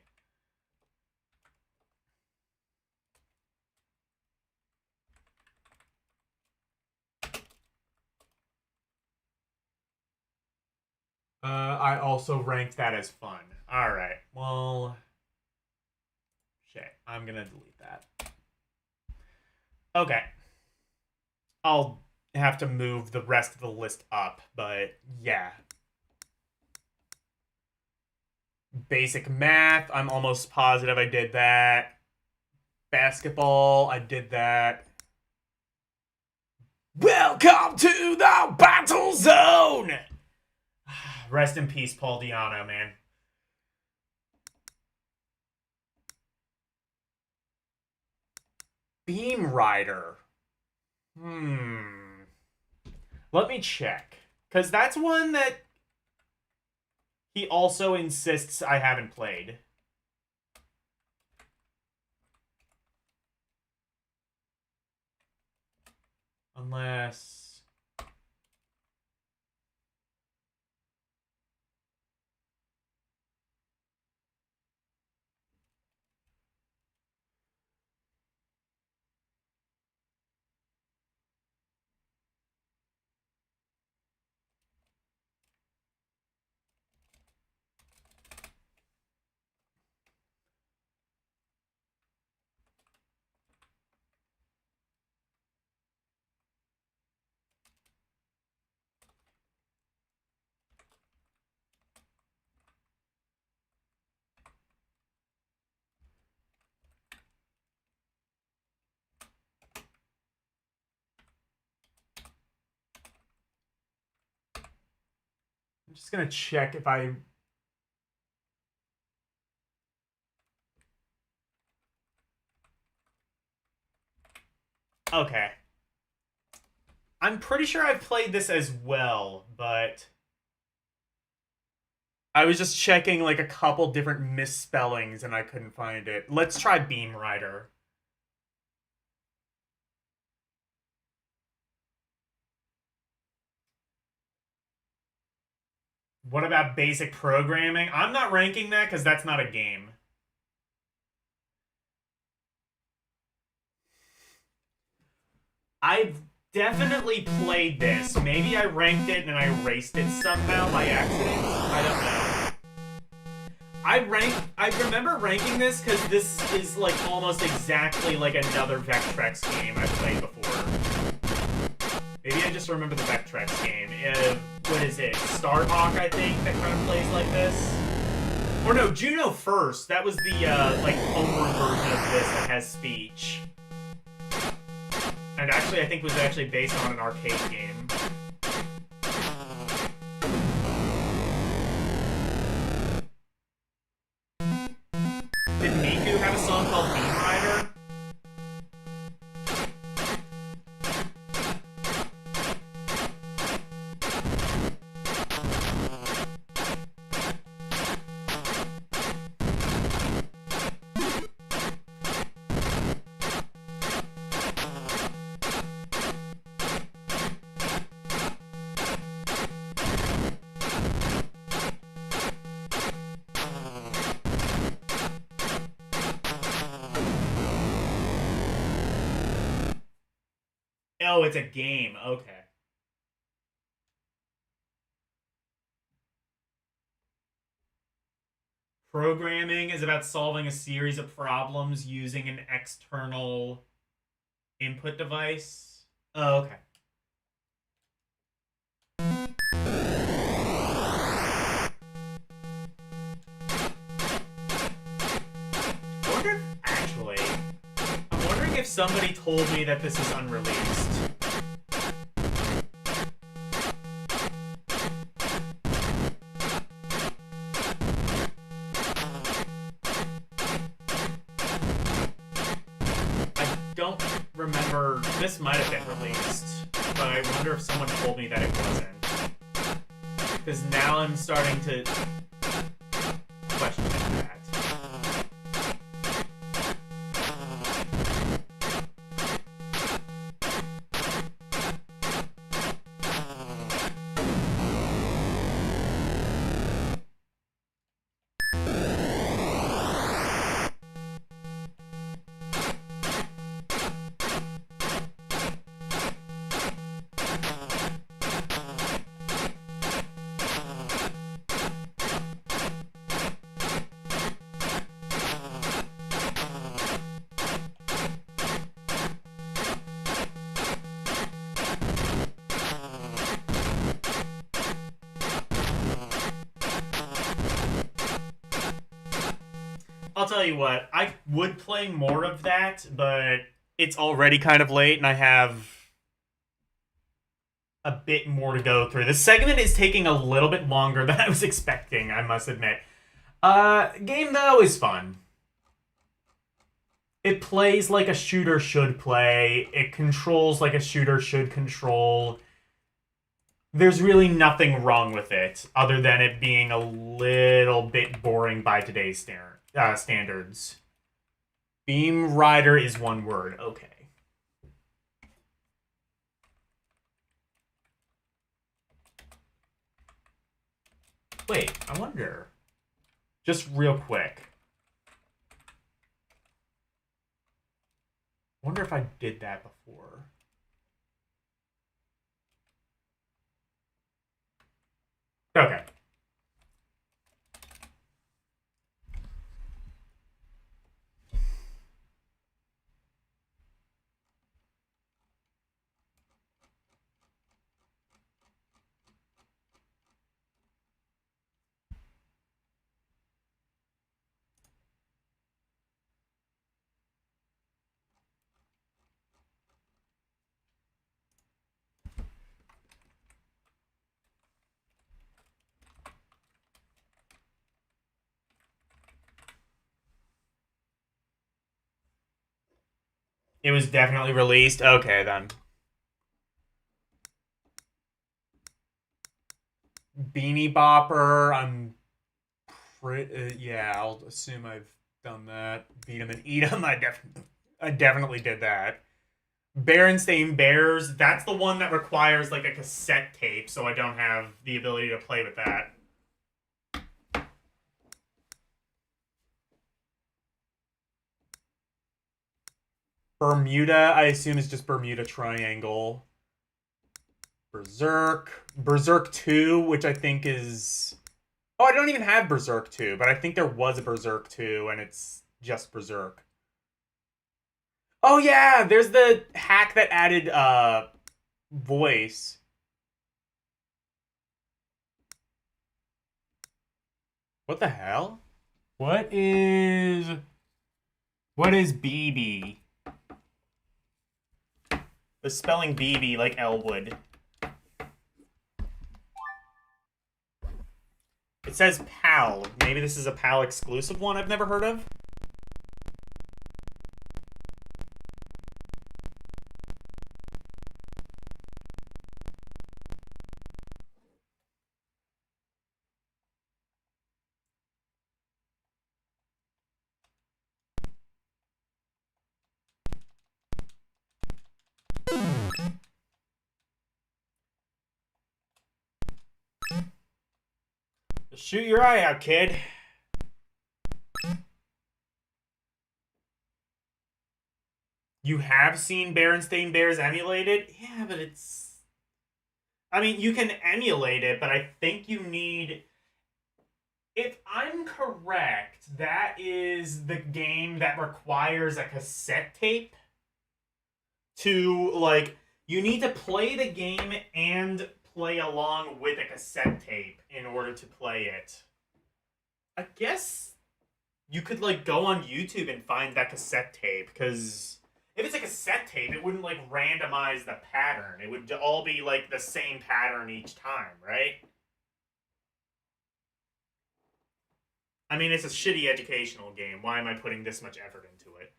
I also ranked that as fun. Alright, well... Shit, I'm gonna delete that. Okay. I'll have to move the rest of the list up, but yeah. Basic math, I'm almost positive I did that. Basketball, I did that. Welcome to the battle zone! Rest in peace, Paul Diano, man. Beam Rider. Let me check. Because that's one that he also insists I haven't played. Unless... I'm just gonna check if I... Okay. I'm pretty sure I've played this as well, but... I was just checking like a couple different misspellings and I couldn't find it. Let's try Beam Rider. What about basic programming? I'm not ranking that because that's not a game. I've definitely played this. Maybe I ranked it and I erased it somehow by accident. I don't know. I remember ranking this because this is like almost exactly like another Vectrex game I've played before. Maybe I just remember the Vectrex game. What is it? Starhawk, I think, that kind of plays like this. Or no, Juno First. That was the like homebrew version of this that has speech. And actually, I think was actually based on an arcade game. Did Miku have a song called Beam Rider? Oh, it's a game. Okay. Programming is about solving a series of problems using an external input device. Oh, okay. I'm wondering if somebody told me that this is unreleased. I don't remember. This might have been released, but I wonder if someone told me that it wasn't. Because now I'm starting to question that. I'll tell you what, I would play more of that, but it's already kind of late and I have a bit more to go through. The segment is taking a little bit longer than I was expecting, I must admit. Game, though, is fun. It plays like a shooter should play. It controls like a shooter should control. There's really nothing wrong with it, other than it being a little bit boring by today's standards. Beam Rider is one word. Okay. Wait, I wonder. Just real quick. I wonder if I did that before. Okay. It was definitely released? Okay, then. Beanie Bopper, yeah, I'll assume I've done that. Beat 'em and eat 'em, I definitely did that. Berenstain Bears, that's the one that requires like a cassette tape, so I don't have the ability to play with that. Bermuda, I assume, is just Bermuda Triangle. Berserk. Berserk 2, which I think is... Oh, I don't even have Berserk 2, but I think there was a Berserk 2, and it's just Berserk. Oh, yeah! There's the hack that added, voice. What the hell? What is BB? The spelling BB like Elwood. It says PAL. Maybe this is a PAL exclusive one I've never heard of. Shoot your eye out, kid. You have seen Berenstain Bears emulated? Yeah, but it's... I mean, you can emulate it, but I think you need... If I'm correct, that is the game that requires a cassette tape to, like... You need to play the game and play along with a cassette tape in order to play it. I guess you could, like, go on YouTube and find that cassette tape, because if it's a cassette tape, it wouldn't, like, randomize the pattern. It would all be, like, the same pattern each time, right? I mean, it's a shitty educational game. Why am I putting this much effort into it?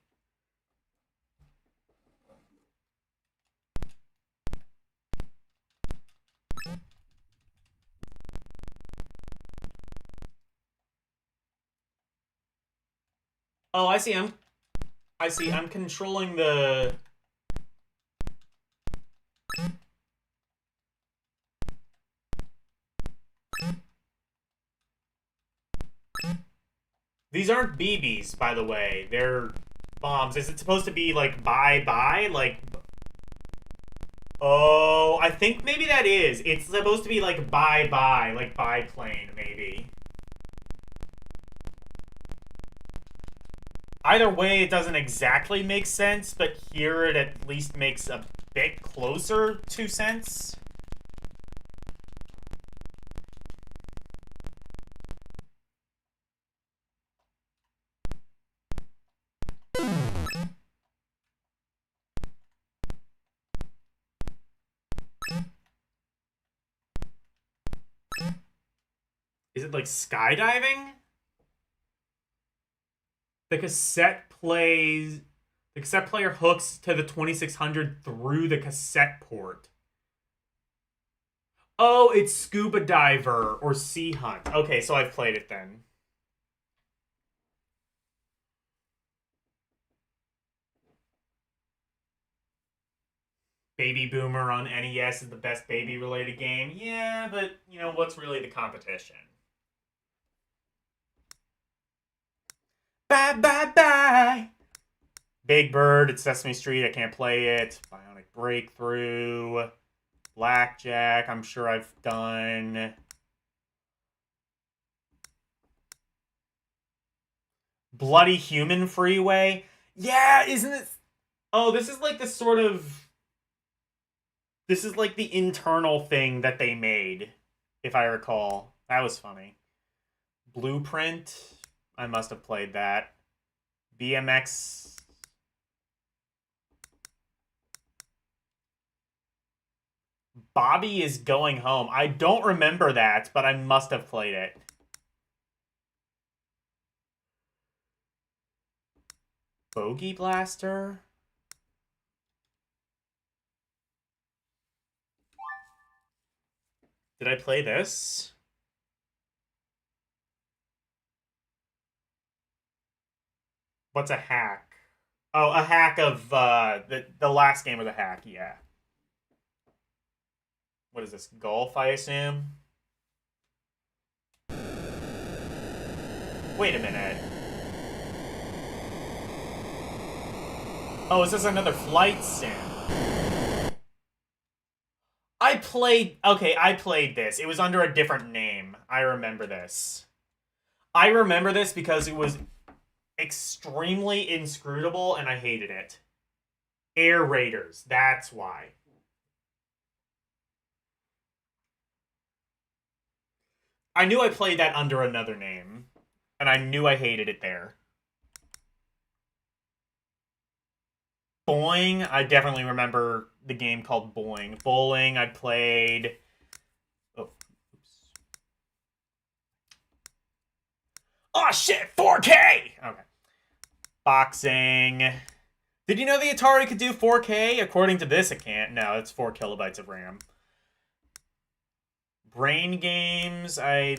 Oh, I see. I'm controlling the... These aren't BBs, by the way. They're bombs. Is it supposed to be, like, bye-bye? Like... Oh, I think maybe that is. It's supposed to be, like, bye-bye. Like, biplane, maybe. Either way, it doesn't exactly make sense, but here it at least makes a bit closer to sense. Is it like skydiving? The cassette player hooks to the 2600 through the cassette port. Oh, it's Scuba Diver or Sea Hunt. Okay, so I've played it then. Baby Boomer on NES is the best baby-related game. Yeah, but, you know, what's really the competition? Bye, bye, bye! Big Bird, it's Sesame Street, I can't play it. Bionic Breakthrough. Blackjack, I'm sure I've done. Bloody Human Freeway? Yeah, isn't it? Oh, this is like the sort of... This is like the internal thing that they made, if I recall. That was funny. Blueprint, I must have played that. BMX... Bobby is Going Home. I don't remember that, but I must have played it. Bogey Blaster? Did I play this? What's a hack? Oh, a hack of the last game of the hack, yeah. What is this, golf, I assume? Wait a minute. Oh, is this another flight sim? I played this. It was under a different name. I remember this. I remember this because it was extremely inscrutable and I hated it. Air Raiders, that's why. I knew I played that under another name, and I knew I hated it there. Boing, I definitely remember the game called Boing. Bowling, I played... Oh, oops. Oh shit, 4K! Okay. Boxing. Did you know the Atari could do 4K? According to this, it can't. No, it's 4 kilobytes of RAM. Brain games, I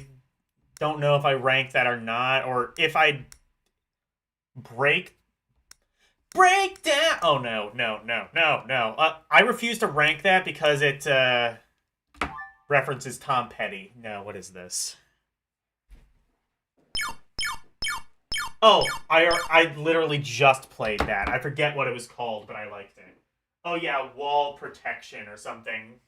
don't know if I ranked that or not, or if I break down. Oh no. I refuse to rank that because it references Tom Petty. No, what is this? Oh, I literally just played that. I forget what it was called, but I liked it. Oh yeah, wall protection or something.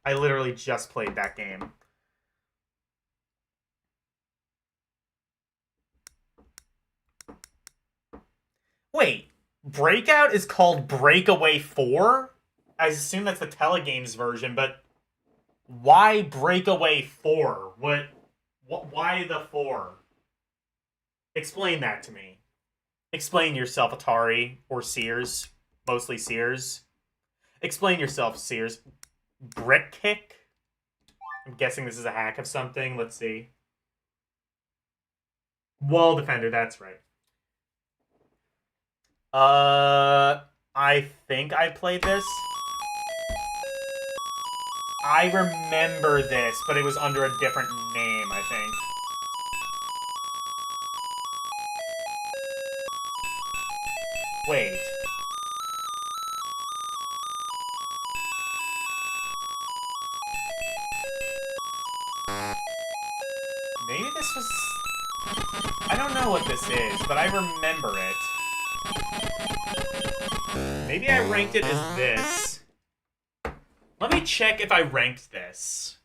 I literally just played that game. Wait, Breakout is called Breakaway 4? I assume that's the Telegames version, but why Breakaway 4? Why the 4? Explain that to me. Explain yourself, Atari, or Sears. Mostly Sears. Explain yourself, Sears. Brick Kick? I'm guessing this is a hack of something. Let's see. Wall Defender, that's right. I think I played this. I remember this, but it was under a different name, I think. Wait. Maybe this was... I don't know what this is, but I remember it. Maybe I ranked it as this. Let me check if I ranked this.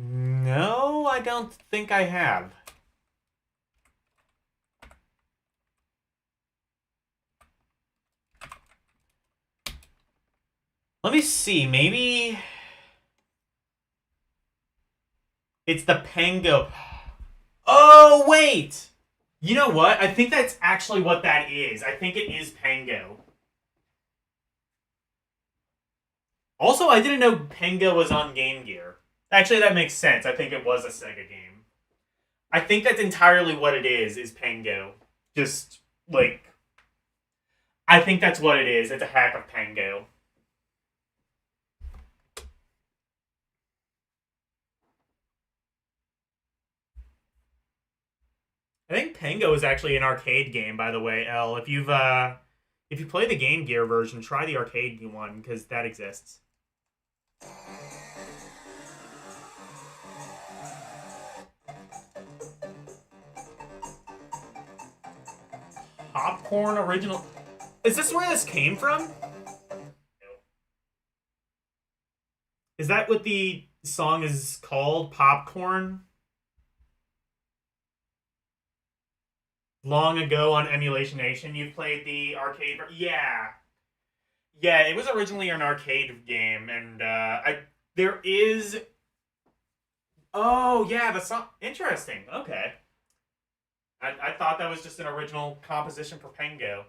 No, I don't think I have. Let me see, maybe... It's the Pango. Oh, wait! You know what? I think that's actually what that is. I think it is Pango. Also, I didn't know Pango was on Game Gear. Actually, that makes sense. I think it was a Sega game. I think that's entirely what it is Pango. Just, like... I think that's what it is. It's a hack of Pango. I think Pango is actually an arcade game, by the way, Elle. If you play the Game Gear version, try the arcade one, because that exists. Popcorn original... Is this where this came from? No. Is that what the song is called? Popcorn? Long ago on Emulation Nation, you played the arcade... Yeah. Yeah, it was originally an arcade game, and there is... Oh, yeah, the song... Interesting, okay. I thought that was just an original composition for Pango.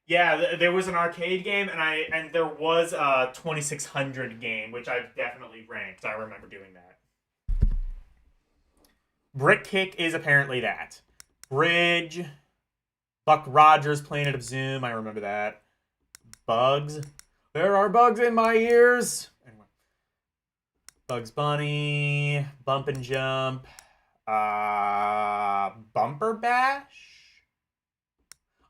Yeah, there was an arcade game, and there was a 2600 game, which I've definitely ranked. I remember doing that. Brick Kick is apparently that. Bridge. Buck Rogers, Planet of Zoom. I remember that. Bugs. There are bugs in my ears. Anyway. Bugs Bunny. Bump and Jump. Bumper Bash?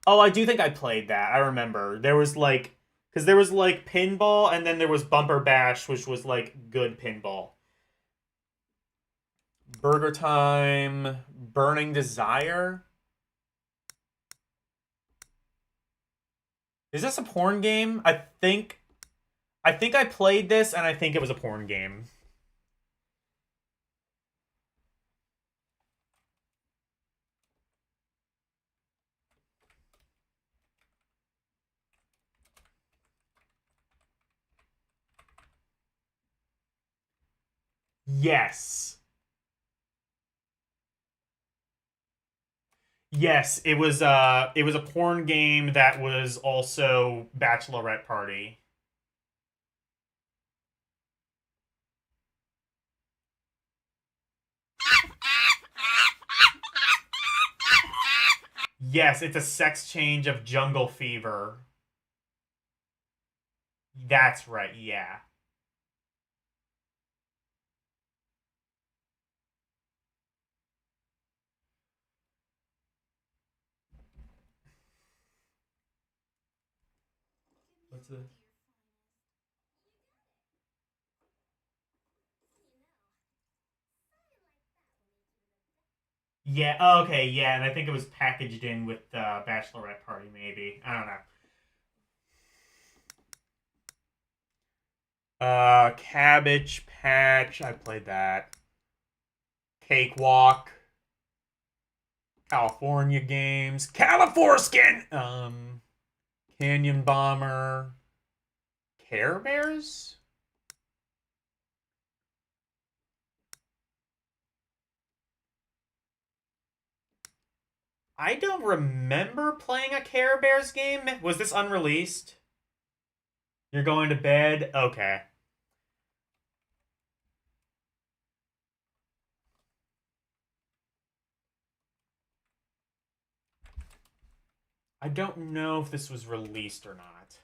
Oh, I do think I played that. I remember. There was like... Because there was like pinball, and then there was Bumper Bash, which was like good pinball. Burger Time. Burning Desire. Is this a porn game? I think I played this, and I think it was a porn game. Yes. Yes, it was a porn game that was also Bachelorette Party. Yes, it's a sex change of Jungle Fever. That's right, yeah. What's this? Yeah, oh, okay, yeah, and I think it was packaged in with Bachelorette Party, maybe. I don't know. Cabbage Patch, I played that. Cakewalk. California Games. Califorskin! Canyon Bomber. Care Bears? I don't remember playing a Care Bears game. Was this unreleased? You're going to bed? Okay. I don't know if this was released or not.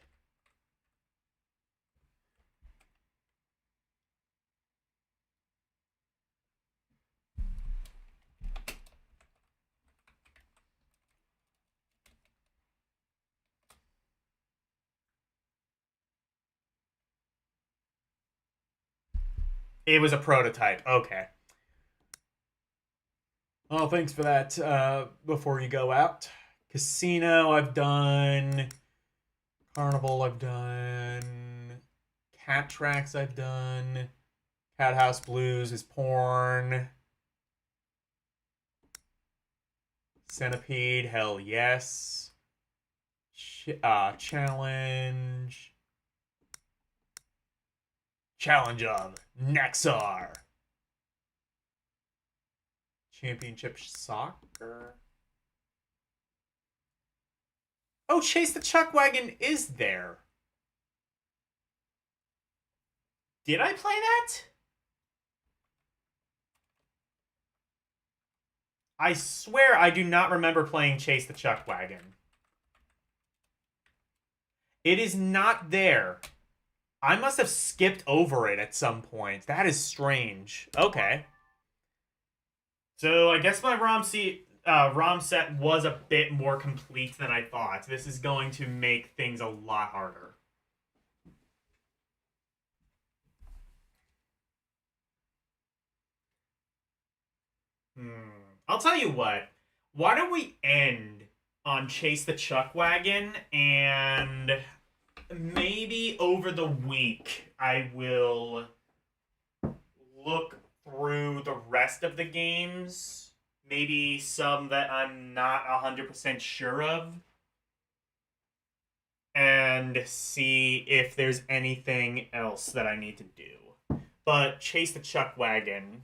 It was a prototype. Okay. Oh, thanks for that. Before you go out. Casino, I've done. Carnival, I've done. Cat Tracks, I've done. Cat House Blues is porn. Centipede, hell yes. Challenge. Challenge of Nexar. Championship Soccer. Oh, Chase the Chuck Wagon is there. Did I play that? I swear I do not remember playing Chase the Chuck Wagon. It is not there. I must have skipped over it at some point. That is strange. Okay. So I guess my ROM set was a bit more complete than I thought. This is going to make things a lot harder. I'll tell you what. Why don't we end on Chase the Chuck Wagon, and maybe over the week I will look through the rest of the games. Maybe some that I'm not 100% sure of. And see if there's anything else that I need to do. But Chase the Chuck Wagon.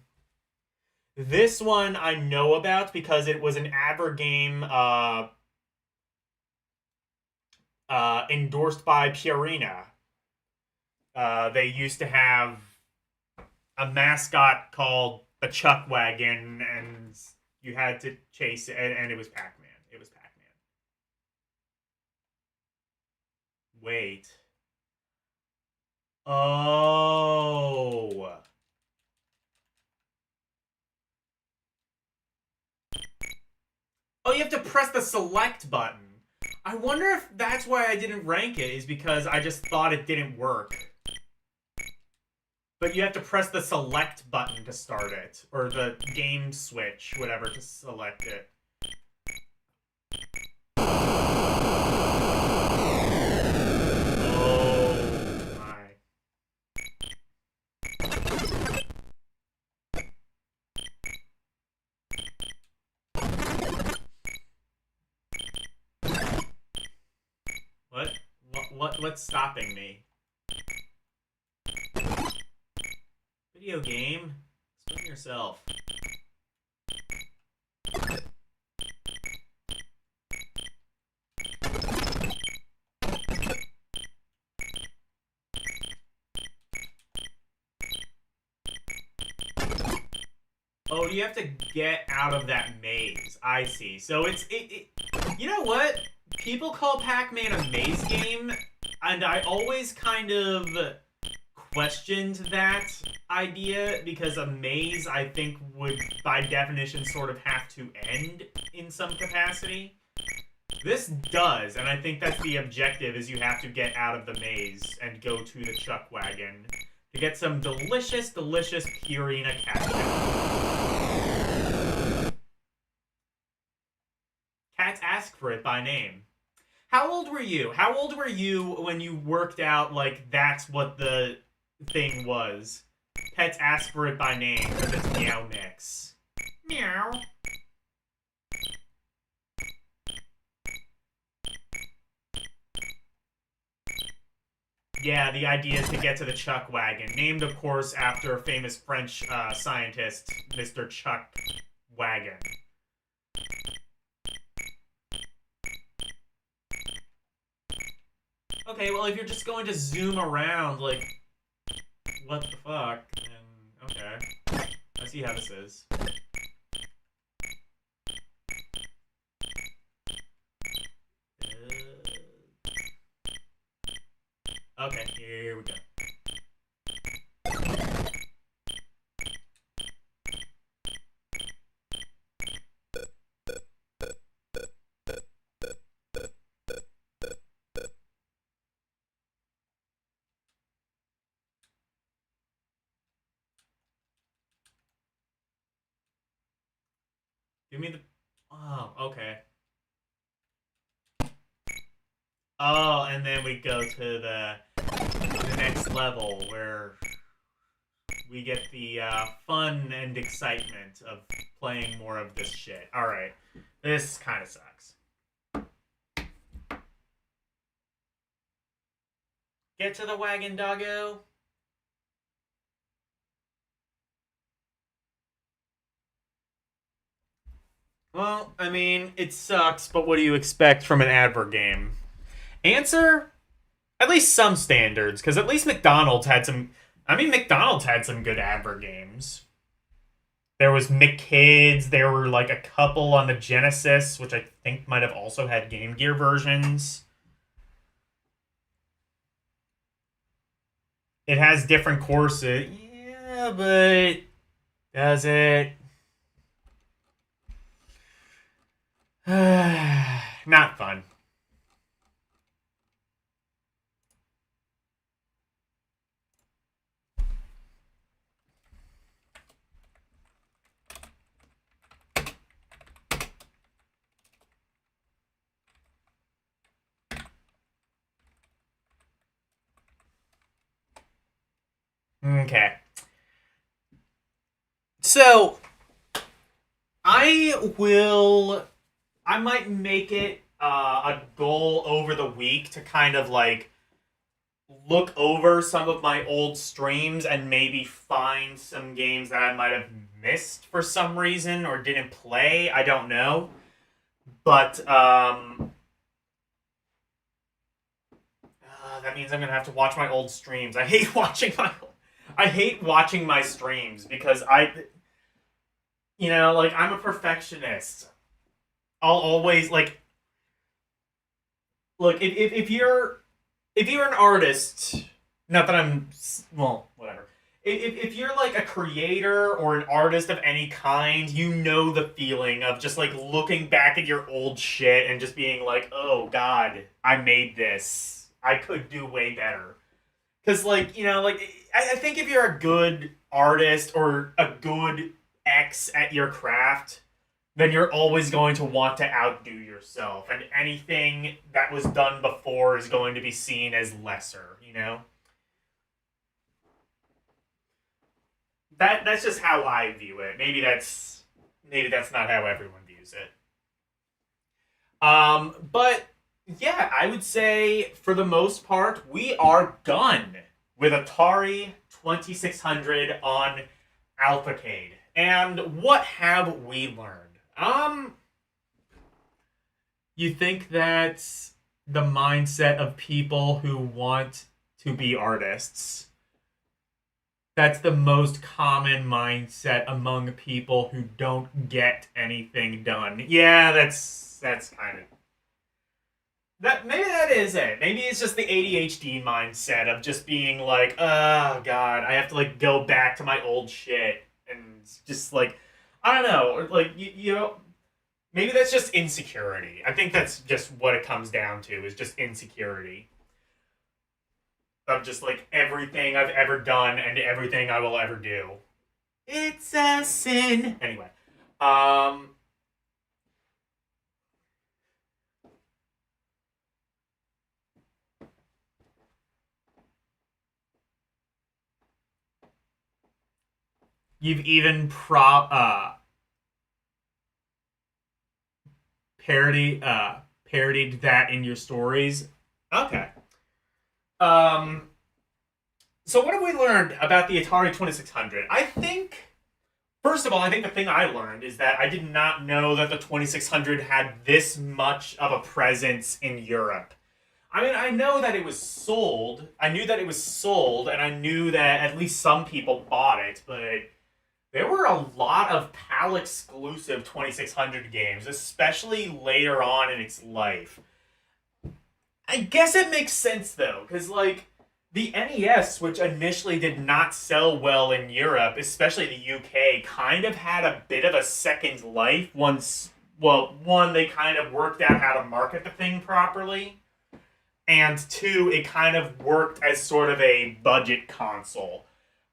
This one I know about because it was an Adver game endorsed by Purina. They used to have a mascot called a chuck wagon, and you had to chase it, and it was Pac-Man. It was Pac-Man. Wait. Oh. Oh, you have to press the select button. I wonder if that's why I didn't rank it, is because I just thought it didn't work. But you have to press the select button to start it. Or the game switch, whatever, to select it. Oh my. What's stopping me? Video game? Explain yourself. Oh, you have to get out of that maze. I see. So it's you know what? People call Pac-Man a maze game, and I always kind of questioned that idea, because a maze, I think, would by definition sort of have to end in some capacity. This does, and I think that's the objective, is you have to get out of the maze and go to the chuck wagon to get some delicious, delicious Purina ketchup. Cats ask for it by name. How old were you? How old were you when you worked out, like, that's what the thing was? Pets ask for it by name, because it's Meow Mix. Meow. Yeah, the idea is to get to the chuck wagon, named, of course, after famous French scientist, Mr. Chuck Wagon. Okay, well, if you're just going to zoom around, like, what the fuck, then, okay. I see how this is. Okay, here we go. Give me the... Oh, okay. Oh, and then we go to the next level, where we get the fun and excitement of playing more of this shit. Alright. This kind of sucks. Get to the wagon, doggo. Well, I mean, it sucks, but what do you expect from an advert game? Answer? At least some standards, because at least McDonald's had some... I mean, McDonald's had some good advert games. There was McKids, there were like a couple on the Genesis, which I think might have also had Game Gear versions. It has different courses. Yeah, but... does it? Not fun. Okay. So, I might make it a goal over the week to kind of like look over some of my old streams and maybe find some games that I might have missed for some reason or didn't play. I don't know. But that means I'm going to have to watch my old streams. I hate watching my streams because You know, like, I'm a perfectionist. I'll always, like, look, if you're an artist, not that I'm, well, whatever. If you're like a creator or an artist of any kind, you know the feeling of just like looking back at your old shit and just being like, oh god, I made this. I could do way better. Because, like, you know, like, I think if you're a good artist or a good X at your craft, then you're always going to want to outdo yourself. And anything that was done before is going to be seen as lesser, you know? That's just how I view it. Maybe that's not how everyone views it. But yeah, I would say for the most part, we are done with Atari 2600 on Alphacade. And what have we learned? You think that the mindset of people who want to be artists, that's the most common mindset among people who don't get anything done. Yeah, that's kind of that. Maybe that is it. Maybe it's just the ADHD mindset of just being like, oh god, I have to like go back to my old shit and just like, I don't know, or like you know, maybe that's just insecurity. I think that's just what it comes down to is just insecurity of just like everything I've ever done and everything I will ever do. It's a sin. Anyway, um, you've even parodied that in your stories. Okay. Um, so what have we learned about the Atari 2600? I think, first of all, I think the thing I learned is that I did not know that the 2600 had this much of a presence in Europe. I mean, I know that it was sold. I knew that it was sold, and I knew that at least some people bought it, but there were a lot of PAL exclusive 2600 games, especially later on in its life. I guess it makes sense though, because like the NES, which initially did not sell well in Europe, especially the UK, kind of had a bit of a second life once. Well, one, they kind of worked out how to market the thing properly, and two, it kind of worked as sort of a budget console.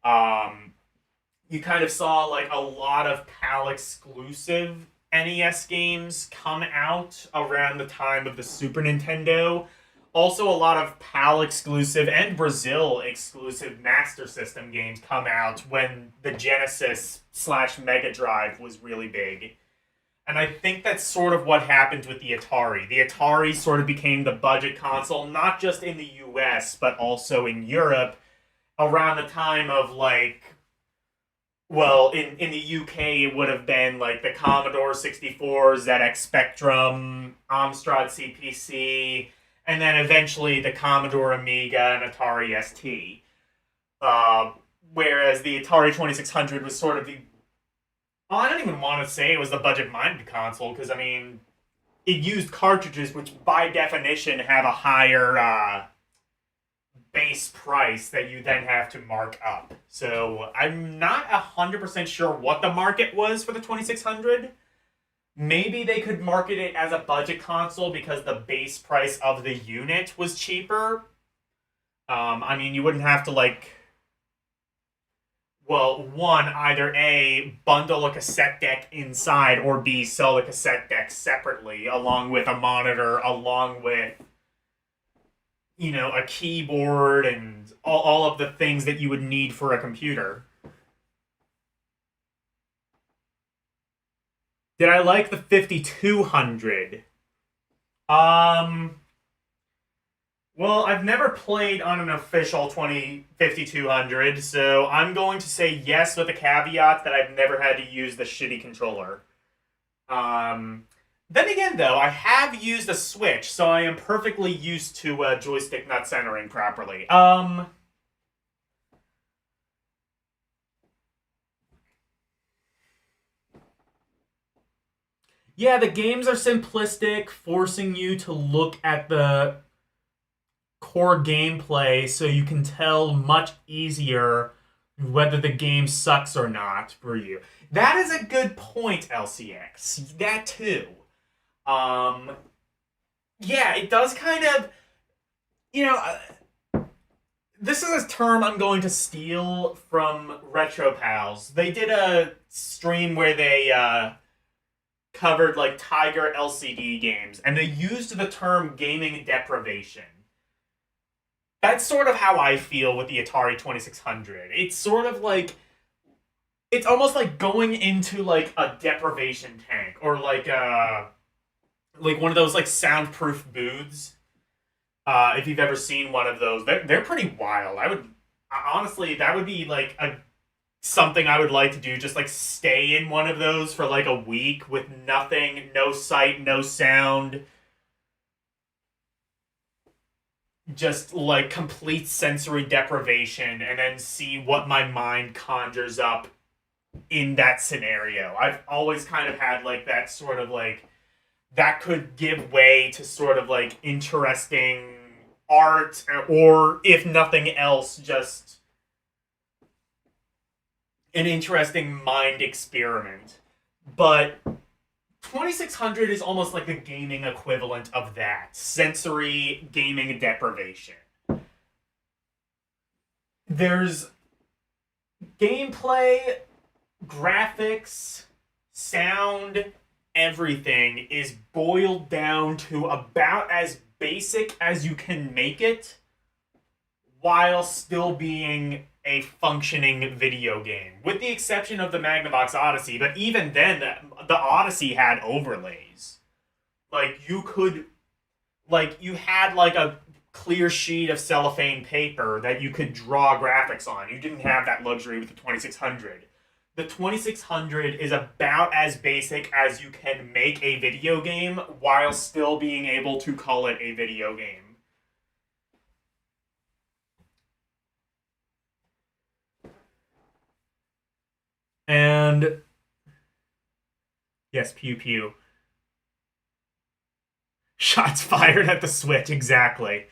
You kind of saw like a lot of PAL exclusive NES games come out around the time of the Super Nintendo. Also, a lot of PAL exclusive and Brazil exclusive Master System games come out when the Genesis / Mega Drive was really big. And I think that's sort of what happened with the Atari. The Atari sort of became the budget console, not just in the US, but also in Europe, around the time of like, well, in the UK, it would have been like the Commodore 64, ZX Spectrum, Amstrad CPC, and then eventually the Commodore Amiga and Atari ST. Whereas the Atari 2600 was sort of the... Well, I don't even want to say it was the budget-minded console, because, I mean, it used cartridges which, by definition, have a higher base price that you then have to mark up. So I'm not 100% sure what the market was for the 2600. Maybe they could market it as a budget console because the base price of the unit was cheaper. I mean, you wouldn't have to, like... Well, one, either A, bundle a cassette deck inside, or B, sell the cassette deck separately, along with a monitor, along with, you know, a keyboard, and all of the things that you would need for a computer. Did I like the 5200? Well, I've never played on an official 5200, so I'm going to say yes with the caveat that I've never had to use the shitty controller. Then again, though, I have used a Switch, so I am perfectly used to joystick not centering properly. Yeah, the games are simplistic, forcing you to look at the core gameplay so you can tell much easier whether the game sucks or not for you. That is a good point, LCX. That too. Yeah, it does kind of, you know, this is a term I'm going to steal from Retro Pals. They did a stream where they covered like Tiger LCD games, and they used the term gaming deprivation. That's sort of how I feel with the Atari 2600. It's sort of like, it's almost like going into like a deprivation tank, or like one of those like soundproof booths. If you've ever seen one of those, they're pretty wild. I would honestly, that would be like something I would like to do. Just like stay in one of those for like a week with nothing, no sight, no sound, just like complete sensory deprivation, and then see what my mind conjures up in that scenario. I've always kind of had like that sort of like, that could give way to sort of like interesting art, or if nothing else, just an interesting mind experiment. But 2600 is almost like the gaming equivalent of that. Sensory gaming deprivation. There's gameplay, graphics, sound, everything is boiled down to about as basic as you can make it while still being a functioning video game, with the exception of the Magnavox Odyssey. But even then, the Odyssey had overlays. Like, you could, like, you had like a clear sheet of cellophane paper that you could draw graphics on. You didn't have that luxury with the 2600. The 2600 is about as basic as you can make a video game while still being able to call it a video game. And yes, pew pew. Shots fired at the Switch, exactly.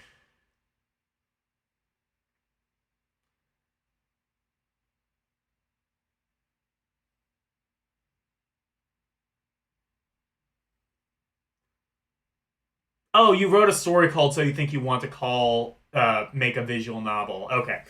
Oh, you wrote a story called So You Think You Want to Call, make a visual novel. Okay.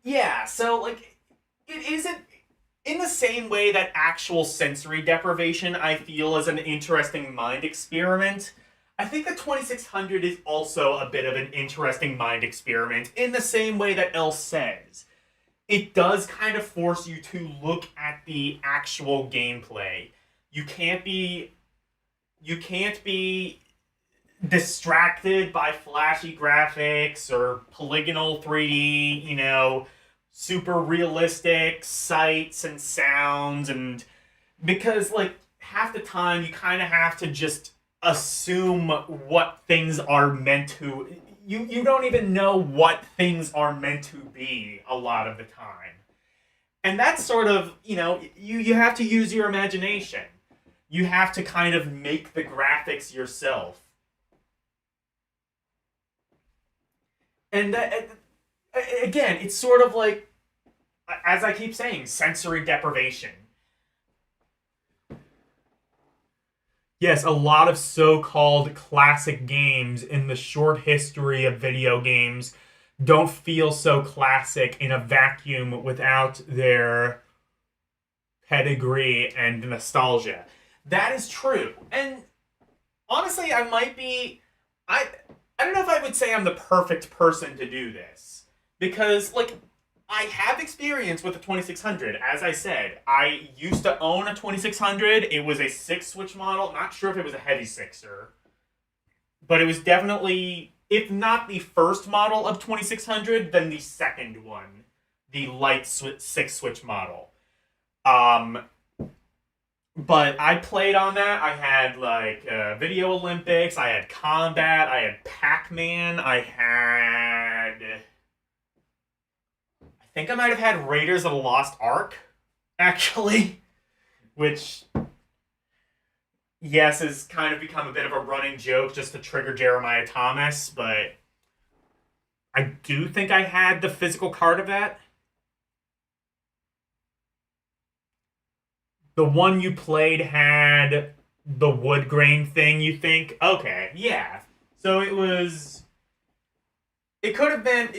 Yeah, so, like, it isn't in the same way that actual sensory deprivation, I feel, is an interesting mind experiment. I think the 2600 is also a bit of an interesting mind experiment in the same way that Elle says. It does kind of force you to look at the actual gameplay. You can't be distracted by flashy graphics or polygonal 3D, you know, super realistic sights and sounds, and because like half the time you kind of have to just assume what things are meant to, you don't even know what things are meant to be a lot of the time. And that's sort of, you know, you have to use your imagination. You have to kind of make the graphics yourself. And again, it's sort of like, as I keep saying, sensory deprivation. Yes, a lot of so-called classic games in the short history of video games don't feel so classic in a vacuum without their pedigree and nostalgia. That is true. And honestly, I don't know if I would say I'm the perfect person to do this. Because, like, I have experience with the 2600. As I said, I used to own a 2600. It was a 6-switch model. Not sure if it was a heavy sixer. But it was definitely, if not the first model of 2600, then the second one. The light 6-switch model. But I played on that. I had like Video Olympics. I had Combat. I had Pac-Man. I think I might have had Raiders of the Lost Ark, actually, which, yes, has kind of become a bit of a running joke just to trigger Jeremiah Thomas, but I do think I had the physical card of that. The one you played had the wood grain thing, you think? Okay, yeah. So it could have been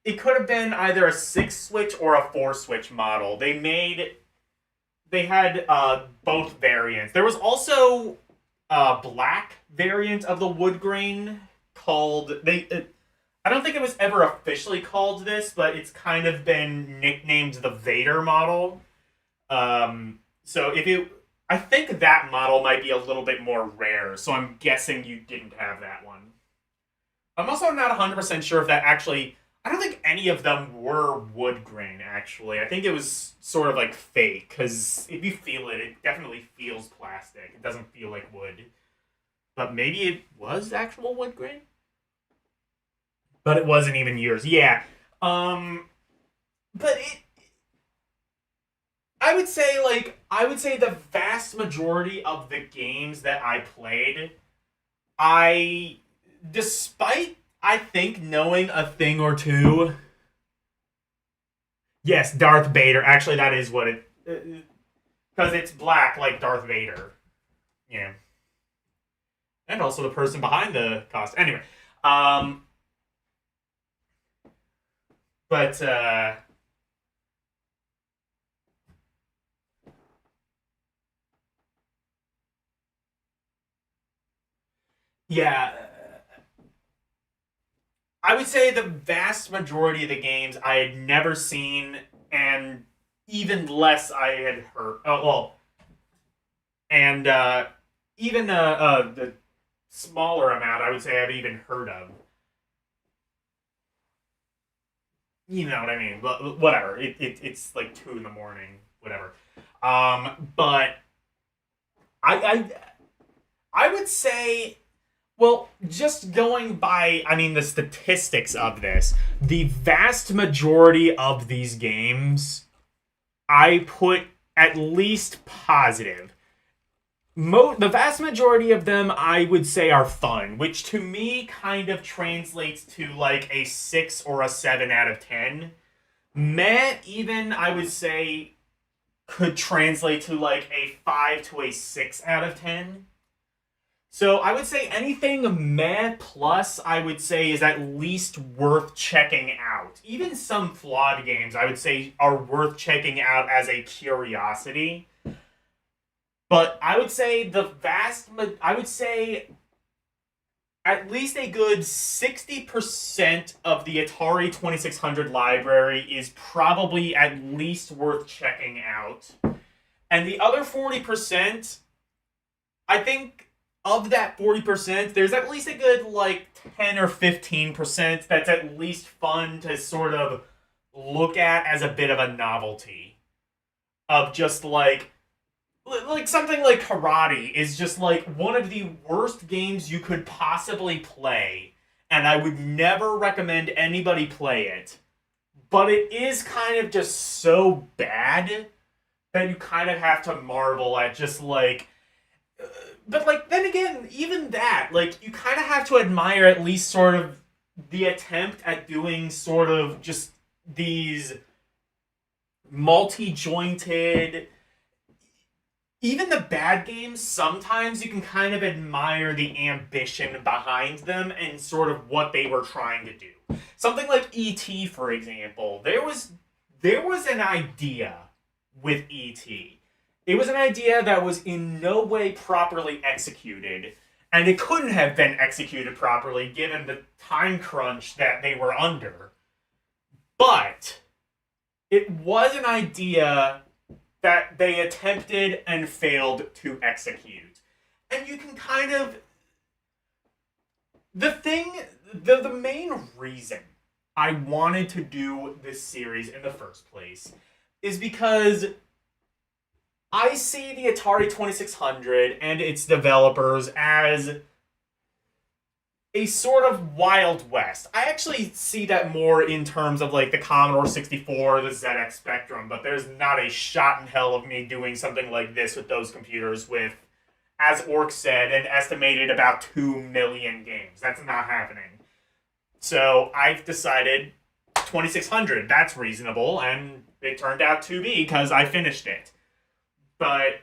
it could have been either a 6-switch or a 4-switch model. They had both variants. There was also a black variant of the wood grain called I don't think it was ever officially called this, but it's kind of been nicknamed the Vader model. So I think that model might be a little bit more rare, so I'm guessing you didn't have that one. I'm also not 100% sure if that actually... I don't think any of them were wood grain, actually. I think it was sort of like fake, because if you feel it, it definitely feels plastic. It doesn't feel like wood. But maybe it was actual wood grain? But it wasn't even yours. Yeah. But I would say the vast majority of the games that I played, despite, I think, knowing a thing or two... Yes, Darth Vader. Actually, that is what it... Because it's black like Darth Vader. Yeah. And also the person behind the costume. Anyway. But, yeah, I would say the vast majority of the games I had never seen, and even less I had heard. Oh, well, and even the smaller amount I would say I've even heard of. You know what I mean? But whatever. It's like 2 in the morning. Whatever. But I would say, well, just going by, I mean, the statistics of this, the vast majority of these games, I put at least positive. The vast majority of them, I would say, are fun, which to me kind of translates to like a 6 or a 7 out of 10. Meh, even, I would say, could translate to like a 5 to a 6 out of 10. So I would say anything meh plus, I would say, is at least worth checking out. Even some flawed games, I would say, are worth checking out as a curiosity. But I would say I would say at least a good 60% of the Atari 2600 library is probably at least worth checking out. And the other 40%, I think of that 40%, there's at least a good like 10 or 15% that's at least fun to sort of look at as a bit of a novelty. Of just like something like Karate is just like one of the worst games you could possibly play, and I would never recommend anybody play it. But it is kind of just so bad that you kind of have to marvel at just like... But like, then again, even that, like, you kind of have to admire at least sort of the attempt at doing sort of just these multi-jointed... Even the bad games, sometimes you can kind of admire the ambition behind them and sort of what they were trying to do. Something like E.T., for example. There was an idea with E.T. It was an idea that was in no way properly executed, and it couldn't have been executed properly given the time crunch that they were under. But it was an idea that they attempted and failed to execute. And you can kind of... The main reason I wanted to do this series in the first place is because I see the Atari 2600 and its developers as a sort of Wild West. I actually see that more in terms of like the Commodore 64, the ZX Spectrum, but there's not a shot in hell of me doing something like this with those computers with, as Orc said, an estimated about 2 million games. That's not happening. So I've decided 2600, that's reasonable, and it turned out to be because I finished it. But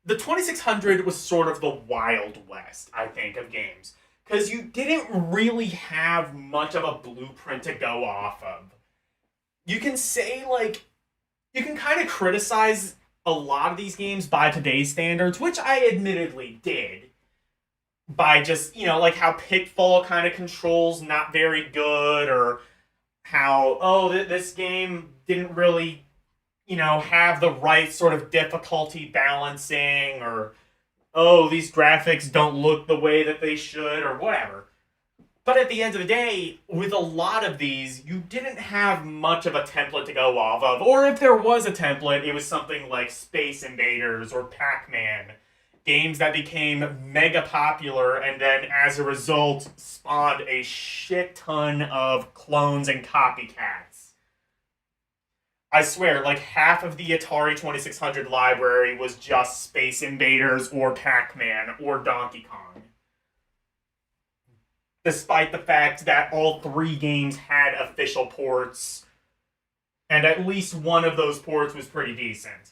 the 2600 was sort of the Wild West, I think, of games. Because you didn't really have much of a blueprint to go off of. You can say, like, you can kind of criticize a lot of these games by today's standards, which I admittedly did. By just, you know, like how Pitfall kind of controls not very good, or how, oh, this game didn't really, you know, have the right sort of difficulty balancing, or oh, these graphics don't look the way that they should, or whatever. But at the end of the day, with a lot of these, you didn't have much of a template to go off of. Or if there was a template, it was something like Space Invaders or Pac-Man. Games that became mega popular and then, as a result, spawned a shit ton of clones and copycats. I swear, like half of the Atari 2600 library was just Space Invaders or Pac-Man or Donkey Kong. Despite the fact that all three games had official ports, and at least one of those ports was pretty decent.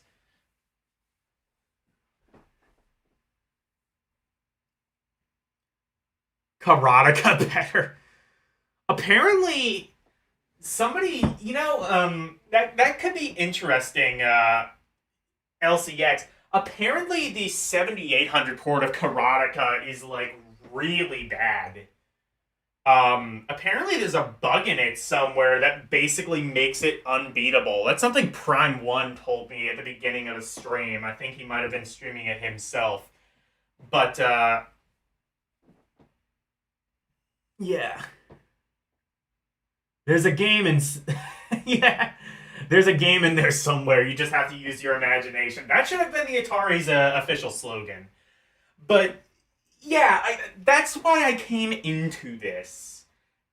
Karateka better. Apparently, somebody, you know, that could be interesting, LCX. Apparently the 7800 port of Karateka is, like, really bad. Apparently there's a bug in it somewhere that basically makes it unbeatable. That's something Prime 1 told me at the beginning of the stream. I think he might have been streaming it himself. But, yeah. There's a game in... yeah. There's a game in there somewhere. You just have to use your imagination. That should have been the Atari's official slogan. But, yeah, that's why I came into this.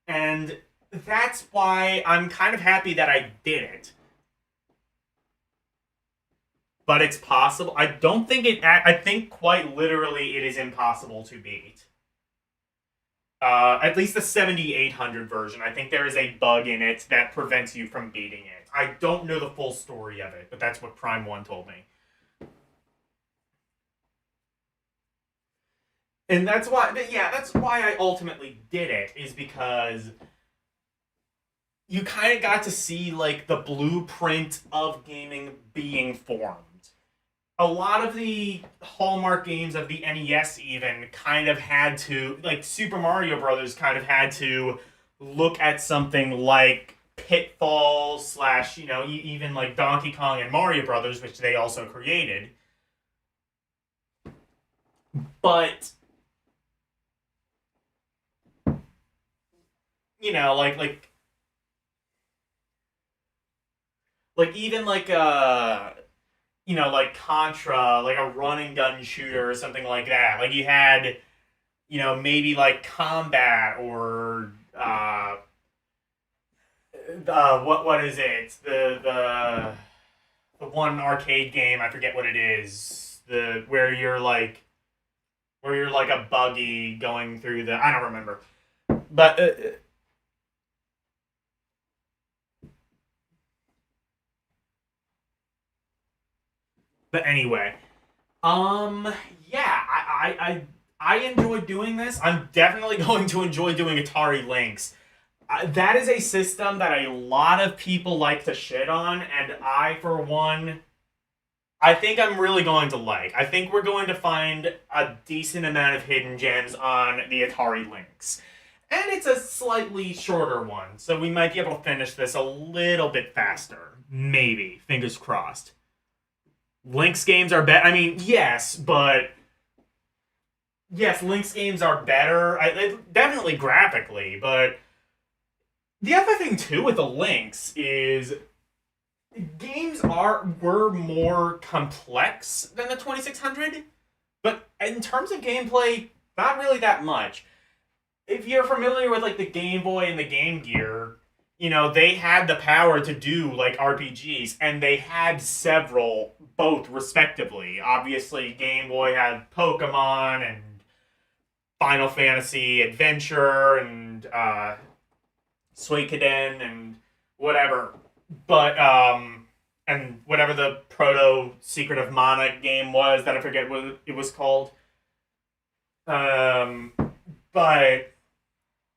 And that's why I'm kind of happy that I did it. But it's possible. I don't think it... I think quite literally it is impossible to beat. At least the 7800 version. I think there is a bug in it that prevents you from beating it. I don't know the full story of it, but that's what Prime 1 told me. And that's why, that's why I ultimately did it, is because you kind of got to see, like, the blueprint of gaming being formed. A lot of the Hallmark games of the NES even kind of had to, like Super Mario Brothers kind of had to look at something like Pitfall / you know, even like Donkey Kong and Mario Brothers, which they also created. But, you know, like even like, you know, like Contra, like a run and gun shooter or something like that. Like you had, you know, maybe like Combat or what is it? The one arcade game, I forget what it is. Where you're like a buggy going through the, I don't remember. But But anyway, yeah, I enjoy doing this. I'm definitely going to enjoy doing Atari Lynx. That is a system that a lot of people like to shit on, and I, for one, I think I'm really going to like. I think we're going to find a decent amount of hidden gems on the Atari Lynx. And it's a slightly shorter one, so we might be able to finish this a little bit faster. Maybe. Fingers crossed. Lynx games are better. I mean, yes, but... Yes, Lynx games are better. Definitely graphically, but... The other thing, too, with the Lynx is... games were more complex than the 2600, but in terms of gameplay, not really that much. If you're familiar with like the Game Boy and the Game Gear, they had the power to do like RPGs, and they had several, both respectively. Obviously, Game Boy had Pokemon and Final Fantasy Adventure and Suikoden and whatever. But and whatever the proto Secret of Mana game was that I forget what it was called. But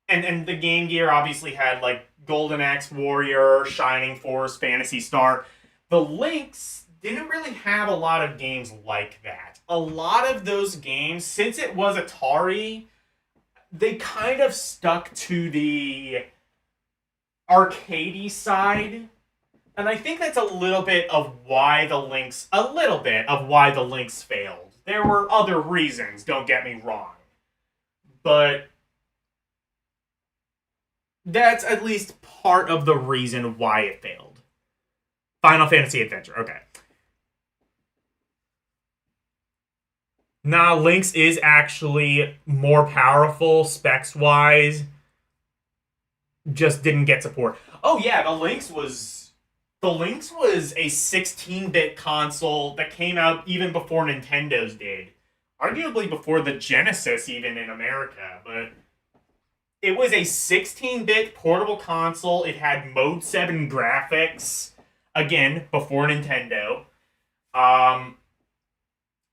and the Game Gear obviously had like Golden Axe Warrior, Shining Force, Phantasy Star. The Lynx didn't really have a lot of games like that. A lot of those games, since it was Atari, they kind of stuck to the arcadey side. And I think that's a little bit of why the Lynx failed. There were other reasons, don't get me wrong. But that's at least part of the reason why it failed. Final Fantasy Adventure, okay. Nah, Lynx is actually more powerful specs-wise. Just didn't get support. Oh yeah, the Lynx was a 16-bit console that came out even before Nintendo's did. Arguably before the Genesis even in America, but it was a 16-bit portable console. It had Mode 7 graphics, again, before Nintendo.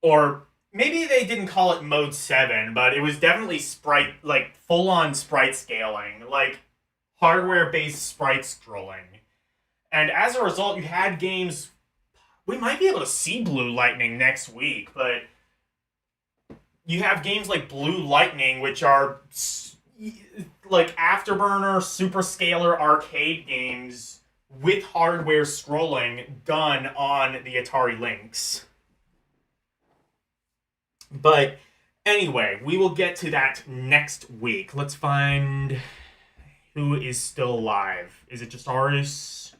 Or maybe they didn't call it Mode 7, but it was definitely full-on sprite scaling, like hardware-based sprite scrolling. And as a result, you had games... We might be able to see Blue Lightning next week, but you have games like Blue Lightning, which are like Afterburner, Super Scalar arcade games with hardware scrolling done on the Atari Lynx. But anyway, we will get to that next week. Let's find who is still alive. Is it just Arus?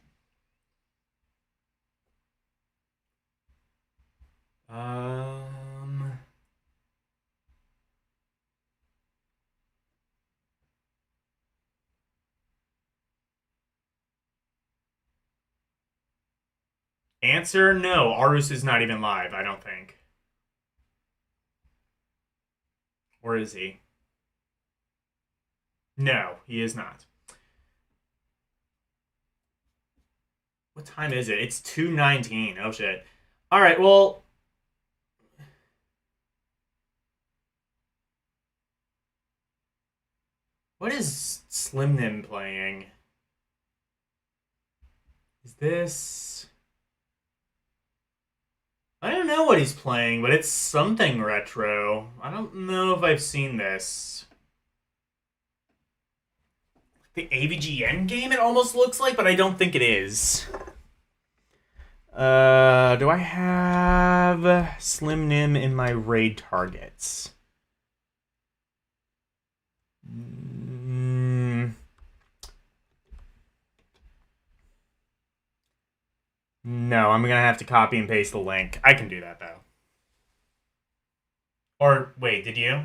Answer, no. Arus is not even live, I don't think. Or is he? No, he is not. What time is it? It's 2:19. Oh, shit. Alright, well... What is Slim Nim playing? Is this... I don't know what he's playing, but it's something retro. I don't know if I've seen this. The AVGN game it almost looks like, but I don't think it is. Do I have Slim Nim in my raid targets? No, I'm gonna have to copy and paste the link. I can do that, though. Or, wait, did you?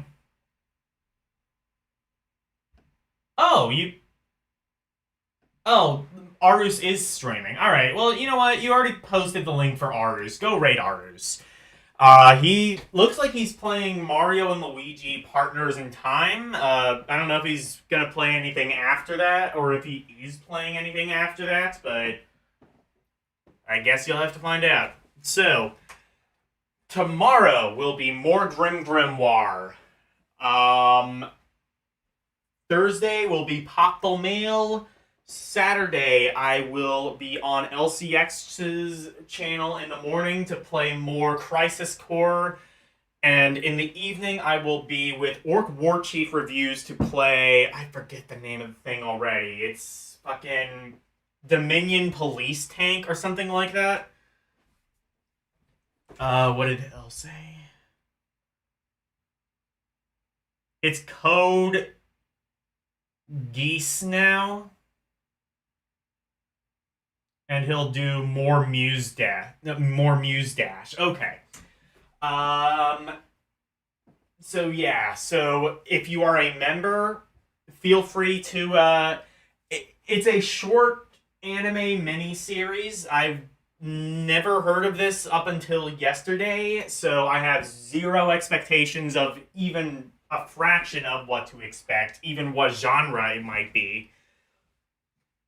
Oh, you... Oh, Arus is streaming. Alright, well, you know what? You already posted the link for Arus. Go raid Arus. He looks like he's playing Mario and Luigi Partners in Time. I don't know if he's gonna play anything after that, or if he is playing anything after that, but I guess you'll have to find out. So, tomorrow will be more Grim Grimoire. Thursday will be Pop the Mail. Saturday, I will be on LCX's channel in the morning to play more Crisis Core. And in the evening, I will be with Orc War Chief Reviews to play... I forget the name of the thing already. It's fucking Dominion Police Tank or something like that. What did L say? It's Code Geese now. and he'll do more Muse Dash. Okay. So yeah, so if you are a member, feel free to, it's a short anime mini-series. I've never heard of this up until yesterday, so I have zero expectations of even a fraction of what to expect, even what genre it might be.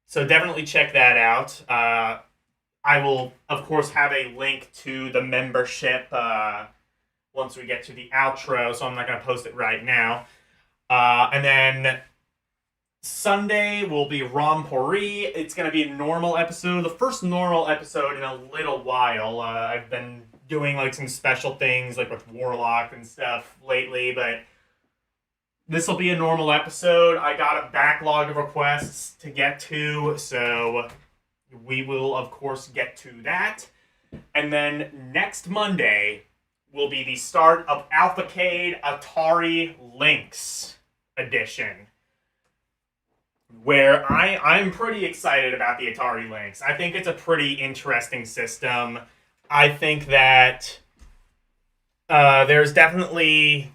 So definitely check that out. I will, of course, have a link to the membership once we get to the outro, so I'm not going to post it right now. And then Sunday will be Rompori. It's going to be a normal episode. The first normal episode in a little while. I've been doing like some special things like with Warlock and stuff lately, but this will be a normal episode. I got a backlog of requests to get to, so we will, of course, get to that. And then next Monday will be the start of Alphacade Atari Lynx edition, where I'm pretty excited about the Atari Lynx. I think it's a pretty interesting system. I think that there's definitely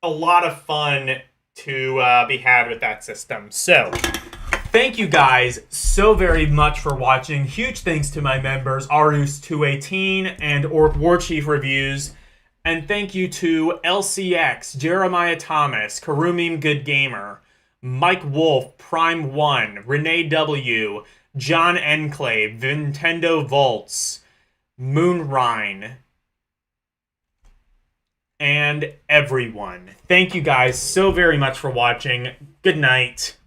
a lot of fun to be had with that system. So, thank you guys so very much for watching. Huge thanks to my members, Arus218 and Orc Warchief Reviews. And thank you to LCX, Jeremiah Thomas, Karumim Good Gamer, Mike Wolf, Prime 1, Renee W., John Enclave, Nintendo Volts, Moonrine, and everyone. Thank you guys so very much for watching. Good night.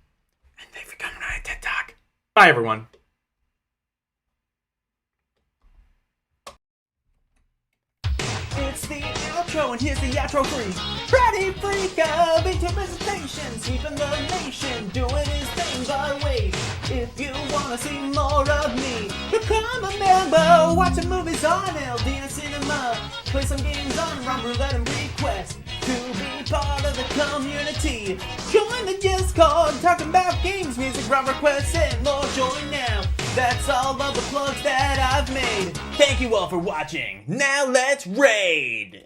And thanks for coming on a TED Talk. Bye, everyone. It's the outro, and here's the outro free. Freddy Freaka, into visitation, sweeping the nation, doing his thing. But wait, if you wanna see more of me, become a member. Watching movies on LD Cinema, play some games on Rum Roulette and request to be part of the community. Join the Discord, talking about games, music, rum requests, and more. Join now. That's all of the plugs that I've made. Thank you all for watching. Now let's raid!